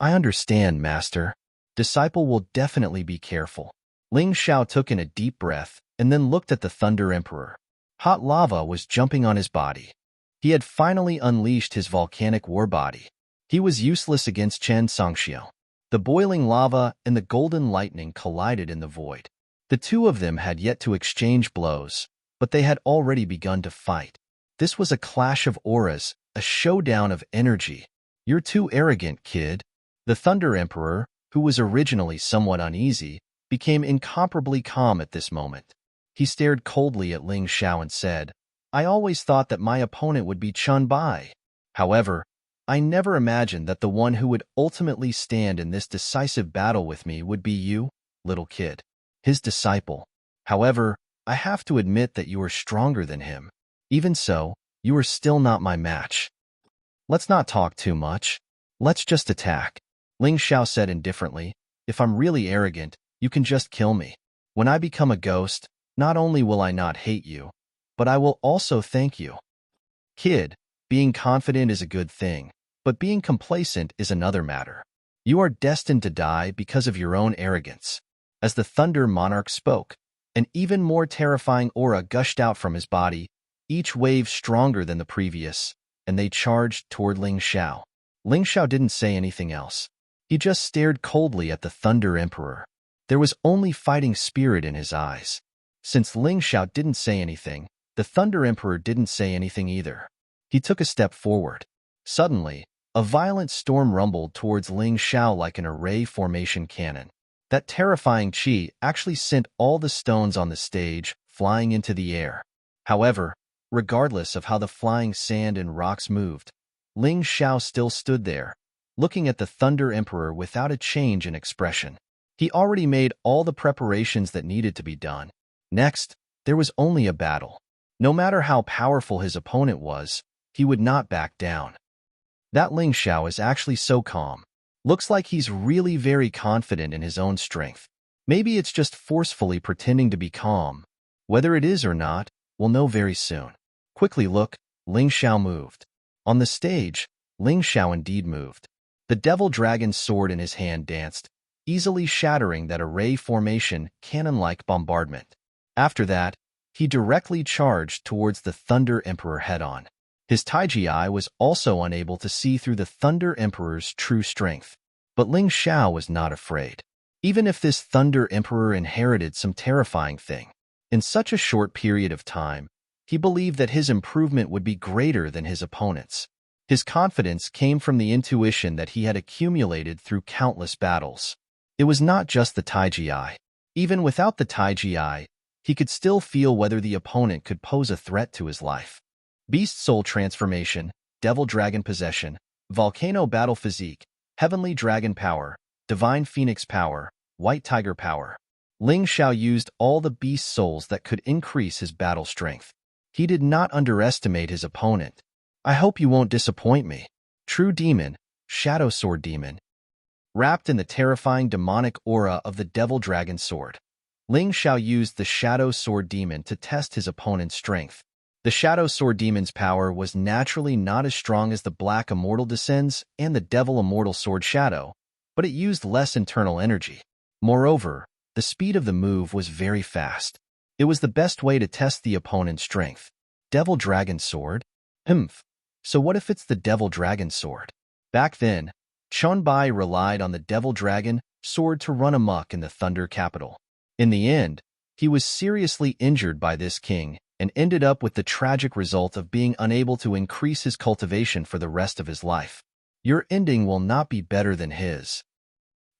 I understand, Master. Disciple will definitely be careful. Ling Xiao took in a deep breath and then looked at the Thunder Emperor. Hot lava was jumping on his body. He had finally unleashed his volcanic war body. He was useless against Chen Songxiu. The boiling lava and the golden lightning collided in the void. The two of them had yet to exchange blows, but they had already begun to fight. This was a clash of auras, a showdown of energy. You're too arrogant, kid. The Thunder Emperor, who was originally somewhat uneasy, became incomparably calm at this moment. He stared coldly at Ling Xiao and said, I always thought that my opponent would be Chun Bai. However, I never imagined that the one who would ultimately stand in this decisive battle with me would be you, little kid. His disciple. However, I have to admit that you are stronger than him. Even so, you are still not my match. Let's not talk too much. Let's just attack. Ling Xiao said indifferently. If I'm really arrogant, you can just kill me. When I become a ghost, not only will I not hate you, but I will also thank you. Kid, being confident is a good thing, but being complacent is another matter. You are destined to die because of your own arrogance. As the Thunder Monarch spoke, an even more terrifying aura gushed out from his body, each wave stronger than the previous, and they charged toward Ling Xiao. Ling Xiao didn't say anything else. He just stared coldly at the Thunder Emperor. There was only fighting spirit in his eyes. Since Ling Xiao didn't say anything, the Thunder Emperor didn't say anything either. He took a step forward. Suddenly, a violent storm rumbled towards Ling Xiao like an array formation cannon. That terrifying chi actually sent all the stones on the stage flying into the air. However, regardless of how the flying sand and rocks moved, Ling Xiao still stood there, looking at the Thunder Emperor without a change in expression. He already made all the preparations that needed to be done. Next, there was only a battle. No matter how powerful his opponent was, he would not back down. That Ling Xiao is actually so calm. Looks like he's really very confident in his own strength. Maybe it's just forcefully pretending to be calm. Whether it is or not, we'll know very soon. Quickly look, Ling Xiao moved. On the stage, Ling Xiao indeed moved. The devil dragon's sword in his hand danced, easily shattering that array formation cannon-like bombardment. After that, he directly charged towards the Thunder Emperor head-on. His Taiji eye was also unable to see through the Thunder Emperor's true strength. But Ling Xiao was not afraid. Even if this Thunder Emperor inherited some terrifying thing, in such a short period of time, he believed that his improvement would be greater than his opponent's. His confidence came from the intuition that he had accumulated through countless battles. It was not just the Taiji eye. Even without the Taiji eye, he could still feel whether the opponent could pose a threat to his life. Beast Soul Transformation, Devil Dragon Possession, Volcano Battle Physique, Heavenly Dragon Power, Divine Phoenix Power, White Tiger Power. Ling Xiao used all the beast souls that could increase his battle strength. He did not underestimate his opponent. I hope you won't disappoint me. True Demon, Shadow Sword Demon. Wrapped in the terrifying demonic aura of the Devil Dragon Sword, Ling Xiao used the Shadow Sword Demon to test his opponent's strength. The Shadow Sword Demon's power was naturally not as strong as the Black Immortal Descends and the Devil Immortal Sword Shadow, but it used less internal energy. Moreover, the speed of the move was very fast. It was the best way to test the opponent's strength. Devil Dragon Sword? So what if it's the Devil Dragon Sword? Back then, Chun Bai relied on the Devil Dragon Sword to run amok in the Thunder Capital. In the end, he was seriously injured by this king and ended up with the tragic result of being unable to increase his cultivation for the rest of his life. Your ending will not be better than his.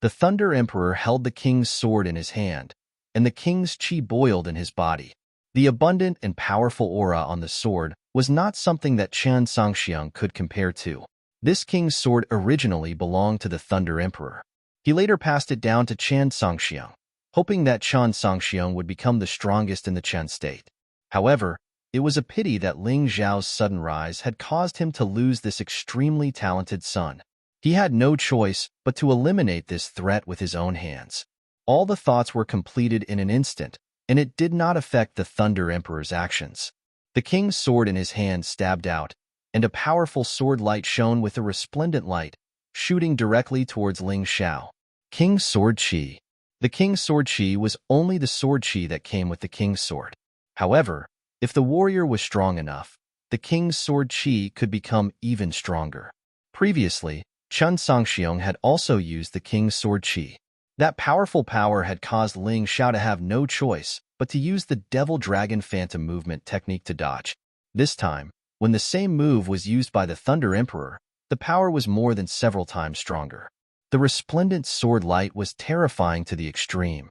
The Thunder Emperor held the king's sword in his hand, and the king's chi boiled in his body. The abundant and powerful aura on the sword was not something that Chen Songxiang could compare to. This king's sword originally belonged to the Thunder Emperor. He later passed it down to Chen Songxiang, hoping that Chen Songxiang would become the strongest in the Chen state. However, it was a pity that Ling Xiao's sudden rise had caused him to lose this extremely talented son. He had no choice but to eliminate this threat with his own hands. All the thoughts were completed in an instant, and it did not affect the Thunder Emperor's actions. The king's sword in his hand stabbed out, and a powerful sword light shone with a resplendent light, shooting directly towards Ling Xiao. King's Sword Chi. The king's sword chi was only the sword chi that came with the king's sword. However, if the warrior was strong enough, the king's sword chi could become even stronger. Previously, Chen Songxiang had also used the king's sword chi. That powerful power had caused Ling Xiao to have no choice but to use the Devil Dragon Phantom movement technique to dodge. This time, when the same move was used by the Thunder Emperor, the power was more than several times stronger. The resplendent sword light was terrifying to the extreme.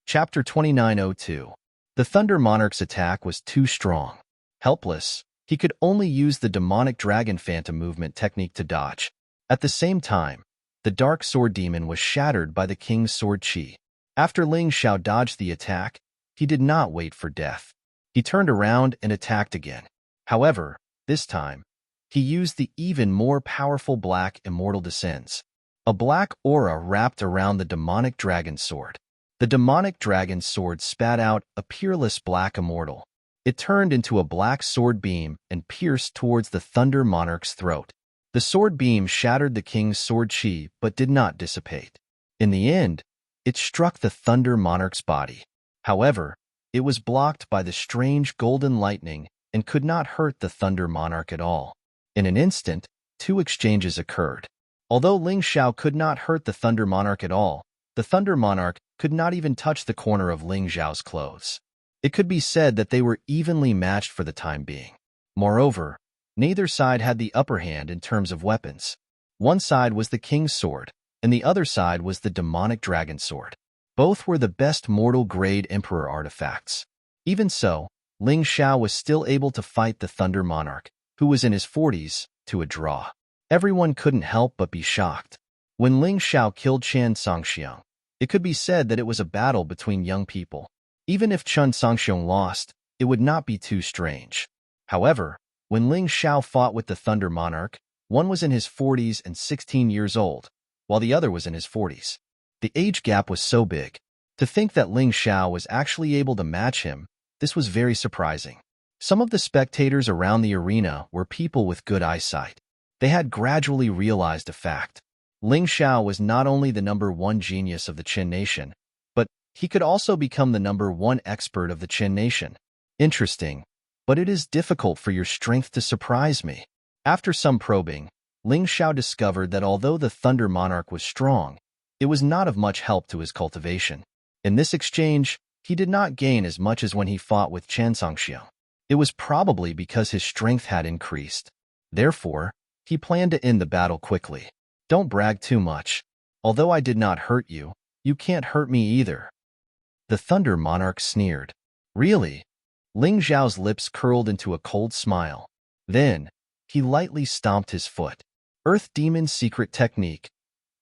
Chapter 2902. The Thunder Monarch's attack was too strong. Helpless, he could only use the demonic Dragon Phantom movement technique to dodge. At the same time, The dark sword demon was shattered by the king's sword chi. After Ling Xiao dodged the attack, he did not wait for death. He turned around and attacked again. However, this time, he used the even more powerful black immortal descends. A black aura wrapped around the demonic dragon sword. The demonic dragon sword spat out a peerless black immortal. It turned into a black sword beam and pierced towards the Thunder Monarch's throat. The sword beam shattered the king's sword chi but did not dissipate. In the end, it struck the Thunder Monarch's body. However, it was blocked by the strange golden lightning and could not hurt the Thunder Monarch at all. In an instant, two exchanges occurred. Although Ling Xiao could not hurt the Thunder Monarch at all, the Thunder Monarch could not even touch the corner of Ling Xiao's clothes. It could be said that they were evenly matched for the time being. Moreover, neither side had the upper hand in terms of weapons. One side was the king's sword, and the other side was the demonic dragon sword. Both were the best mortal-grade emperor artifacts. Even so, Ling Xiao was still able to fight the Thunder Monarch, who was in his 40s, to a draw. Everyone couldn't help but be shocked. When Ling Xiao killed Chen Songxiang, it could be said that it was a battle between young people. Even if Chen Songxiang lost, it would not be too strange. However, when Ling Xiao fought with the Thunder Monarch, one was in his 40s and 16 years old, while the other was in his 40s. The age gap was so big. To think that Ling Xiao was actually able to match him, this was very surprising. Some of the spectators around the arena were people with good eyesight. They had gradually realized a fact. Ling Xiao was not only the #1 genius of the Qin nation, but he could also become the #1 expert of the Qin nation. Interesting, but it is difficult for your strength to surprise me. After some probing, Ling Xiao discovered that although the Thunder Monarch was strong, it was not of much help to his cultivation. In this exchange, he did not gain as much as when he fought with Chen Songxiang. It was probably because his strength had increased. Therefore, he planned to end the battle quickly. Don't brag too much. Although I did not hurt you, you can't hurt me either. The Thunder Monarch sneered. Really? Ling Xiao's lips curled into a cold smile. Then, he lightly stomped his foot. Earth Demon's secret technique.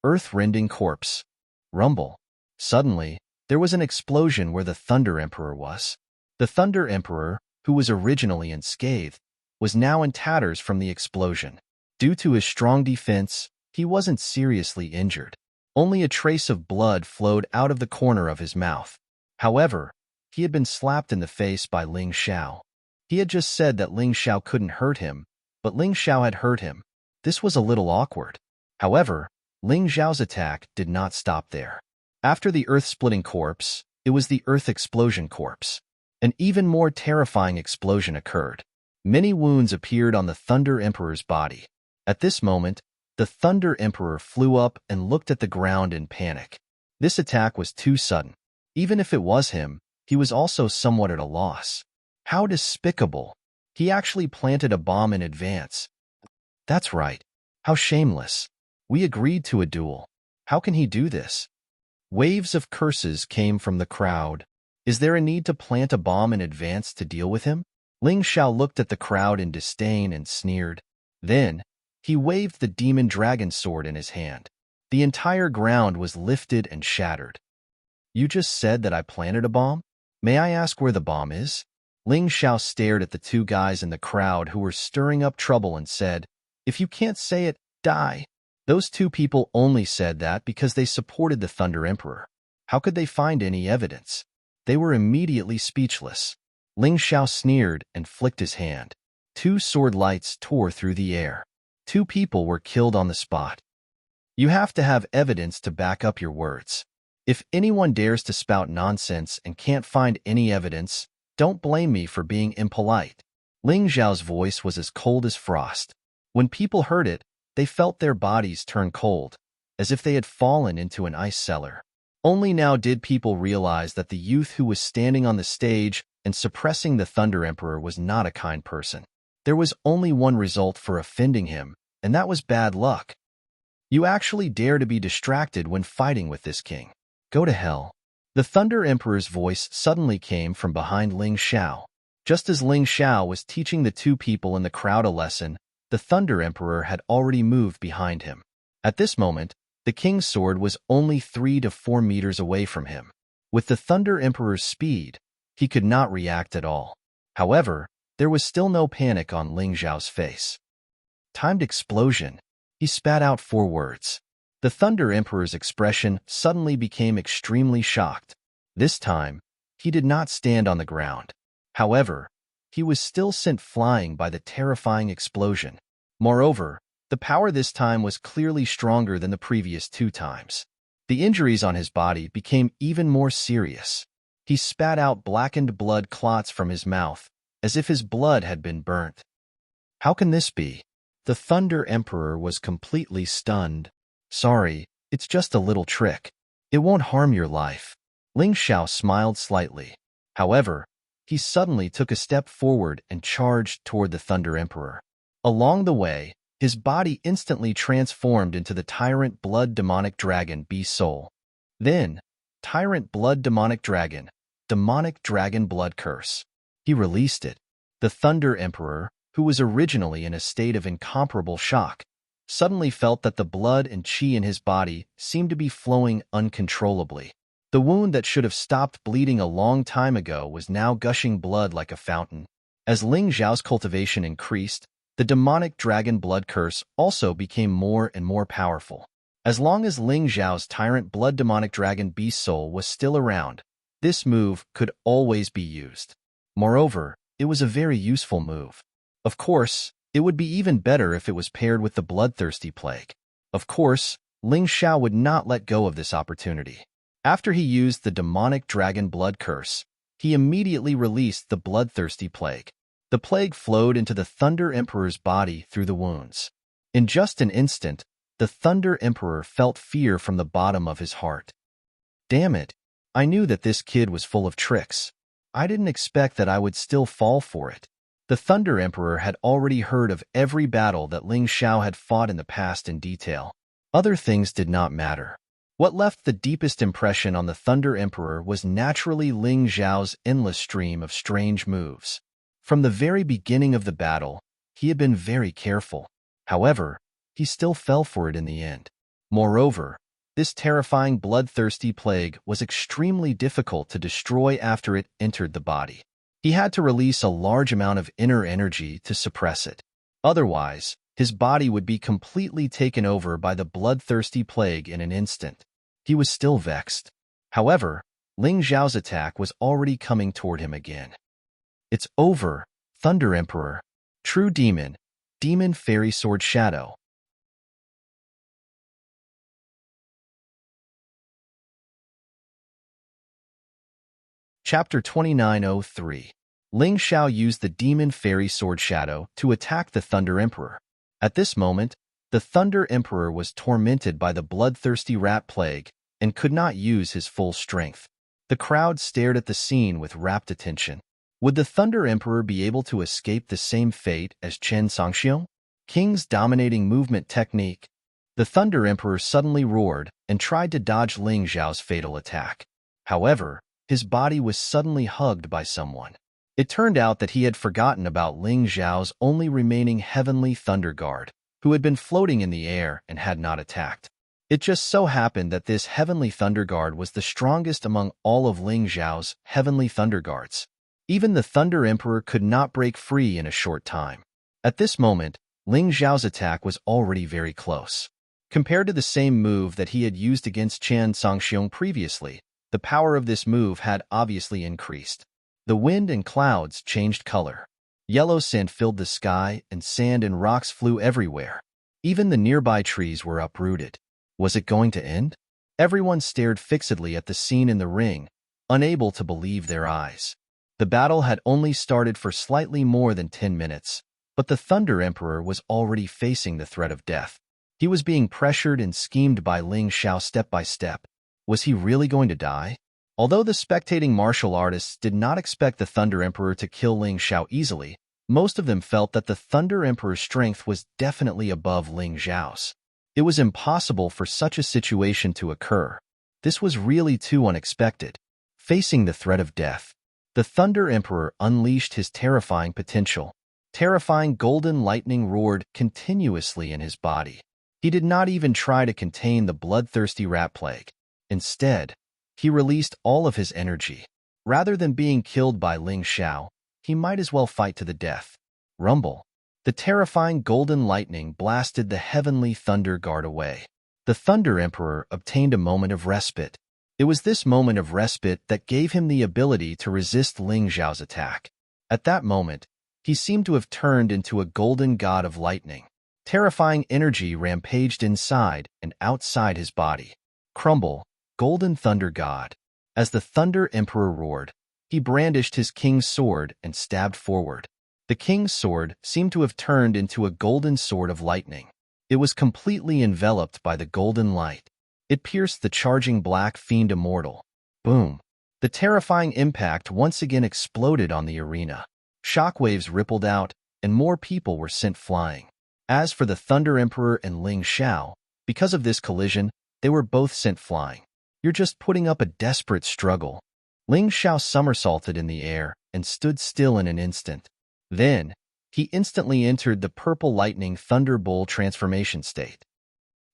Earth-rending corpse. Rumble. Suddenly, there was an explosion where the Thunder Emperor was. The Thunder Emperor, who was originally unscathed, was now in tatters from the explosion. Due to his strong defense, he wasn't seriously injured. Only a trace of blood flowed out of the corner of his mouth. However, he had been slapped in the face by Ling Xiao. He had just said that Ling Xiao couldn't hurt him, but Ling Xiao had hurt him. This was a little awkward. However, Ling Xiao's attack did not stop there. After the earth-splitting corpse, it was the earth explosion corpse. An even more terrifying explosion occurred. Many wounds appeared on the Thunder Emperor's body. At this moment, the Thunder Emperor flew up and looked at the ground in panic. This attack was too sudden. Even if it was him, he was also somewhat at a loss. How despicable. He actually planted a bomb in advance. That's right. How shameless. We agreed to a duel. How can he do this? Waves of curses came from the crowd. Is there a need to plant a bomb in advance to deal with him? Ling Xiao looked at the crowd in disdain and sneered. Then, he waved the demon dragon sword in his hand. The entire ground was lifted and shattered. You just said that I planted a bomb? May I ask where the bomb is? Ling Xiao stared at the two guys in the crowd who were stirring up trouble and said, If you can't say it, die. Those two people only said that because they supported the Thunder Emperor. How could they find any evidence? They were immediately speechless. Ling Xiao sneered and flicked his hand. Two sword lights tore through the air. Two people were killed on the spot. You have to have evidence to back up your words. If anyone dares to spout nonsense and can't find any evidence, don't blame me for being impolite. Ling Xiao's voice was as cold as frost. When people heard it, they felt their bodies turn cold, as if they had fallen into an ice cellar. Only now did people realize that the youth who was standing on the stage and suppressing the Thunder Emperor was not a kind person. There was only one result for offending him, and that was bad luck. You actually dare to be distracted when fighting with this king. Go to hell. The Thunder Emperor's voice suddenly came from behind Ling Xiao. Just as Ling Xiao was teaching the two people in the crowd a lesson, the Thunder Emperor had already moved behind him. At this moment, The king's sword was only 3 to 4 meters away from him. With the Thunder Emperor's speed, he could not react at all. However, there was still no panic on Ling Xiao's face. Timed explosion. He spat out 4 words. The Thunder Emperor's expression suddenly became extremely shocked. This time, he did not stand on the ground. However, he was still sent flying by the terrifying explosion. Moreover, the power this time was clearly stronger than the previous 2 times. The injuries on his body became even more serious. He spat out blackened blood clots from his mouth, as if his blood had been burnt. How can this be? The Thunder Emperor was completely stunned. Sorry, it's just a little trick. It won't harm your life. Ling Xiao smiled slightly. However, he suddenly took a step forward and charged toward the Thunder Emperor. Along the way, his body instantly transformed into the Tyrant Blood Demonic Dragon Beast Soul. Then, Tyrant Blood Demonic Dragon Blood Curse. He released it. The Thunder Emperor, who was originally in a state of incomparable shock, suddenly felt that the blood and qi in his body seemed to be flowing uncontrollably. The wound that should have stopped bleeding a long time ago was now gushing blood like a fountain. As Ling Xiao's cultivation increased, the demonic dragon blood curse also became more and more powerful. As long as Ling Xiao's Tyrant Blood Demonic Dragon Beast Soul was still around, this move could always be used. Moreover, it was a very useful move. Of course, it would be even better if it was paired with the Bloodthirsty Plague. Of course, Ling Xiao would not let go of this opportunity. After he used the demonic dragon blood curse, he immediately released the Bloodthirsty Plague. The plague flowed into the Thunder Emperor's body through the wounds. In just an instant, the Thunder Emperor felt fear from the bottom of his heart. Damn it! I knew that this kid was full of tricks. I didn't expect that I would still fall for it. The Thunder Emperor had already heard of every battle that Ling Xiao had fought in the past in detail. Other things did not matter. What left the deepest impression on the Thunder Emperor was naturally Ling Xiao's endless stream of strange moves. From the very beginning of the battle, he had been very careful. However, he still fell for it in the end. Moreover, this terrifying bloodthirsty plague was extremely difficult to destroy after it entered the body. He had to release a large amount of inner energy to suppress it. Otherwise, his body would be completely taken over by the bloodthirsty plague in an instant. He was still vexed. However, Ling Xiao's attack was already coming toward him again. It's over, Thunder Emperor. True Demon. Demon Fairy Sword Shadow. Chapter 2903. Ling Xiao used the Demon Fairy Sword Shadow to attack the Thunder Emperor. At this moment, the Thunder Emperor was tormented by the bloodthirsty rat plague and could not use his full strength. The crowd stared at the scene with rapt attention. Would the Thunder Emperor be able to escape the same fate as Chen Songxiong? King's dominating movement technique. The Thunder Emperor suddenly roared and tried to dodge Ling Xiao's fatal attack. However, his body was suddenly hugged by someone. It turned out that he had forgotten about Ling Xiao's only remaining Heavenly Thunder Guard, who had been floating in the air and had not attacked. It just so happened that this Heavenly Thunder Guard was the strongest among all of Ling Xiao's Heavenly Thunder Guards. Even the Thunder Emperor could not break free in a short time. At this moment, Ling Xiao's attack was already very close. Compared to the same move that he had used against Chen Songxiong previously, the power of this move had obviously increased. The wind and clouds changed color. Yellow sand filled the sky, and sand and rocks flew everywhere. Even the nearby trees were uprooted. Was it going to end? Everyone stared fixedly at the scene in the ring, unable to believe their eyes. The battle had only started for slightly more than 10 minutes, but the Thunder Emperor was already facing the threat of death. He was being pressured and schemed by Ling Xiao step by step. Was he really going to die? Although the spectating martial artists did not expect the Thunder Emperor to kill Ling Xiao easily, most of them felt that the Thunder Emperor's strength was definitely above Ling Xiao's. It was impossible for such a situation to occur. This was really too unexpected. Facing the threat of death, the Thunder Emperor unleashed his terrifying potential. Terrifying golden lightning roared continuously in his body. He did not even try to contain the bloodthirsty rat plague. Instead, he released all of his energy. Rather than being killed by Ling Xiao, he might as well fight to the death. Rumble. The terrifying golden lightning blasted the heavenly thunder guard away. The Thunder Emperor obtained a moment of respite. It was this moment of respite that gave him the ability to resist Ling Xiao's attack. At that moment, he seemed to have turned into a golden god of lightning. Terrifying energy rampaged inside and outside his body. Crumble, golden thunder god. As the Thunder Emperor roared, he brandished his king's sword and stabbed forward. The king's sword seemed to have turned into a golden sword of lightning. It was completely enveloped by the golden light. It pierced the charging black fiend immortal. Boom! The terrifying impact once again exploded on the arena. Shockwaves rippled out, and more people were sent flying. As for the Thunder Emperor and Ling Xiao, because of this collision, they were both sent flying. You're just putting up a desperate struggle. Ling Xiao somersaulted in the air and stood still in an instant. Then, he instantly entered the purple lightning thunder bull transformation state.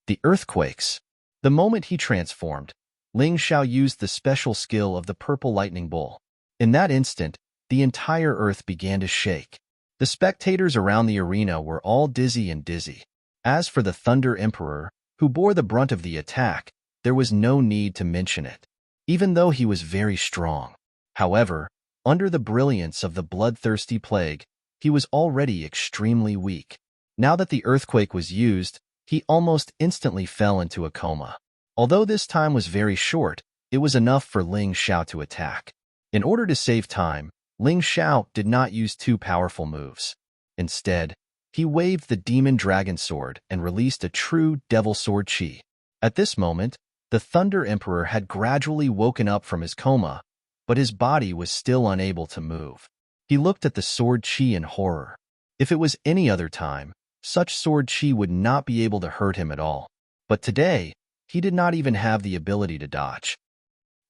The earthquakes. The moment he transformed, Ling Xiao used the special skill of the purple lightning bull. In that instant, the entire earth began to shake. The spectators around the arena were all dizzy and dizzy. As for the Thunder Emperor, who bore the brunt of the attack, there was no need to mention it, even though he was very strong. However, under the brilliance of the bloodthirsty plague, he was already extremely weak. Now that the earthquake was used, he almost instantly fell into a coma. Although this time was very short, it was enough for Ling Xiao to attack. In order to save time, Ling Xiao did not use two powerful moves. Instead, he waved the demon dragon sword and released a true devil sword chi. At this moment, the Thunder Emperor had gradually woken up from his coma, but his body was still unable to move. He looked at the sword chi in horror. If it was any other time, such sword chi would not be able to hurt him at all. But today, he did not even have the ability to dodge.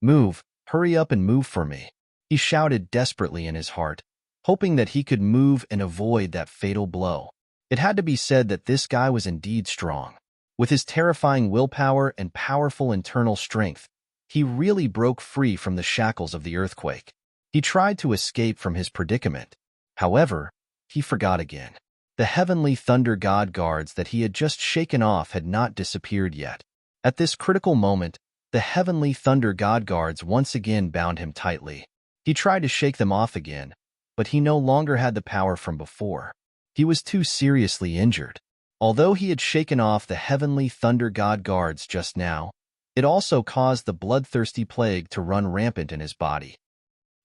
Move, hurry up and move for me, he shouted desperately in his heart, hoping that he could move and avoid that fatal blow. It had to be said that this guy was indeed strong. With his terrifying willpower and powerful internal strength, he really broke free from the shackles of the earthquake. He tried to escape from his predicament. However, he forgot again. The heavenly thunder god guards that he had just shaken off had not disappeared yet. At this critical moment, the heavenly thunder god guards once again bound him tightly. He tried to shake them off again, but he no longer had the power from before. He was too seriously injured. Although he had shaken off the heavenly thunder god guards just now, it also caused the bloodthirsty plague to run rampant in his body.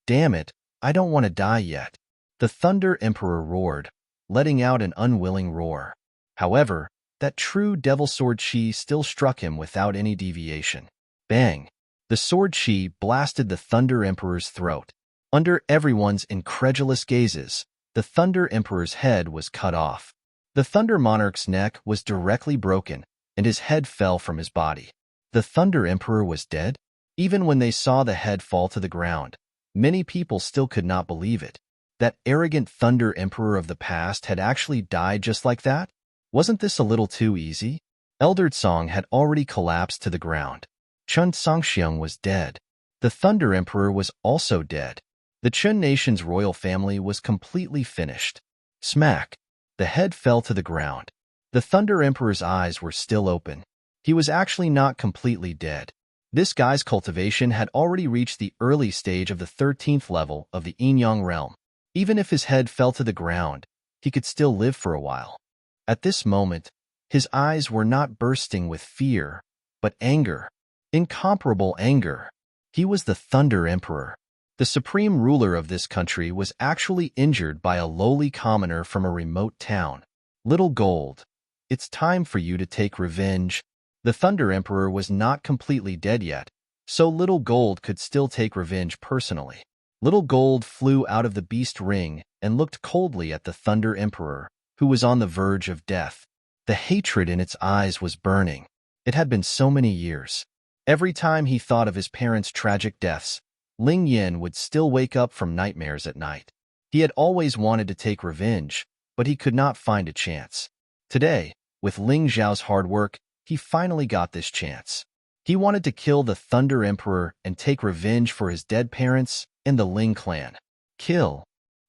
Damn it, I don't want to die yet, the Thunder Emperor roared, letting out an unwilling roar. However, that true devil sword chi still struck him without any deviation. Bang! The sword chi blasted the Thunder Emperor's throat. Under everyone's incredulous gazes, the Thunder Emperor's head was cut off. The Thunder Monarch's neck was directly broken, and his head fell from his body. The Thunder Emperor was dead? Even when they saw the head fall to the ground, many people still could not believe it. That arrogant Thunder Emperor of the past had actually died just like that? Wasn't this a little too easy? Elder Song had already collapsed to the ground. Chun Songxiang was dead. The Thunder Emperor was also dead. The Chun nation's royal family was completely finished. Smack! The head fell to the ground. The Thunder Emperor's eyes were still open. He was actually not completely dead. This guy's cultivation had already reached the early stage of the 13th level of the Yin-Yang realm. Even if his head fell to the ground, he could still live for a while. At this moment, his eyes were not bursting with fear, but anger. Incomparable anger. He was the Thunder Emperor. The supreme ruler of this country was actually injured by a lowly commoner from a remote town. Little Gold, it's time for you to take revenge. The Thunder Emperor was not completely dead yet, so Little Gold could still take revenge personally. Little Gold flew out of the beast ring and looked coldly at the Thunder Emperor, who was on the verge of death. The hatred in its eyes was burning. It had been so many years. Every time he thought of his parents' tragic deaths, Ling Yin would still wake up from nightmares at night. He had always wanted to take revenge, but he could not find a chance. Today, With Ling Xiao's hard work, he finally got this chance. He wanted to kill the Thunder Emperor and take revenge for his dead parents and the Ling clan. Kill.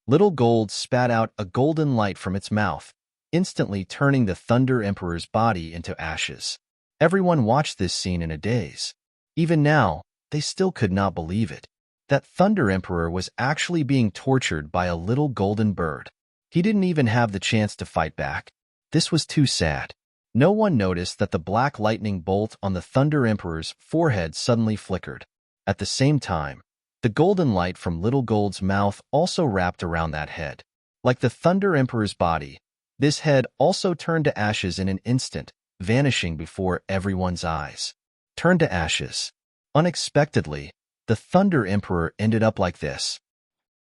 Little Gold spat out a golden light from its mouth, instantly turning the Thunder Emperor's body into ashes. Everyone watched this scene in a daze. Even now, they still could not believe it. That Thunder Emperor was actually being tortured by a little golden bird. He didn't even have the chance to fight back. This was too sad. No one noticed that the black lightning bolt on the Thunder Emperor's forehead suddenly flickered. At the same time, the golden light from Little Gold's mouth also wrapped around that head. Like the Thunder Emperor's body, this head also turned to ashes in an instant, vanishing before everyone's eyes. Turned to ashes. Unexpectedly, the Thunder Emperor ended up like this.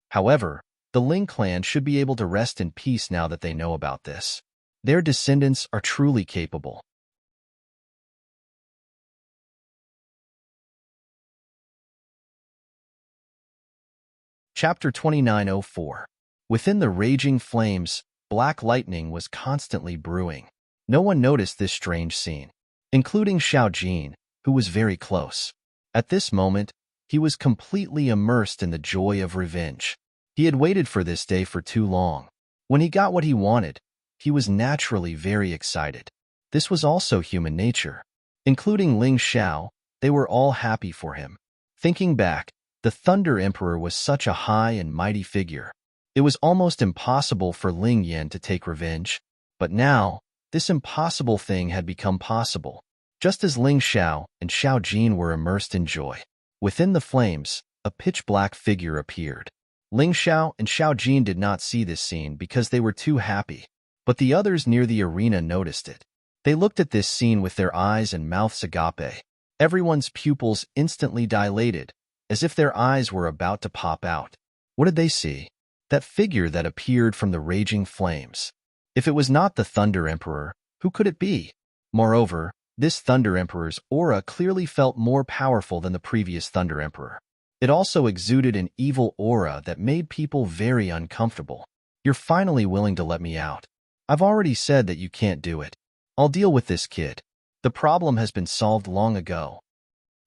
However, the Ling clan should be able to rest in peace now that they know about this. Their descendants are truly capable. Chapter 2904. Within the raging flames, black lightning was constantly brewing. No one noticed this strange scene, including Xiao Jin, who was very close. At this moment, he was completely immersed in the joy of revenge. He had waited for this day for too long. When he got what he wanted, he was naturally very excited. This was also human nature. Including Ling Xiao, they were all happy for him. Thinking back, the Thunder Emperor was such a high and mighty figure. It was almost impossible for Ling Yan to take revenge. But now, this impossible thing had become possible. Just as Ling Xiao and Xiao Jin were immersed in joy. Within the flames, a pitch-black figure appeared. Ling Xiao and Xiao Jin did not see this scene because they were too happy. But the others near the arena noticed it. They looked at this scene with their eyes and mouths agape. Everyone's pupils instantly dilated, as if their eyes were about to pop out. What did they see? That figure that appeared from the raging flames. If it was not the Thunder Emperor, who could it be? Moreover, this Thunder Emperor's aura clearly felt more powerful than the previous Thunder Emperor. It also exuded an evil aura that made people very uncomfortable. You're finally willing to let me out. I've already said that you can't do it. I'll deal with this kid. The problem has been solved long ago.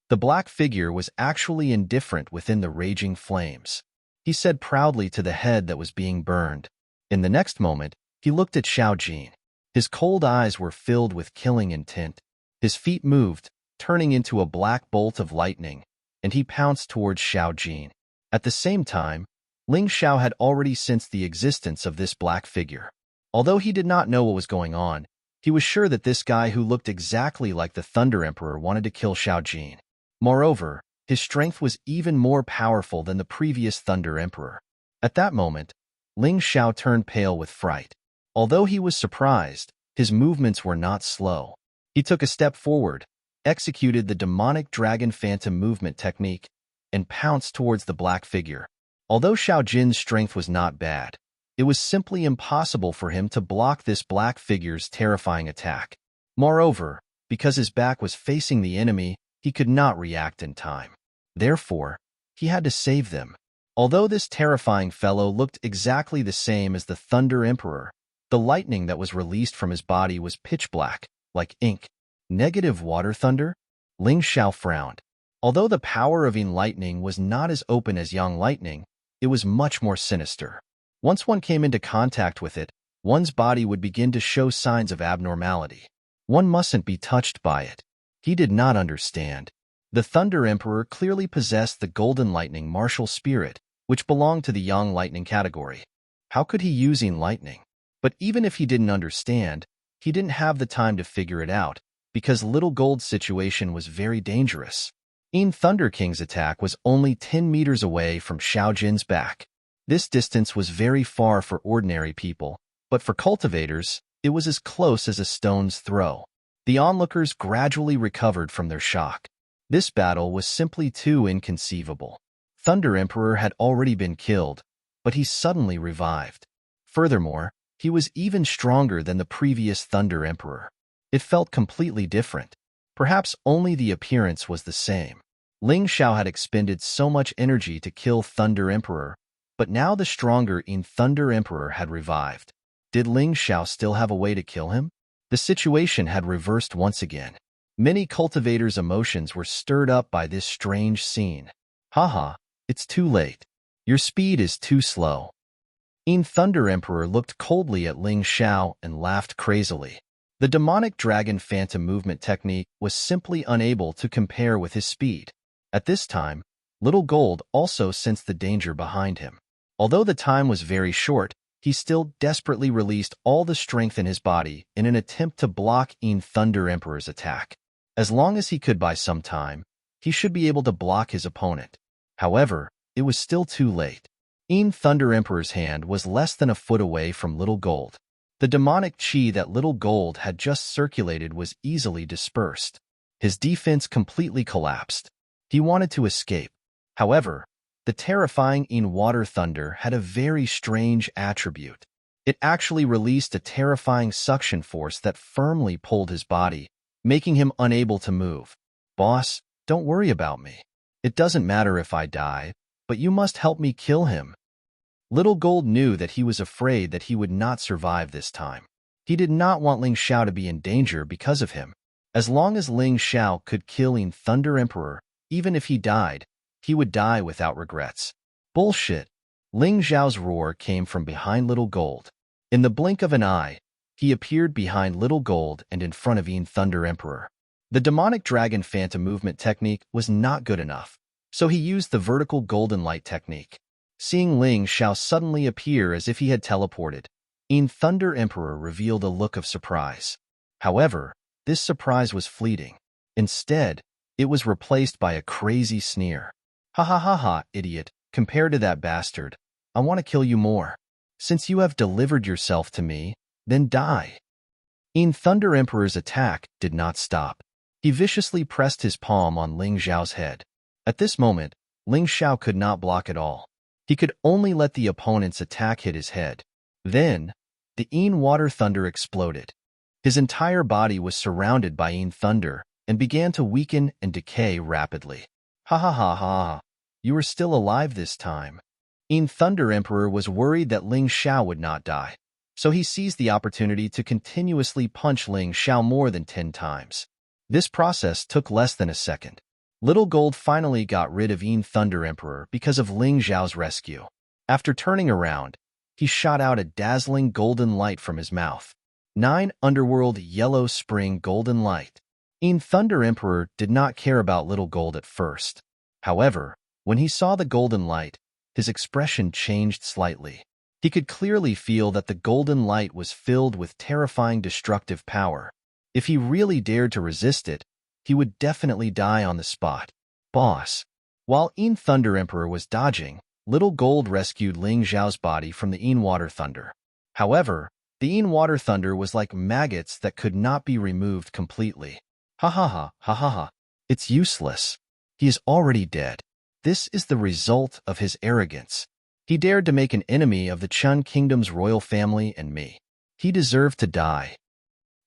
The black figure was actually indifferent within the raging flames. He said proudly to the head that was being burned. In the next moment, he looked at Xiao Jin. His cold eyes were filled with killing intent. His feet moved, turning into a black bolt of lightning, and he pounced towards Xiao Jin. At the same time, Ling Xiao had already sensed the existence of this black figure. Although he did not know what was going on, he was sure that this guy who looked exactly like the Thunder Emperor wanted to kill Xiao Jin. Moreover, his strength was even more powerful than the previous Thunder Emperor. At that moment, Ling Xiao turned pale with fright. Although he was surprised, his movements were not slow. He took a step forward, executed the demonic dragon phantom movement technique, and pounced towards the black figure. Although Xiao Jin's strength was not bad, it was simply impossible for him to block this black figure's terrifying attack. Moreover, because his back was facing the enemy, he could not react in time. Therefore, he had to save them. Although this terrifying fellow looked exactly the same as the Thunder Emperor, the lightning that was released from his body was pitch black, like ink. Negative water thunder? Ling Xiao frowned. Although the power of Yin lightning was not as open as Yang lightning, it was much more sinister. Once one came into contact with it, one's body would begin to show signs of abnormality. One mustn't be touched by it. He did not understand. The Thunder Emperor clearly possessed the Golden Lightning martial spirit, which belonged to the Yang lightning category. How could he use Yin lightning? But even if he didn't understand, he didn't have the time to figure it out, because Little Gold's situation was very dangerous. Yin Thunder King's attack was only 10 meters away from Xiao Jin's back. This distance was very far for ordinary people, but for cultivators, it was as close as a stone's throw. The onlookers gradually recovered from their shock. This battle was simply too inconceivable. Thunder Emperor had already been killed, but he suddenly revived. Furthermore, he was even stronger than the previous Thunder Emperor. It felt completely different. Perhaps only the appearance was the same. Ling Xiao had expended so much energy to kill Thunder Emperor, but now the stronger Yin Thunder Emperor had revived. Did Ling Xiao still have a way to kill him? The situation had reversed once again. Many cultivators' emotions were stirred up by this strange scene. Haha, it's too late. Your speed is too slow. Thunder Emperor looked coldly at Ling Xiao and laughed crazily. The demonic dragon phantom movement technique was simply unable to compare with his speed. At this time, Little Gold also sensed the danger behind him. Although the time was very short, he still desperately released all the strength in his body in an attempt to block Thunder Emperor's attack. As long as he could buy some time, he should be able to block his opponent. However, it was still too late. Thunder Emperor's hand was less than a foot away from Little Gold. The demonic chi that Little Gold had just circulated was easily dispersed. His defense completely collapsed. He wanted to escape. However, the terrifying water thunder had a very strange attribute. It actually released a terrifying suction force that firmly pulled his body, making him unable to move. Boss, don't worry about me. It doesn't matter if I die, but you must help me kill him. Little Gold knew that he was afraid that he would not survive this time. He did not want Ling Xiao to be in danger because of him. As long as Ling Xiao could kill Thunder Emperor, even if he died, he would die without regrets. Bullshit. Ling Xiao's roar came from behind Little Gold. In the blink of an eye, he appeared behind Little Gold and in front of Thunder Emperor. The demonic dragon phantom movement technique was not good enough, so he used the vertical golden light technique. Seeing Ling Xiao suddenly appear as if he had teleported, Thunder Emperor revealed a look of surprise. However, this surprise was fleeting. Instead, it was replaced by a crazy sneer. Ha ha ha ha, idiot, compared to that bastard, I want to kill you more. Since you have delivered yourself to me, then die. Thunder Emperor's attack did not stop. He viciously pressed his palm on Ling Xiao's head. At this moment, Ling Xiao could not block at all. He could only let the opponent's attack hit his head. Then, the water thunder exploded. His entire body was surrounded by thunder and began to weaken and decay rapidly. Ha ha ha ha, you are still alive this time. Thunder Emperor was worried that Ling Xiao would not die, so he seized the opportunity to continuously punch Ling Xiao more than 10 times. This process took less than a second. Little Gold finally got rid of Thunder Emperor because of Ling Xiao's rescue. After turning around, he shot out a dazzling golden light from his mouth. 9 Underworld Yellow Spring Golden Light. Thunder Emperor did not care about Little Gold at first. However, when he saw the golden light, his expression changed slightly. He could clearly feel that the golden light was filled with terrifying destructive power. If he really dared to resist it, he would definitely die on the spot. Boss. While Thunder Emperor was dodging, Little Gold rescued Ling Xiao's body from the water thunder. However, the water thunder was like maggots that could not be removed completely. Ha ha ha, ha ha ha. It's useless. He is already dead. This is the result of his arrogance. He dared to make an enemy of the Chun Kingdom's royal family and me. He deserved to die.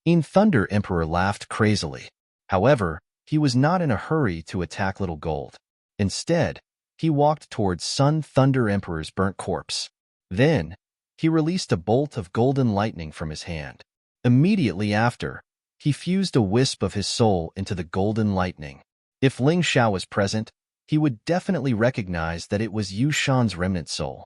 Thunder Emperor laughed crazily. However, he was not in a hurry to attack Little Gold. Instead, he walked towards Sun Thunder Emperor's burnt corpse. Then, he released a bolt of golden lightning from his hand. Immediately after, he fused a wisp of his soul into the golden lightning. If Ling Xiao was present, he would definitely recognize that it was Yu Shan's remnant soul.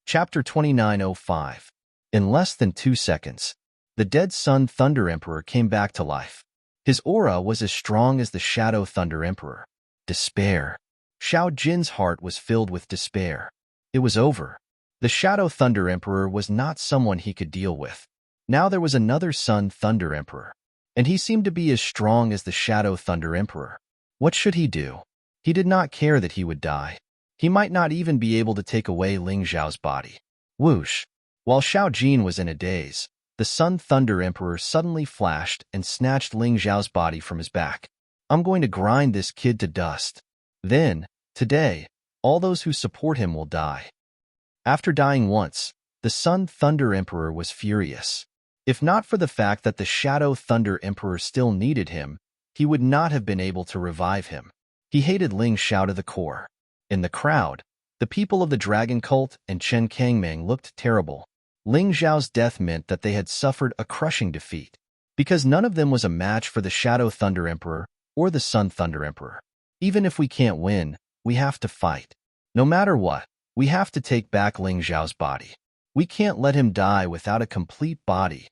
Chapter 2905. In less than 2 seconds, the dead Sun Thunder Emperor came back to life. His aura was as strong as the Shadow Thunder Emperor. Despair. Xiao Jin's heart was filled with despair. It was over. The Shadow Thunder Emperor was not someone he could deal with. Now there was another Sun Thunder Emperor, and he seemed to be as strong as the Shadow Thunder Emperor. What should he do? He did not care that he would die. He might not even be able to take away Ling Xiao's body. Whoosh! While Xiao Jin was in a daze, the Sun Thunder Emperor suddenly flashed and snatched Ling Xiao's body from his back. I'm going to grind this kid to dust. Then, today, all those who support him will die. After dying once, the Sun Thunder Emperor was furious. If not for the fact that the Shadow Thunder Emperor still needed him, he would not have been able to revive him. He hated Ling Xiao to the core. In the crowd, The people of the Dragon Cult and Chen Kangming looked terrible. Ling Xiao's death meant that they had suffered a crushing defeat, because none of them was a match for the Shadow Thunder Emperor or the Sun Thunder Emperor. Even if we can't win, we have to fight. No matter what, we have to take back Ling Xiao's body. We can't let him die without a complete body.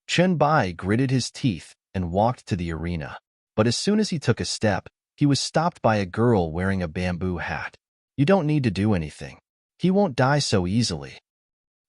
Chen Bai gritted his teeth and walked to the arena. But as soon as he took a step, he was stopped by a girl wearing a bamboo hat. You don't need to do anything. He won't die so easily.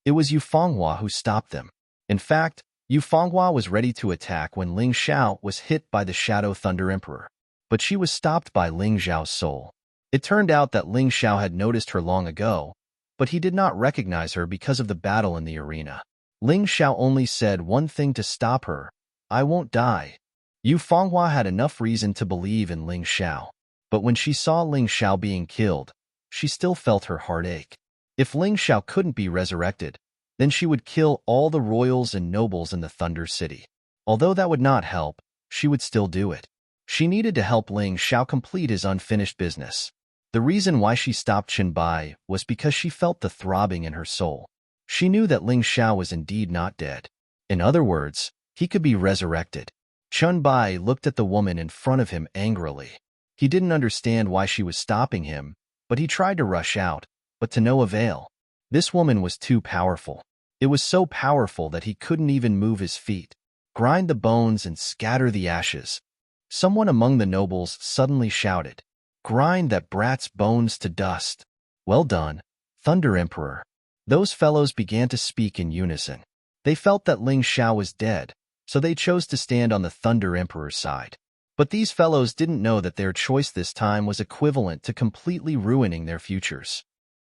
It was Yu Fenghua who stopped them. In fact, Yu Fenghua was ready to attack when Ling Xiao was hit by the Shadow Thunder Emperor. But she was stopped by Ling Xiao's soul. It turned out that Ling Xiao had noticed her long ago, but he did not recognize her because of the battle in the arena. Ling Xiao only said one thing to stop her: "I won't die." Yu Fenghua had enough reason to believe in Ling Xiao, but when she saw Ling Xiao being killed, she still felt her heart ache. If Ling Xiao couldn't be resurrected, then she would kill all the royals and nobles in the Thunder City. Although that would not help, she would still do it. She needed to help Ling Xiao complete his unfinished business. The reason why she stopped Chen Bai was because she felt the throbbing in her soul. She knew that Ling Xiao was indeed not dead. In other words, he could be resurrected. Chen Bai looked at the woman in front of him angrily. He didn't understand why she was stopping him, but he tried to rush out, but to no avail. This woman was too powerful. It was so powerful that he couldn't even move his feet, grind the bones and scatter the ashes. Someone among the nobles suddenly shouted, "Grind that brat's bones to dust." "Well done, Thunder Emperor." Those fellows began to speak in unison. They felt that Ling Xiao was dead, so they chose to stand on the Thunder Emperor's side. But these fellows didn't know that their choice this time was equivalent to completely ruining their futures.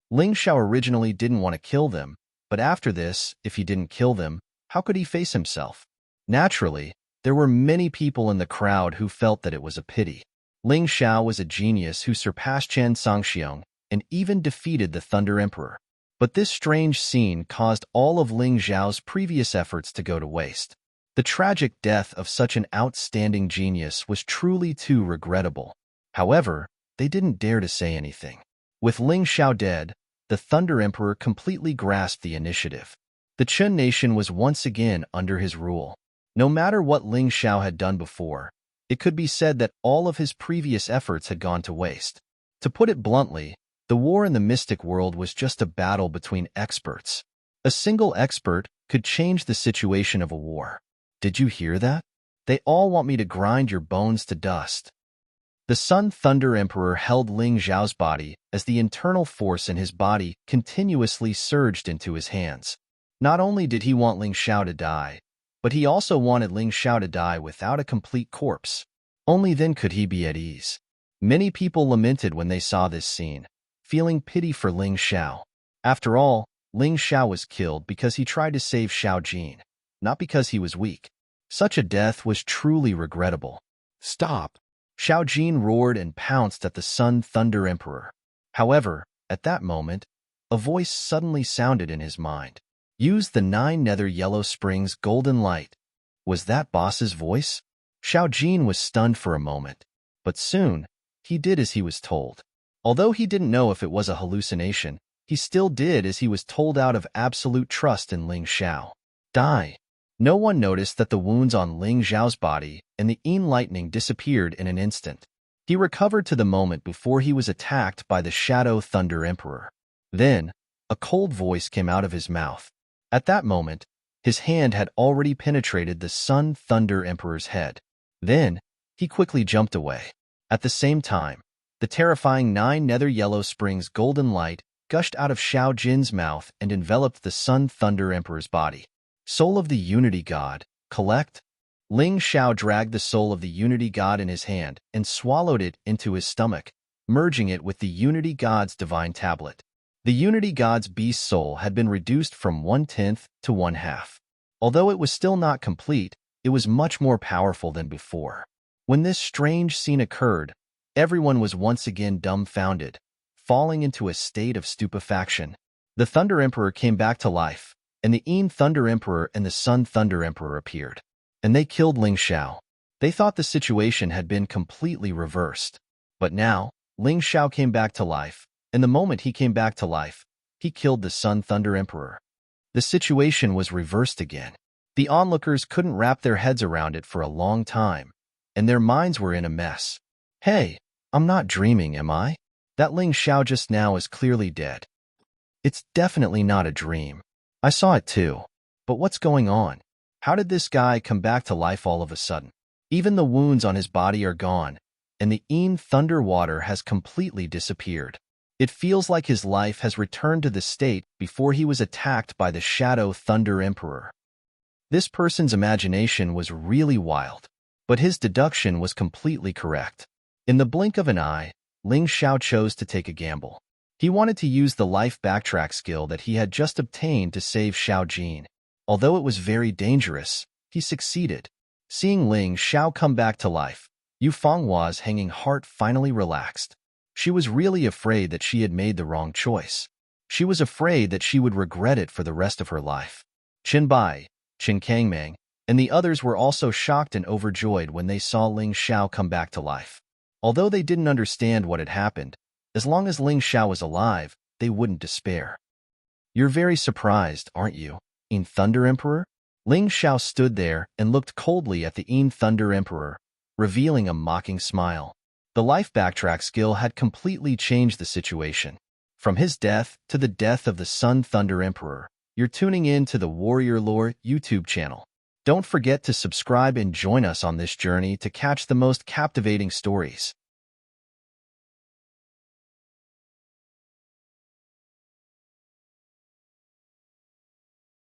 Ling Xiao originally didn't want to kill them, but after this, if he didn't kill them, how could he face himself? Naturally, there were many people in the crowd who felt that it was a pity. Ling Xiao was a genius who surpassed Chen Sangxiong and even defeated the Thunder Emperor. But this strange scene caused all of Ling Xiao's previous efforts to go to waste. The tragic death of such an outstanding genius was truly too regrettable. However, they didn't dare to say anything. With Ling Xiao dead, the Thunder Emperor completely grasped the initiative. The Chen nation was once again under his rule. No matter what Ling Xiao had done before, it could be said that all of his previous efforts had gone to waste. To put it bluntly, the war in the mystic world was just a battle between experts. A single expert could change the situation of a war. Did you hear that? They all want me to grind your bones to dust. The Sun Thunder Emperor held Ling Xiao's body as the internal force in his body continuously surged into his hands. Not only did he want Ling Xiao to die, but he also wanted Ling Xiao to die without a complete corpse. Only then could he be at ease. Many people lamented when they saw this scene, feeling pity for Ling Xiao. After all, Ling Xiao was killed because he tried to save Xiao Jin, not because he was weak. Such a death was truly regrettable. "Stop!" Xiao Jin roared and pounced at the Sun Thunder Emperor. However, at that moment, a voice suddenly sounded in his mind. "Use the 9 Nether Yellow Springs Golden Light." Was that boss's voice? Xiao Jin was stunned for a moment, but soon, he did as he was told. Although he didn't know if it was a hallucination, he still did as he was told out of absolute trust in Ling Xiao. Die. No one noticed that the wounds on Ling Xiao's body and the Yin lightning disappeared in an instant. He recovered to the moment before he was attacked by the Shadow Thunder Emperor. Then, a cold voice came out of his mouth. At that moment, his hand had already penetrated the Sun Thunder Emperor's head. Then, he quickly jumped away. At the same time, the terrifying 9 Nether Yellow Springs Golden Light gushed out of Xiao Jin's mouth and enveloped the Sun Thunder Emperor's body. Soul of the Unity God, collect. Ling Xiao dragged the soul of the Unity God in his hand and swallowed it into his stomach, merging it with the Unity God's divine tablet. The Unity God's beast soul had been reduced from 1/10 to 1/2. Although it was still not complete, it was much more powerful than before. When this strange scene occurred, everyone was once again dumbfounded, falling into a state of stupefaction. The Thunder Emperor came back to life, and the Yin Thunder Emperor and the Sun Thunder Emperor appeared. And they killed Ling Xiao. They thought the situation had been completely reversed. But now, Ling Xiao came back to life, and the moment he came back to life, he killed the Sun Thunder Emperor. The situation was reversed again. The onlookers couldn't wrap their heads around it for a long time, and their minds were in a mess. Hey, I'm not dreaming, am I? That Ling Xiao just now is clearly dead. It's definitely not a dream. I saw it too. But what's going on? How did this guy come back to life all of a sudden? Even the wounds on his body are gone, and the Een Thunder water has completely disappeared. It feels like his life has returned to the state before he was attacked by the Shadow Thunder Emperor. This person's imagination was really wild, but his deduction was completely correct. In the blink of an eye, Ling Xiao chose to take a gamble. He wanted to use the life backtrack skill that he had just obtained to save Xiao Jin. Although it was very dangerous, he succeeded. Seeing Ling Xiao come back to life, Yu Fenghua's hanging heart finally relaxed. She was really afraid that she had made the wrong choice. She was afraid that she would regret it for the rest of her life. Qin Bai, Qin Kangming, and the others were also shocked and overjoyed when they saw Ling Xiao come back to life. Although they didn't understand what had happened, as long as Ling Xiao was alive, they wouldn't despair. You're very surprised, aren't you, Een Thunder Emperor? Ling Xiao stood there and looked coldly at the Een Thunder Emperor, revealing a mocking smile. The life backtrack skill had completely changed the situation. From his death to the death of the Sun Thunder Emperor, you're tuning in to the Warrior Lore YouTube channel. Don't forget to subscribe and join us on this journey to catch the most captivating stories.